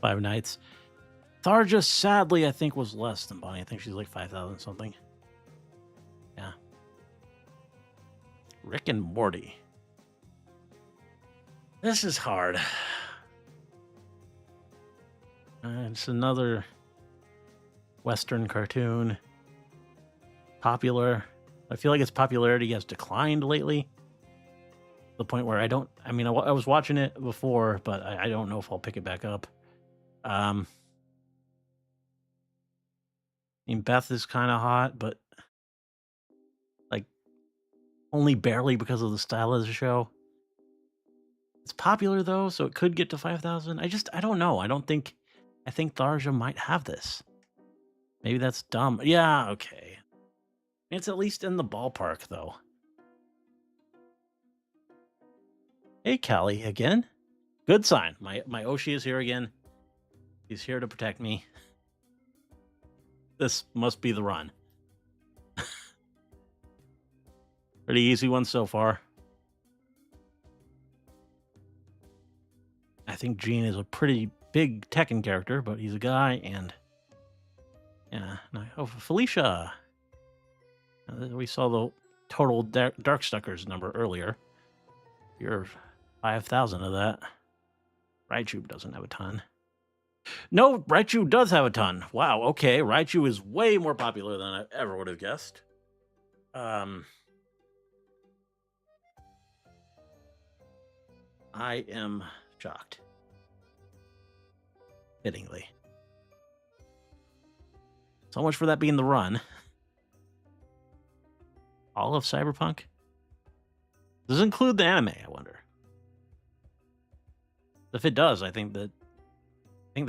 Five Nights. Tharja, sadly, I think was less than Bonnie. I think she's like 5,000 something. Yeah. Rick and Morty. This is hard. It's another Western cartoon. Popular. I feel like its popularity has declined lately. To the point where I was watching it before, but I don't know if I'll pick it back up. I mean, Beth is kind of hot, but like only barely because of the style of the show. It's popular though, so it could get to 5,000. I don't know. I think Tharja might have this. Maybe that's dumb. Yeah, okay. It's at least in the ballpark though. Hey, Callie again. Good sign. My Oshi is here again. He's here to protect me. This must be the run. Pretty easy one so far. I think Gene is a pretty big Tekken character, but he's a guy, and yeah. Oh, Felicia. We saw the total Darkstalkers number earlier. You're 5,000 of that. Raichu doesn't have a ton. No, Raichu does have a ton. Wow, okay. Raichu is way more popular than I ever would have guessed. I am shocked. Fittingly. So much for that being the run. All of Cyberpunk? Does it include the anime, I wonder? If it does, I think that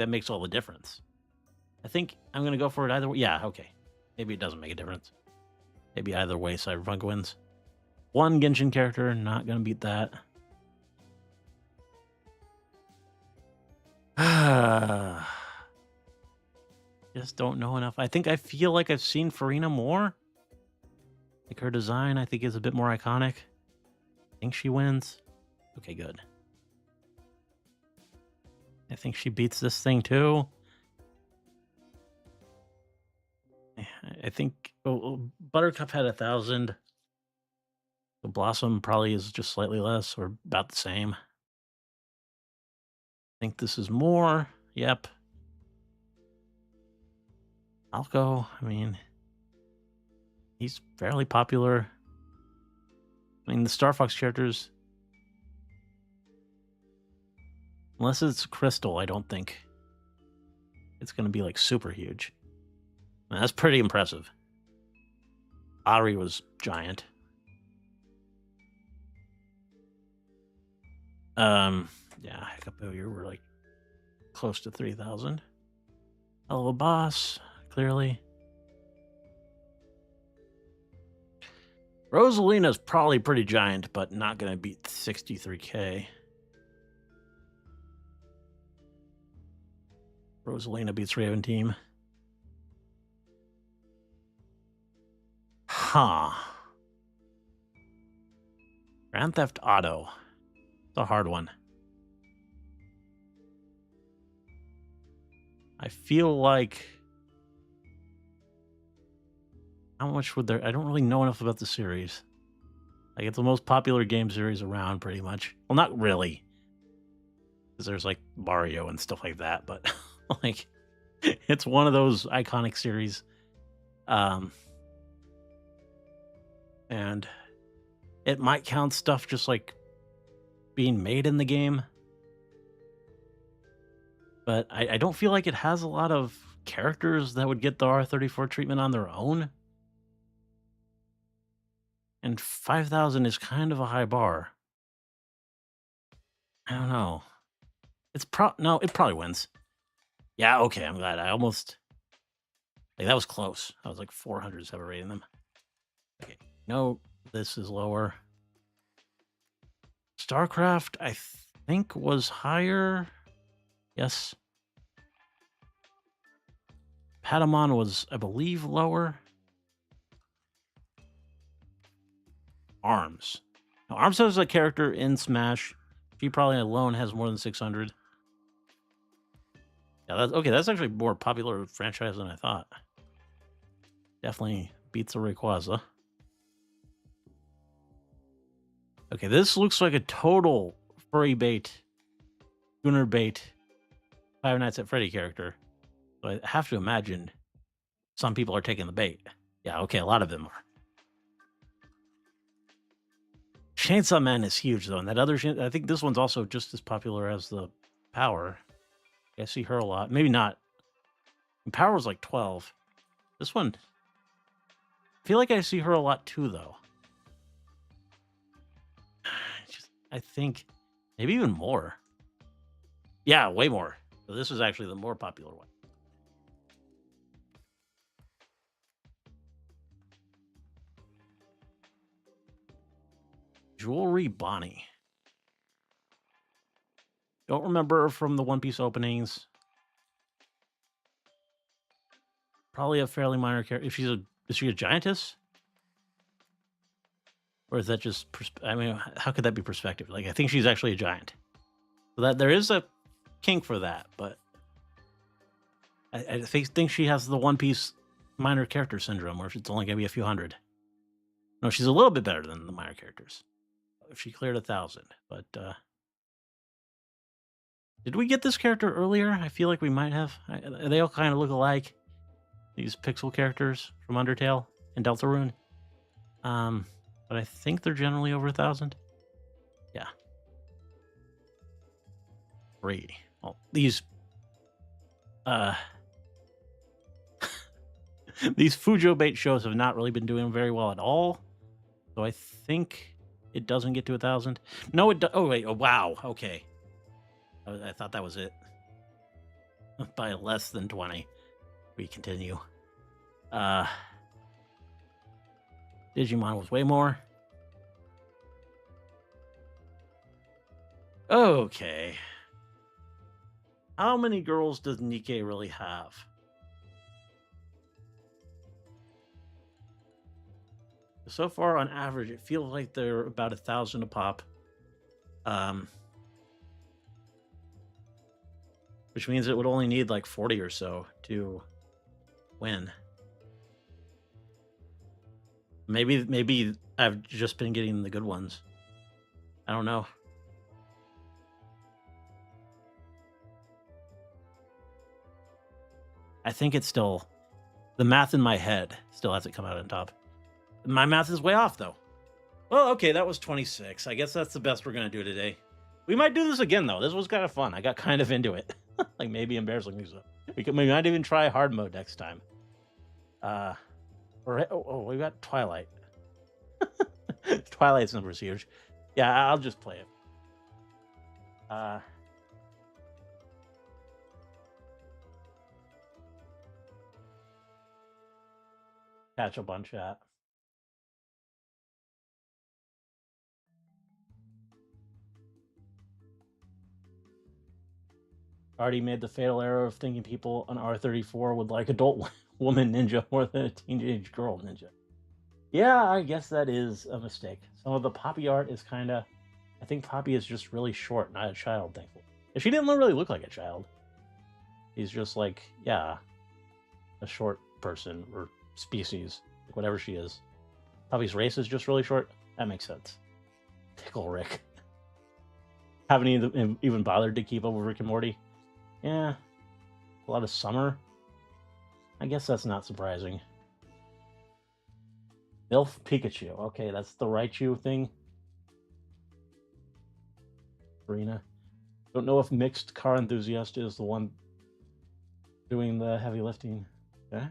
makes all the difference. I think I'm going to go for it either way. Yeah, okay. Maybe it doesn't make a difference. Maybe either way, Cyberpunk wins. One Genshin character, not going to beat that. Just don't know enough. I feel like I've seen Farina more. Like her design, I think, is a bit more iconic. I think she wins. Okay, good. I think she beats this thing too. I think Buttercup had 1,000. The Blossom probably is just slightly less or about the same. I think this is more. Yep. Falco, I mean, he's fairly popular. I mean, the Star Fox characters, unless it's Crystal, I don't think it's going to be like super huge. I mean, that's pretty impressive. Ari was giant. Yeah, Hiccup-Hillier were like close to 3,000. Hell of a boss, clearly. Rosalina's probably pretty giant, but not going to beat 63K. Rosalina beats Raven Team. Huh. Grand Theft Auto. It's a hard one. I feel like... How much would there... I don't really know enough about the series. Like, it's the most popular game series around, pretty much. Well, not really. Because there's, like, Mario and stuff like that, but, like, it's one of those iconic series. And it might count stuff just, like, being made in the game. But I don't feel like it has a lot of characters that would get the R34 treatment on their own. And 5,000 is kind of a high bar. I don't know. No, it probably wins. Yeah, okay, I'm glad. I almost... Like, that was close. I was like 400 separating them. Okay, no, this is lower. StarCraft, I think, was higher. Yes. Patamon was, I believe, lower. ARMS. Now, ARMS has a character in Smash. She probably alone has more than 600. Yeah, that's actually a more popular franchise than I thought. Definitely beats a Rayquaza. Okay, this looks like a total furry bait, Gunner bait, Five Nights at Freddy character. So I have to imagine some people are taking the bait. Yeah, okay, a lot of them are. Chainsaw Man is huge, though, and that other... I think this one's also just as popular as the Power. I see her a lot. Maybe not. Power was like 12. This one... I feel like I see her a lot, too, though. I think maybe even more. Yeah, way more. So this is actually the more popular one. Jewelry Bonnie. Don't remember her from the One Piece openings. Probably a fairly minor character. Is she a giantess? Or is that just... I mean, how could that be perspective? Like, I think she's actually a giant. So that there is a kink for that, but I think she has the One Piece minor character syndrome, where it's only going to be a few hundred. No, she's a little bit better than the minor characters. If she cleared 1,000, but did we get this character earlier? I feel like we might have. They all kind of look alike. These pixel characters from Undertale and Deltarune. But I think they're generally over 1,000. Yeah. 3. Well, these these Fujo bait shows have not really been doing very well at all. So I think it doesn't get to 1,000. No, it does. Oh, wait. Oh, wow. Okay. I thought that was it. By less than 20. We continue. Digimon was way more. Okay. How many girls does Nikkei really have? So far, on average, it feels like they're about 1,000 a pop. Which means it would only need like 40 or so to win. Maybe I've just been getting the good ones. I don't know. I think it's still... The math in my head still has it come out on top. My math is way off, though. Well, okay, that was 26. I guess that's the best we're going to do today. We might do this again, though. This was kind of fun. I got kind of into it. Like, maybe embarrassingly so. We might even try hard mode next time. We got Twilight. Twilight's number is huge. Yeah, I'll just play it. Catch up on chat. Already made the fatal error of thinking people on R34 would like adult woman ninja more than a teenage girl ninja. Yeah, I guess that is a mistake. Some of the Poppy art is kind of. I think Poppy is just really short, not a child, thankfully. If she didn't really look like a child, he's just like, yeah, a short person or species, like whatever she is. Poppy's race is just really short. That makes sense. Pickle Rick. Haven't even bothered to keep up with Rick and Morty. Yeah, a lot of summer. I guess that's not surprising. MILF Pikachu. Okay, that's the Raichu thing. Arena. Don't know if Mixed Car Enthusiast is the one doing the heavy lifting. Okay.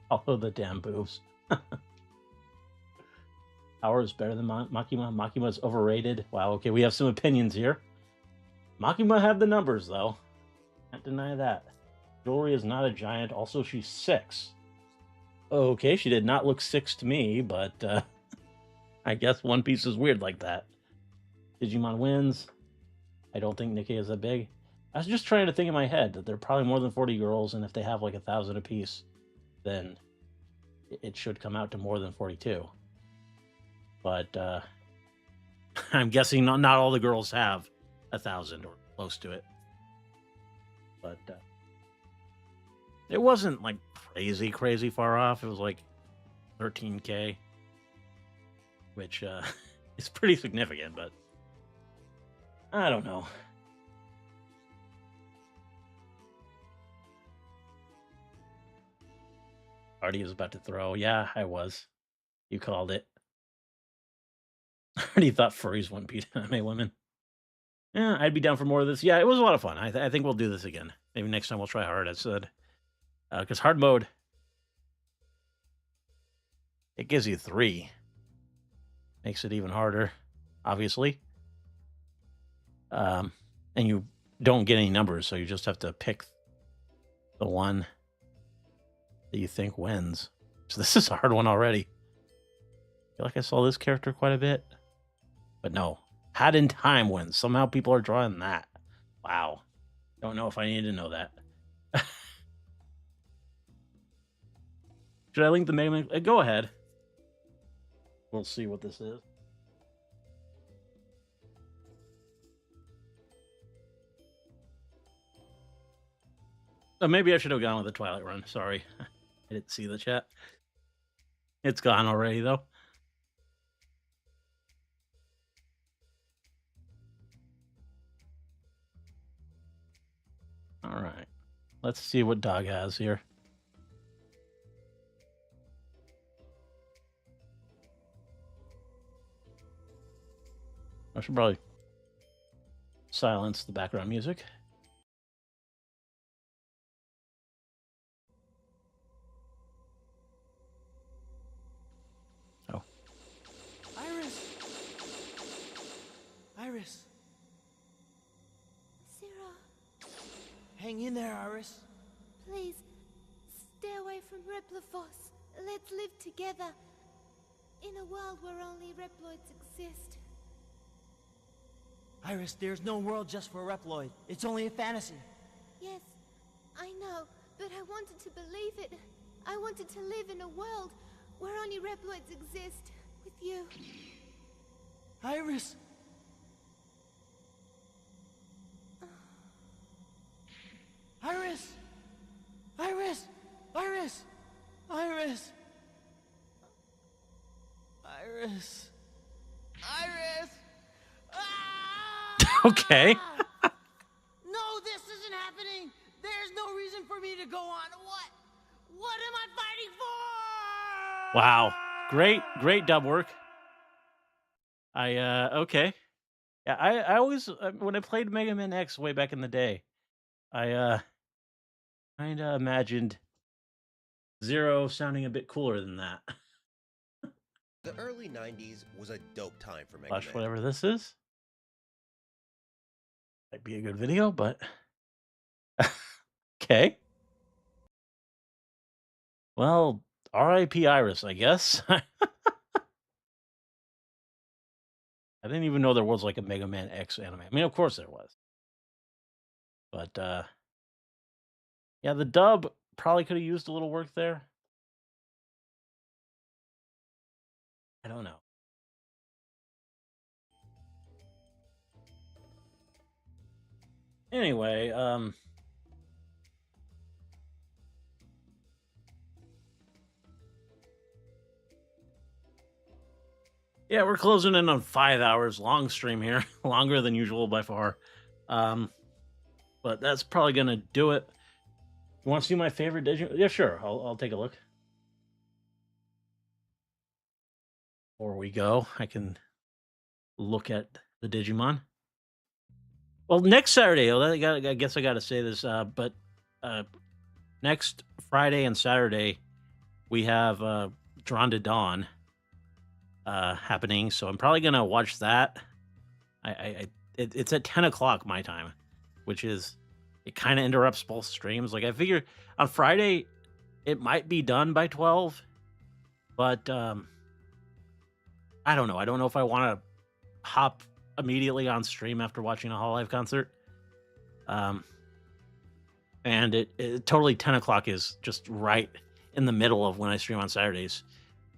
Although the damn boobs. Power is better than Makima. Makima's overrated. Wow, okay, we have some opinions here. Makima had the numbers, though. Can't deny that. Jewelry is not a giant. Also, she's 6. Okay, she did not look 6 to me, but I guess One Piece is weird like that. Digimon wins. I don't think Nikkei is that big. I was just trying to think in my head that there are probably more than 40 girls, and if they have like 1,000 apiece, then it should come out to more than 42. But I'm guessing not all the girls have 1,000 or close to it. But it wasn't like crazy far off. It was like 13K, which is pretty significant, but I don't know. Artie was about to throw. Yeah, I was. You called it. I already thought furries wouldn't beat anime women. Yeah, I'd be down for more of this. Yeah, it was a lot of fun. I think we'll do this again. Maybe next time we'll try hard, I said. Because hard mode, it gives you 3. Makes it even harder, obviously. And you don't get any numbers, so you just have to pick the one that you think wins. So this is a hard one already. I feel like I saw this character quite a bit. But no. Had in Time wins. Somehow people are drawing that. Wow. Don't know if I needed to know that. Should I link the Mega Man? Go ahead. We'll see what this is. Oh, maybe I should have gone with the Twilight Run. Sorry. I didn't see the chat. It's gone already, though. All right. Let's see what Dog has here. I should probably silence the background music. Oh. Iris! Iris! Sarah, Hang in there, Iris. please, stay away from Replifos. Let's live together. In a world where only Reploids exist. Iris, there's no world just for Reploid. It's only a fantasy. Yes, I know, but I wanted to believe it. I wanted to live in a world where only Reploids exist with you. Iris! Iris! Iris! Iris! Iris! Iris! Iris! Ah! Okay. No, this isn't happening! There's no reason for me to go on. What am I fighting for? Wow. Great dub work. Okay. Yeah, I always, when I played Mega Man X way back in the day, I kind of imagined Zero sounding a bit cooler than that. The early 90s was a dope time for Mega Watch Man. whatever this is. Might be a good video, but okay. Well, R.I.P. Iris, I guess. I didn't even know there was like a Mega Man X anime. I mean, of course there was, but yeah, the dub probably could have used a little work there. I don't know. Anyway, yeah, we're closing in on 5 hours. Long stream here, longer than usual by far. Um, but that's probably gonna do it. You want to see my favorite Digimon? Yeah, sure. I'll take a look. Before we go, I can look at the Digimon. Well, next Saturday, I guess I got to say this, but uh, next Friday and Saturday we have Drawn to Dawn happening, so I'm probably gonna watch that. It's at 10 o'clock my time, which is it kind of interrupts both streams. Like I figure on Friday it might be done by 12, but I don't know. I don't know if I want to hop immediately on stream after watching a Hololive concert. And it totally 10 o'clock is just right in the middle of when I stream on Saturdays.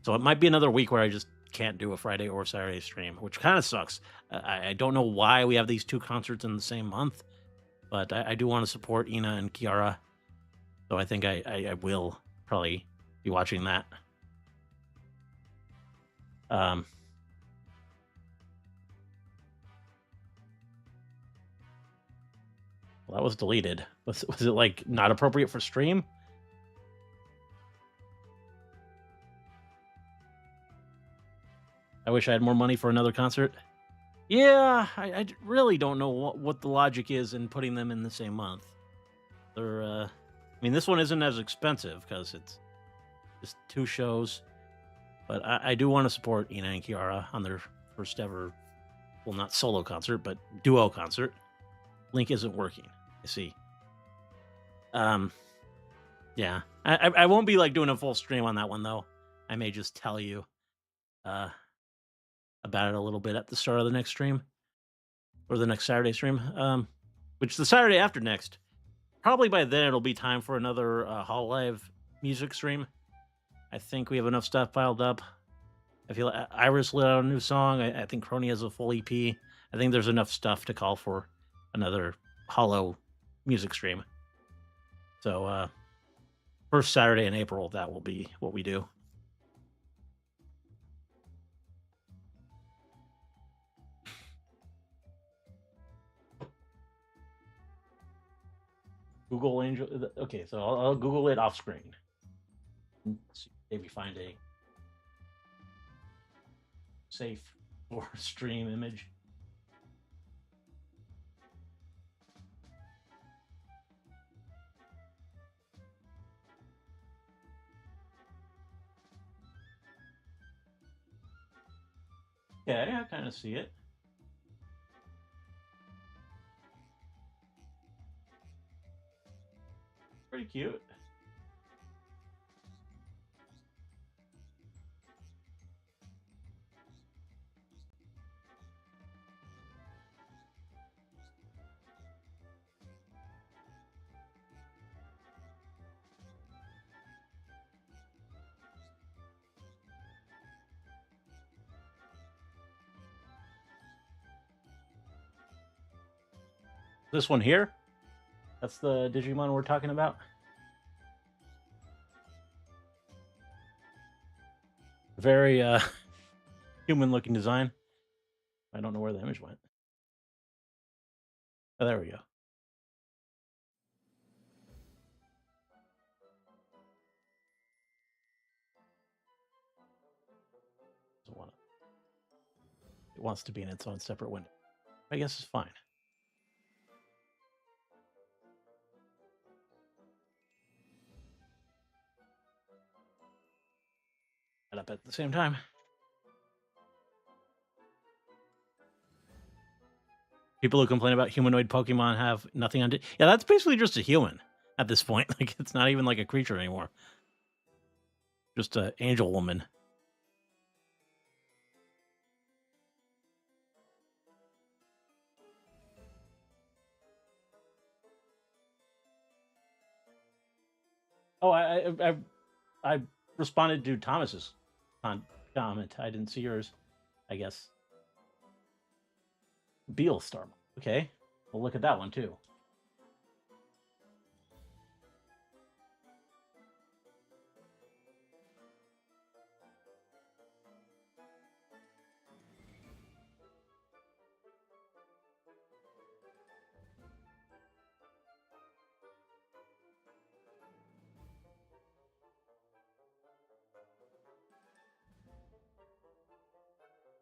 So it might be another week where I just can't do a Friday or Saturday stream, which kind of sucks. I don't know why we have these two concerts in the same month, but I do want to support Ina and Kiara. So I think I will probably be watching that. Well, that was deleted. Was it like not appropriate for stream? I wish I had more money for another concert. Yeah, I really don't know what the logic is in putting them in the same month. They're, I mean, this one isn't as expensive because it's just two shows, but I do want to support Ina and Kiara on their first ever, well, not solo concert, but duo concert. Link isn't working. I see. Yeah, I won't be like doing a full stream on that one though. I may just tell you about it a little bit at the start of the next stream or the next Saturday stream. Which the Saturday after next. Probably by then it'll be time for another Hololive music stream. I think we have enough stuff piled up. I feel like Iris let out a new song. I think Crony has a full EP. I think there's enough stuff to call for another Hollow music stream. So first Saturday in April, that will be what we do. Google Angel. Okay, so I'll Google it off screen. See, maybe find a safe or stream image. Yeah, I kind of see it. Pretty cute. This one here? That's the Digimon we're talking about? Very human looking design. I don't know where the image went. Oh, there we go. It wants to be in its own separate window. I guess it's fine. Head up at the same time. People who complain about humanoid Pokemon have nothing on. Yeah, that's basically just a human at this point. Like it's not even like a creature anymore. Just an angel woman. Oh, I responded to Thomas's comment. I didn't see yours. I guess Beal Storm. Okay, we'll look at that one too.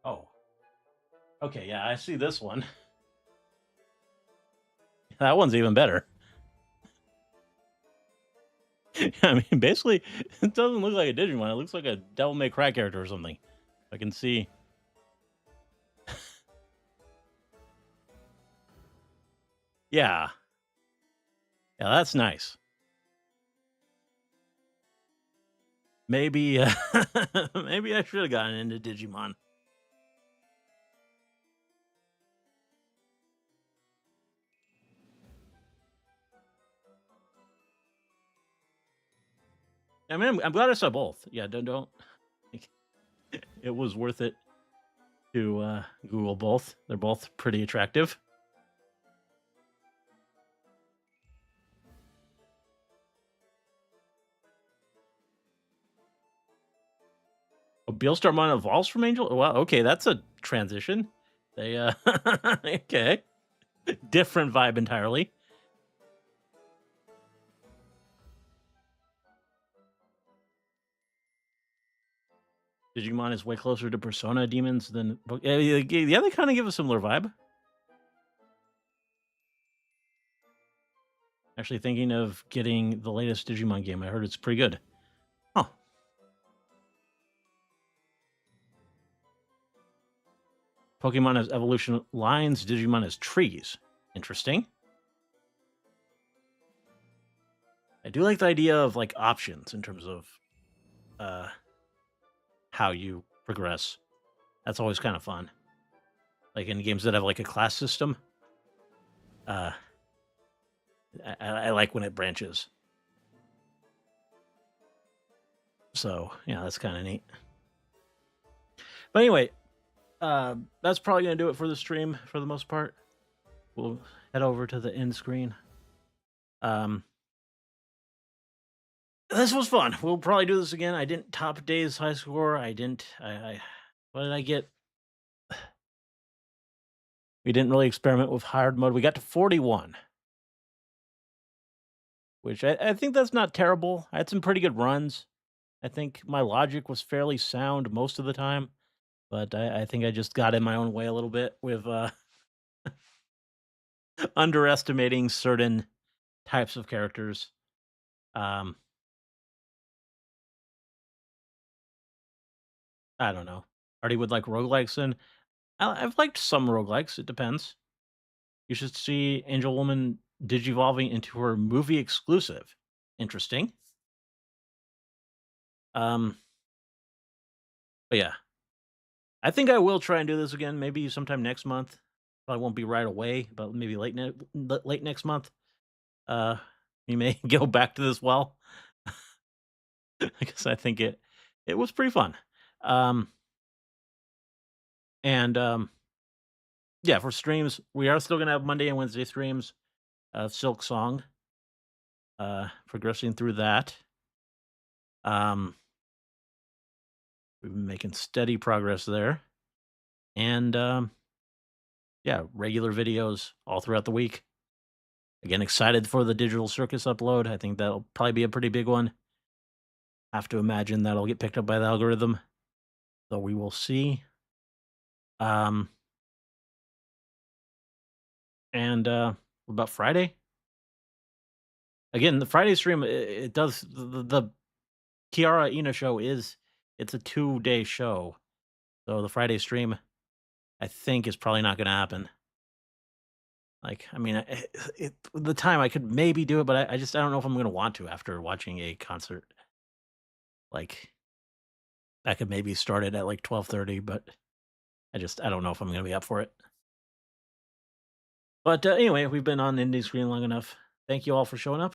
Oh, okay, yeah, I see this one. That one's even better. I mean, basically, it doesn't look like a Digimon. It looks like a Devil May Cry character or something. I can see. Yeah. Yeah, that's nice. Maybe, maybe I should have gotten into Digimon. I mean, I'm glad I saw both. Yeah, don't. It was worth it to Google both. They're both pretty attractive. Oh, Beelstarmon evolves from Angel? Wow, okay, that's a transition. They okay. Different vibe entirely. Digimon is way closer to Persona demons than yeah, they kind of give a similar vibe. Actually thinking of getting the latest Digimon game. I heard it's pretty good. Huh. Pokemon has evolution lines, Digimon has trees. Interesting. I do like the idea of like options in terms of how you progress. That's always kind of fun. Like in games that have like a class system. I like when it branches. So yeah, that's kind of neat. But anyway, that's probably gonna do it for the stream for the most part. We'll head over to the end screen. This was fun. We'll probably do this again. I didn't top Dave's high score. I didn't. What did I get? We didn't really experiment with hard mode. We got to 41, which I think that's not terrible. I had some pretty good runs. I think my logic was fairly sound most of the time, but I think I just got in my own way a little bit with underestimating certain types of characters. I don't know. Already would like roguelikes, and I've liked some roguelikes. It depends. You should see Angel Woman digivolving into her movie exclusive. Interesting. But yeah, I think I will try and do this again. Maybe sometime next month. Probably won't be right away, but maybe late next month. We may go back to this well because I think it was pretty fun. And yeah, for streams, we are still gonna have Monday and Wednesday streams of Silk Song. Progressing through that. We've been making steady progress there. And yeah, regular videos all throughout the week. Again, excited for the Digital Circus upload. I think that'll probably be a pretty big one. Have to imagine that'll get picked up by the algorithm. So we will see. And what about Friday? Again, the Friday stream, it does the Kiara Ina show it's a 2-day show. So the Friday stream, I think, is probably not going to happen. Like, I mean, the time I could maybe do it, but I don't know if I'm going to want to after watching a concert. Like, I could maybe start it at like 12:30, but I don't know if I'm going to be up for it. But anyway, we've been on Indie Screen long enough. Thank you all for showing up.